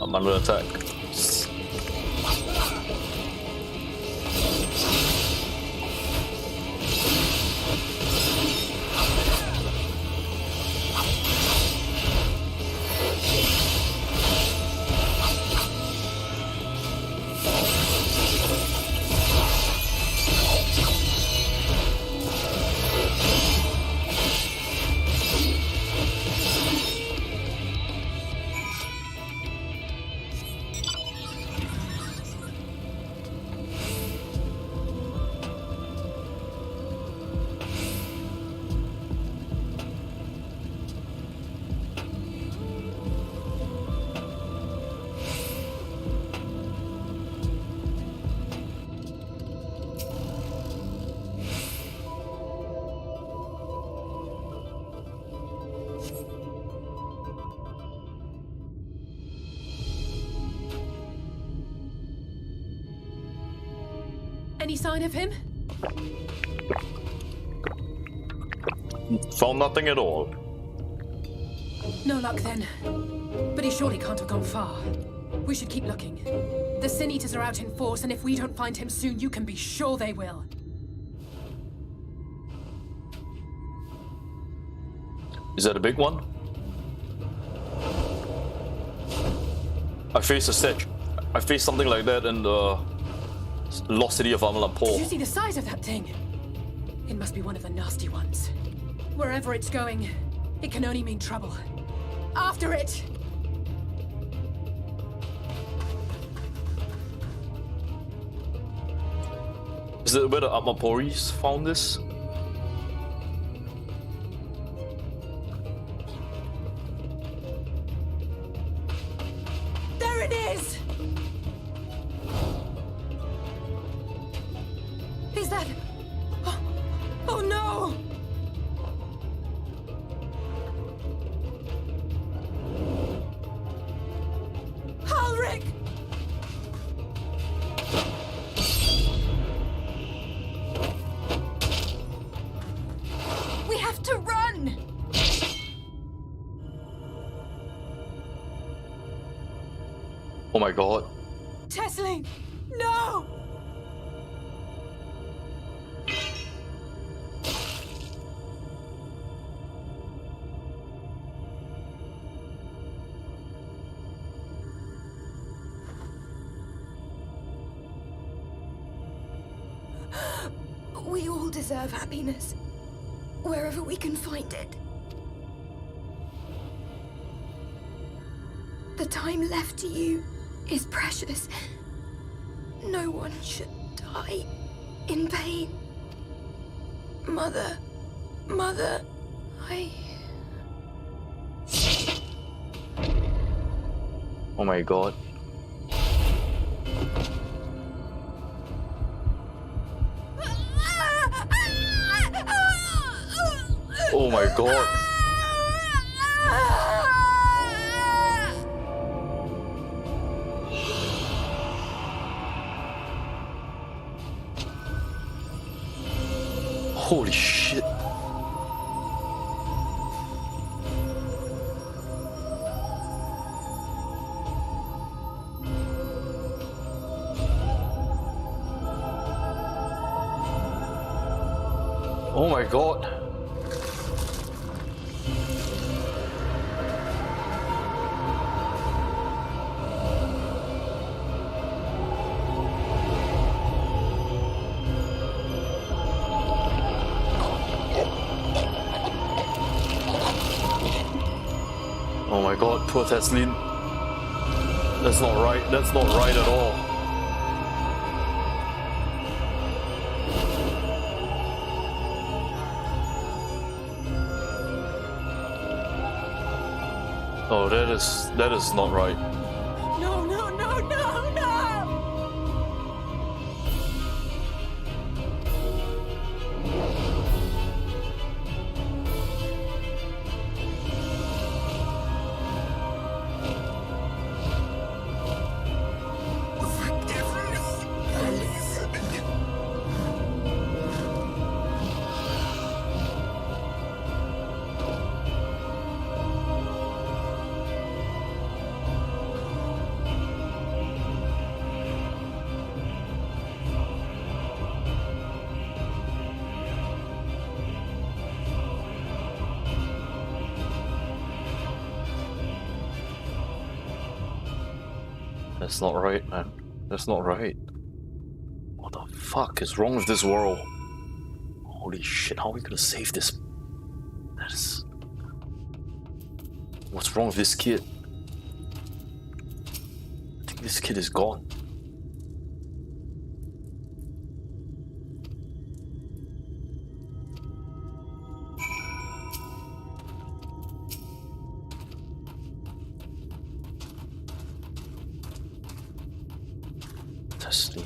I'm under attack. Any sign of him? Found nothing at all. No luck then. But he surely can't have gone far. We should keep looking. The Sin Eaters are out in force, and if we don't find him soon, you can be sure they will. Is that a big one? I faced something like that in the lost city of Did Amalampor. you see the size of that thing? It must be one of the nasty ones. Wherever it's going, it can only mean trouble. After it! Is it where the Amaporis found this? There it is! Is that... Oh no! Halric! We have to run! Oh my god. Tesling! No! We all deserve happiness, wherever we can find it. The time left to you is precious. No one should die in pain. Mother, I... Oh my god. Oh my god. Holy shit. Oh my god. Oh my god, poor Teslin. That's not right. That's not right at all. Oh, that is not right. No, no, no, no, no! That's not right, man. That's not right. What the fuck is wrong with this world? Holy shit, how are we gonna save this? That's... What's wrong with this kid? I think this kid is gone. Testing.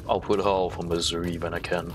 I'll put her out of misery when I can.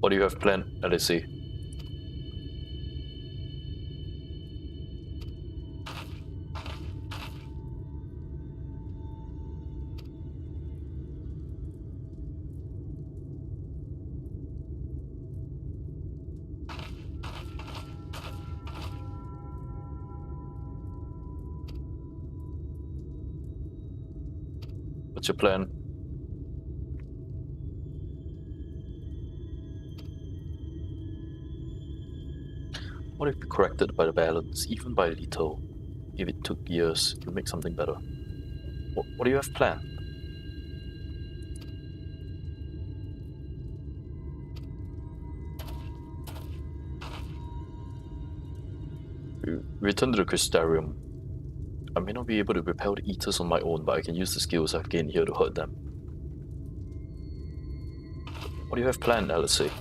What do you have planned, LSE? What's your plan? What if we corrected by the balance, even by little? If it took years to make something better. What do you have planned? Return to the Crystarium. I may not be able to repel the Eaters on my own, but I can use the skills I've gained here to hurt them. What do you have planned, LSE?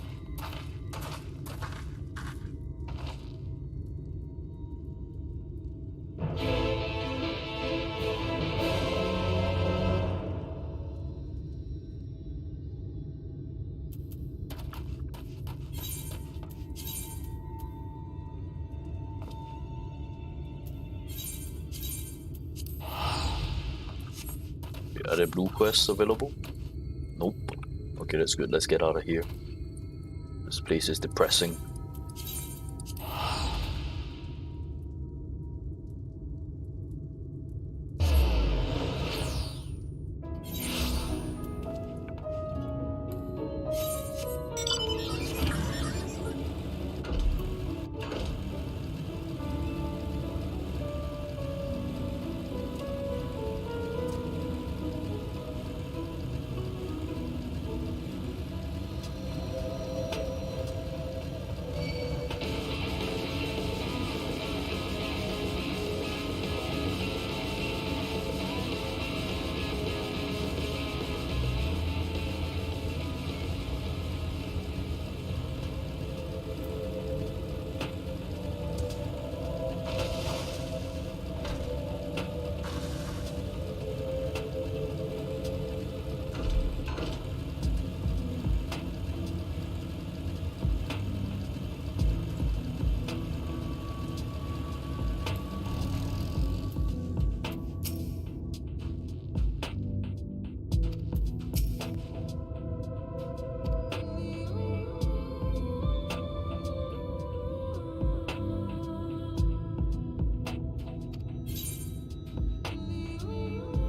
there blue quests available? Nope. Okay, that's good. Let's get out of here. This place is depressing.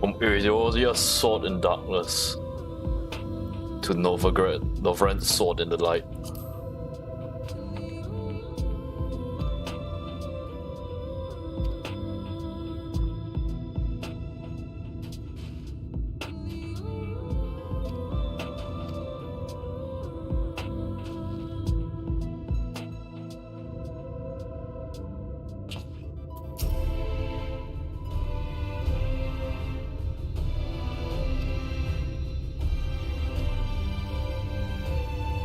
From Eorzea Sword in Darkness to Novrent's Sword in the Light.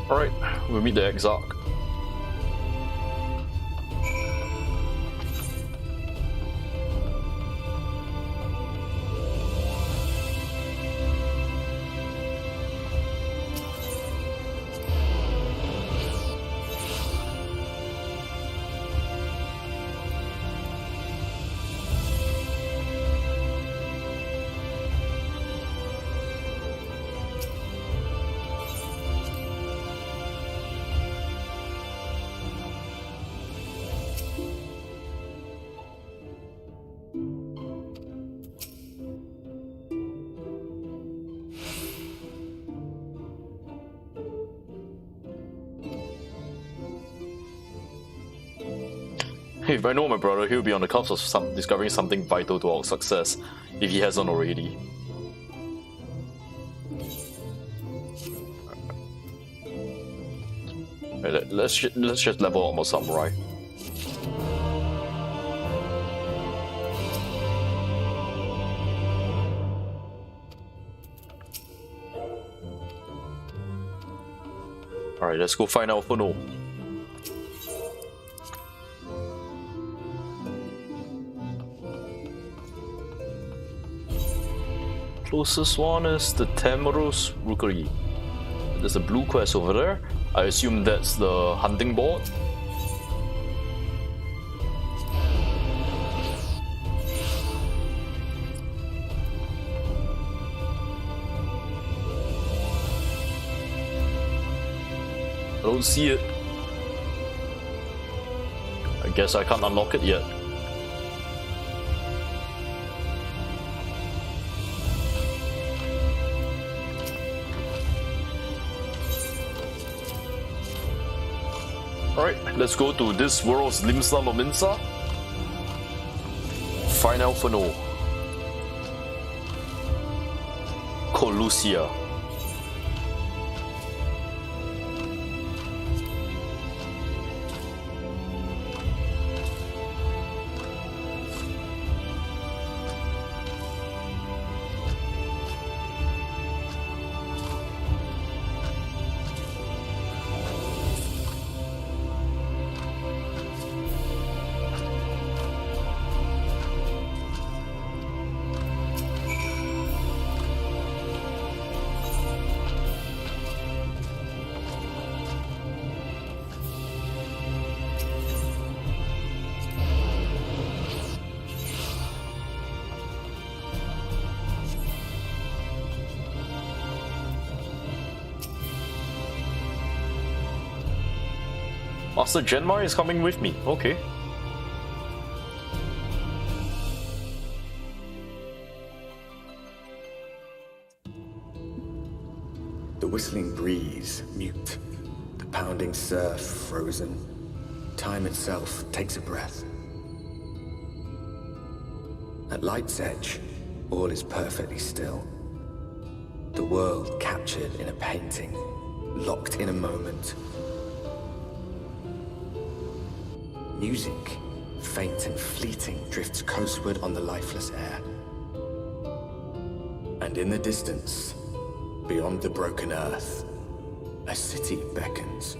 Alright, we meet the Exarch. If I know my brother, he'll be on the cusp of discovering something vital to our success, if he hasn't already. Let's just level up more samurai. Alright, let's go find out for no. Closest one is the Temeros Rookery. There's a blue quest over there. I assume that's the hunting board. I don't see it. I guess I can't unlock it yet. Alright, let's go to this world's Limsa Lominsa. Find out for no. Colusia. Master Genmar is coming with me. Okay. The whistling breeze, mute. The pounding surf, frozen. Time itself takes a breath. At light's edge, all is perfectly still. The world captured in a painting, locked in a moment. Music, faint and fleeting, drifts coastward on the lifeless air. And in the distance, beyond the broken earth, a city beckons.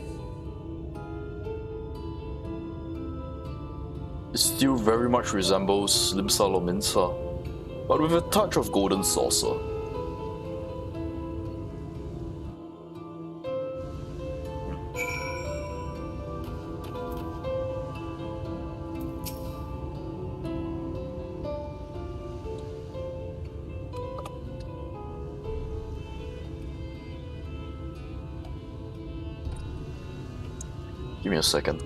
It still very much resembles Limsa Lominsa, but with a touch of golden saucer. Give me a second.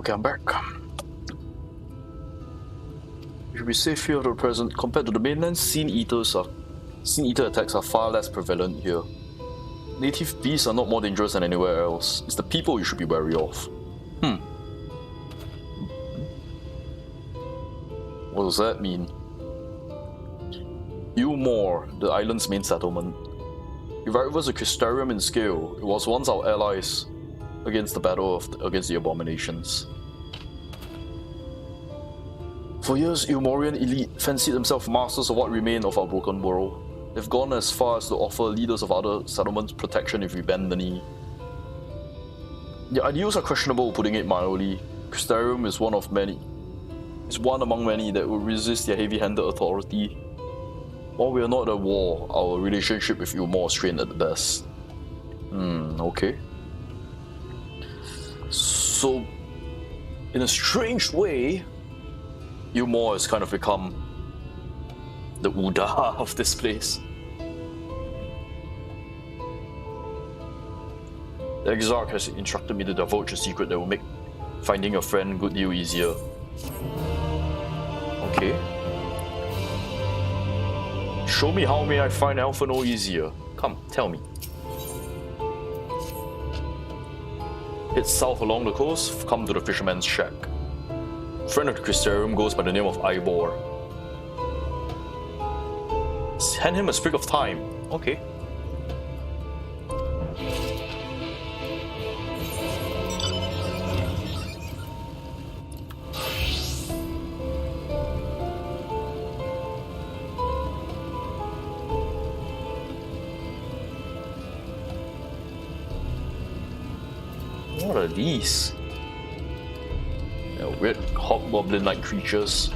Okay, I'm back. You should be safe here for the present. Compared to the mainland, Sin Eater attacks are far less prevalent here. Native beasts are not more dangerous than anywhere else. It's the people you should be wary of. What does that mean? Eorzea, the island's main settlement. It rivals a Crystarium in scale. It was once our allies against the battle against the abominations. For years, Eomorian elite fancied themselves masters of what remained of our broken world. They've gone as far as to offer leaders of other settlements protection if we bend the knee. The ideals are questionable, putting it mildly. Crystarium is one among many that will resist their heavy-handed authority. While we are not at war, our relationship with Eorzea is strained at the best. Okay. So, in a strange way, Eorzea has kind of become the Uda of this place. The Exarch has instructed me to divulge a secret that will make finding a friend a good deal easier. Okay. Show me how may I find Alphino easier. Come, tell me. Head south along the coast, come to the fisherman's shack. Friend of the Crystarium goes by the name of Ivor. Hand him a sprig of thyme. Okay. What are these? They're weird hobgoblin-like creatures.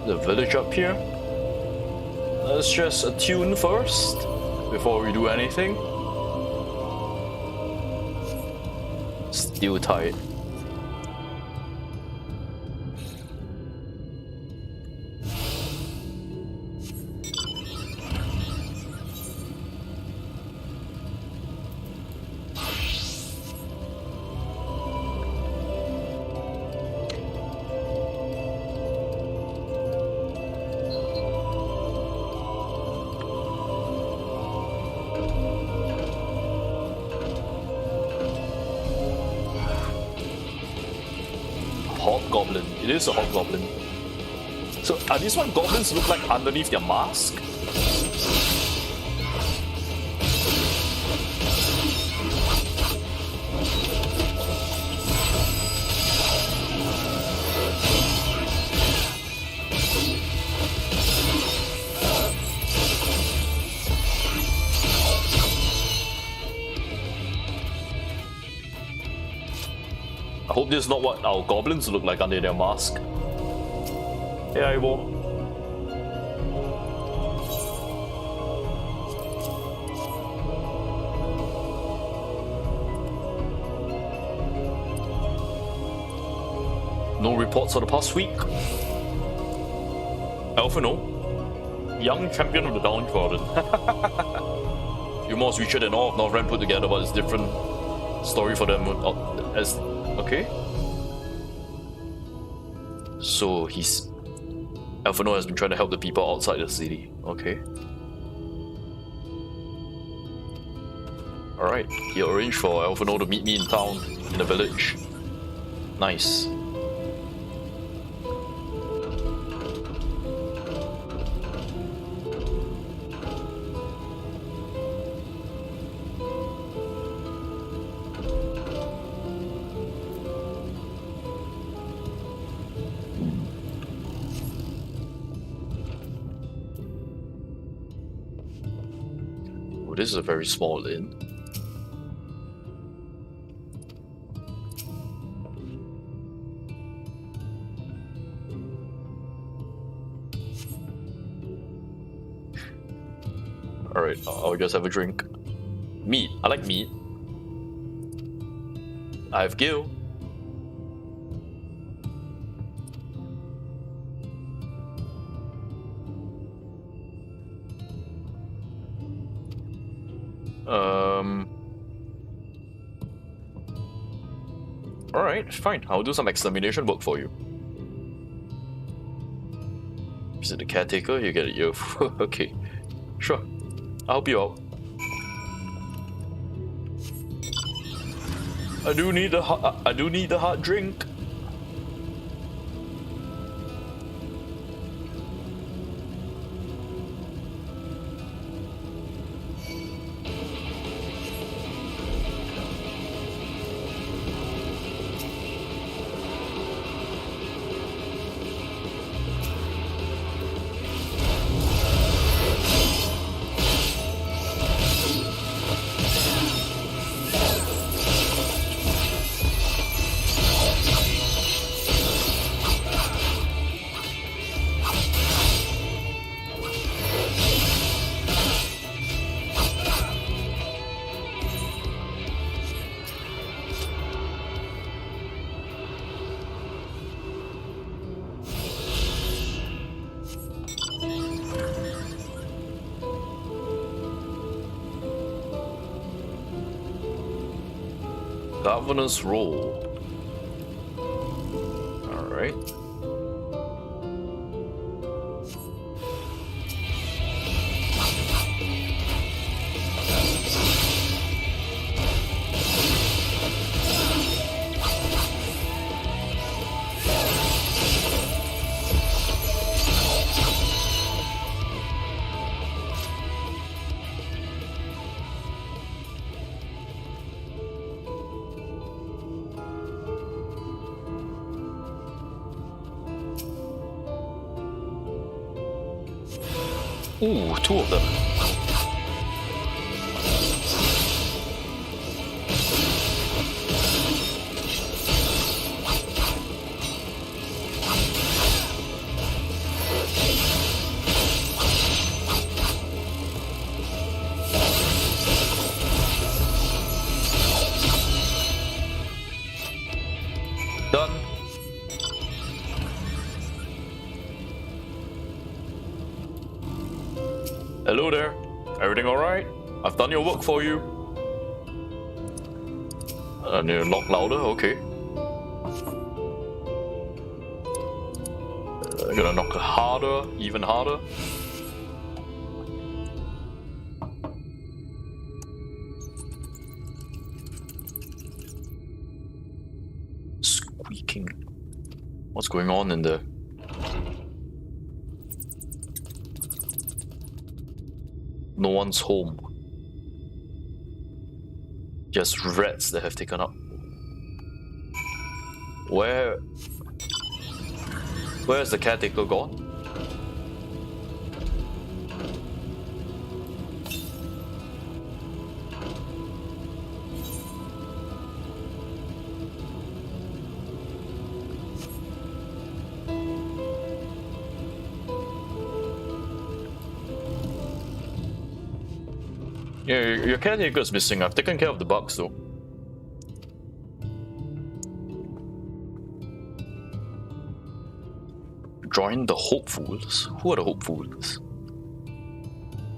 The village up here. Let's just attune first before we do anything. Still tight. Hobgoblin. It is a hobgoblin. So are these what goblins look like underneath their mask? I hope this is not what our goblins look like under their mask. Hey, Ivor. No reports for the past week. Alphino, young champion of the downtrodden. You're more richer than all of Northrend put together, but it's different story for them. As okay. So Alphino has been trying to help the people outside the city. Okay. Alright, he arranged for Alphino to meet me in town, in the village. Nice. This is a very small inn. Alright, I'll just have a drink. Meat. I like meat. I have Gil. Alright, fine. I'll do some extermination work for you. Is it the caretaker? You get it, you. Okay. Sure. I'll help you out. I do need the hot drink. Governance role. Alright. Ooh, 2 of them. Done. Hello there. Everything alright? I've done your work for you. I need to knock louder, okay. I'm gonna knock harder, even harder. Squeaking. What's going on in there? No one's home. Just rats that have taken up. Where's the caretaker gone? Yeah, your caretaker's missing. I've taken care of the bugs though. Join the hopefuls? Who are the hopefuls?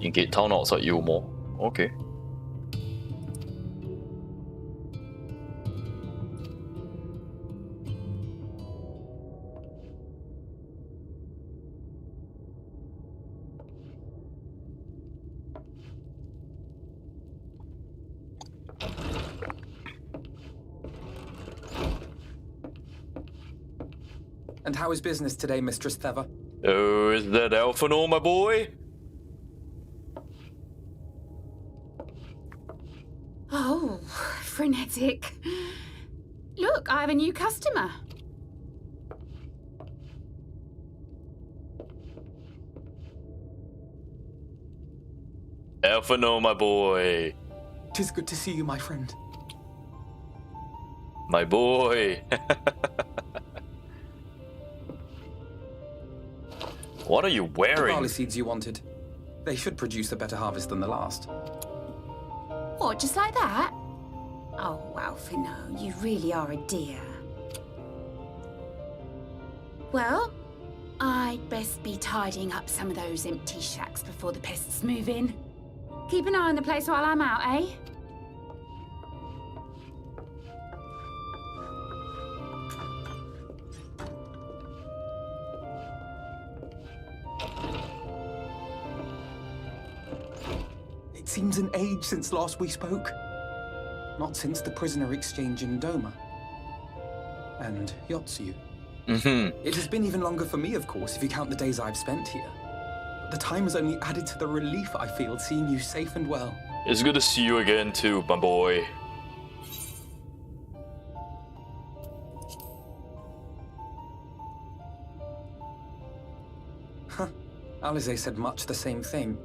In Gate Town outside Eorzea. Okay. And how is business today, Mistress Theva? Oh, is that Alphino, my boy? Oh, frenetic. Look, I have a new customer. Alphino, my boy. 'Tis good to see you, my friend. My boy. What are you wearing? The barley seeds you wanted. They should produce a better harvest than the last. What, just like that? Oh, Alphino, you really are a dear. Well, I'd best be tidying up some of those empty shacks before the pests move in. Keep an eye on the place while I'm out, eh? It seems an age since last we spoke. Not since the prisoner exchange in Doma. And Eorzea. It has been even longer for me, of course, if you count the days I've spent here. But the time has only added to the relief I feel seeing you safe and well. It's good to see you again too, my boy. Huh. Alize said much the same thing.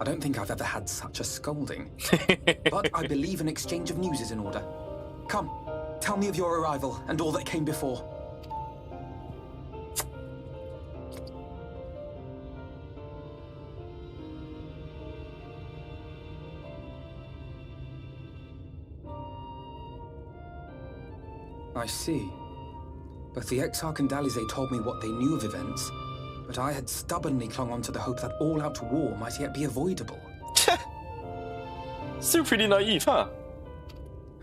I don't think I've ever had such a scolding. But I believe an exchange of news is in order. Come, tell me of your arrival and all that came before. I see. Both the Exarch and Alize told me what they knew of events, but I had stubbornly clung on to the hope that all-out war might yet be avoidable. Still pretty naive, huh?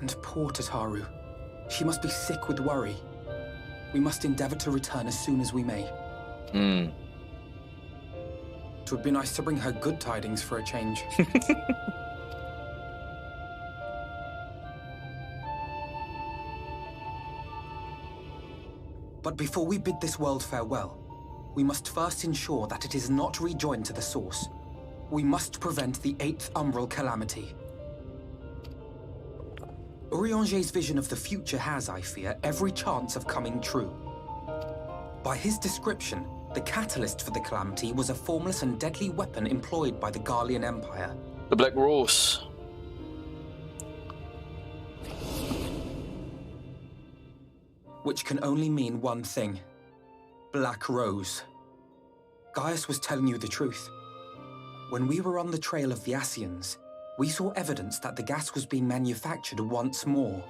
And poor Tataru. She must be sick with worry. We must endeavor to return as soon as we may. It would be nice to bring her good tidings for a change. But before we bid this world farewell, we must first ensure that it is not rejoined to the source. We must prevent the 8th Umbral calamity. Urianger's vision of the future has, I fear, every chance of coming true. By his description, the catalyst for the calamity was a formless and deadly weapon employed by the Garlean Empire. The Black Rose. Which can only mean one thing. Black Rose. Gaius was telling you the truth. When we were on the trail of the Asians, we saw evidence that the gas was being manufactured once more.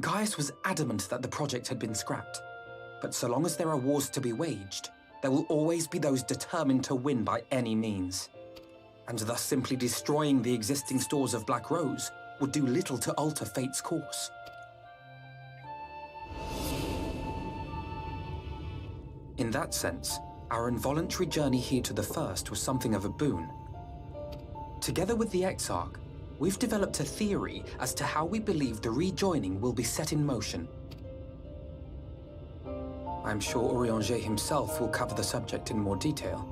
Gaius was adamant that the project had been scrapped, but so long as there are wars to be waged, there will always be those determined to win by any means. And thus simply destroying the existing stores of Black Rose would do little to alter fate's course. In that sense, our involuntary journey here to the First was something of a boon. Together with the Exarch, we've developed a theory as to how we believe the rejoining will be set in motion. I'm sure Urianger himself will cover the subject in more detail.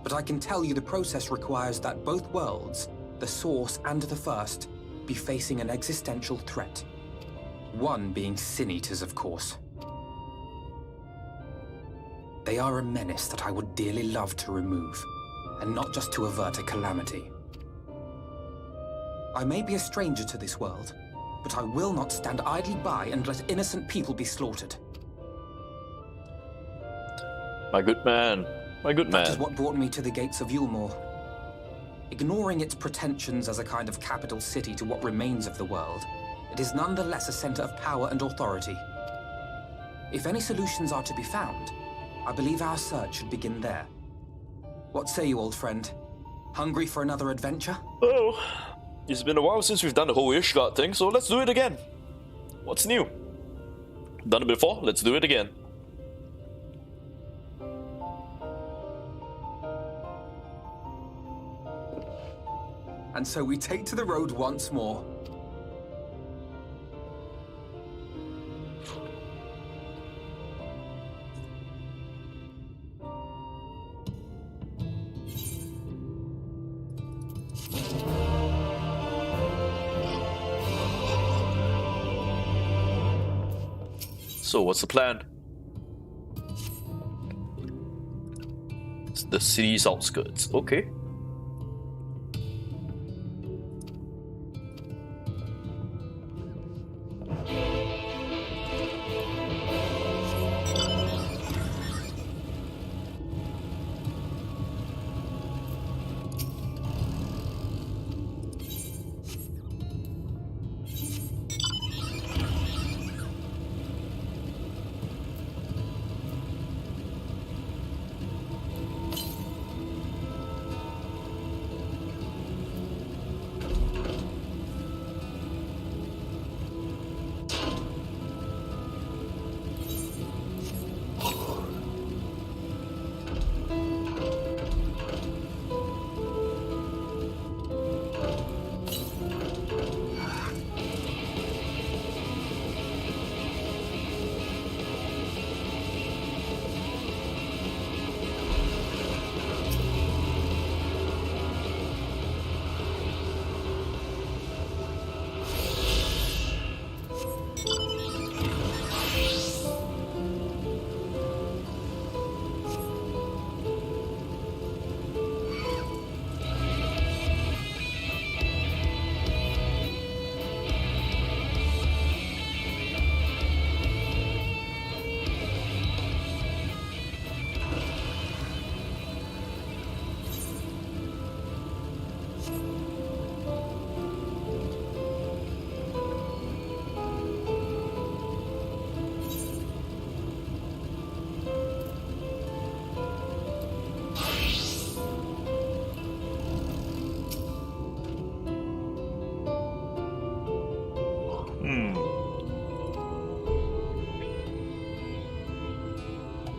But I can tell you the process requires that both worlds, the Source and the First, be facing an existential threat. One being Sin Eaters, of course. They are a menace that I would dearly love to remove, and not just to avert a calamity. I may be a stranger to this world, but I will not stand idly by and let innocent people be slaughtered. My good man. My good man. That is what brought me to the gates of Yulmore. Ignoring its pretensions as a kind of capital city to what remains of the world, it is nonetheless a center of power and authority. If any solutions are to be found, I believe our search should begin there. What say you, old friend? Hungry for another adventure? Oh, it's been a while since we've done the whole Ishgard thing, so let's do it again. What's new? Done it before, let's do it again. And so we take to the road once more. So what's the plan? It's the city's outskirts, okay.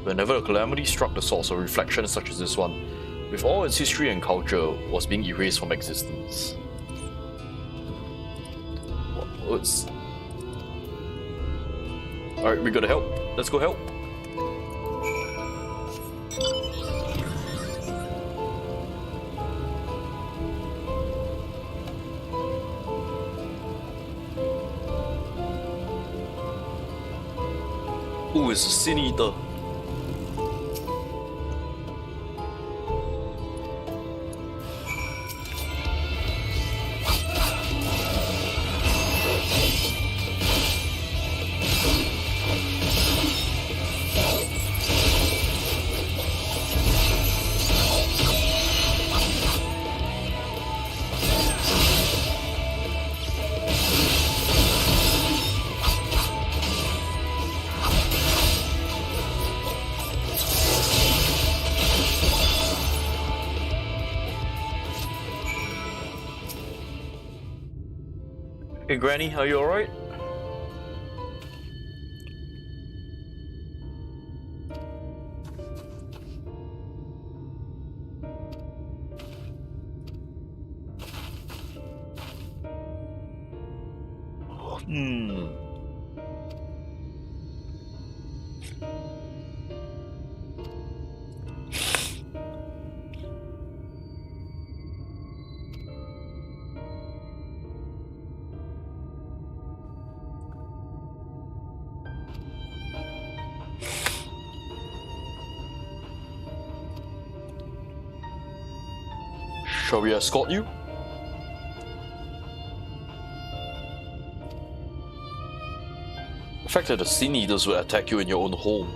Whenever a calamity struck the source, a reflection such as this one, with all its history and culture, was being erased from existence. What's... Alright, we gotta help. Let's go help. Ooh, it's a sin eater. Hey Granny, are you alright? Shall we escort you? The fact that the Sin Eaters will attack you in your own home.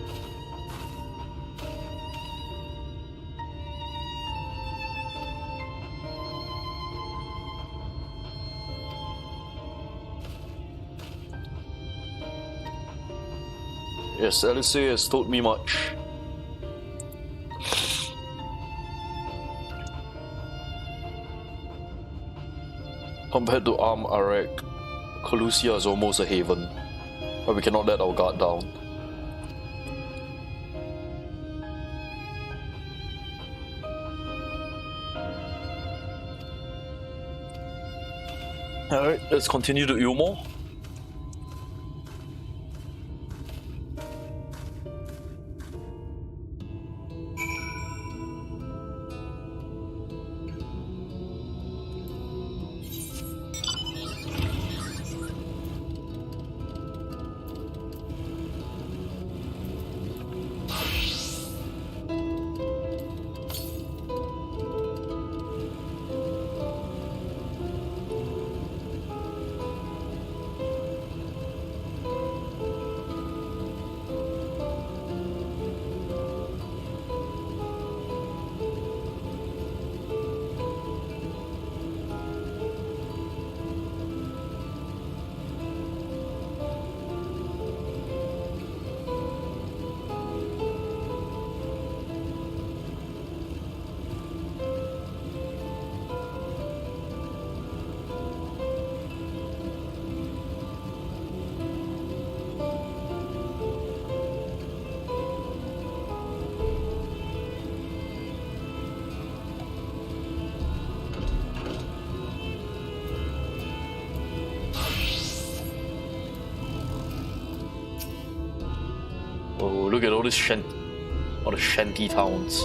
Yes, Eorzea has told me much. Compared to Arek, Colusia is almost a haven, but we cannot let our guard down. Alright, let's continue to Ilmore. Oh, look at all this all the shanty towns.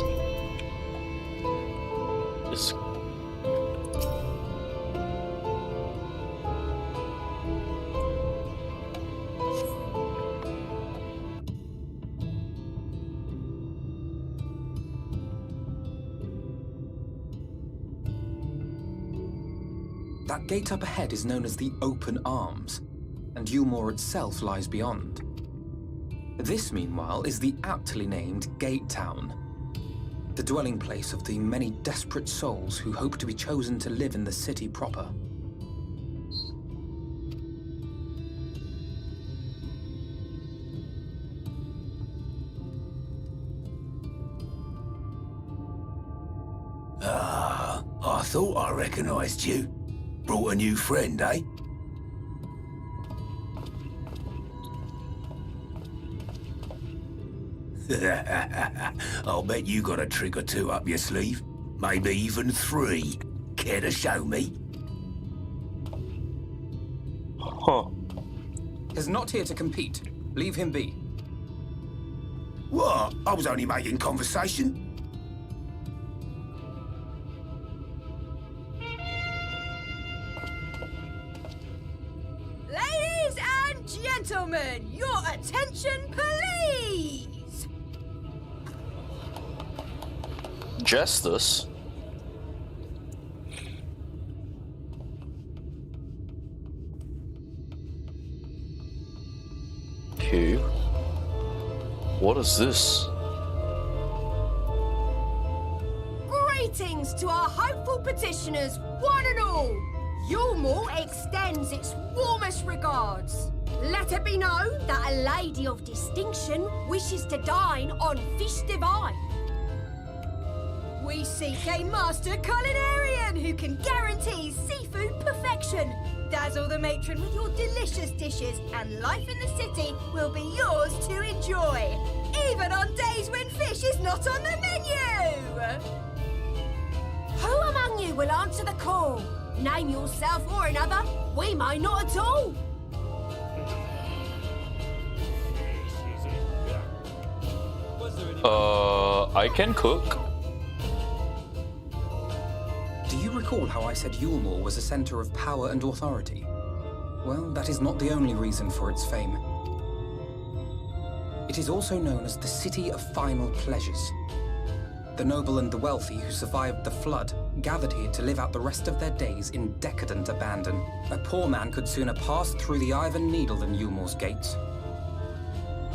It's... That gate up ahead is known as the Open Arms, and Eorzea itself lies beyond. This, meanwhile, is the aptly named Gate Town, the dwelling place of the many desperate souls who hope to be chosen to live in the city proper. Ah, I thought I recognized you. Brought a new friend, eh? I'll bet you got a trick or two up your sleeve. Maybe even 3. Care to show me? Huh. He's not here to compete. Leave him be. What? I was only making conversation. Ladies and gentlemen, your attention, please! Jesters? Okay. What is this? Greetings to our hopeful petitioners, one and all. Yulmore extends its warmest regards. Let it be known that a lady of distinction wishes to dine on fish divine. We seek a master culinarian who can guarantee seafood perfection. Dazzle the matron with your delicious dishes, and life in the city will be yours to enjoy, even on days when fish is not on the menu. Who among you will answer the call? Name yourself or another. We may not at all. I can cook. Do you recall how I said Yulmore was a center of power and authority? Well, that is not the only reason for its fame. It is also known as the City of Final Pleasures. The noble and the wealthy who survived the flood gathered here to live out the rest of their days in decadent abandon. A poor man could sooner pass through the Iron Needle than Yulmore's gates.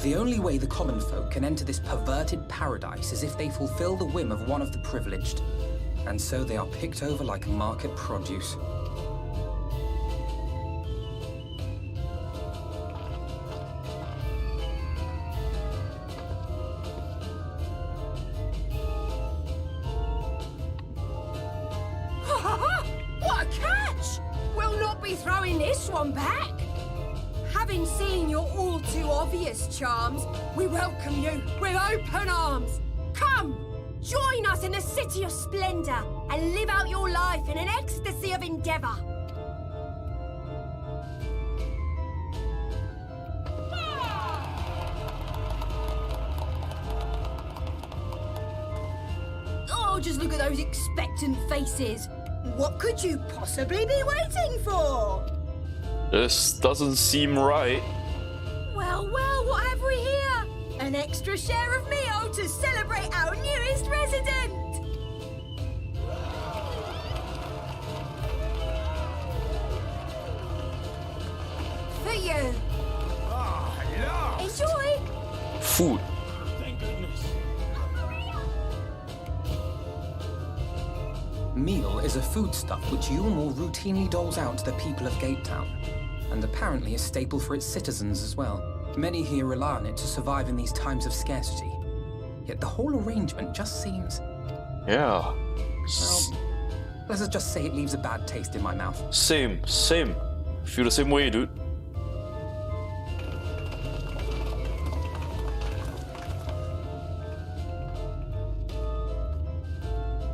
The only way the common folk can enter this perverted paradise is if they fulfill the whim of one of the privileged. And so they are picked over like market produce. What a catch! We'll not be throwing this one back. Having seen your all too obvious charms, we welcome you with open arms. Come! Join us in the City of Splendor and live out your life in an ecstasy of endeavor. Oh, just look at those expectant faces. What could you possibly be waiting for? This doesn't seem right. Well, what have we here? An extra share of meal to celebrate our newest resident! For you. Oh, enjoy! Food. Thank goodness. Meal is a foodstuff which Yulmore routinely doles out to the people of Gatetown, and apparently a staple for its citizens as well. Many here rely on it to survive in these times of scarcity. Yet the whole arrangement just seems... Yeah. Well, let's just say it leaves a bad taste in my mouth. Same. Feel the same way, dude.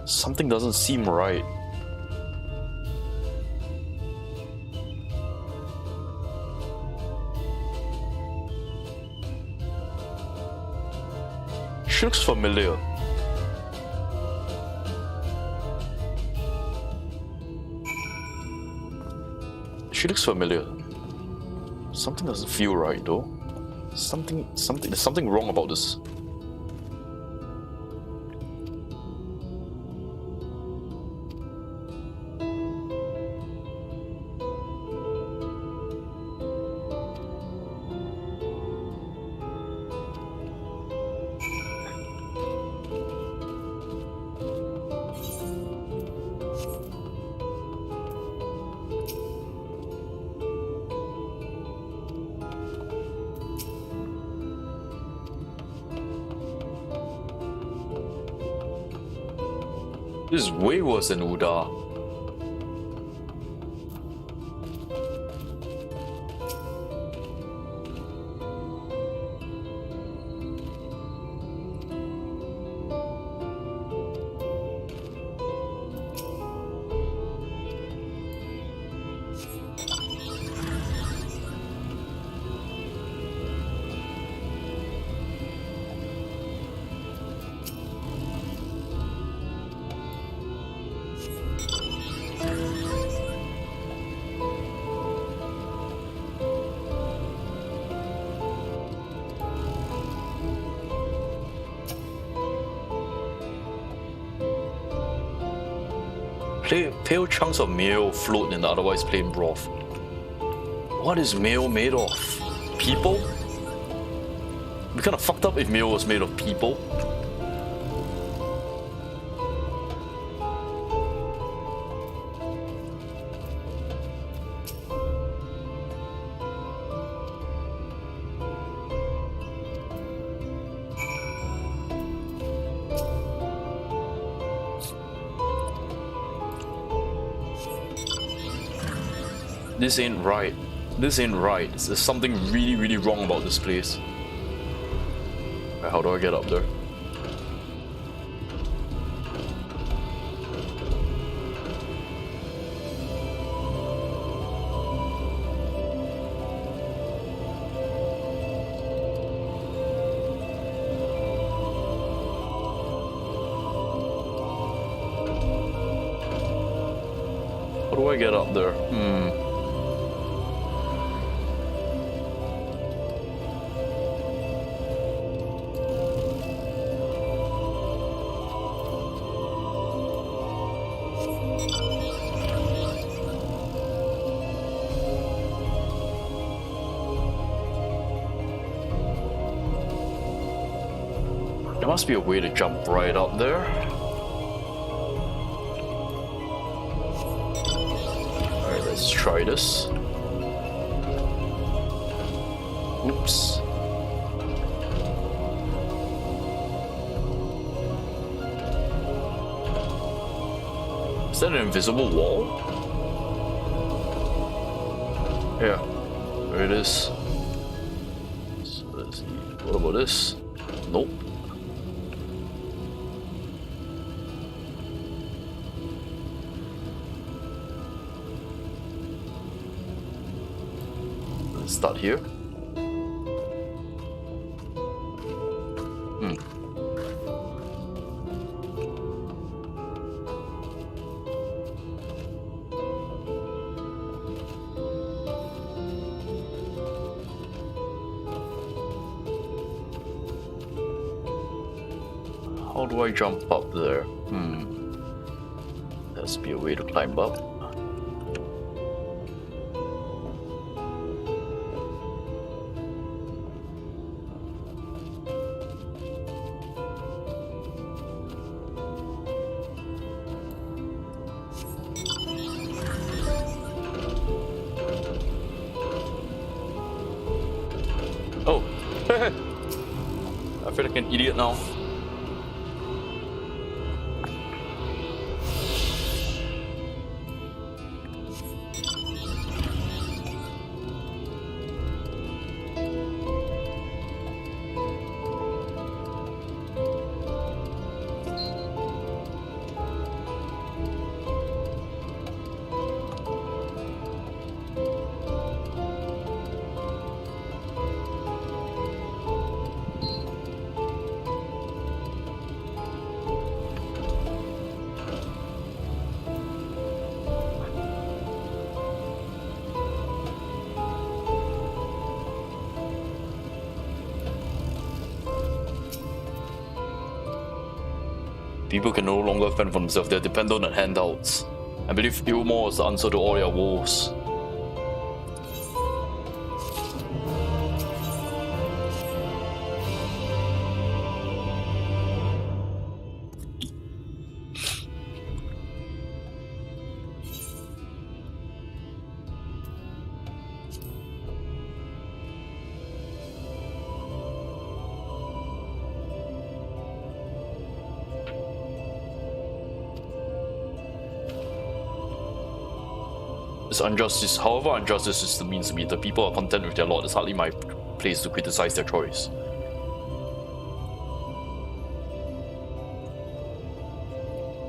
Something doesn't seem right. She looks familiar. Something doesn't feel right though. There's something wrong about this. This is way worse than Uda. Pale chunks of meal float in the otherwise plain broth. What is meal made of? People? It'd be kind of fucked up if meal was made of people. This ain't right. This ain't right. There's something really, really wrong about this place. Right, how do I get up there? How do I get up there? There must be a way to jump right up there. Alright, let's try this. Oops. Is that an invisible wall? Yeah, there it is. So let's see. What about this? Nope. Let's start here. How do I jump up there? There has to be a way to climb up. Oh, I feel like an idiot now. People can no longer fend for themselves, they're dependent on handouts. I believe Eorzea is the answer to all their woes. It's injustice. However unjust this system means to me, the people are content with their lot. It's hardly my place to criticize their choice.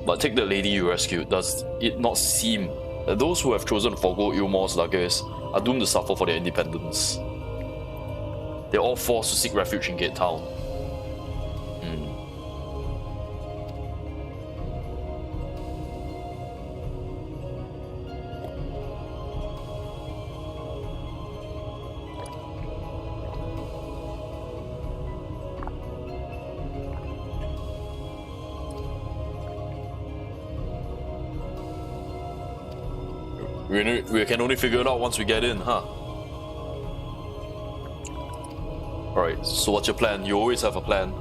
But take the lady you rescued. Does it not seem that those who have chosen to forgo Eorzea's luggage are doomed to suffer for their independence? They're all forced to seek refuge in Gate Town. We can only figure it out once we get in, huh? Alright, so what's your plan? You always have a plan.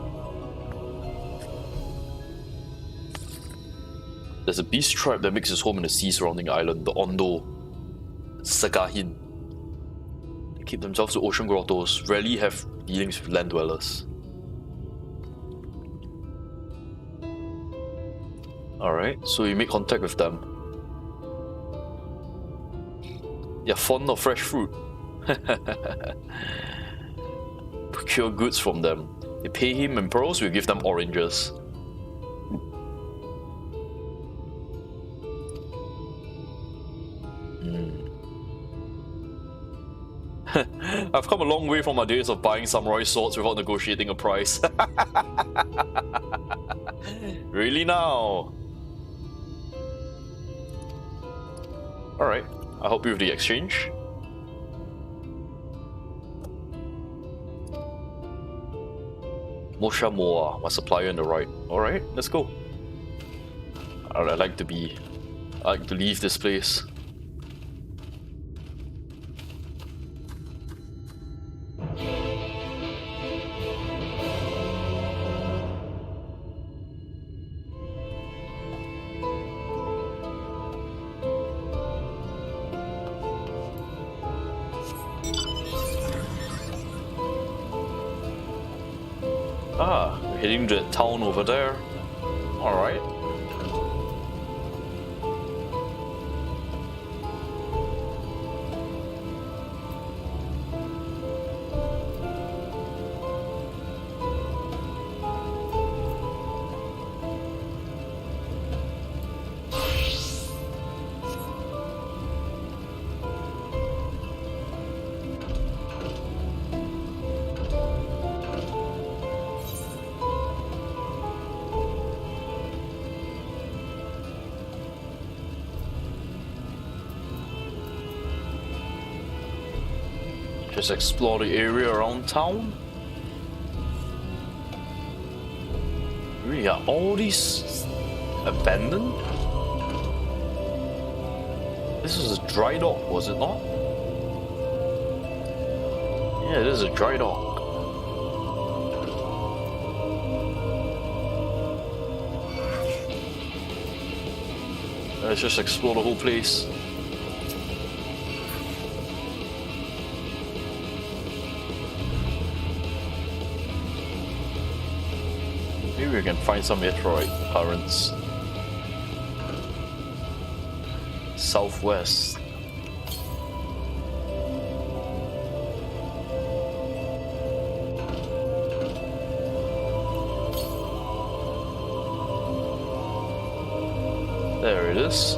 There's a beast tribe that makes its home in the sea surrounding the island, the Ondo Sagahin. They keep themselves to ocean grottos, rarely have dealings with land dwellers. Alright, so you make contact with them. They're fond of fresh fruit. Procure goods from them. They pay him in pearls, we give them oranges. I've come a long way from my days of buying samurai swords without negotiating a price. Really now? Alright, I'll help you with the exchange. Mosha Moa, my supplier on the right. Alright, let's go. I'd like to leave this place. We're heading to that town over there. Alright. Just explore the area around town. Really, are all these abandoned? This is a dry dock, was it not? Yeah, this is a dry dock. Let's just explore the whole place. Maybe we can find some meteorite currents. Southwest. There it is.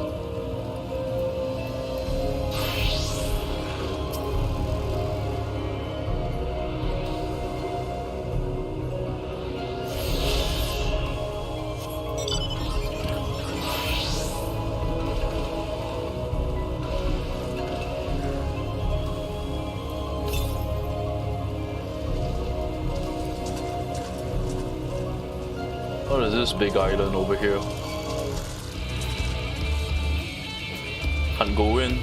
What is this big island over here? Can't go in.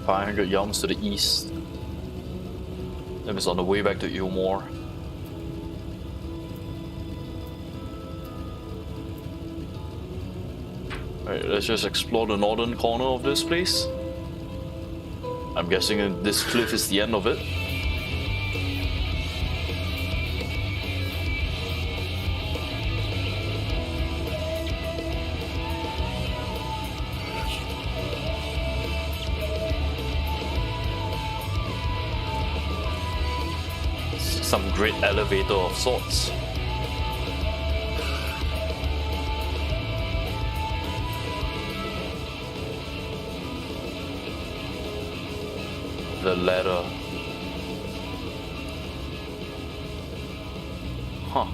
"500 yalms to the east." That was on the way back to Eorzea. Alright, let's just explore the northern corner of this place. I'm guessing this cliff is the end of it. Some great elevator of sorts. The ladder. Huh.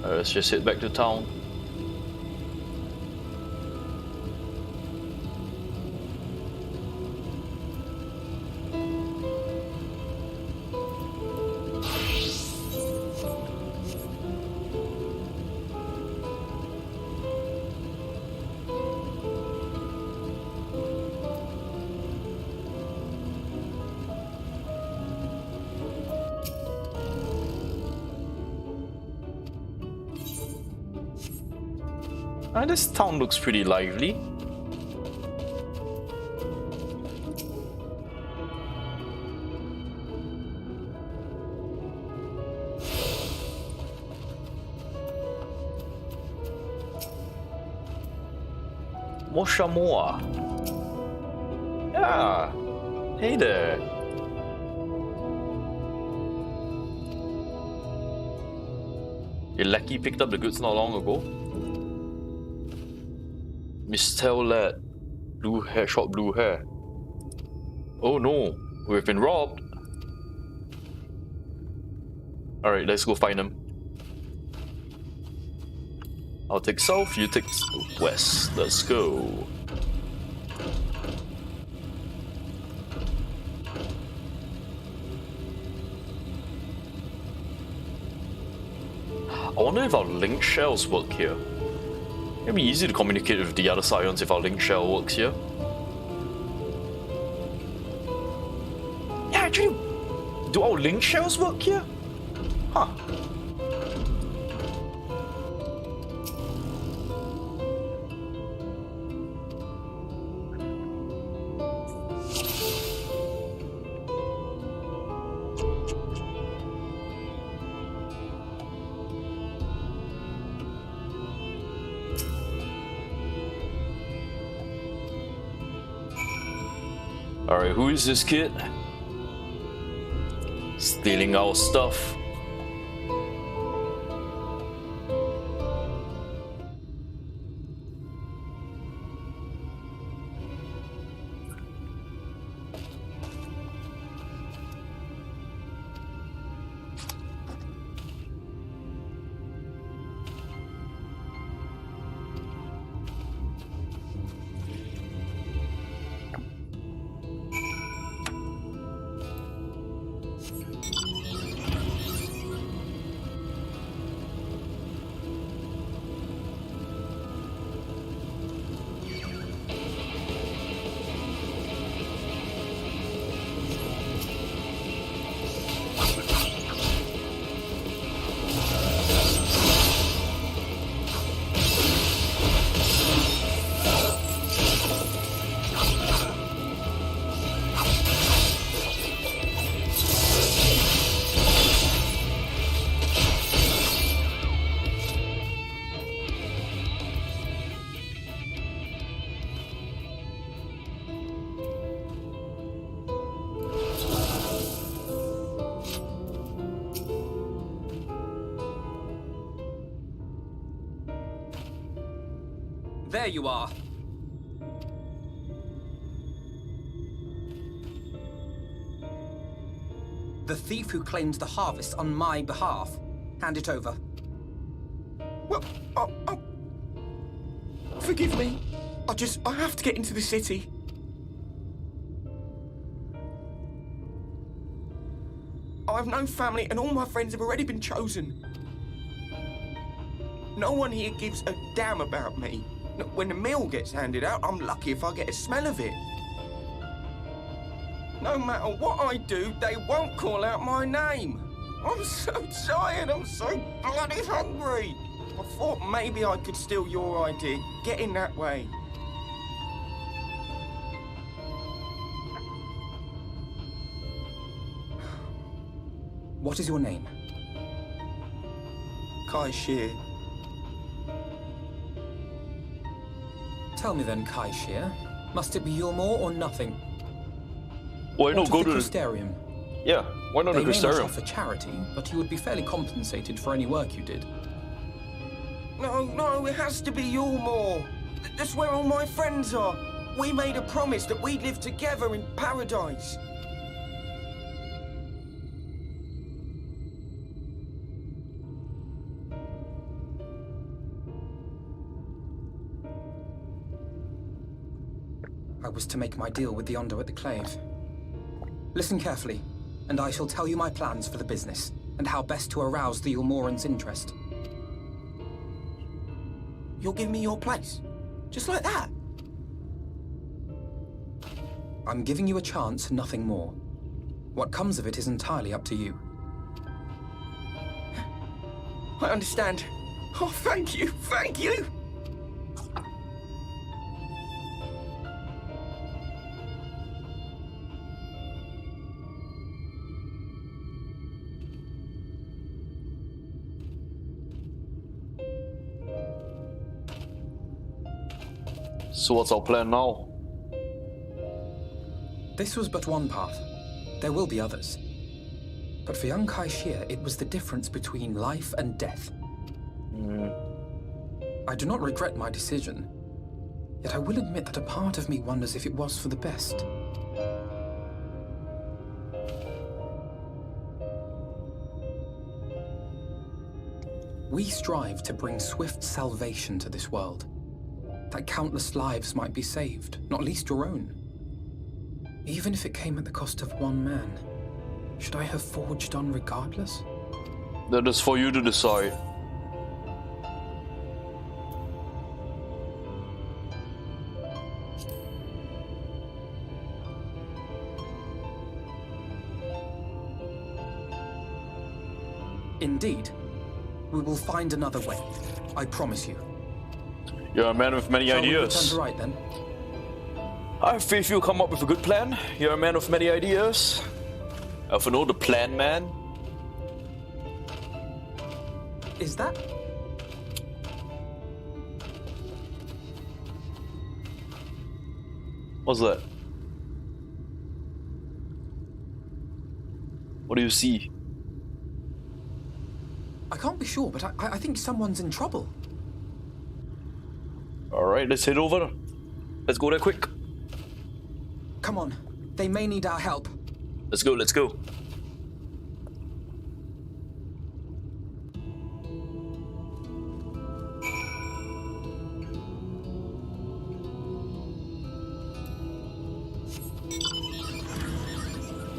Let's just head back to town. This town looks pretty lively. Moshamoa. Yeah. Hey there. Your lackey picked up the goods not long ago. Miss Tell lad, blue hair, short blue hair. Oh no, we've been robbed. Alright, let's go find him. I'll take south, you take west. Let's go. I wonder if our link shells work here. It'd be easy to communicate with the other Scions if our link shell works here. Yeah, actually, do our link shells work here? Huh. Alright, who is this kid? Stealing our stuff. There you are. The thief who claims the harvest on my behalf. Hand it over. Well, forgive me. I have to get into the city. I have no family and all my friends have already been chosen. No one here gives a damn about me. When the meal gets handed out, I'm lucky if I get a smell of it. No matter what I do, they won't call out my name. I'm so tired, I'm so bloody hungry. I thought maybe I could steal your idea, get in that way. What is your name? Kai Shear. Tell me then, Kai Shear, must it be Yulmore or nothing? Why not go to the Crystarium? Yeah, why not the Crystarium? They may not offer charity, but you would be fairly compensated for any work you did. No, it has to be Yulmore. That's where all my friends are. We made a promise that we'd live together in paradise. was to make my deal with the Ondo at the Clave. Listen carefully, and I shall tell you my plans for the business, and how best to arouse the Ulmoran's interest. You'll give me your place? Just like that? I'm giving you a chance, nothing more. What comes of it is entirely up to you. I understand. Oh, thank you, thank you! So what's our plan now? This was but one path. There will be others. But for young Kai Xie, it was the difference between life and death. I do not regret my decision, yet I will admit that a part of me wonders if it was for the best. We strive to bring swift salvation to this world, that countless lives might be saved, not least your own. Even if it came at the cost of one man, should I have forged on regardless? That is for you to decide. Indeed. We will find another way. I promise you. You're a man with many Shall we ideas. return to right then? I have faith you'll come up with a good plan. You're a man with many ideas. I often know the plan man. Is that? What's that? What do you see? I can't be sure, but I think someone's in trouble. Alright, let's head over. Let's go there quick. Come on. They may need our help. Let's go, let's go.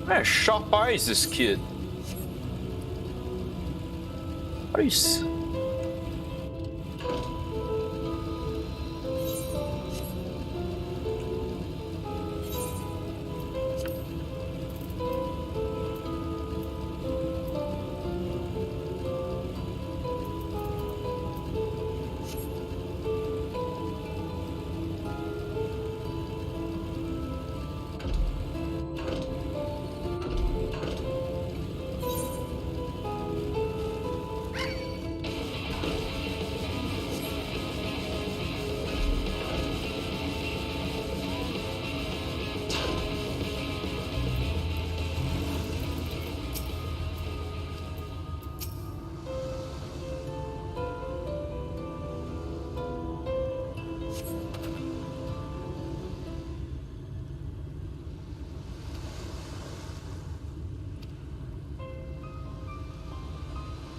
Man, sharp eyes, this kid. Nice.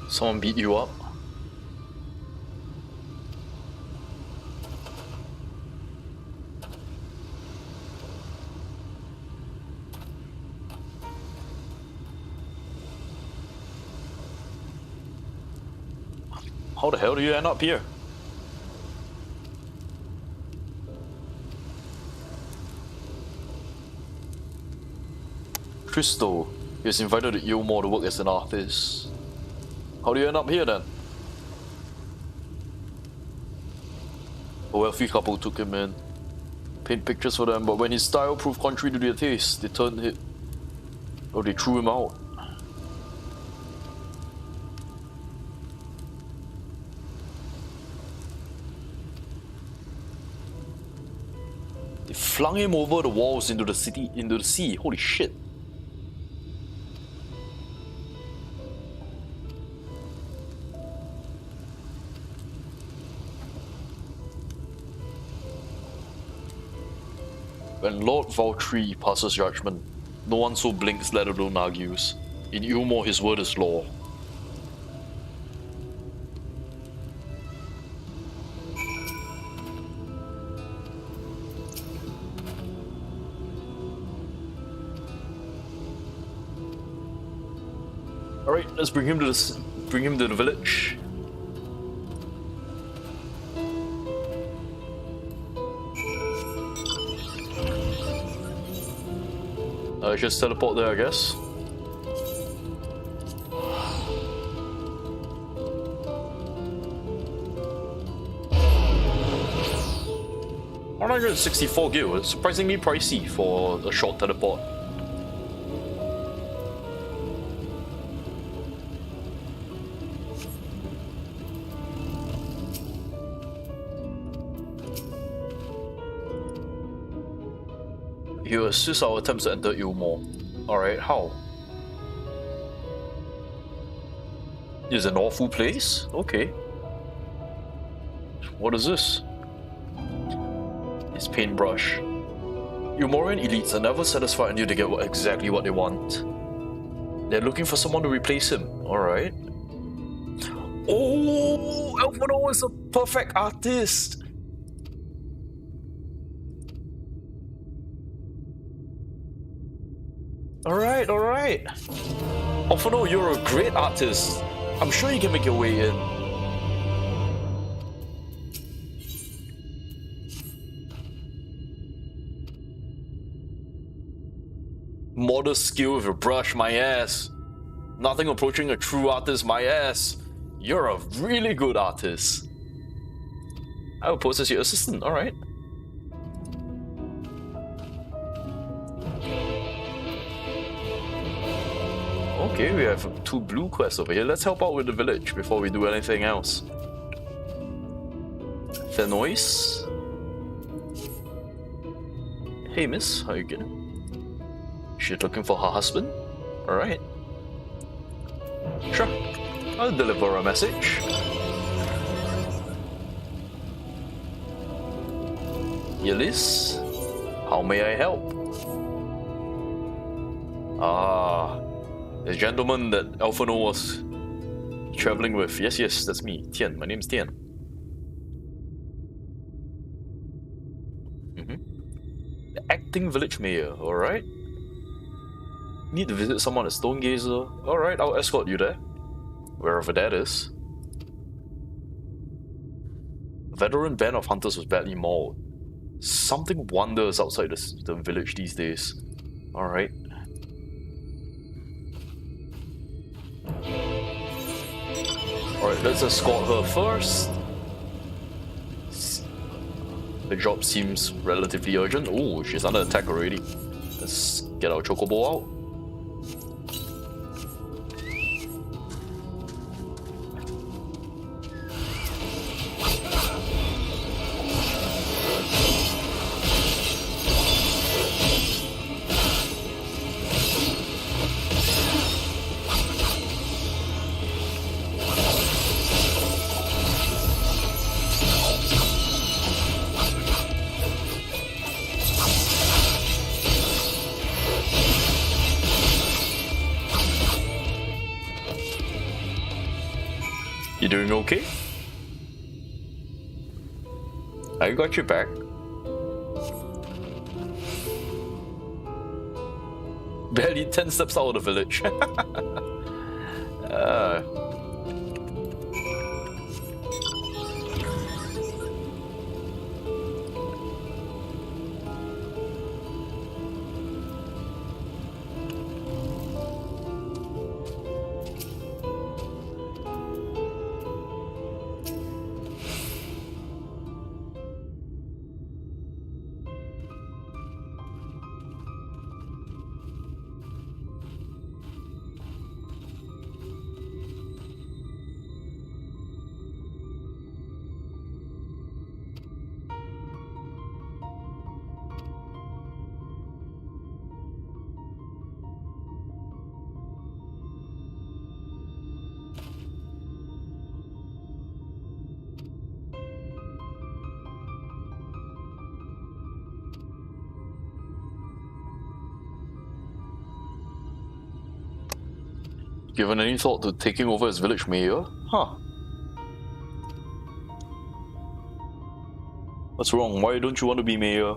Someone beat you up? How the hell do you end up here? Crystal, he was invited to Eorzea to work as an artist. How do you end up here then? A wealthy couple took him in, paint pictures for them, but when his style proved contrary to their taste, they turned him, or they threw him out. They flung him over the walls into the sea. Holy shit. When Lord Valkyrie passes judgment, no one so blinks, let alone argues. In Eorzea, his word is law. Alright, let's bring him to the village. Just teleport there, I guess. 164 gil, it's surprisingly pricey for a short teleport. He will assist our attempts to enter Eorzea. Alright, how? Is an awful place? Okay. What is this? His paintbrush. Eorzean elites are never satisfied until they get exactly what they want. They're looking for someone to replace him. Alright. Oh, Alfredo is a perfect artist. Alright, alright. Alfredo, you're a great artist. I'm sure you can make your way in. Modest skill with a brush, my ass. Nothing approaching a true artist, my ass. You're a really good artist. I will pose as your assistant, alright. Okay, we have 2 blue quests over here. Let's help out with the village before we do anything else. Fenois. Hey miss, how you getting? She's looking for her husband? Alright. Sure, I'll deliver a message. Yeliz, how may I help? Ah, the gentleman that Alphano was traveling with. Yes, yes, that's me. Tian, my name's Tian. The acting village mayor, alright. Need to visit someone at Stonegazer. Alright, I'll escort you there. Wherever that is. A veteran band of hunters was badly mauled. Something wanders outside the village these days. Alright. Alright, let's escort her first. The job seems relatively urgent. Oh, she's under attack already. Let's get our chocobo out. You doing okay? I got your back. Barely 10 steps out of the village. Given any thought to taking over as village mayor? Huh. What's wrong? Why don't you want to be mayor?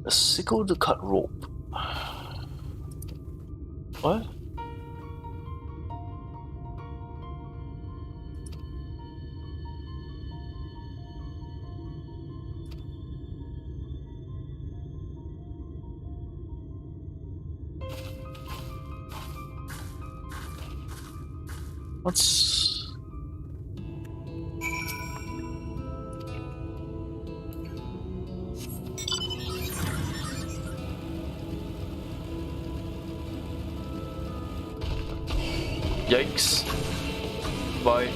A sickle to cut rope. What? What's... Yikes. Bye.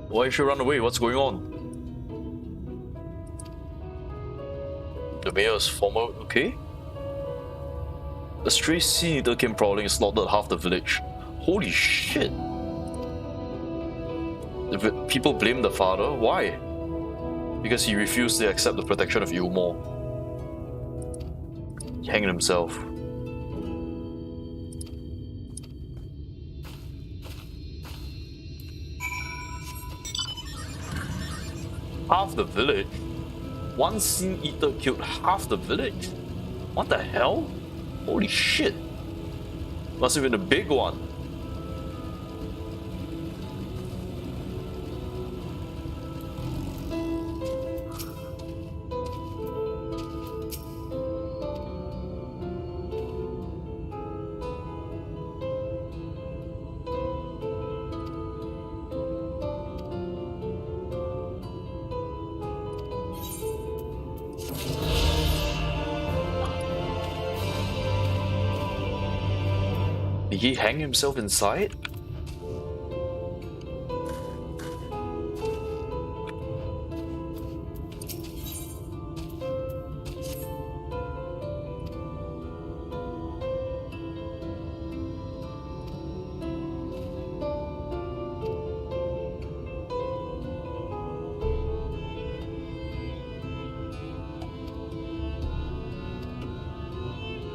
Why did she run away? What's going on? The mayor's former... okay? A stray sea eater came prowling and slaughtered half the village. Holy shit! The people blame the father? Why? Because he refused to accept the protection of Eorzea. He hanged himself. Half the village? One sin eater killed half the village? What the hell? Holy shit! Must have been a big one. Did he hang himself inside?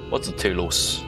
What's a telos?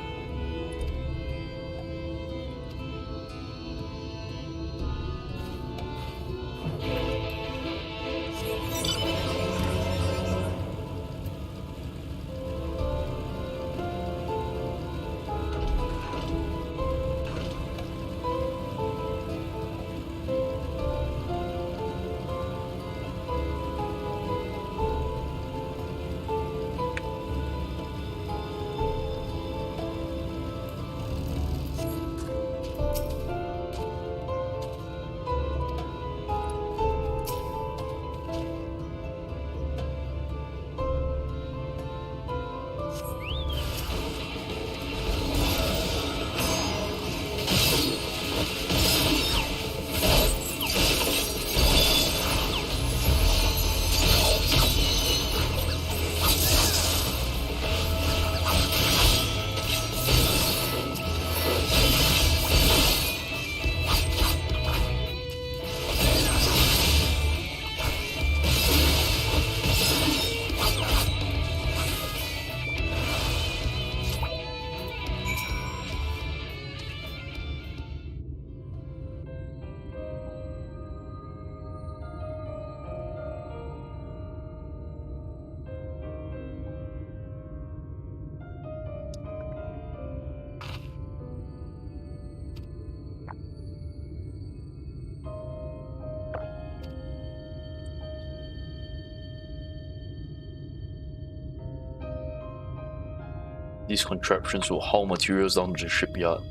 These contraptions will haul materials down to the shipyard.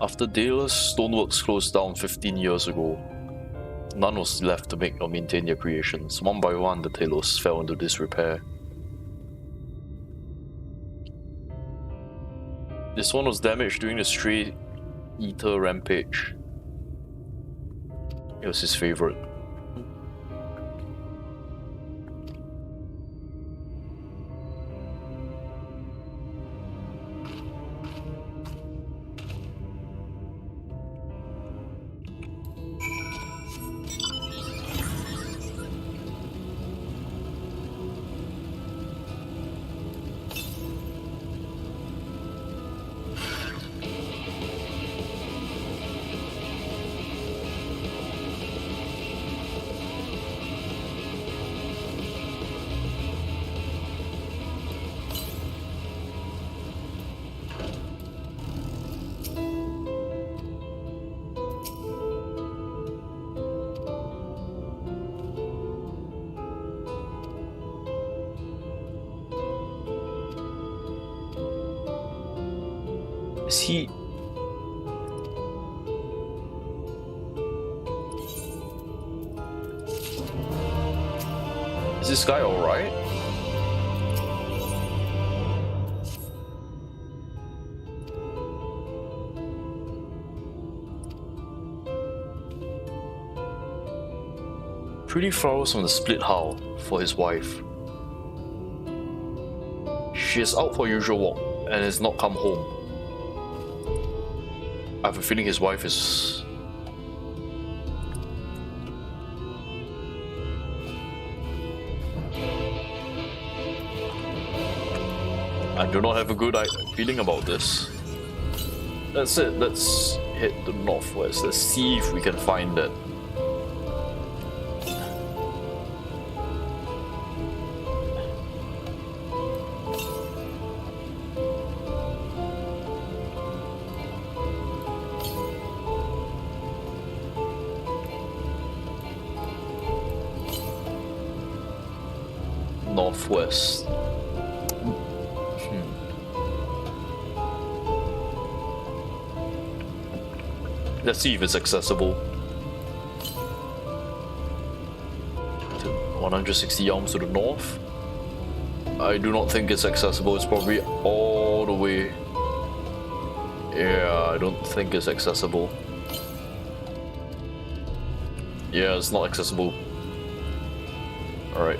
After Daedalus, stoneworks closed down 15 years ago. None was left to make or maintain their creations. One by one, the telos fell into disrepair. This one was damaged during the stray eater rampage. It was his favorite. Is he... Is this guy alright? Pretty flowers from the split hull for his wife. She is out for her usual walk and has not come home. I have a feeling his wife is... I do not have a good feeling about this. That's it, let's head to the northwest. Let's see if we can find that. Northwest. Let's see if it's accessible. 160 yards to the north. I do not think it's accessible. It's probably all the way. Yeah, I don't think it's accessible. Yeah, it's not accessible. Alright.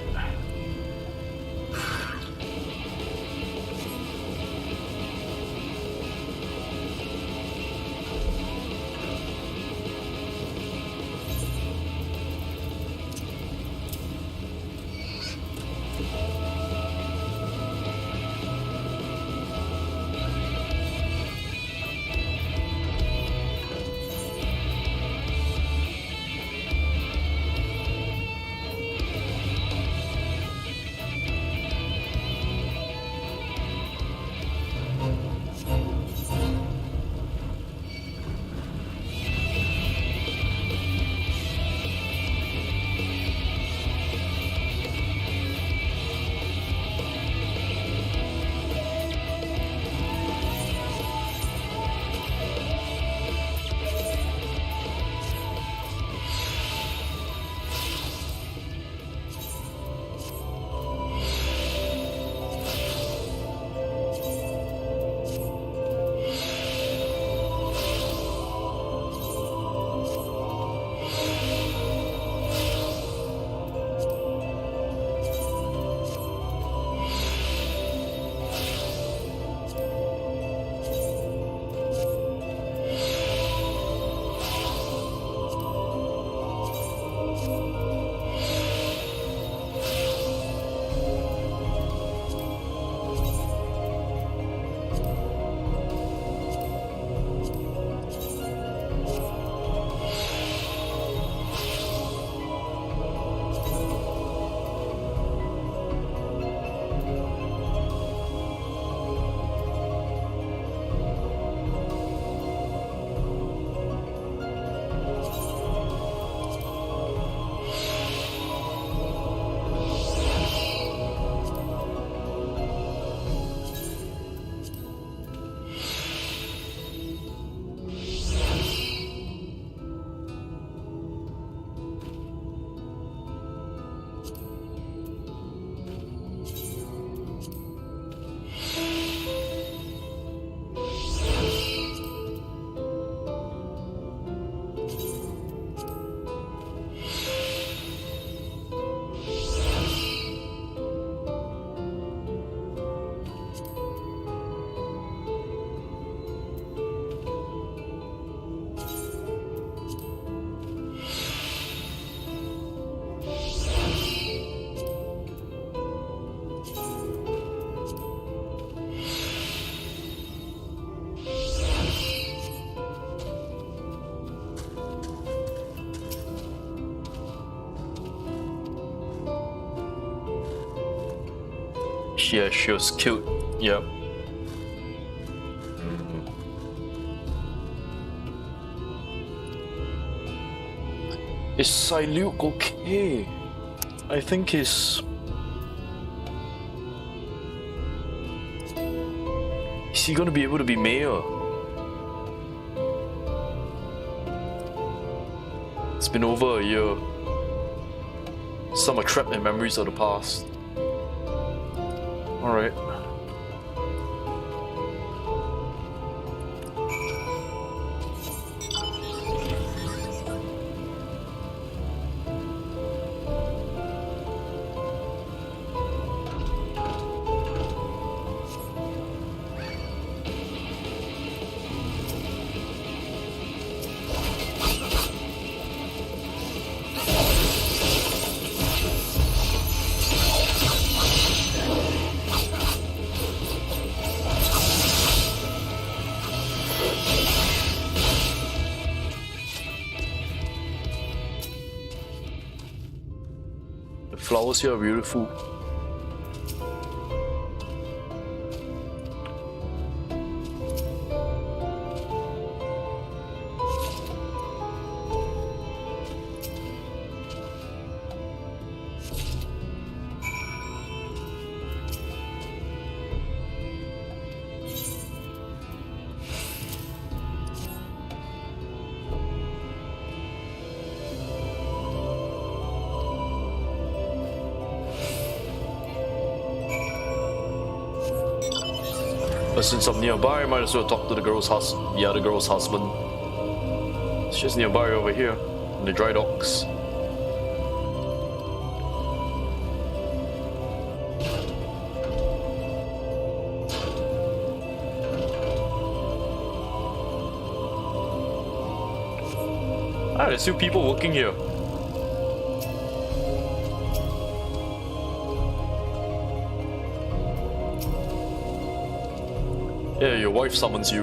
Yeah, she was killed. Yep. Is Siluke okay? I think he's... Is he gonna be able to be mayor? It's been over a year. Some are trapped in memories of the past. Alright. The flowers here are beautiful. But since I'm nearby, I might as well talk to the girl's the girl's husband. It's just nearby over here, in the dry docks. Ah, there's still people working here. Yeah, your wife summons you.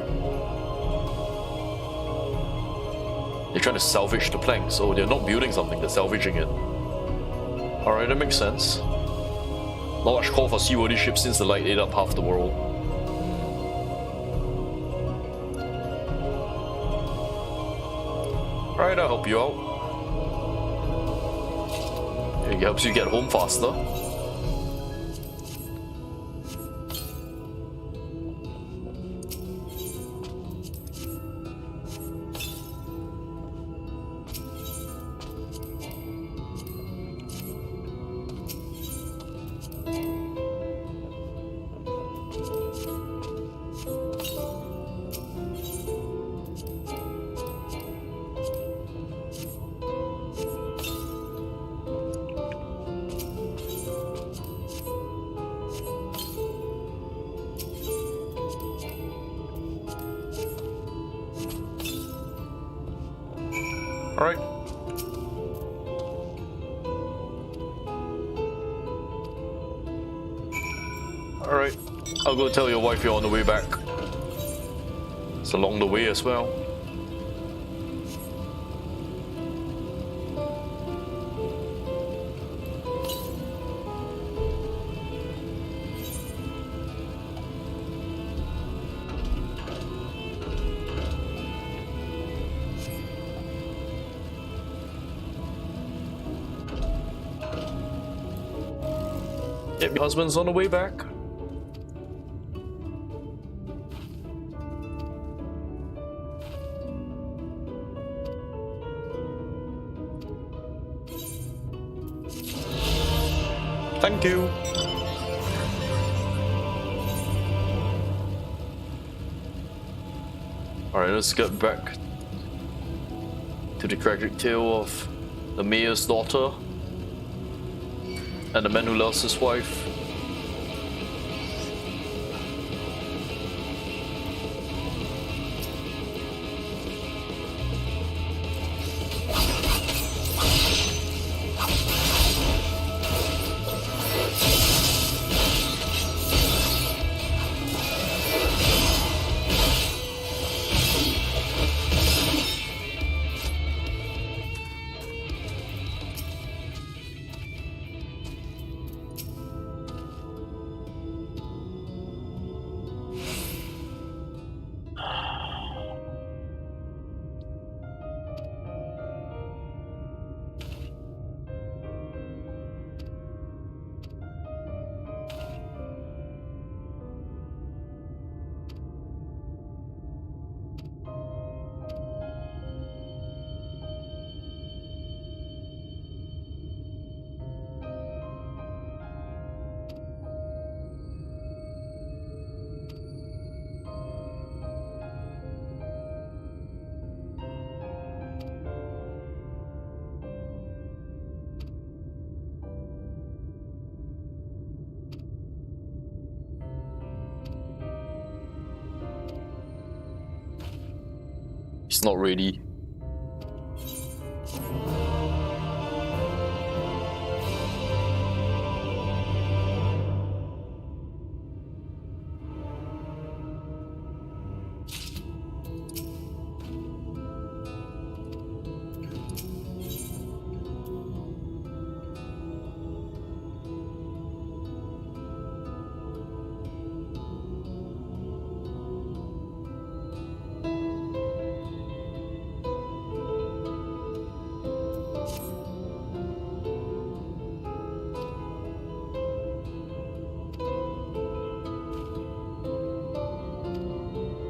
They're trying to salvage the planks. Oh, they're not building something, they're salvaging it. Alright, that makes sense. Not much call for seaworthy ships since the light ate up half the world. Alright, I'll help you out. It helps you get home faster. Alright. Alright. I'll go tell your wife you're on the way back. It's along the way as well. Yep, your husband's on the way back. Thank you. Alright, let's get back to the tragic tale of the mayor's daughter and the man who lost his wife. not ready.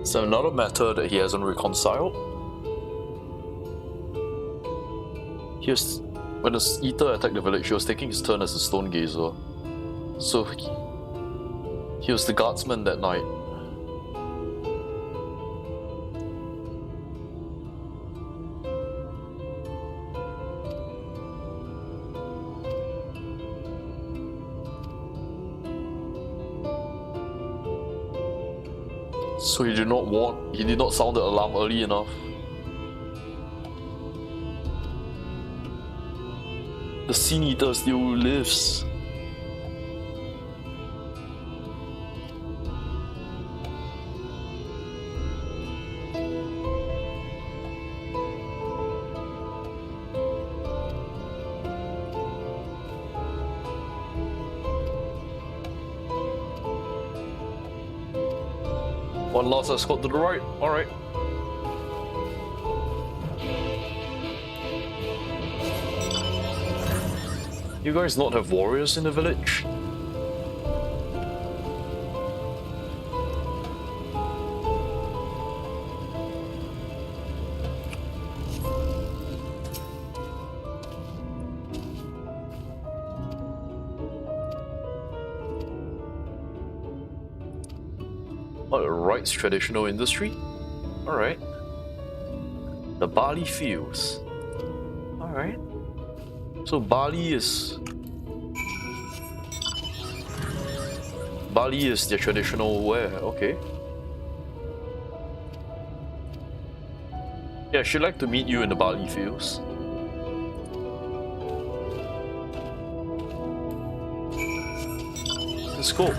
Is there another matter that he hasn't reconciled? When the Eater attacked the village, he was taking his turn as a stone gazer. So he was the guardsman that night. So he did not sound the alarm early enough. The Sin Eater still lives. One last escort to the right. Alright. You guys not have warriors in the village? Rights traditional industry? Alright. The barley fields. Alright. So barley is their traditional wear, okay. Yeah, she'd like to meet you in the barley fields. Let's go.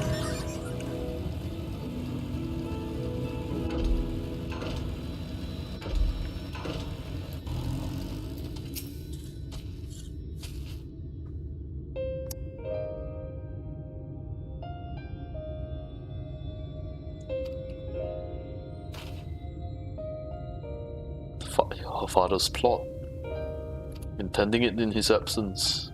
Her father's plot, intending it in his absence.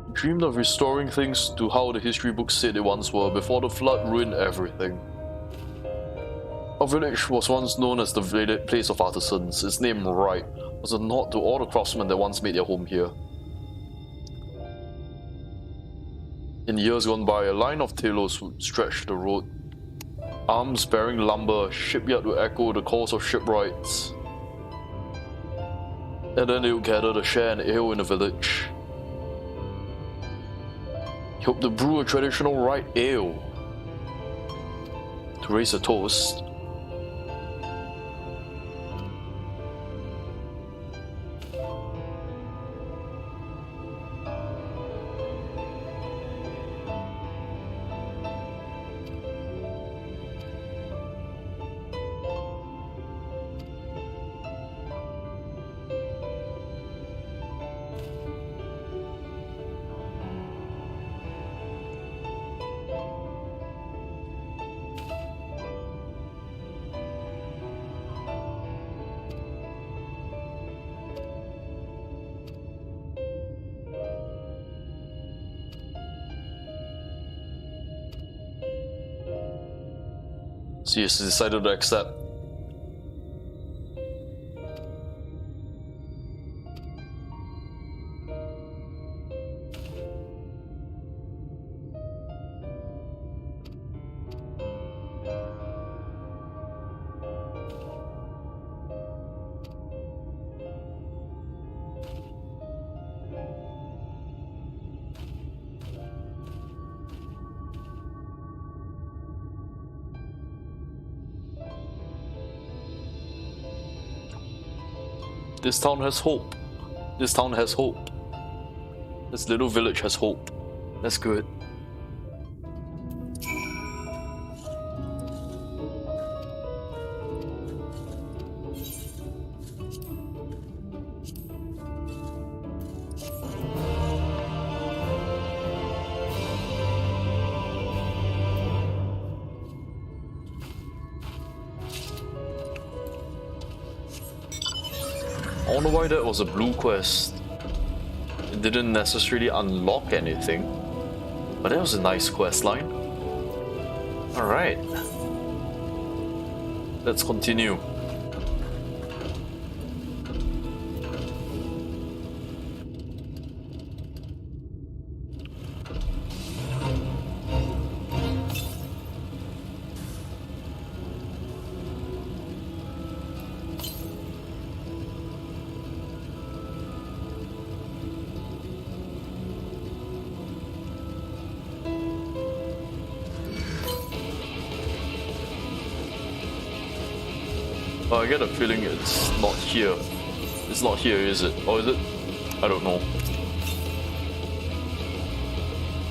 He dreamed of restoring things to how the history books said they once were before the flood ruined everything. Our village was once known as the place of artisans. Its name, Right, was a nod to all the craftsmen that once made their home here. In years gone by, a line of tailors would stretch the road. Arms bearing lumber, a shipyard would echo the calls of shipwrights. And then they would gather to share an ale in the village. He hoped to brew a traditional Right ale to raise a toast. So he decided to accept. This town has hope. This town has hope. This little village has hope. That's good. I wonder why that was a blue quest. It didn't necessarily unlock anything, but that was a nice quest line. Alright. Let's continue. I get a feeling it's not here. It's not here, is it? Or is it? I don't know.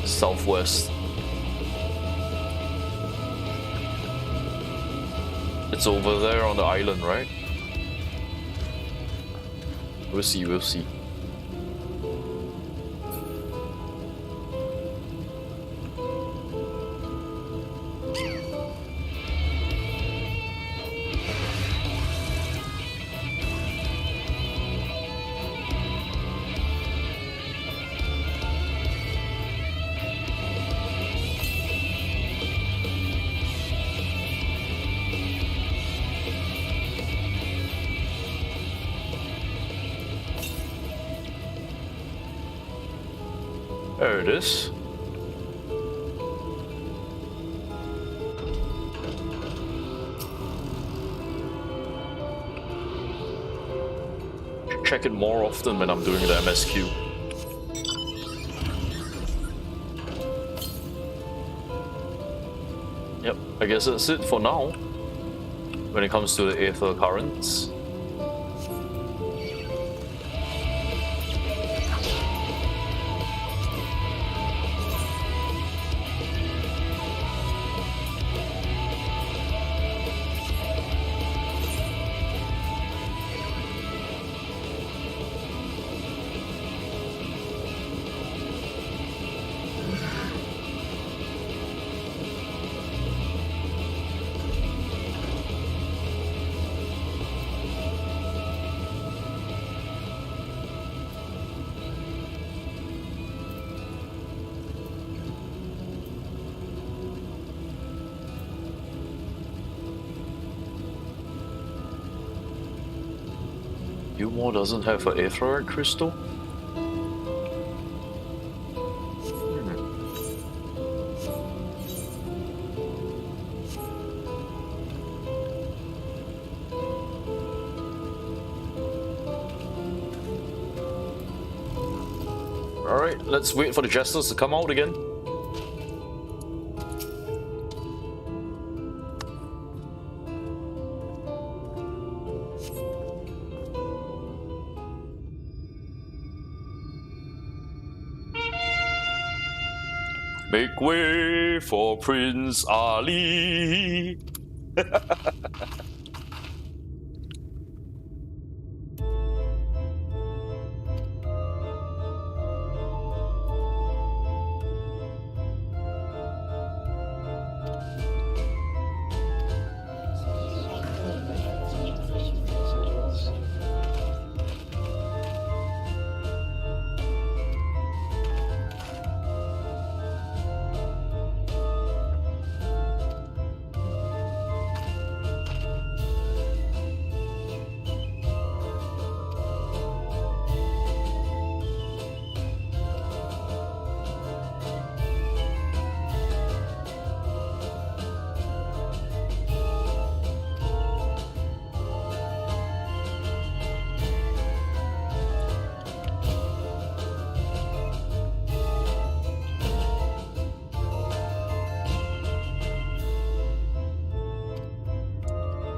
Southwest. It's over there on the island, right? We'll see, we'll see. There it is. Check it more often when I'm doing the MSQ. Yep, I guess that's it for now when it comes to the Aether Currents. More doesn't have an Aetherite crystal? Alright, let's wait for the jesters to come out again. Make way for Prince Ali.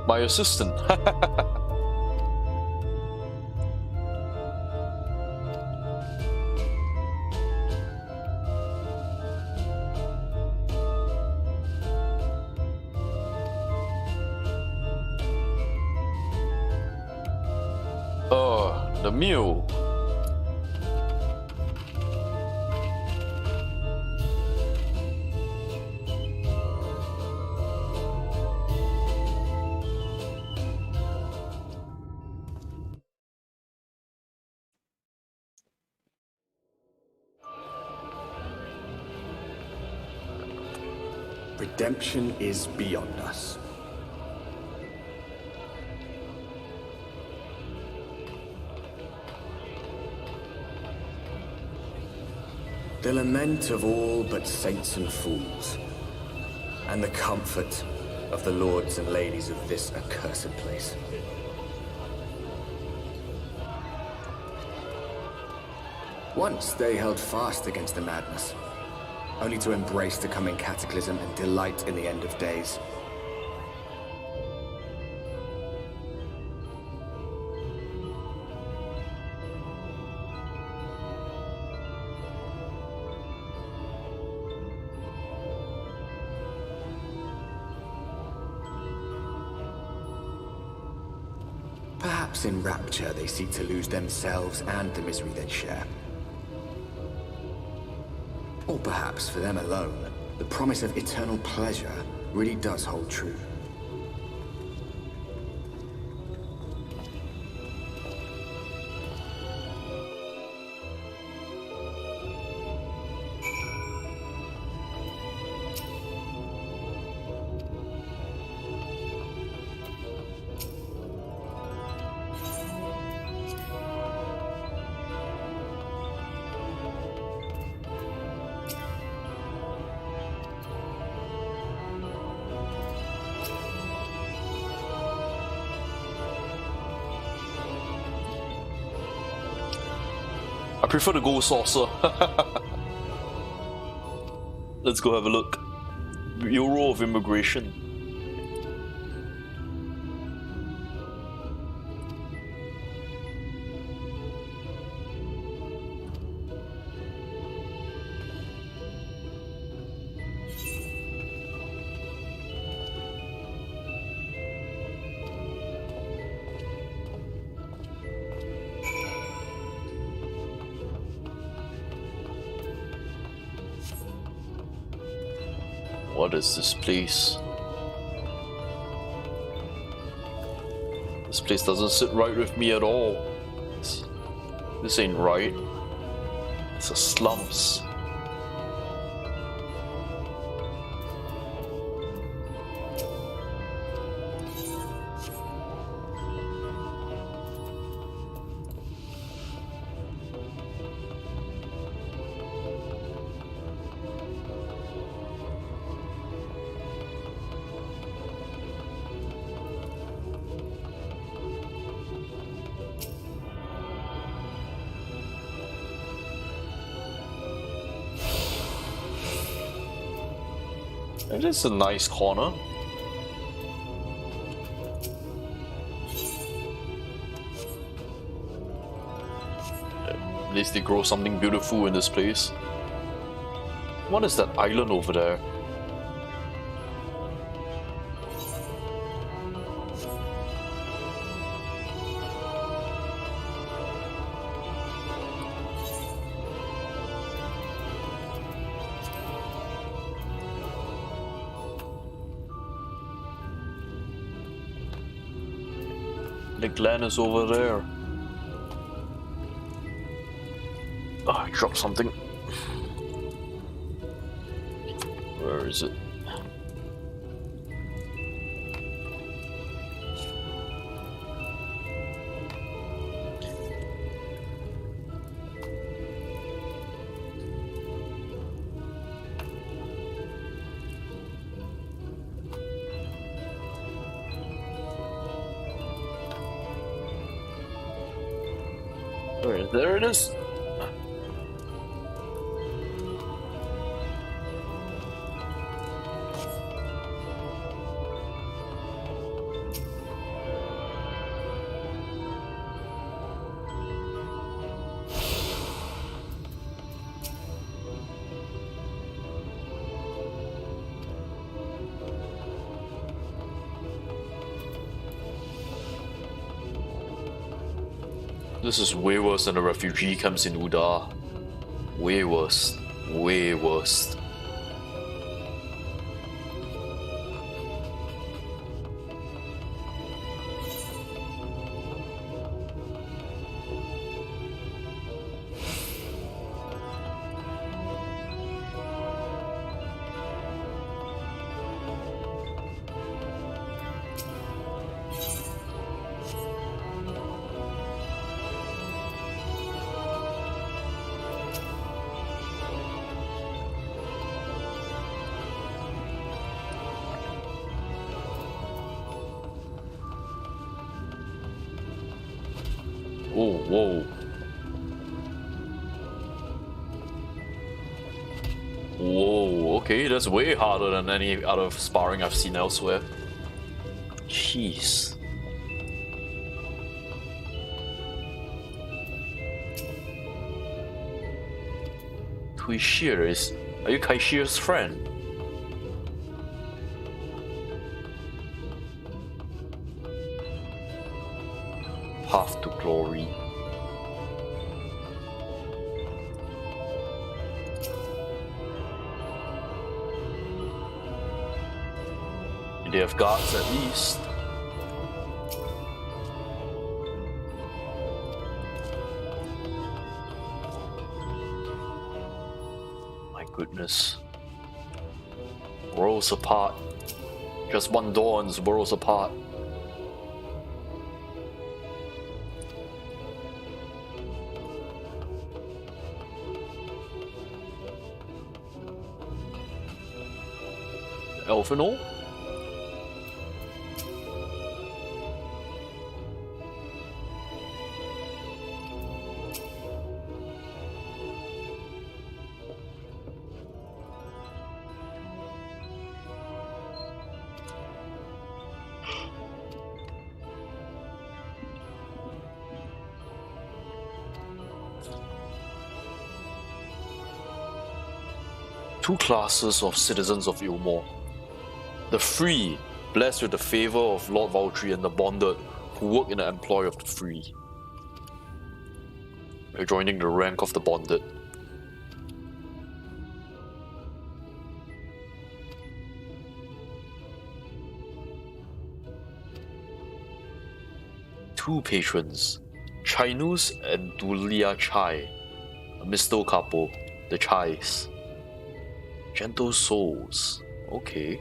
My assistant. The mule. Redemption is beyond us. The lament of all but saints and fools, and the comfort of the lords and ladies of this accursed place. Once they held fast against the madness, only to embrace the coming cataclysm and delight in the end of days. Perhaps in rapture they seek to lose themselves and the misery they share. Or perhaps for them alone, the promise of eternal pleasure really does hold true. I prefer the gold saucer. Let's go have a look. Bureau of Immigration. What is this place? This place doesn't sit right with me at all. This ain't right. It's a slums. It is a nice corner. At least they grow something beautiful in this place. What is that island over there? The glen is over there. Oh, I dropped something. Where is it? There it is. This is way worse than the refugee camps in Uda. Way worse. Way worse. Oh, whoa. Whoa, okay, that's way harder than any other sparring I've seen elsewhere. Jeez. Kui Shir is... Are you Kai Shir's friend? Path to glory. They have guards at least. My goodness. Worlds apart. Just one door and it's worlds apart. Elfinol? Two classes of citizens of Ilmore. The free, blessed with the favor of Lord Valtry, and the bonded, who work in the employ of the free. We're joining the rank of the bonded. Two patrons, Chinus and Dulia Chai, a Misto couple, the Chais. Gentle souls, okay.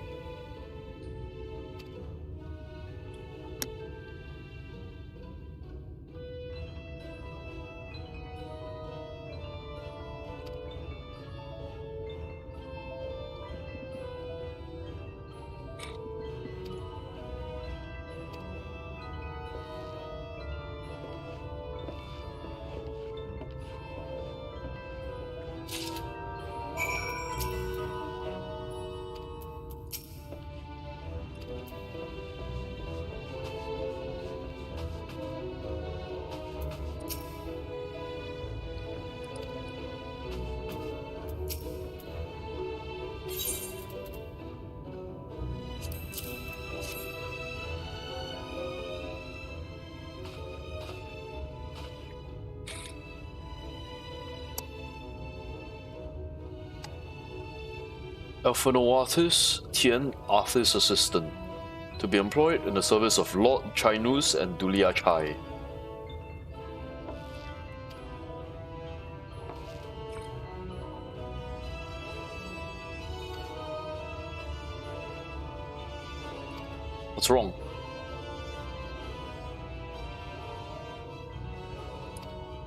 Eorzea TIAN, Arthur's assistant, to be employed in the service of Lord Chinus and Dulia Chai. What's wrong?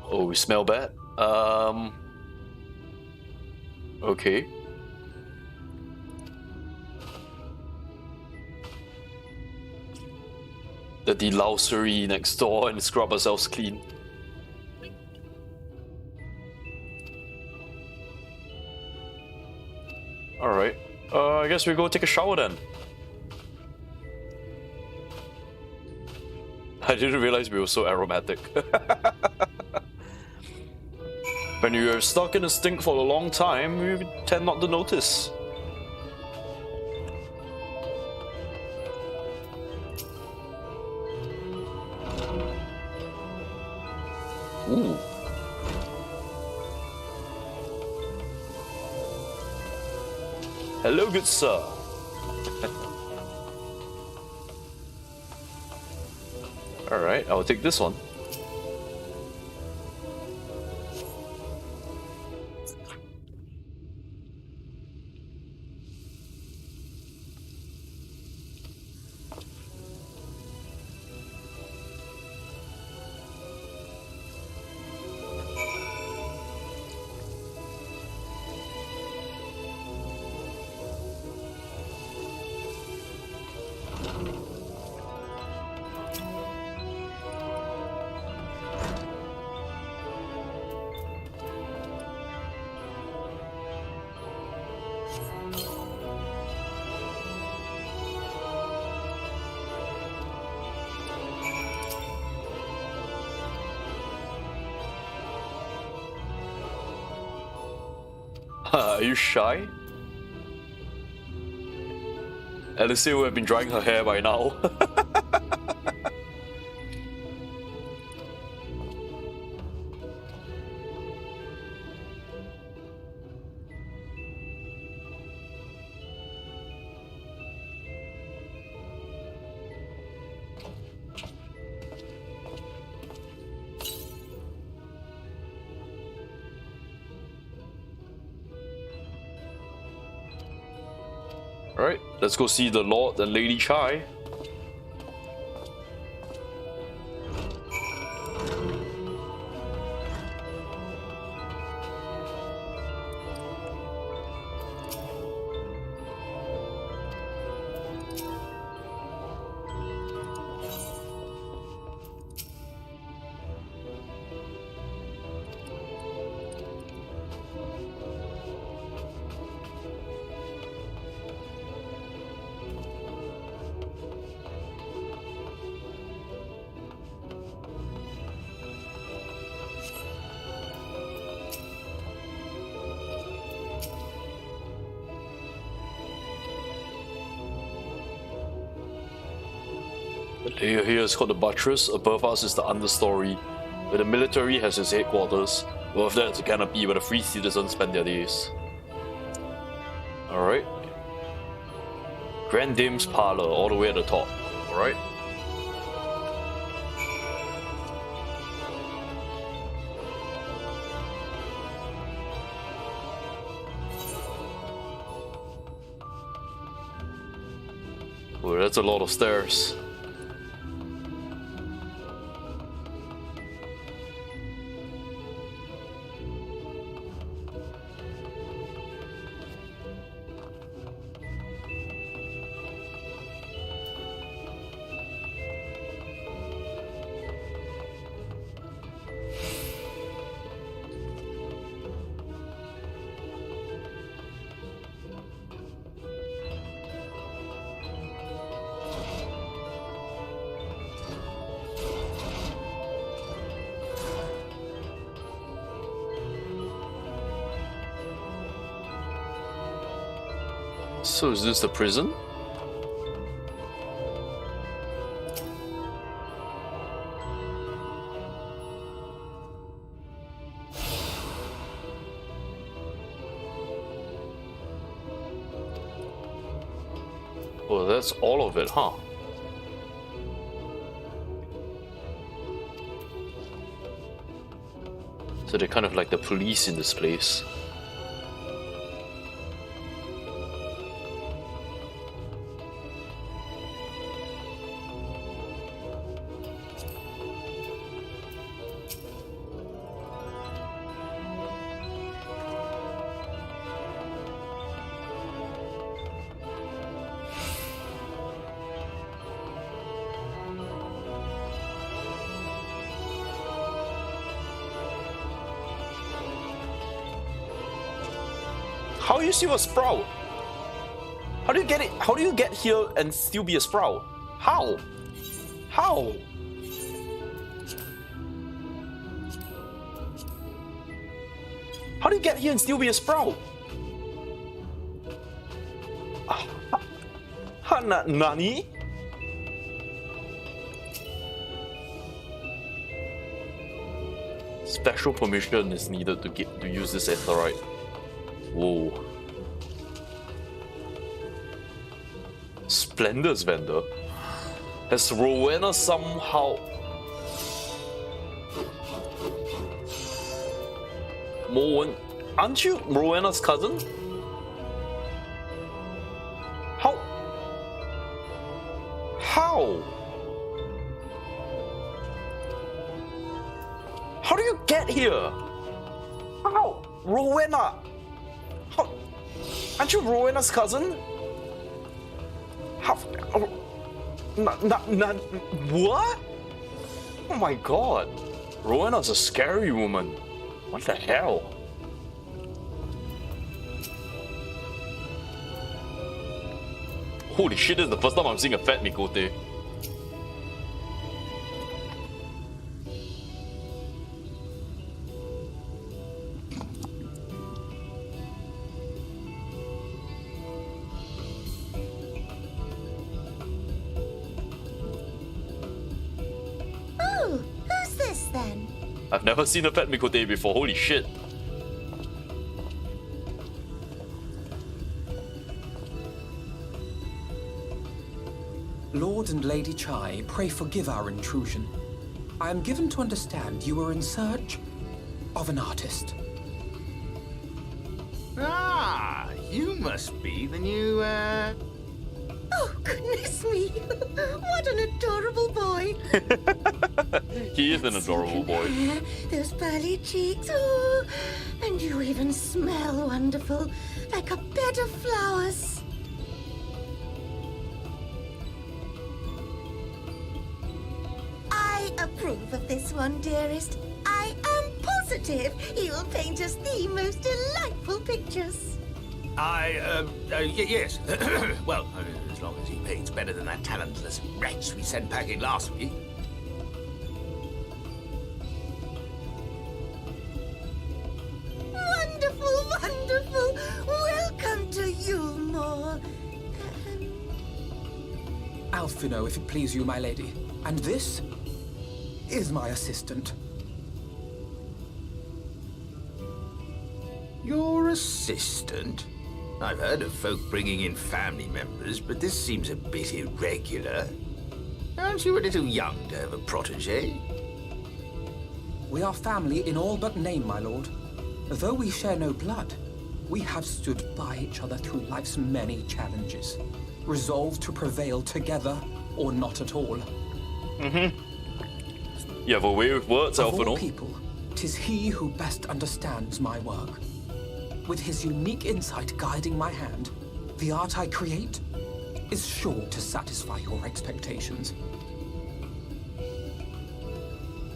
Oh, we smell bad? Okay. The delousery next door and scrub ourselves clean. Alright. I guess we go take a shower then. I didn't realize we were so aromatic. When you are stuck in a stink for a long time, you tend not to notice. Ooh. Hello, good sir. Alright, I'll take this one. Are you shy? Alicia would have been drying her hair by now. Alright, let's go see the Lord and Lady Chai. The layer here is called the buttress. Above us is the understory, where the military has its headquarters. Above that is the canopy where the free citizens spend their days. Alright. Grand Dame's Parlor, all the way at the top. Alright. Oh, that's a lot of stairs. So is this the prison? Oh, that's all of it, huh? So they're kind of like the police in this place. How do you still a sprout? How do you get it? How do you get here and still be a sprout? How? How? How do you get here and still be a sprout? Nani? Special permission is needed to use this aetheryte. Whoa. Splendor's vendor. Has Rowena somehow... Aren't you Rowena's cousin? How? How do you get here? How? Rowena? How? Aren't you Rowena's cousin? How? What? Oh my god. Rowena's a scary woman. What the hell? Holy shit, this is the first time I'm seeing a fat Mikote. Oh, who's this then? I've never seen a pet Mikote before, holy shit. Lord and Lady Chai, pray forgive our intrusion. I am given to understand you are in search of an artist. Ah, you must be the new, Oh, goodness me. What an adorable boy. He is an adorable boy. Hair, those pearly cheeks. Oh, and you even smell wonderful, like a bed of flowers. I approve of this one, dearest. I am positive he will paint us the most delightful pictures. Yes. Well, as long as he paints better than that talentless wretch we sent packing last week. Wonderful, wonderful. Welcome to Yulmore. Alphino, if it please you, my lady. And this is my assistant. Your assistant? I've heard of folk bringing in family members, but this seems a bit irregular. Aren't you a little young to have a protege? We are family in all but name, my lord. Though we share no blood, we have stood by each other through life's many challenges, resolved to prevail together or not at all. Mm-hmm. You have a way with words, Of all Alphino. people, 'tis he who best understands my work. With his unique insight guiding my hand, the art I create is sure to satisfy your expectations.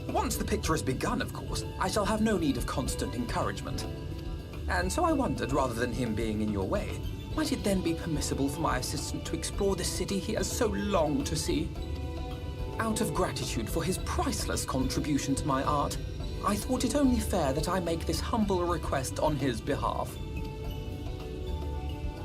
Once the picture is begun, of course, I shall have no need of constant encouragement. And so I wondered, rather than him being in your way, might it then be permissible for my assistant to explore the city he has so longed to see? Out of gratitude for his priceless contribution to my art, I thought it only fair that I make this humble request on his behalf.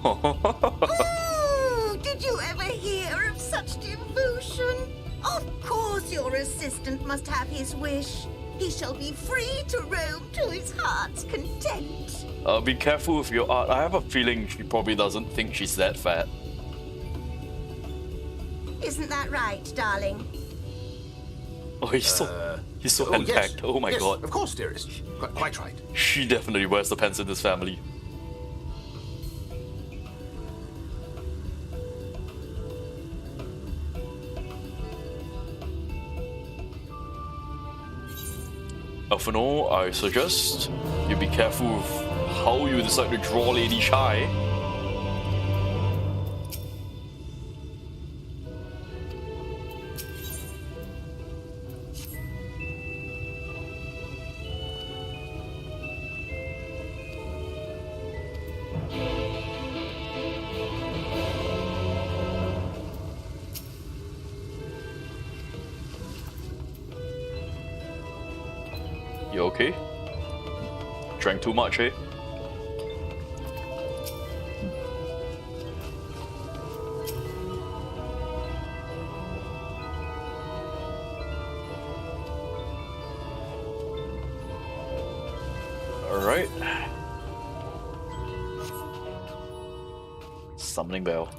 Oh, did you ever hear of such devotion? Of course your assistant must have his wish. He shall be free to roam to his heart's content. Be careful with your art. I have a feeling she probably doesn't think she's that fat. Isn't that right, darling? Oh, he's so hand-packed. Yes. Oh my Yes, god. Of course, dearest. Quite right. She definitely wears the pants in this family. Alphino, I suggest you be careful with how you decide to draw Lady Chai. You okay? Drank too much, eh? Alright. Summoning bell.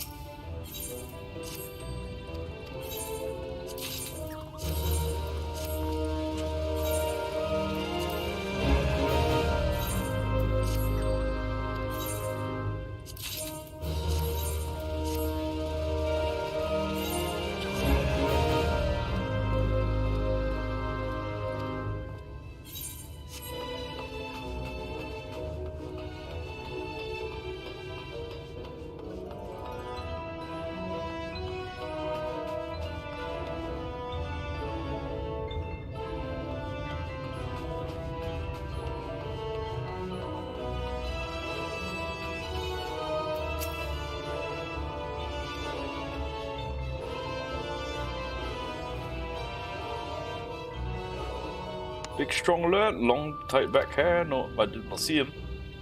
Big strong alert, long tight back hair. No, I did not see him.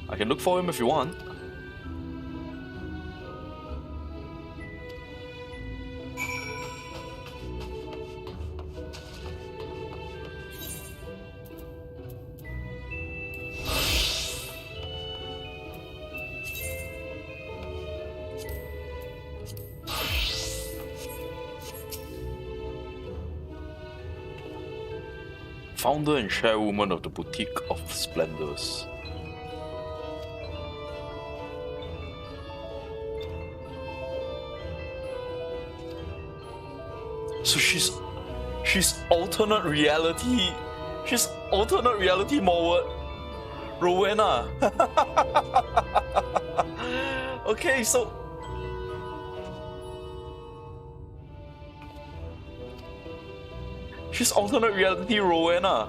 I can look for him if you want. Founder and chairwoman of the Boutique of Splendors. So she's alternate reality. She's alternate reality Morward. Rowena. Okay, so she's alternate reality Rowena.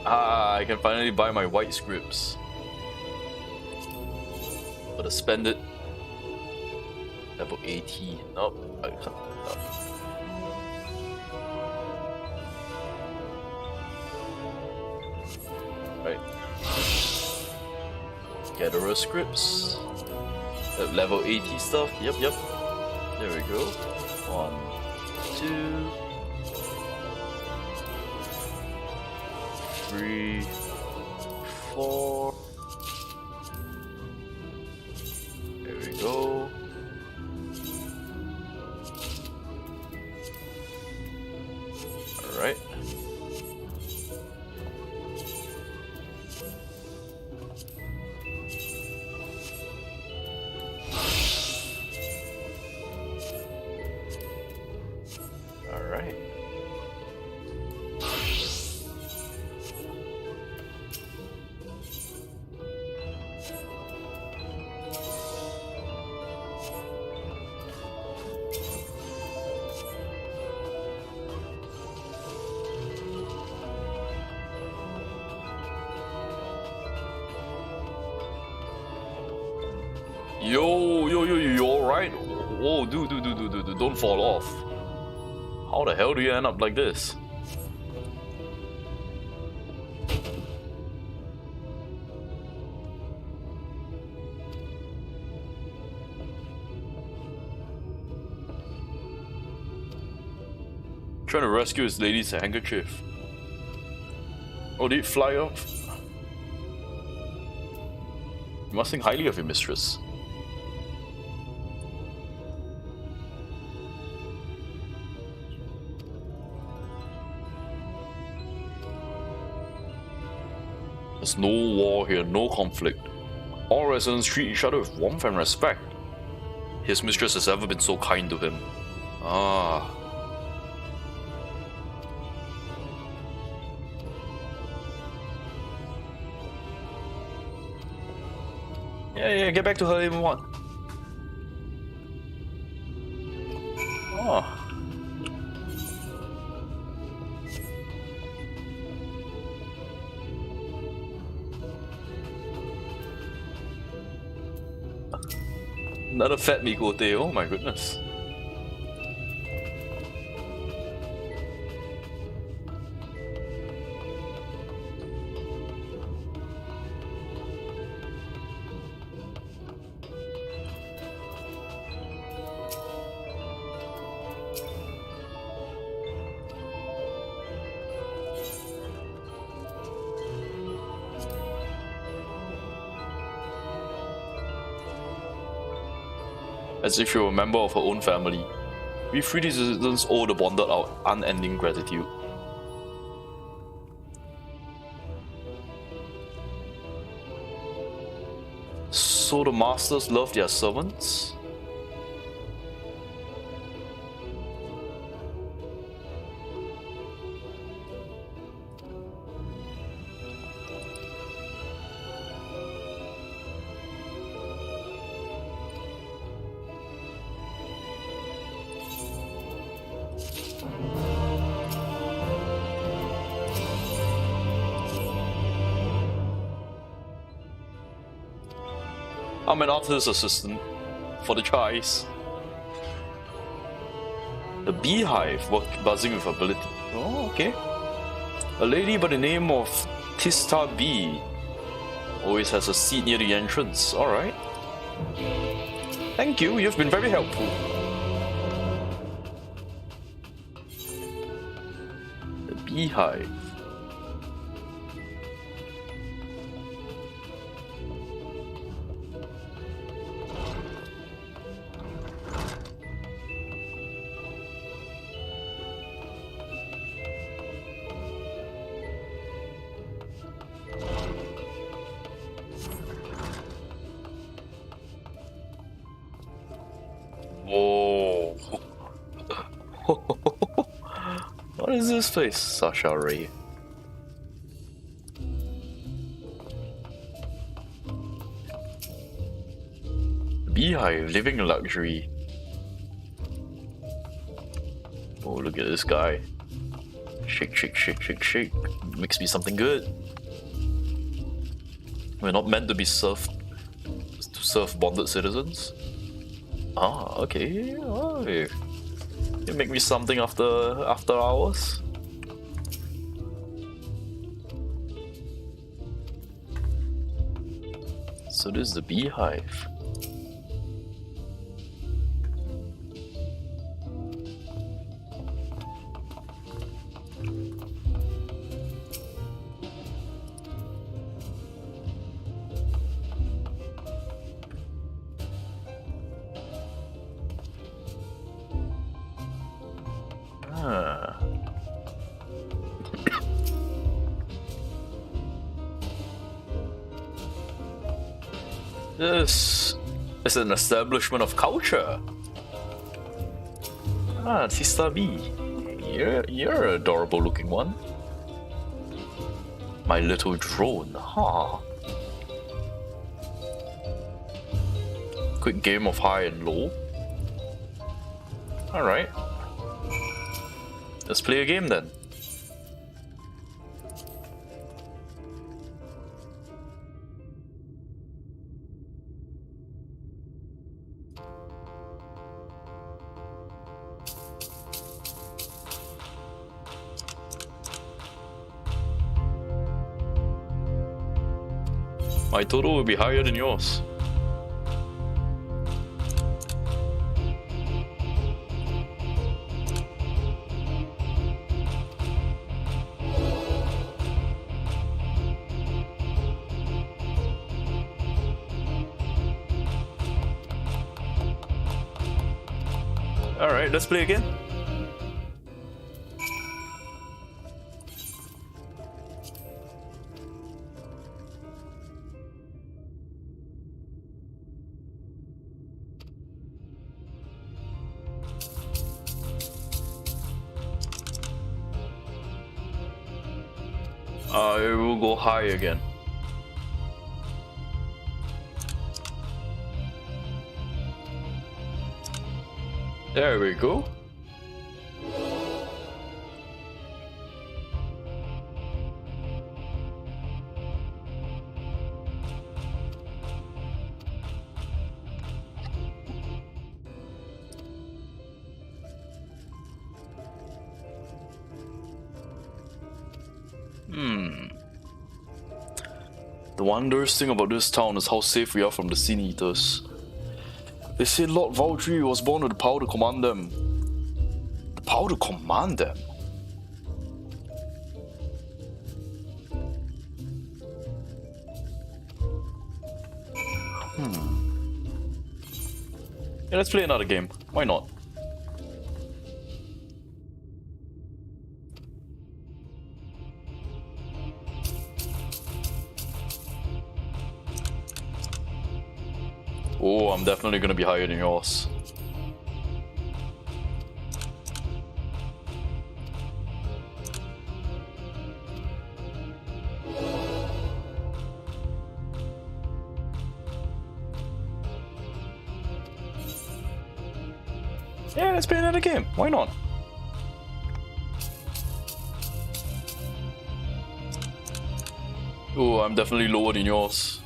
Ah, I can finally buy my white scripts. Gotta spend it. Level 80. Nope, I can't. Nope. Right. Gatherer scripts. Level 80 stuff. Yep. There we go. 1, 2, 3, 4. There we go. Alright. Alright. Yo, you alright? Whoa, dude, don't fall off. How the hell do you end up like this? Trying to rescue his lady's handkerchief. Oh, did it fly off? You must think highly of your mistress. There's no war here, no conflict. All residents treat each other with warmth and respect. His mistress has ever been so kind to him. Ah. Yeah, get back to her even one. Oh. Another fat Mikote, oh my goodness. As if you're a member of her own family. We free citizens owe the bonded our unending gratitude. So the masters love their servants? I'm an artist assistant for the Chais. The beehive buzzing with ability. Oh, okay. A lady by the name of Tista Bee always has a seat near the entrance. Alright. Thank you, you've been very helpful. The beehive. Whoa. What is this place, Sasha Ray? Beehive, living in luxury. Oh, look at this guy. Shake, shake, shake, shake, shake. Mix me something good. We're not meant to be served to serve bonded citizens. Ah, okay. Oh, you make me something after hours. So this is the beehive. This is an establishment of culture. Ah, Tista B. You're an adorable looking one. My little drone, huh? Quick game of high and low. Alright. Let's play a game then. My total will be higher than yours. Alright, let's play again. I will go high again. There we go. The wondrous thing about this town is how safe we are from the Sin Eaters. They say Lord Valdry was born with the power to command them. The power to command them? Yeah, let's play another game. Why not? Oh, I'm definitely gonna be higher than yours. Yeah, let's play another game. Why not? Oh, I'm definitely lower than yours.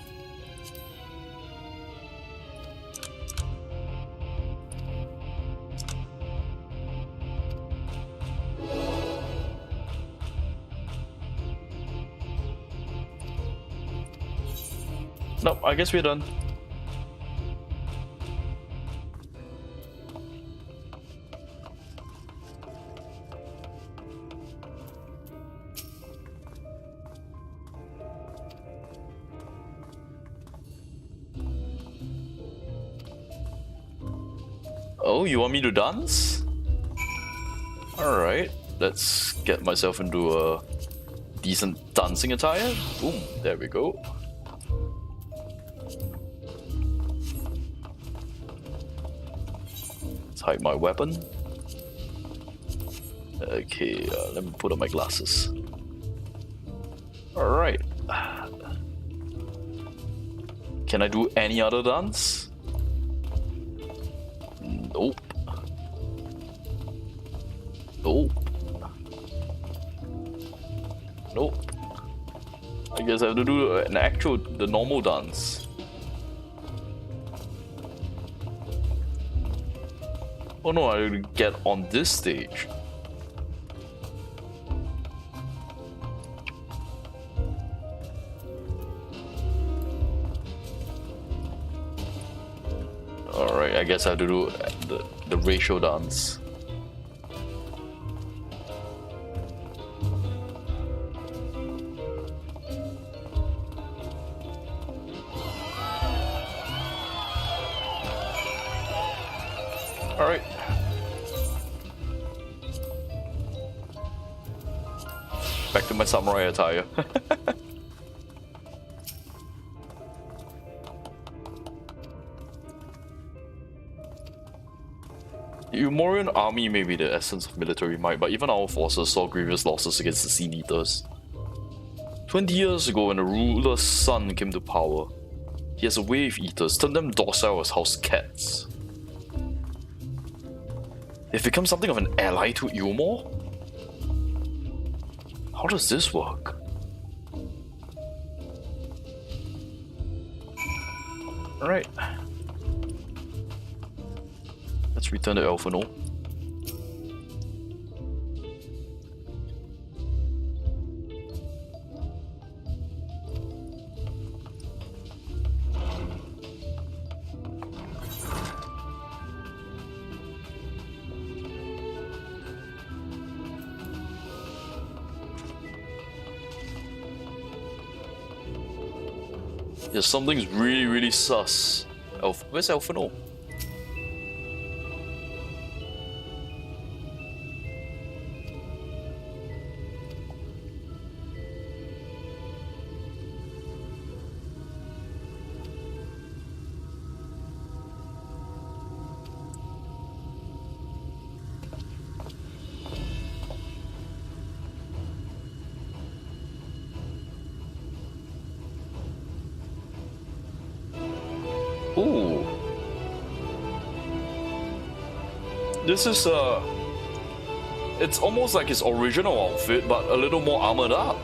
Nope, I guess we're done. Oh, you want me to dance? Alright, let's get myself into a decent dancing attire. Boom, there we go. Let's hide my weapon. Okay, let me put on my glasses. Alright. Can I do any other dance? Nope. Nope. Nope. I guess I have to do the normal dance. Oh no, I have to get on this stage. Alright, I guess I have to do the ratio dance. Alright. Back to my samurai attire. The Eomorian army may be the essence of military might, but even our forces saw grievous losses against the Sea Eaters. 20 years ago, when the ruler's son came to power, he has a way with eaters, turned them docile as house cats. They've become something of an ally to Eomor? How does this work? Alright. Let's return to Elfino. Yeah, something's really sus. Where's Elfino? Ooh. This is it's almost like his original outfit, but a little more armored up.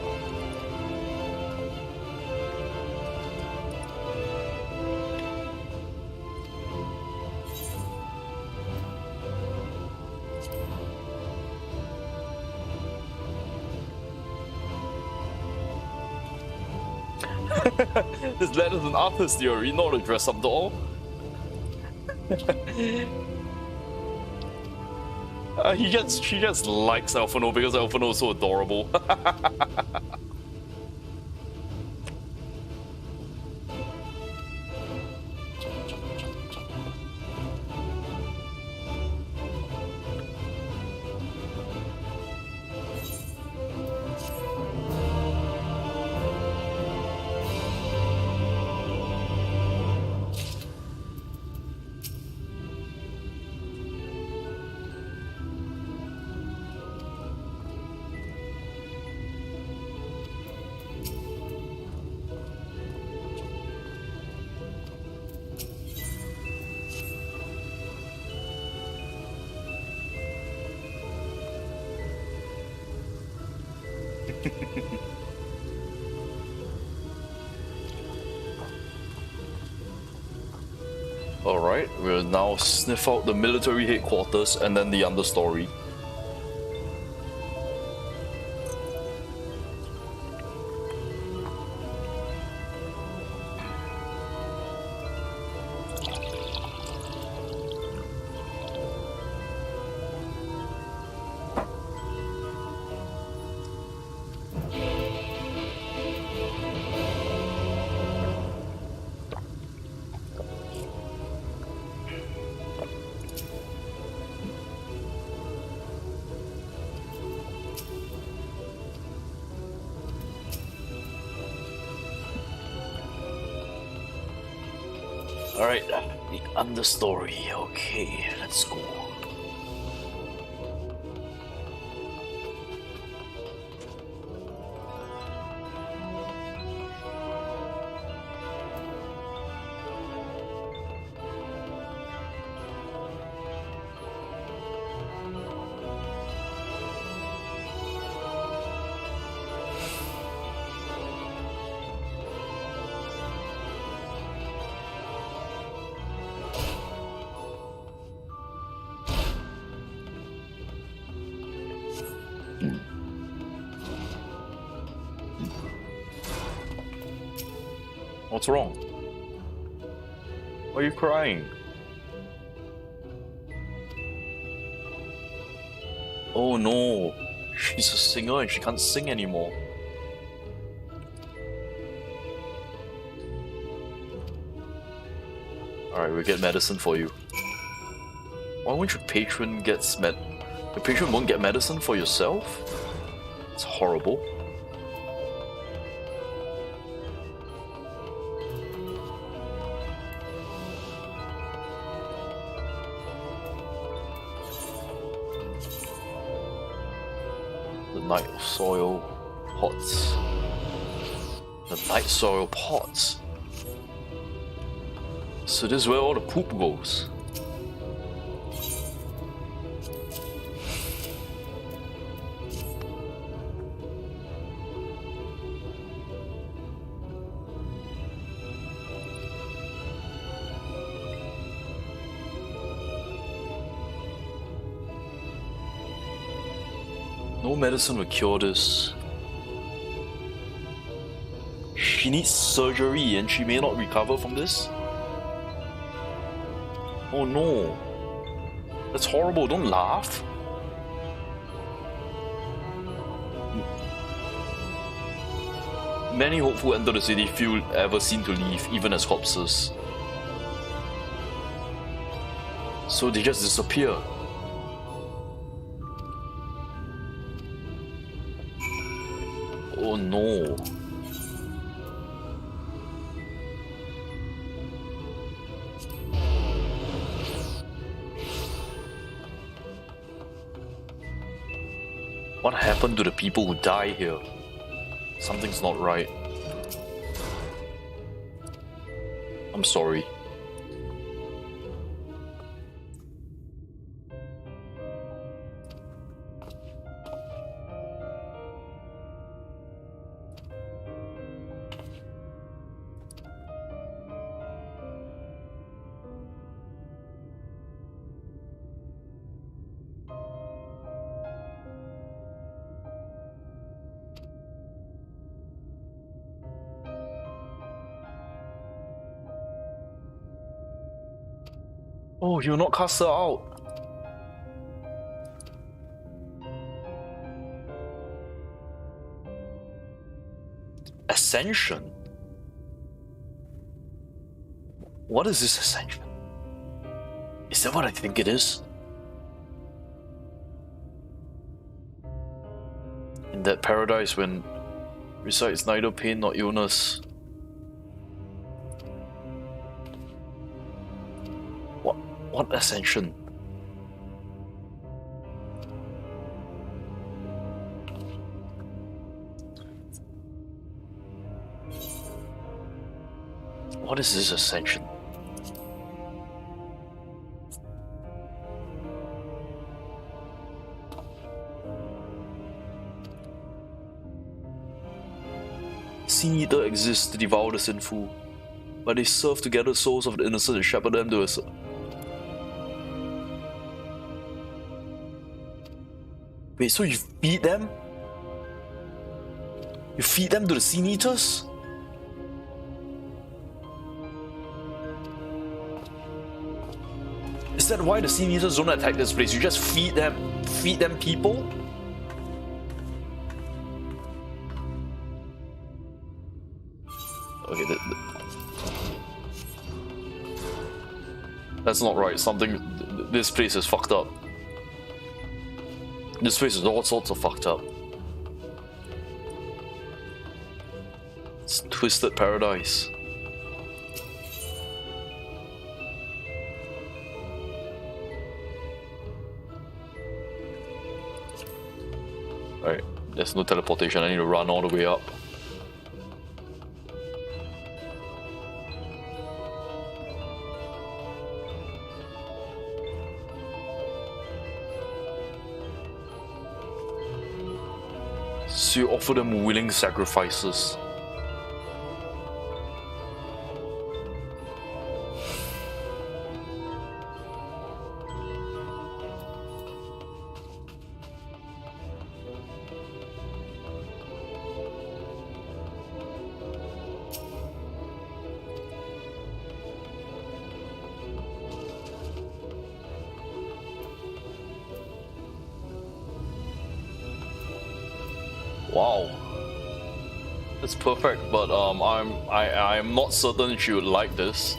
This lad is an artist theory, not a dress-up doll. She just likes Elfino because Elfino is so adorable. Alright, we'll now sniff out the military headquarters and then the understory. Alright, the understory. Okay, let's go. What's wrong? Why are you crying? Oh no, she's a singer and she can't sing anymore. Alright, we'll get medicine for you. Why won't your patron get the patron won't get medicine for yourself? It's horrible. Night soil pots. The night soil pots. So this is where all the poop goes. No medicine will cure this. She needs surgery and she may not recover from this. Oh no. That's horrible, don't laugh. Many hopeful enter the city few ever seen to leave, even as corpses. So they just disappear. Oh no. What happened to the people who die here? Something's not right. I'm sorry. Oh, you'll not cast her out. Ascension? What is this ascension? Is that what I think it is? In that paradise when resides neither pain nor illness. What ascension? What is this ascension? Sin Eater exists to devour the sinful. but they serve to gather souls of the innocent and shepherd them to a... Wait, so you feed them? You feed them to the Sin Eaters? Is that why the Sin Eaters don't attack this place? You just feed them people? Okay, that's not right. This place is fucked up. This place is all sorts of fucked up. It's twisted paradise. Right, there's no teleportation. I need to run all the way up. So you offer them willing sacrifices. Wow, it's perfect, but I'm not certain she would like this.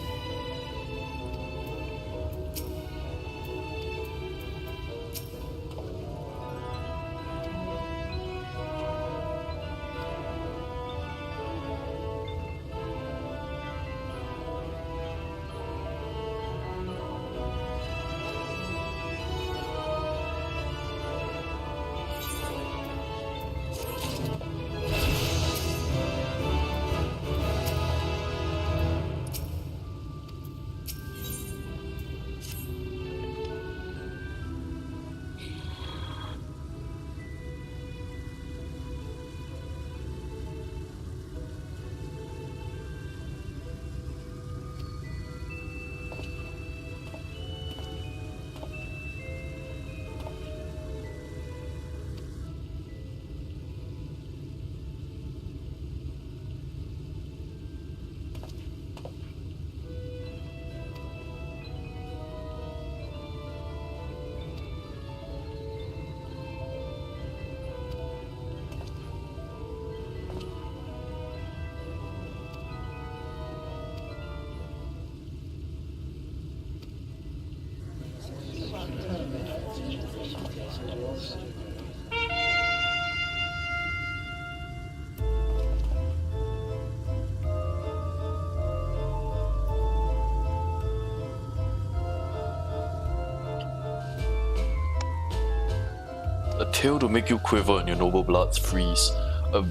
A tale to make you quiver and your noble bloods freeze.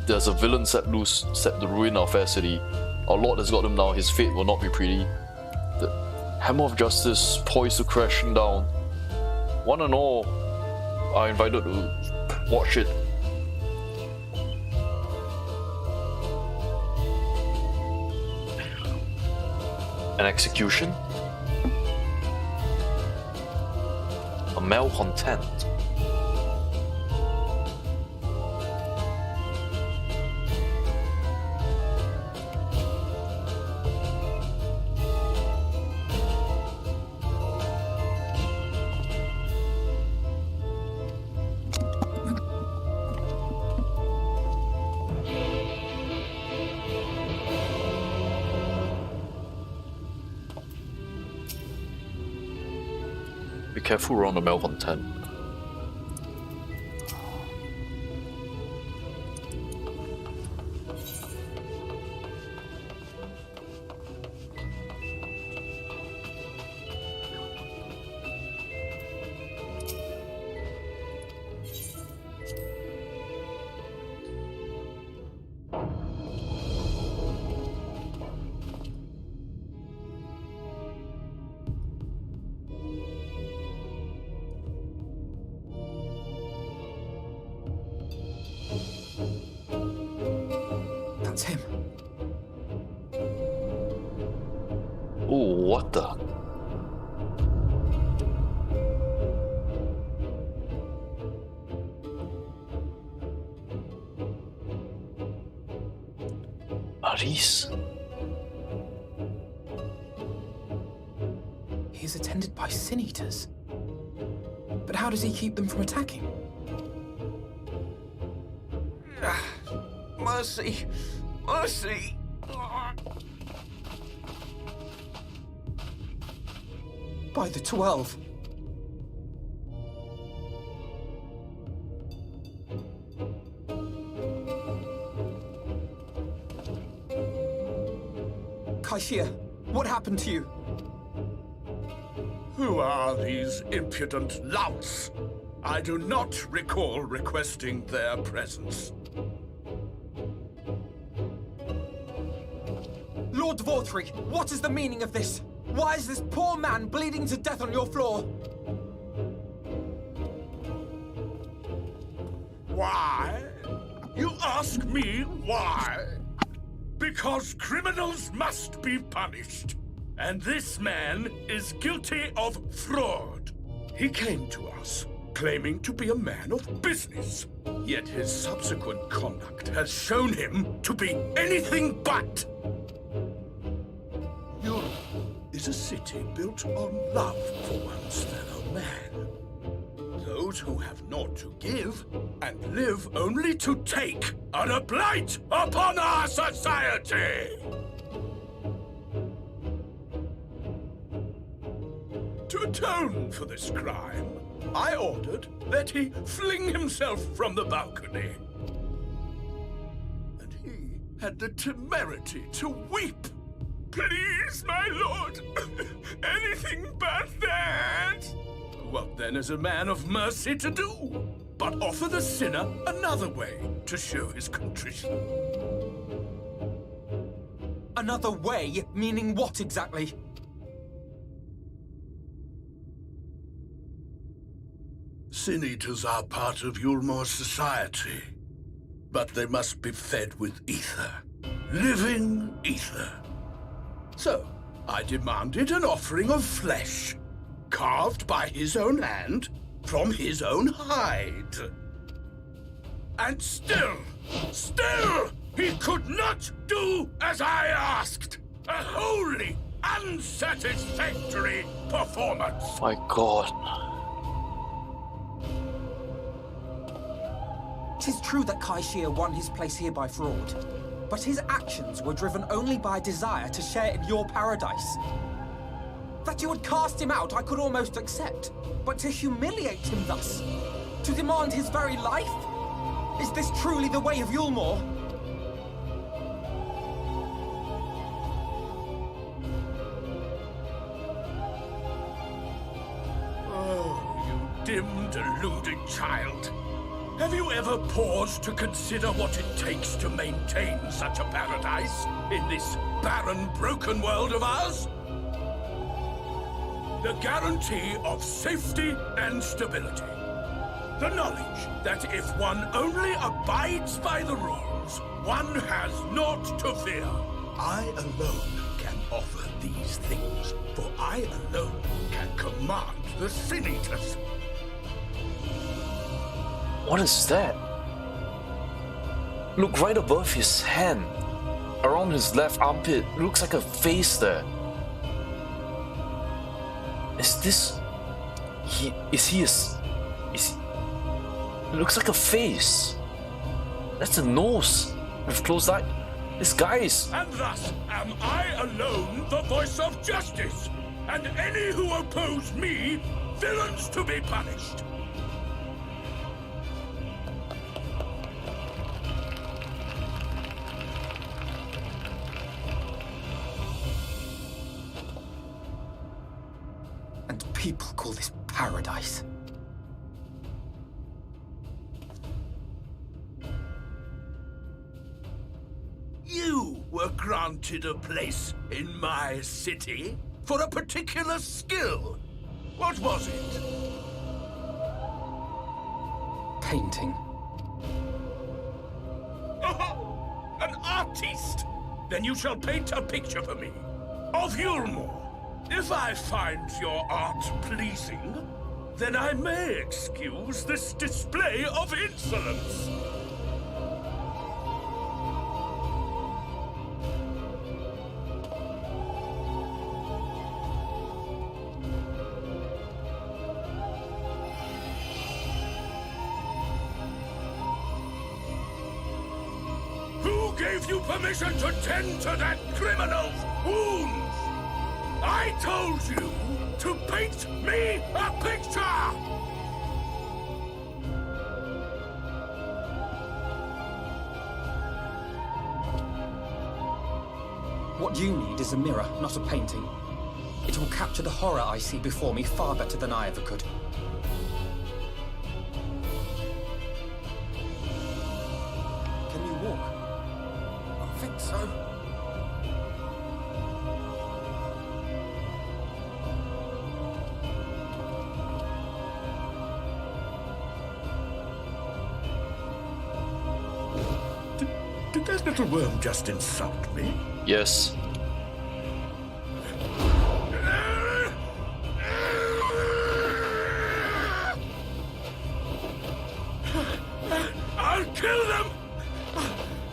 There's a villain set loose, set to ruin our fair city. Our lord has got him now, his fate will not be pretty. The hammer of justice poised to crashing down. One and all are invited to watch it. An execution? A malcontent? Be careful around the malcontent. That's him. Oh, what the? Aris? He is attended by sin eaters. But how does he keep them from attacking? Mercy! Mercy! By the 12. Kaishia, what happened to you? Who are these impudent louts? I do not recall requesting their presence. Lord Dvorthree, what is the meaning of this? Why is this poor man bleeding to death on your floor? Why? You ask me why? Because criminals must be punished. And this man is guilty of fraud. He came to us, claiming to be a man of business. Yet his subsequent conduct has shown him to be anything but. Europe is a city built on love for one's fellow man. Those who have naught to give and live only to take are a blight upon our society! To atone for this crime, I ordered that he fling himself from the balcony. And he had the temerity to weep. Please, my lord, anything but that. What then is a man of mercy to do? But offer the sinner another way to show his contrition. Another way? Meaning what exactly? Sin-eaters are part of Yulmore's society, but they must be fed with ether. Living ether. So, I demanded an offering of flesh, carved by his own hand, from his own hide. And still, he could not do as I asked. A wholly unsatisfactory performance. My God. 'Tis true that Kaishia won his place here by fraud, but his actions were driven only by a desire to share in your paradise. That you would cast him out I could almost accept, but to humiliate him thus, to demand his very life? Is this truly the way of Yulmore? Oh, you dim, deluded child. Have you ever paused to consider what it takes to maintain such a paradise in this barren, broken world of ours? The guarantee of safety and stability. The knowledge that if one only abides by the rules, one has naught to fear. I alone can offer these things, for I alone can command the Sin-Eaters. What is that? Look right above his hand. Around his left armpit, looks like a face there. Is this... It looks like a face. That's a nose with closed eye. This guy's... And thus am I alone the voice of justice, and any who oppose me, villains to be punished. And people call this paradise. You were granted a place in my city for a particular skill. What was it? Painting. Oh, an artiste! Then you shall paint a picture for me of Yulmore, If I find your art pleasing, then I may excuse this display of insolence. Who gave you permission to tend to that criminal's wounds? I told you to paint me a picture! What you need is a mirror, not a painting. It will capture the horror I see before me far better than I ever could. Can you walk? I think so. Did that little worm just insult me? Yes. I'll kill them!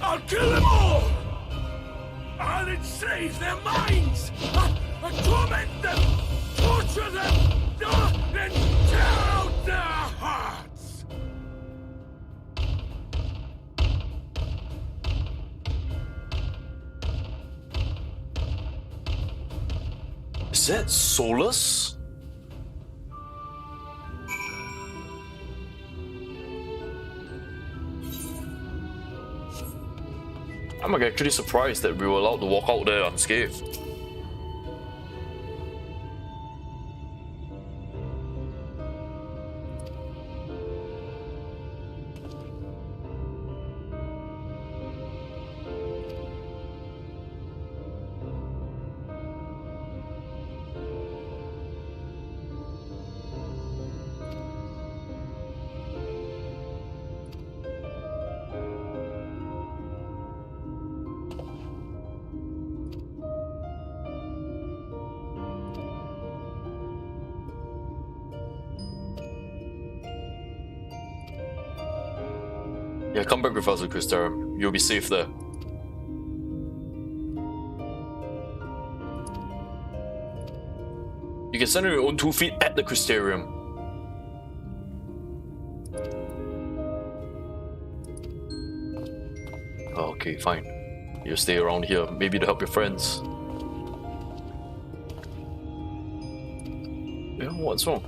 I'll kill them all! I'll enslave their minds! I'll torment them! Torture them! And tear out their hearts! Is that Solus? I'm actually surprised that we were allowed to walk out there unscathed. Yeah, come back with us, Christara. You'll be safe there. You can stand on your own 2 feet at the Crystarium. Oh, okay, fine. You stay around here, maybe to help your friends. Yeah, what's wrong?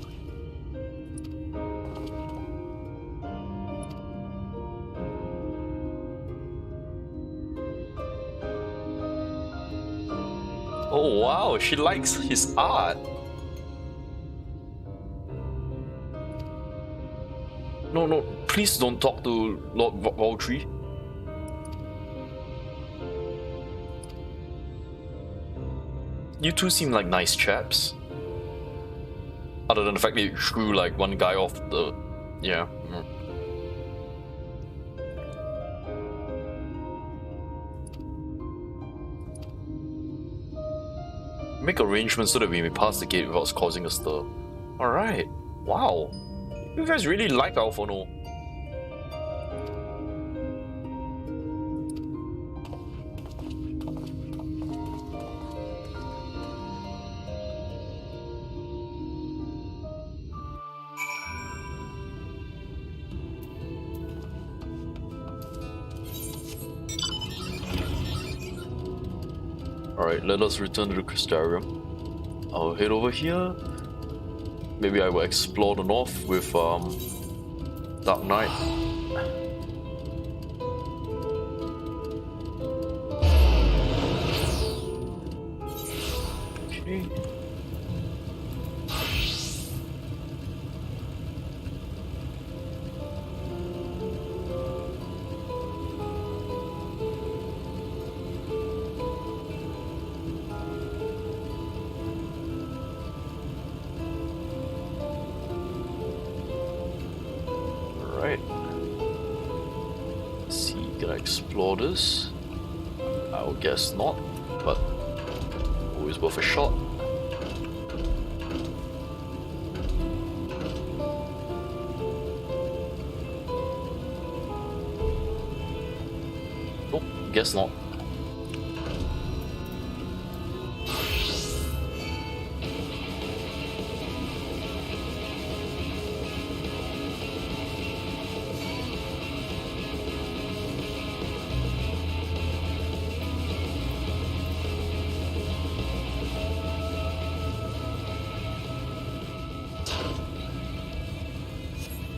Oh wow, she likes his art. No, please don't talk to Lord Valtry. You two seem like nice chaps. Other than the fact that you screw like one guy off the... yeah. Make arrangements so that we may pass the gate without causing a stir. Alright. Wow. You guys really like Alphono. Alright, let us return to the Crystarium. I'll head over here. Maybe I will explore the north with Dark Knight. Okay. Explore this? I would guess not, but always worth a shot. Guess not.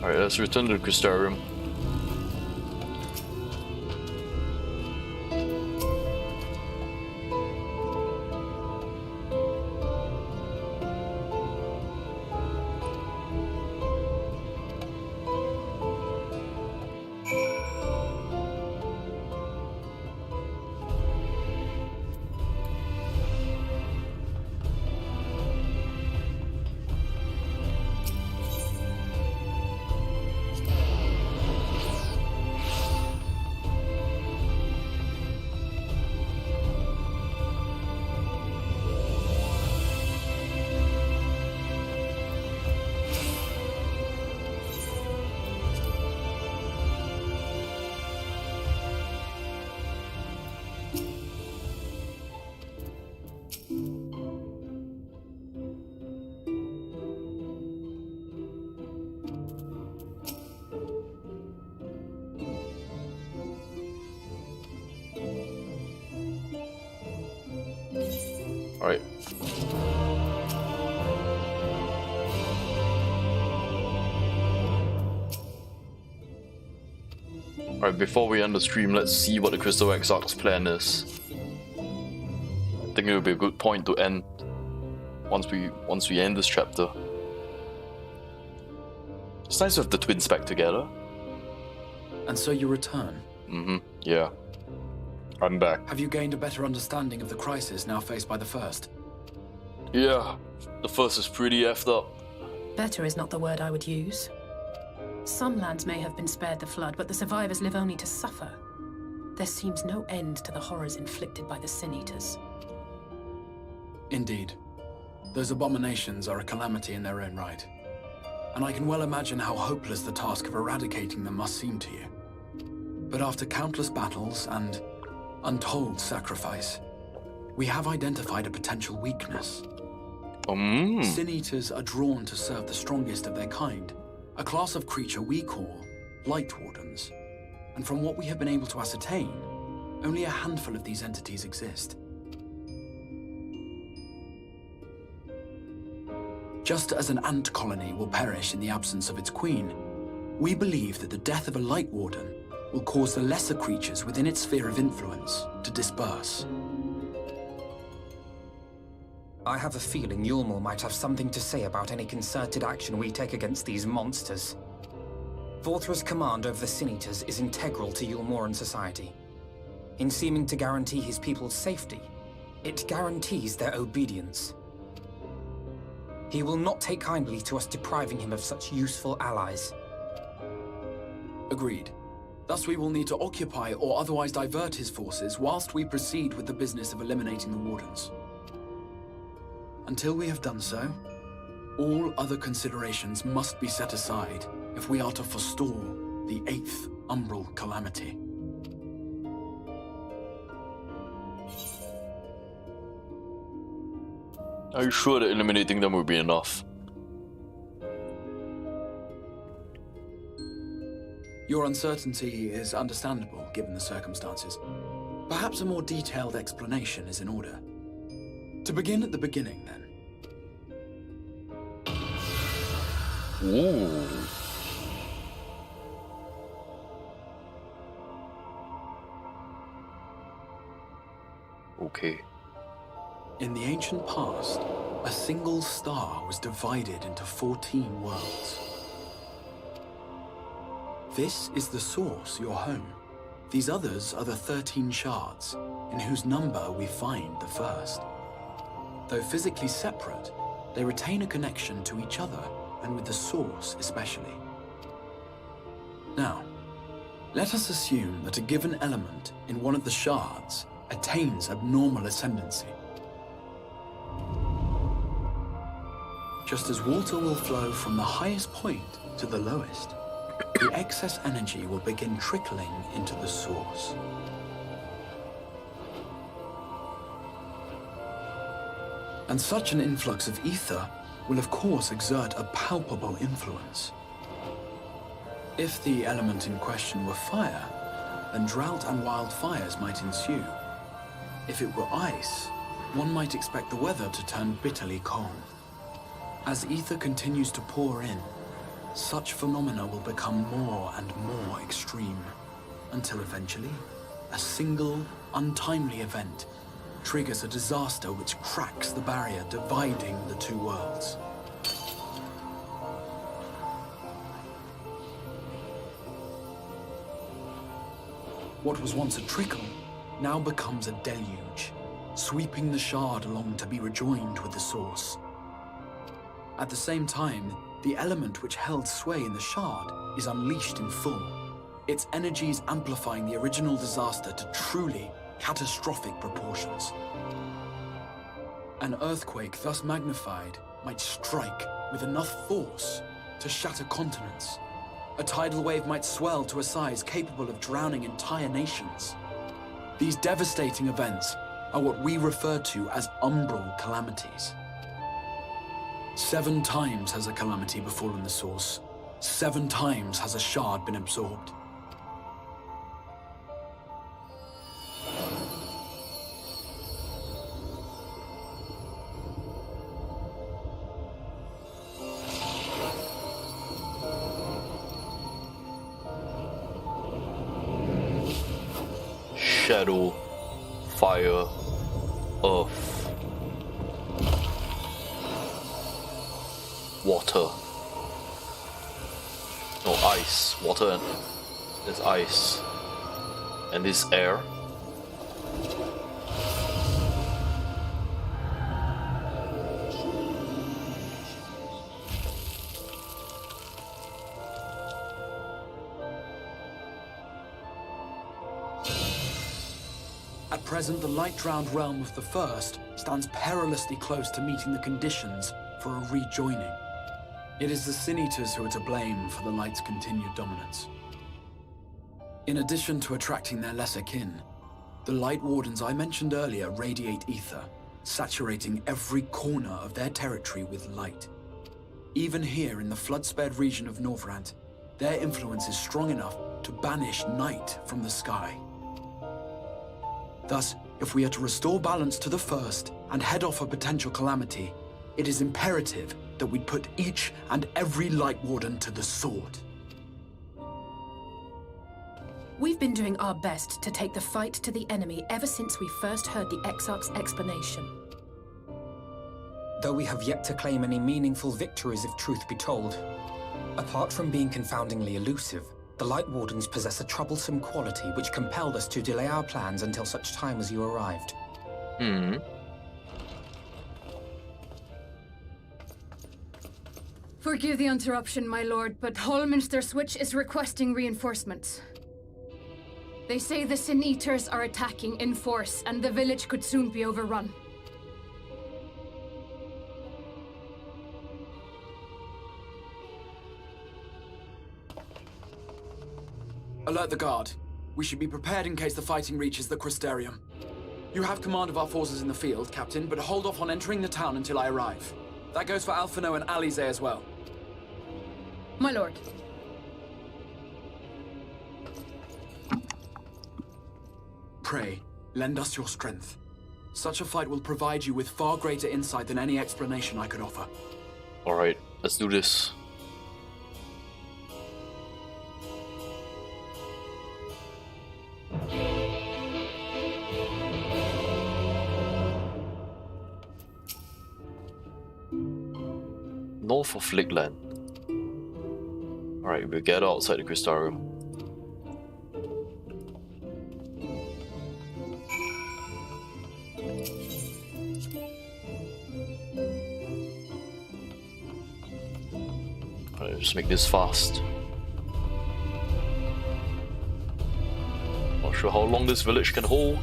Alright, let's return to the Crystarium. Alright. Alright, before we end the stream, let's see what the Crystal Exarch's plan is. I think it would be a good point to end once we end this chapter. It's nice to have the twins back together. And so you return? Mm-hmm, yeah. I'm back. Have you gained a better understanding of the crisis now faced by the First? Yeah, the First is pretty effed up. Better is not the word I would use. Some lands may have been spared the flood, but the survivors live only to suffer. There seems no end to the horrors inflicted by the Sin Eaters. Indeed. Those abominations are a calamity in their own right. And I can well imagine how hopeless the task of eradicating them must seem to you. But after countless battles and untold sacrifice, we have identified a potential weakness. Sin Eaters are drawn to serve the strongest of their kind, a class of creature we call Light Wardens. And from what we have been able to ascertain, only a handful of these entities exist. Just as an ant colony will perish in the absence of its queen, we believe that the death of a Light Warden will cause the lesser creatures within its sphere of influence to disperse. I have a feeling Yulmore might have something to say about any concerted action we take against these monsters. Vorthra's command over the Sin Eaters is integral to Yulmoran society. In seeming to guarantee his people's safety, it guarantees their obedience. He will not take kindly to us depriving him of such useful allies. Agreed. Thus we will need to occupy or otherwise divert his forces whilst we proceed with the business of eliminating the Wardens. Until we have done so, all other considerations must be set aside if we are to forestall the 8th Umbral Calamity. Are you sure that eliminating them will be enough? Your uncertainty is understandable, given the circumstances. Perhaps a more detailed explanation is in order. To begin at the beginning, then. Ooh. Okay. In the ancient past, a single star was divided into 14 worlds. This is the source, your home. These others are the 13 shards, in whose number we find the first. Though physically separate, they retain a connection to each other, and with the source especially. Now, let us assume that a given element in one of the shards attains abnormal ascendancy. Just as water will flow from the highest point to the lowest, the excess energy will begin trickling into the source. And such an influx of ether will of course exert a palpable influence. If the element in question were fire, then drought and wildfires might ensue. If it were ice, one might expect the weather to turn bitterly cold. As ether continues to pour in, such phenomena will become more and more extreme, until eventually, a single, untimely event triggers a disaster which cracks the barrier dividing the two worlds. What was once a trickle now becomes a deluge, sweeping the shard along to be rejoined with the source. At the same time, the element which held sway in the shard is unleashed in full, its energies amplifying the original disaster to truly catastrophic proportions. An earthquake thus magnified might strike with enough force to shatter continents. A tidal wave might swell to a size capable of drowning entire nations. These devastating events are what we refer to as umbral calamities. 7 times has a calamity befallen the source. 7 times has a shard been absorbed. Shadow, fire, earth, water. No, ice. Water and there's ice. And this air. At present, the light-drowned realm of the First stands perilously close to meeting the conditions for a rejoining. It is the Sin-Eaters who are to blame for the light's continued dominance. In addition to attracting their lesser kin, the Light Wardens I mentioned earlier radiate ether, saturating every corner of their territory with light. Even here in the flood-spared region of Norvrant, their influence is strong enough to banish night from the sky. Thus, if we are to restore balance to the First and head off a potential calamity, it is imperative that we put each and every Light Warden to the sword. We've been doing our best to take the fight to the enemy ever since we first heard the Exarch's explanation. Though we have yet to claim any meaningful victories if truth be told, apart from being confoundingly elusive, the Light Wardens possess a troublesome quality which compelled us to delay our plans until such time as you arrived. Forgive the interruption, my lord, but Hallminster Switch is requesting reinforcements. They say the Sin-Eaters are attacking in force, and the village could soon be overrun. Alert the guard. We should be prepared in case the fighting reaches the Crystarium. You have command of our forces in the field, Captain, but hold off on entering the town until I arrive. That goes for Alphino and Alize as well. My lord. Pray, lend us your strength. Such a fight will provide you with far greater insight than any explanation I could offer. Alright, let's do this. North of Flickland. Alright, we'll get outside the Crystarium. Alright, just make this fast. Not sure how long this village can hold.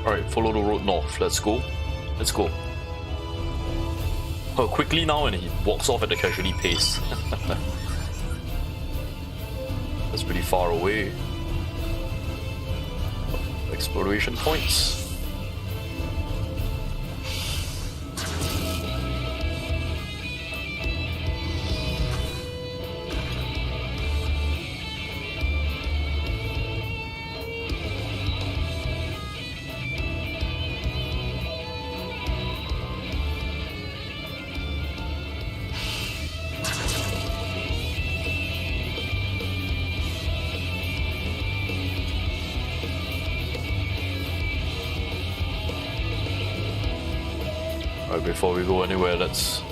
Alright, follow the road north. Let's go. Let's go. Oh, quickly now, and he walks off at the casualty pace. That's pretty far away. Exploration points. Before we go anywhere, let's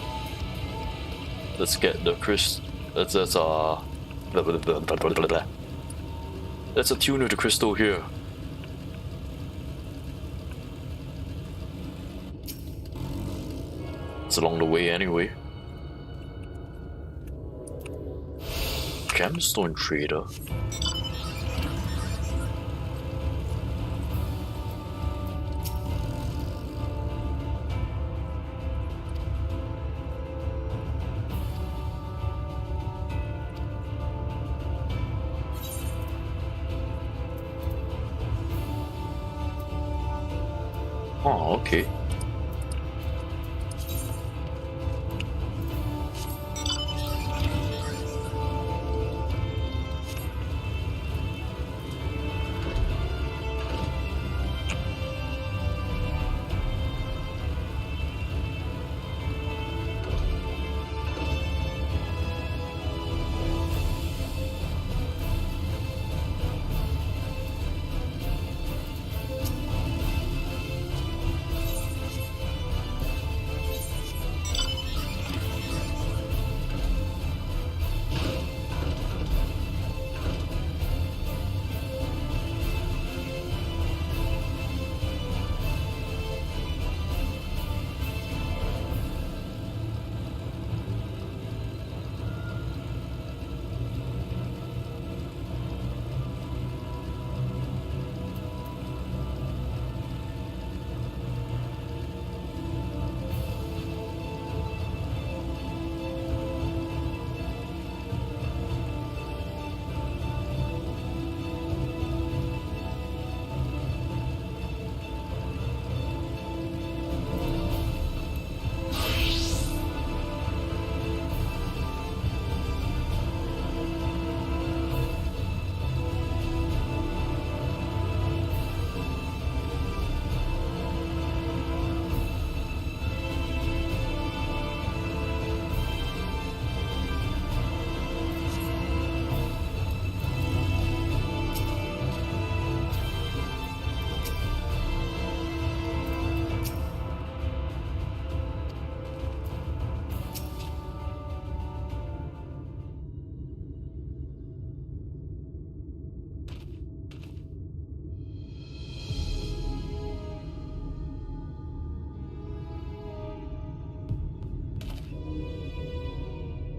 get the let's attune with the crystal here. It's along the way anyway. Gemstone trader. Oh, okay.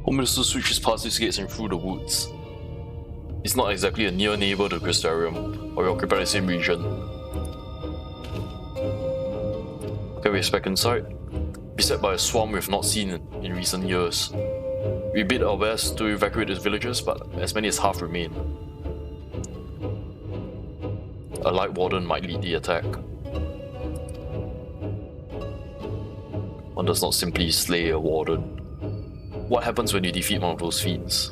Home Minister switches past these gates and through the woods. He's not exactly a near neighbor to Crystarium, or we occupy the same region. Can we expect inside? Beset by a swarm we have not seen in recent years. We bid our best to evacuate these villages, but as many as half remain. A light warden might lead the attack. One does not simply slay a warden. What happens when you defeat one of those fiends?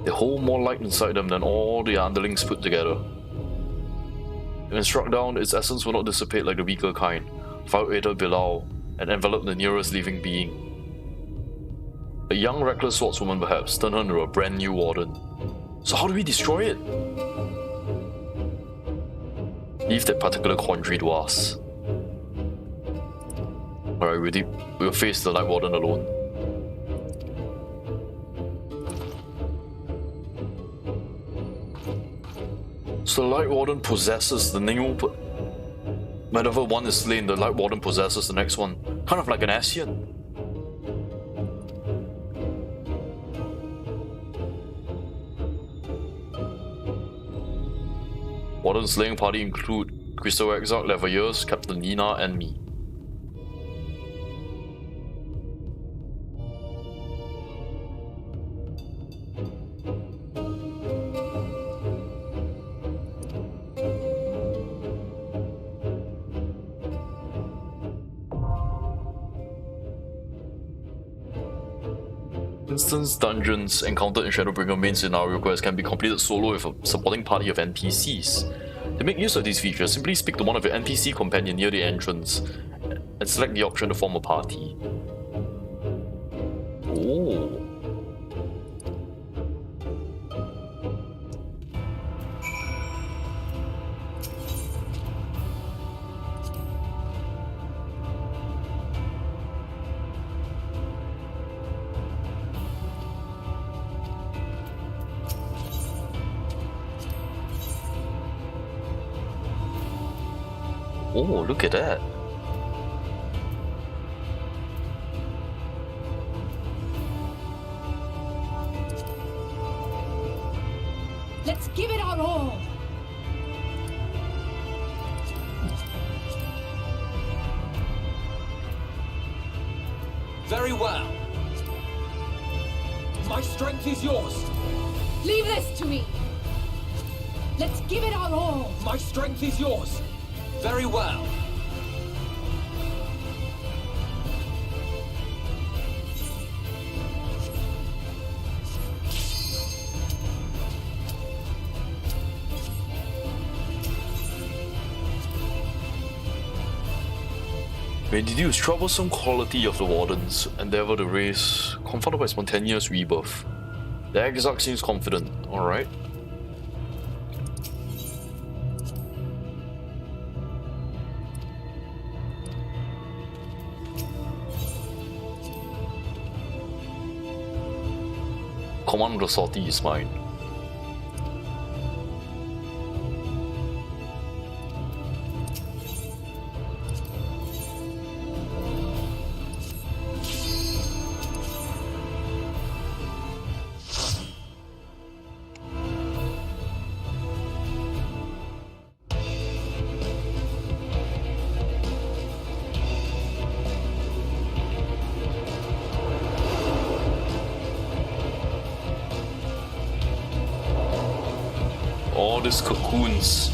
They hold more light inside them than all the underlings put together. When struck down, its essence will not dissipate like the weaker kind, violated below and envelop the nearest living being. A young reckless swordswoman perhaps turned her into a brand new warden. So how do we destroy it? Leave that particular quandary to us. Alright, we'll face the Light Warden alone. So the Light Warden possesses the new... Whenever one is slain, the Light Warden possesses the next one. Kind of like an Ascian. Warden slaying party include Crystal Exarch, Levoyeuse, Captain Lina, and me. Instance dungeons encountered in Shadowbringer main scenario quests can be completed solo with a supporting party of NPCs. To make use of these features, simply speak to one of your NPC companions near the entrance and select the option to form a party. Oh. Oh, look at that. Let's give it our all. Very well. My strength is yours. Leave this to me. Let's give it our all. My strength is yours. Very well. May deduce troublesome quality of the Wardens, endeavor to raise, confronted by spontaneous rebirth. The Exarch seems confident, alright. Command of the Salty is mine. All these cocoons.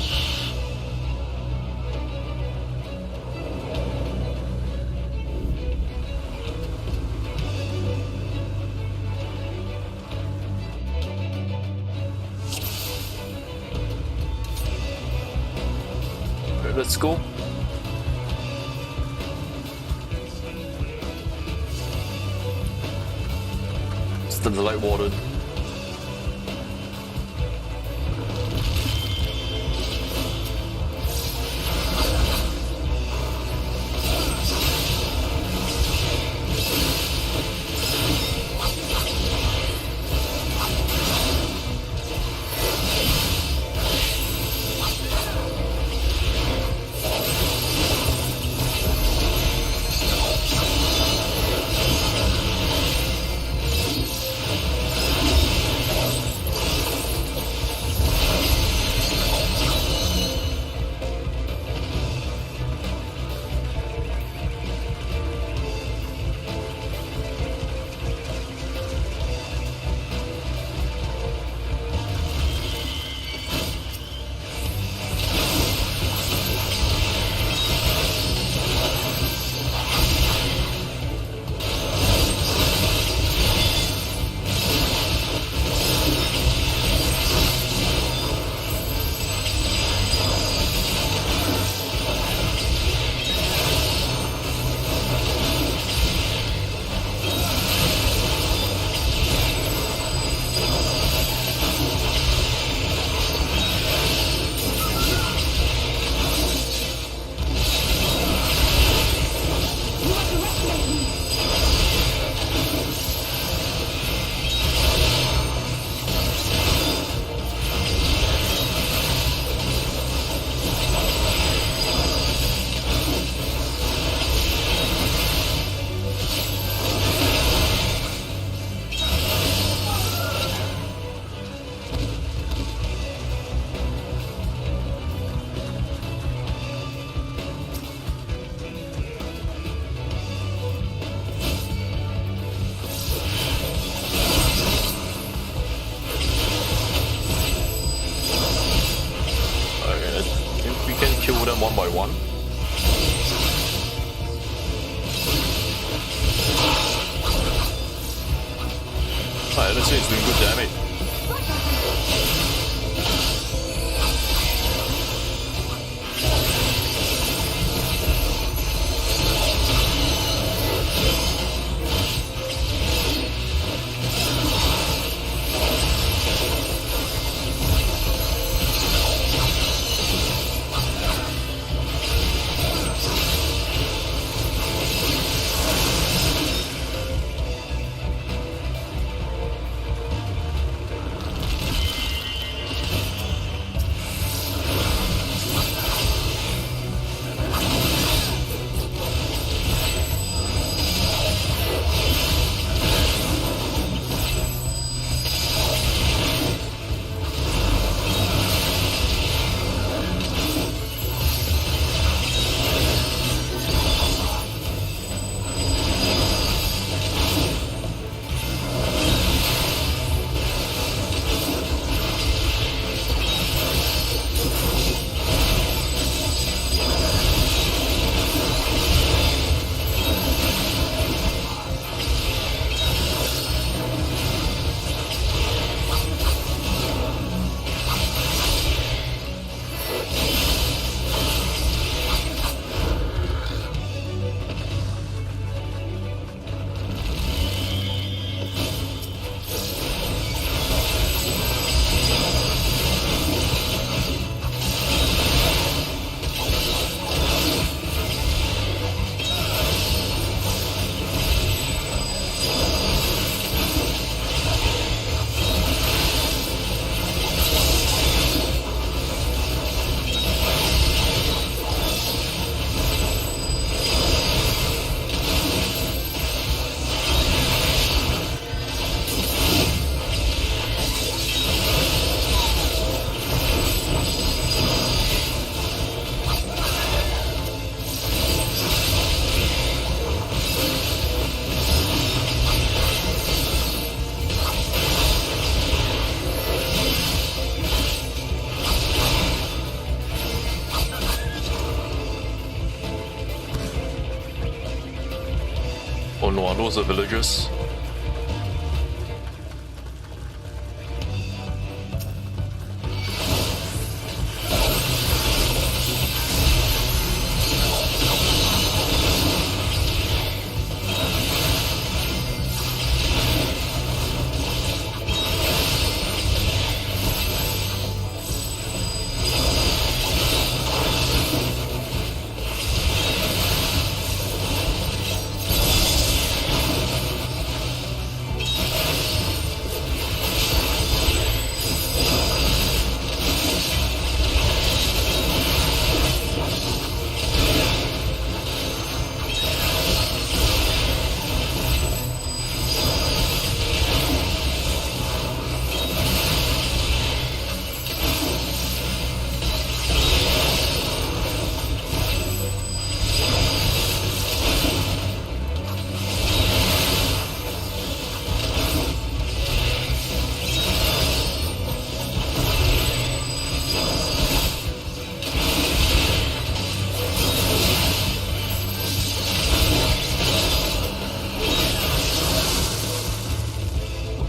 Okay, let's go. Still the Light Warden. one by one. Alright, let's see, it's doing good damage. Oh no, are those the villagers?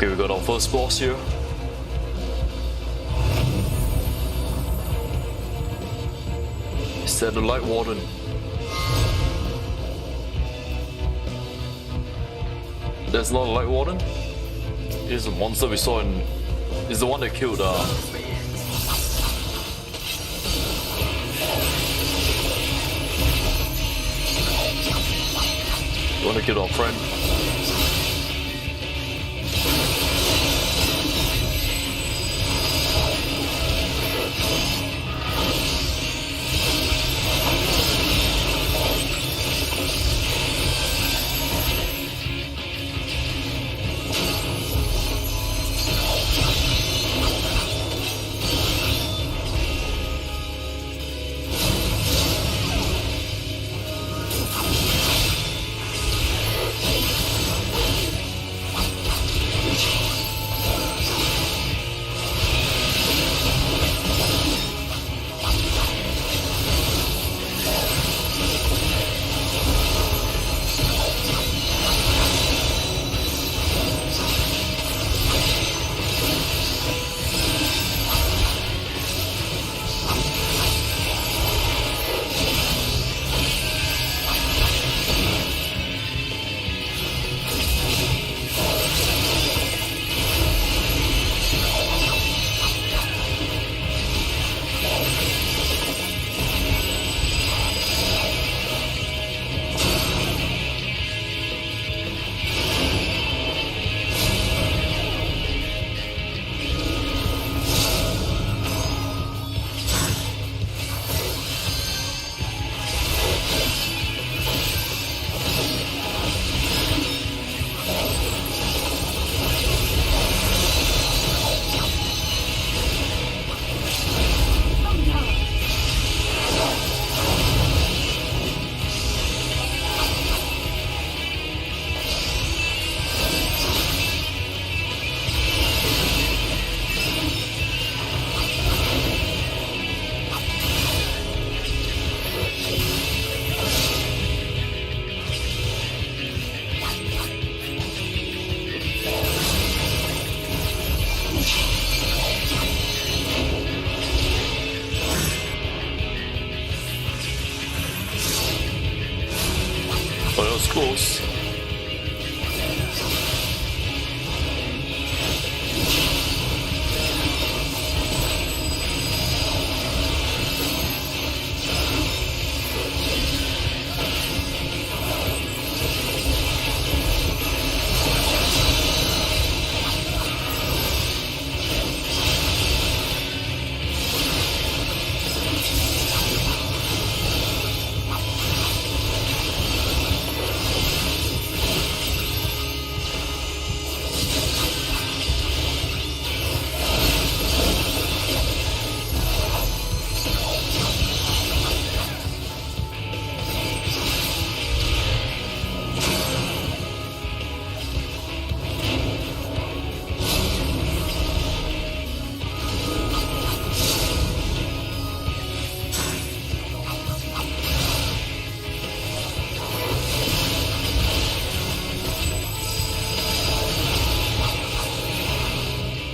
Okay, we got our first boss here. Is that the Light Warden? There's not a Light Warden? It is a monster we saw in... It's the one that killed the one that killed our friend.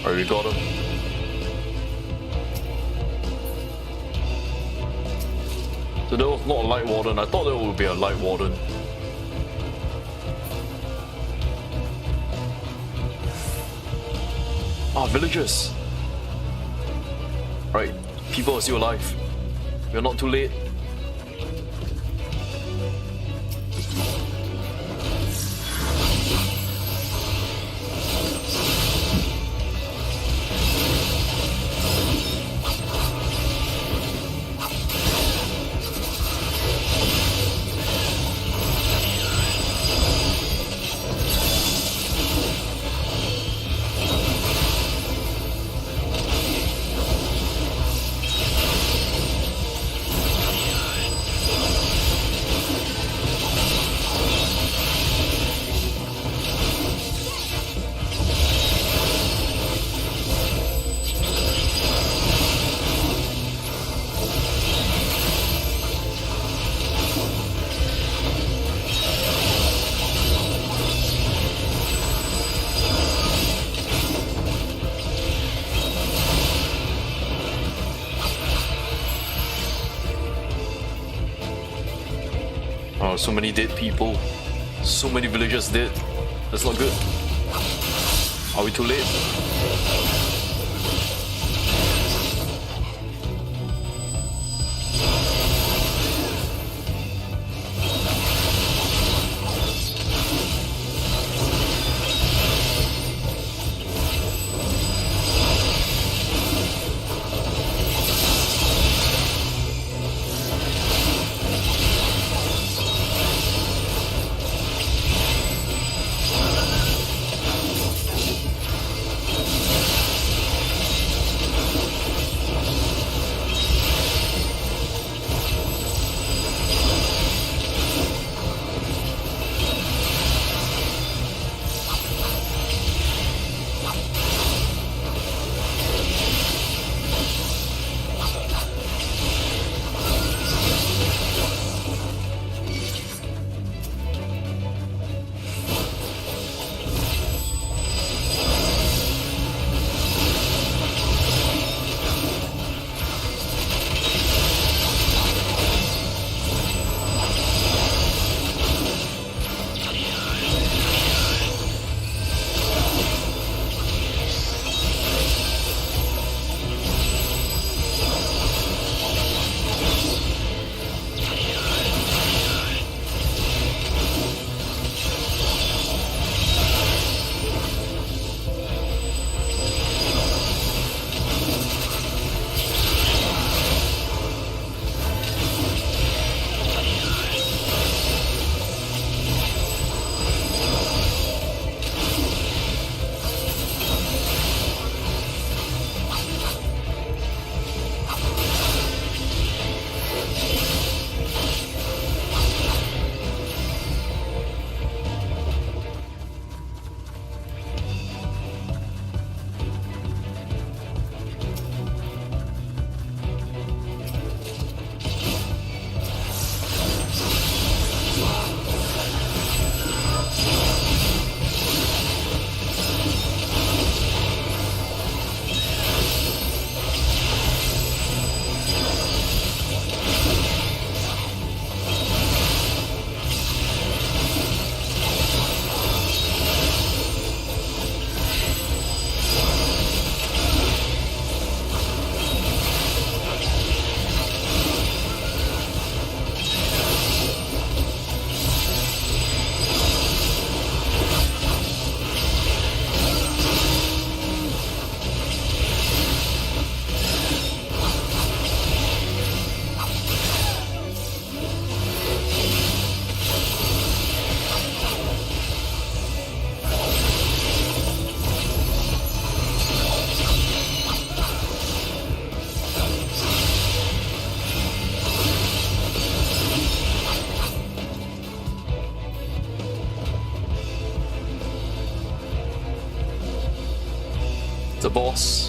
Alright, we got him. So that was not a light warden. I thought there would be a light warden. Ah, villagers. Right, people are still alive. We're not too late. Oh, so many dead people. So many villagers dead. That's not good. Are we too late? The boss.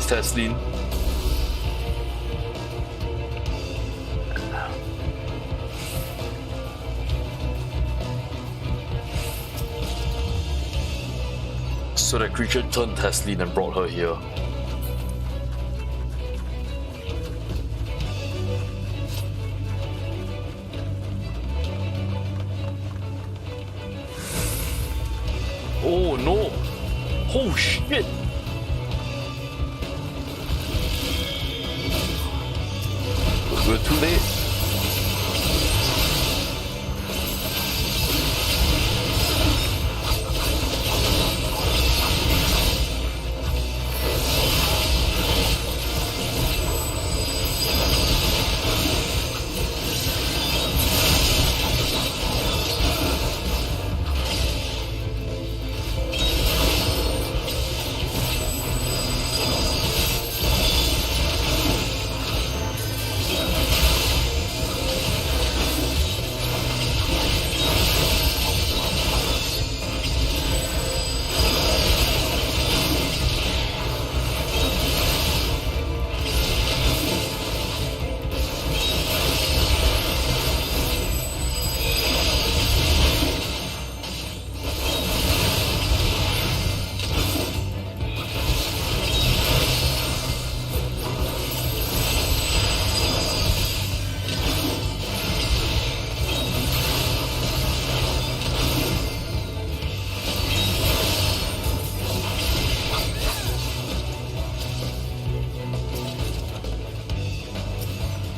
Nice, Teslin. So that creature turned Teslin and brought her here. Oh no! Oh shit! We're too late.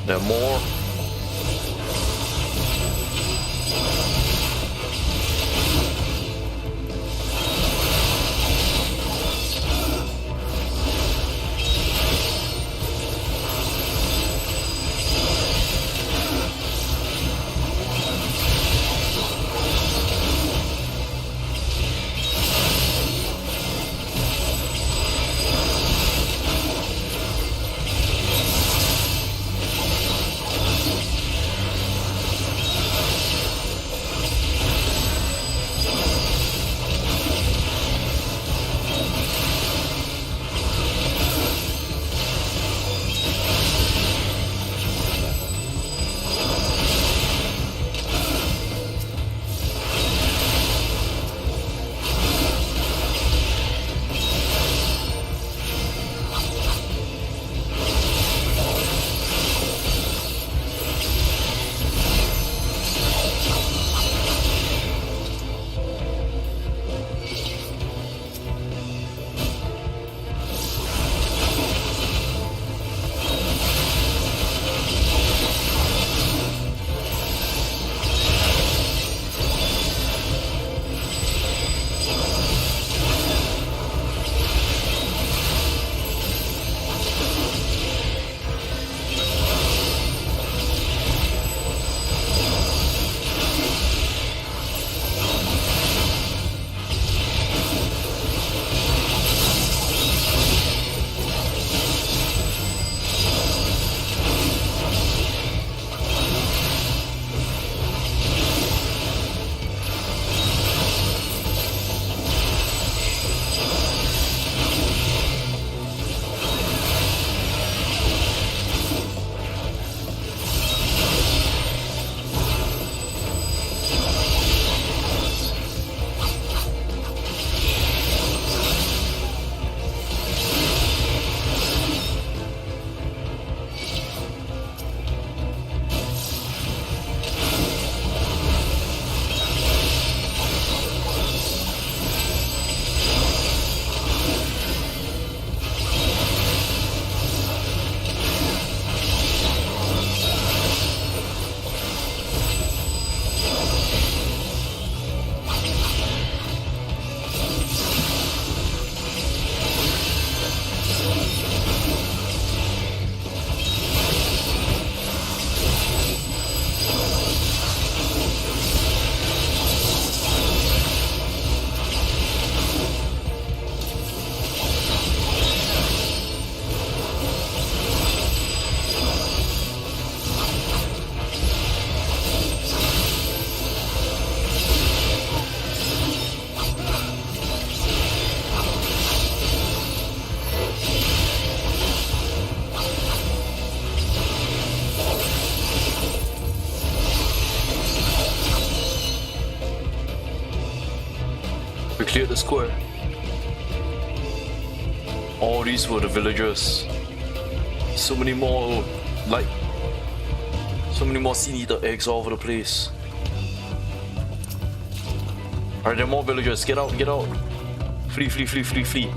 There are more. We cleared the square. All these were the villagers. So many more, like, so many more Sin Eater eggs all over the place. Alright, there are more villagers. Get out, get out. Flee, flee, flee, flee, flee.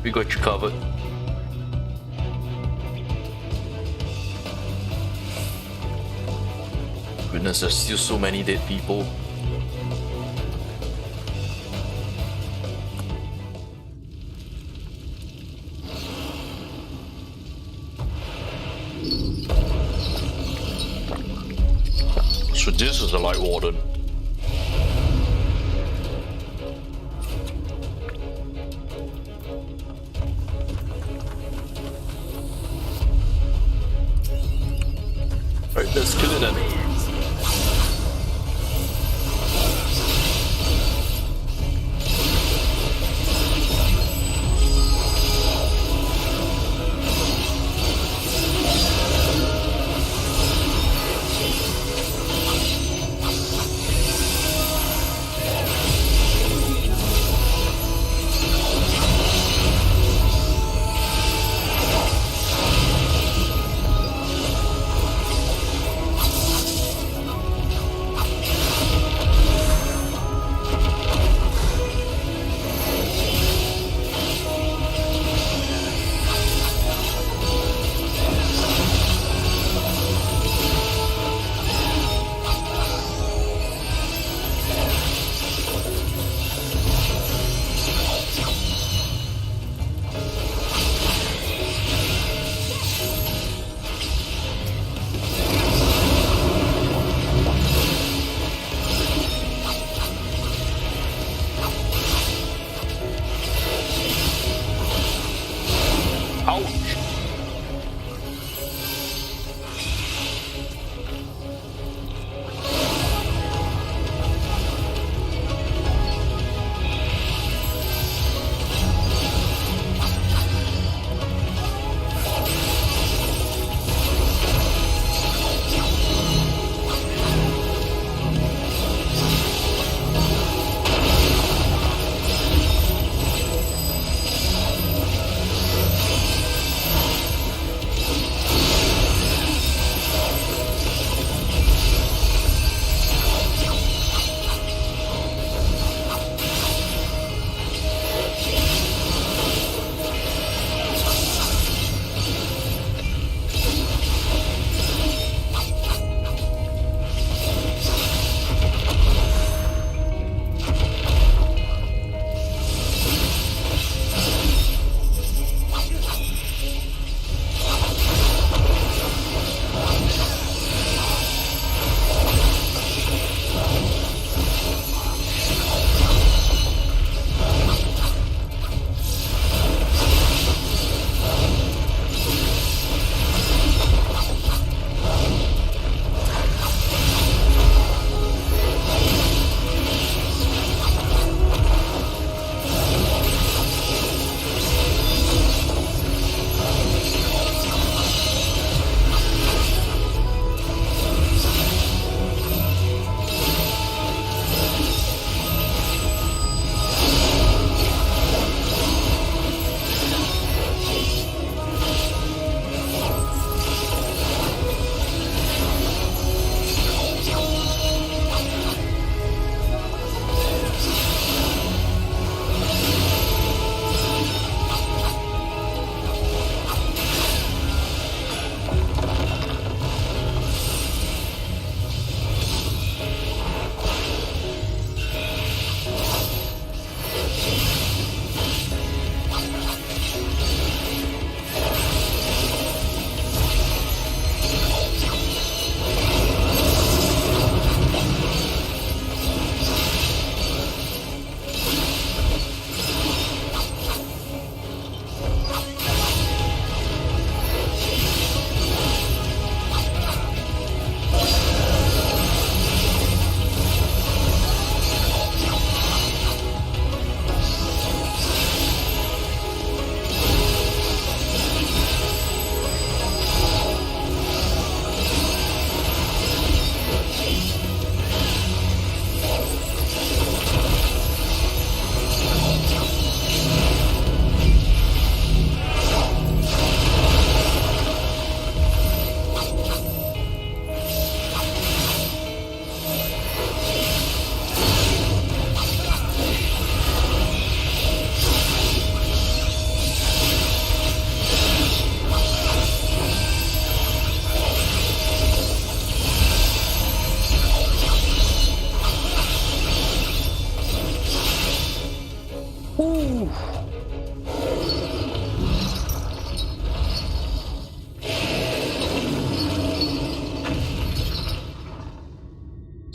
We got you covered. Goodness, there's still so many dead people. So this is the Light Warden. Right, let's kill it then.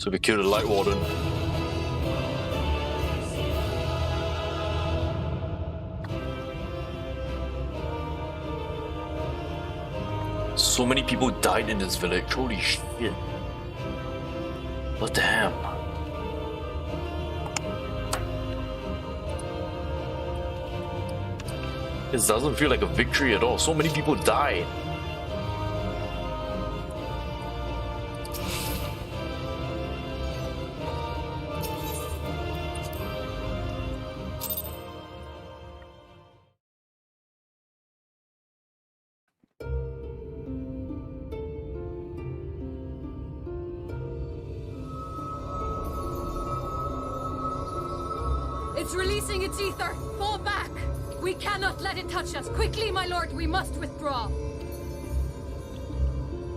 So we kill the Light Warden. So many people died in this village. Holy shit. What the hell? This doesn't feel like a victory at all. So many people died. It's releasing its ether! Fall back! We cannot let it touch us! Quickly, my lord, we must withdraw!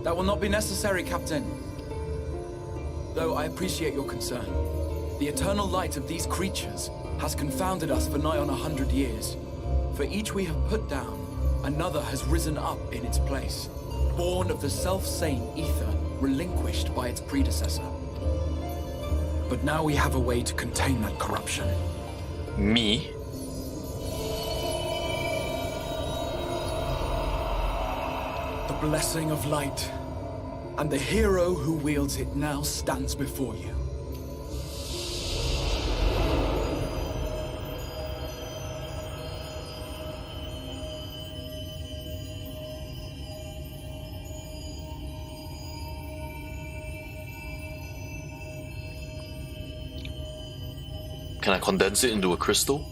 That will not be necessary, Captain. Though I appreciate your concern. The eternal light of these creatures has confounded us for nigh on 100 years. For each we have put down, another has risen up in its place, born of the self-same ether relinquished by its predecessor. But now we have a way to contain that corruption. Me? The blessing of light, and the hero who wields it now stands before you. Can I condense it into a crystal?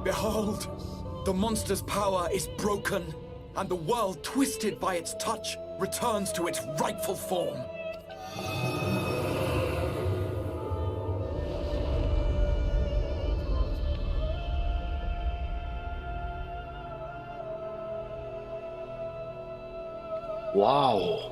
Behold, the monster's power is broken, and the world, twisted by its touch, returns to its rightful form. Wow.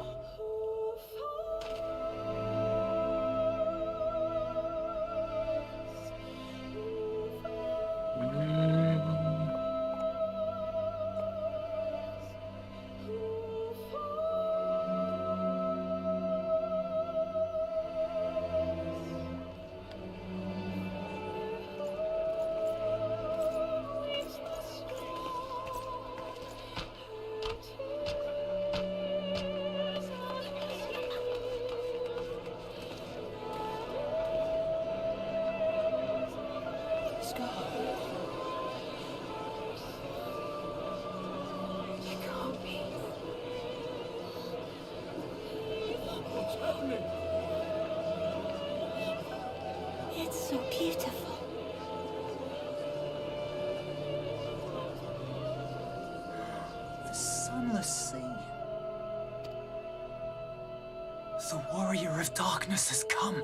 It's so beautiful. The sunless sea. The warrior of darkness has come.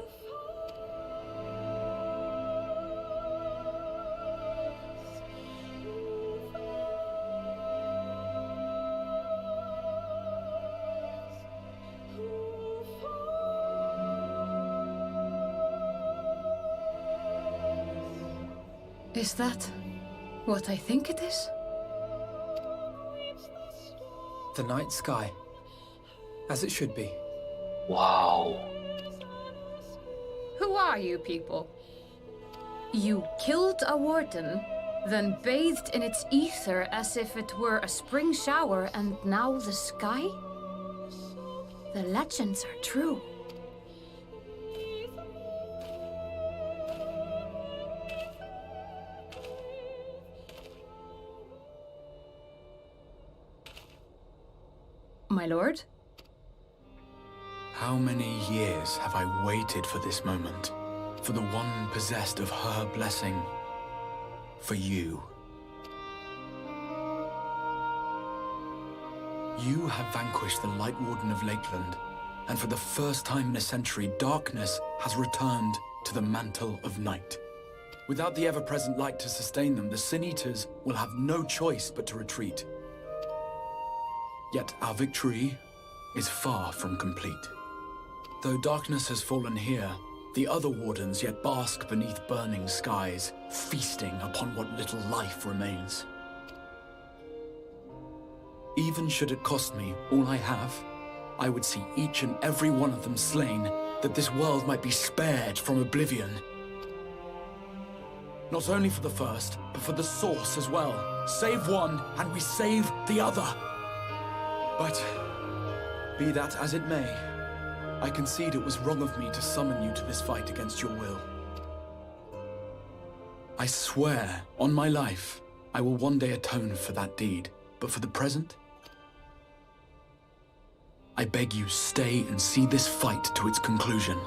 Is that what I think it is? The night sky, as it should be. Wow. Who are you people? You killed a warden, then bathed in its ether as if it were a spring shower, and now the sky? The legends are true. My lord? How many years have I waited for this moment? For the one possessed of her blessing. For you. You have vanquished the Light Warden of Lakeland, and for the first time in a century, darkness has returned to the mantle of night. Without the ever-present light to sustain them, the Sin Eaters will have no choice but to retreat. Yet our victory is far from complete. Though darkness has fallen here, the other wardens yet bask beneath burning skies, feasting upon what little life remains. Even should it cost me all I have, I would see each and every one of them slain, that this world might be spared from oblivion. Not only for the first, but for the source as well. Save one, and we save the other. But, be that as it may, I concede it was wrong of me to summon you to this fight against your will. I swear, on my life, I will one day atone for that deed. But for the present, I beg you stay and see this fight to its conclusion.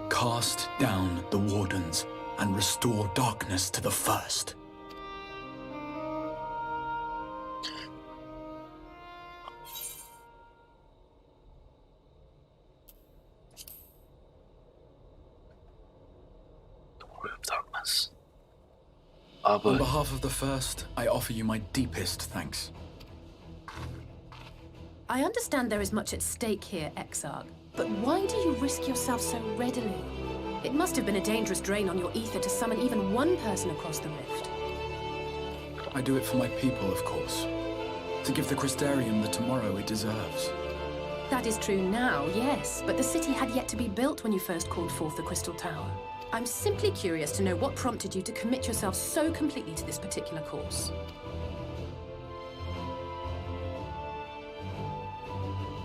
Cast down the wardens and restore darkness to the first. Darkness. On behalf of the first, I offer you my deepest thanks. I understand there is much at stake here, Exarch, but why do you risk yourself so readily? It must have been a dangerous drain on your ether to summon even one person across the rift. I do it for my people, of course. To give the Crystarium the tomorrow it deserves. That is true now, yes, but the city had yet to be built when you first called forth the Crystal Tower. I'm simply curious to know what prompted you to commit yourself so completely to this particular course.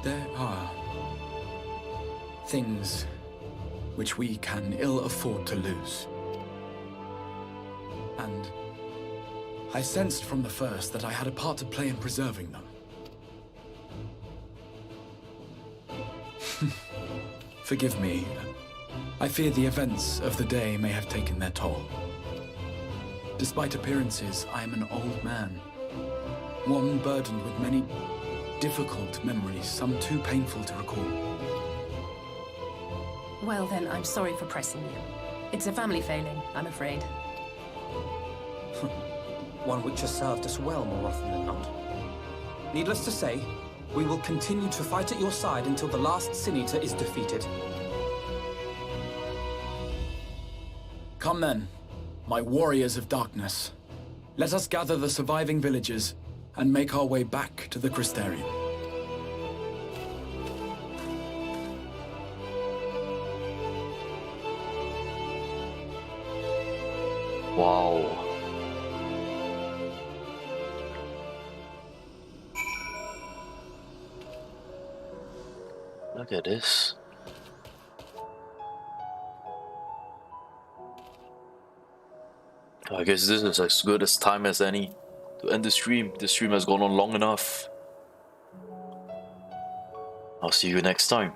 There are things which we can ill afford to lose. And I sensed from the first that I had a part to play in preserving them. Forgive me. I fear the events of the day may have taken their toll. Despite appearances, I am an old man. One burdened with many difficult memories, some too painful to recall. Well then, I'm sorry for pressing you. It's a family failing, I'm afraid. One which has served us well more often than not. Needless to say, we will continue to fight at your side until the last Sin Eater is defeated. Come then, my warriors of darkness. Let us gather the surviving villagers and make our way back to the Crystarium. Wow. Look at this. I guess this is as good as time as any to end the stream. The stream has gone on long enough. I'll see you next time.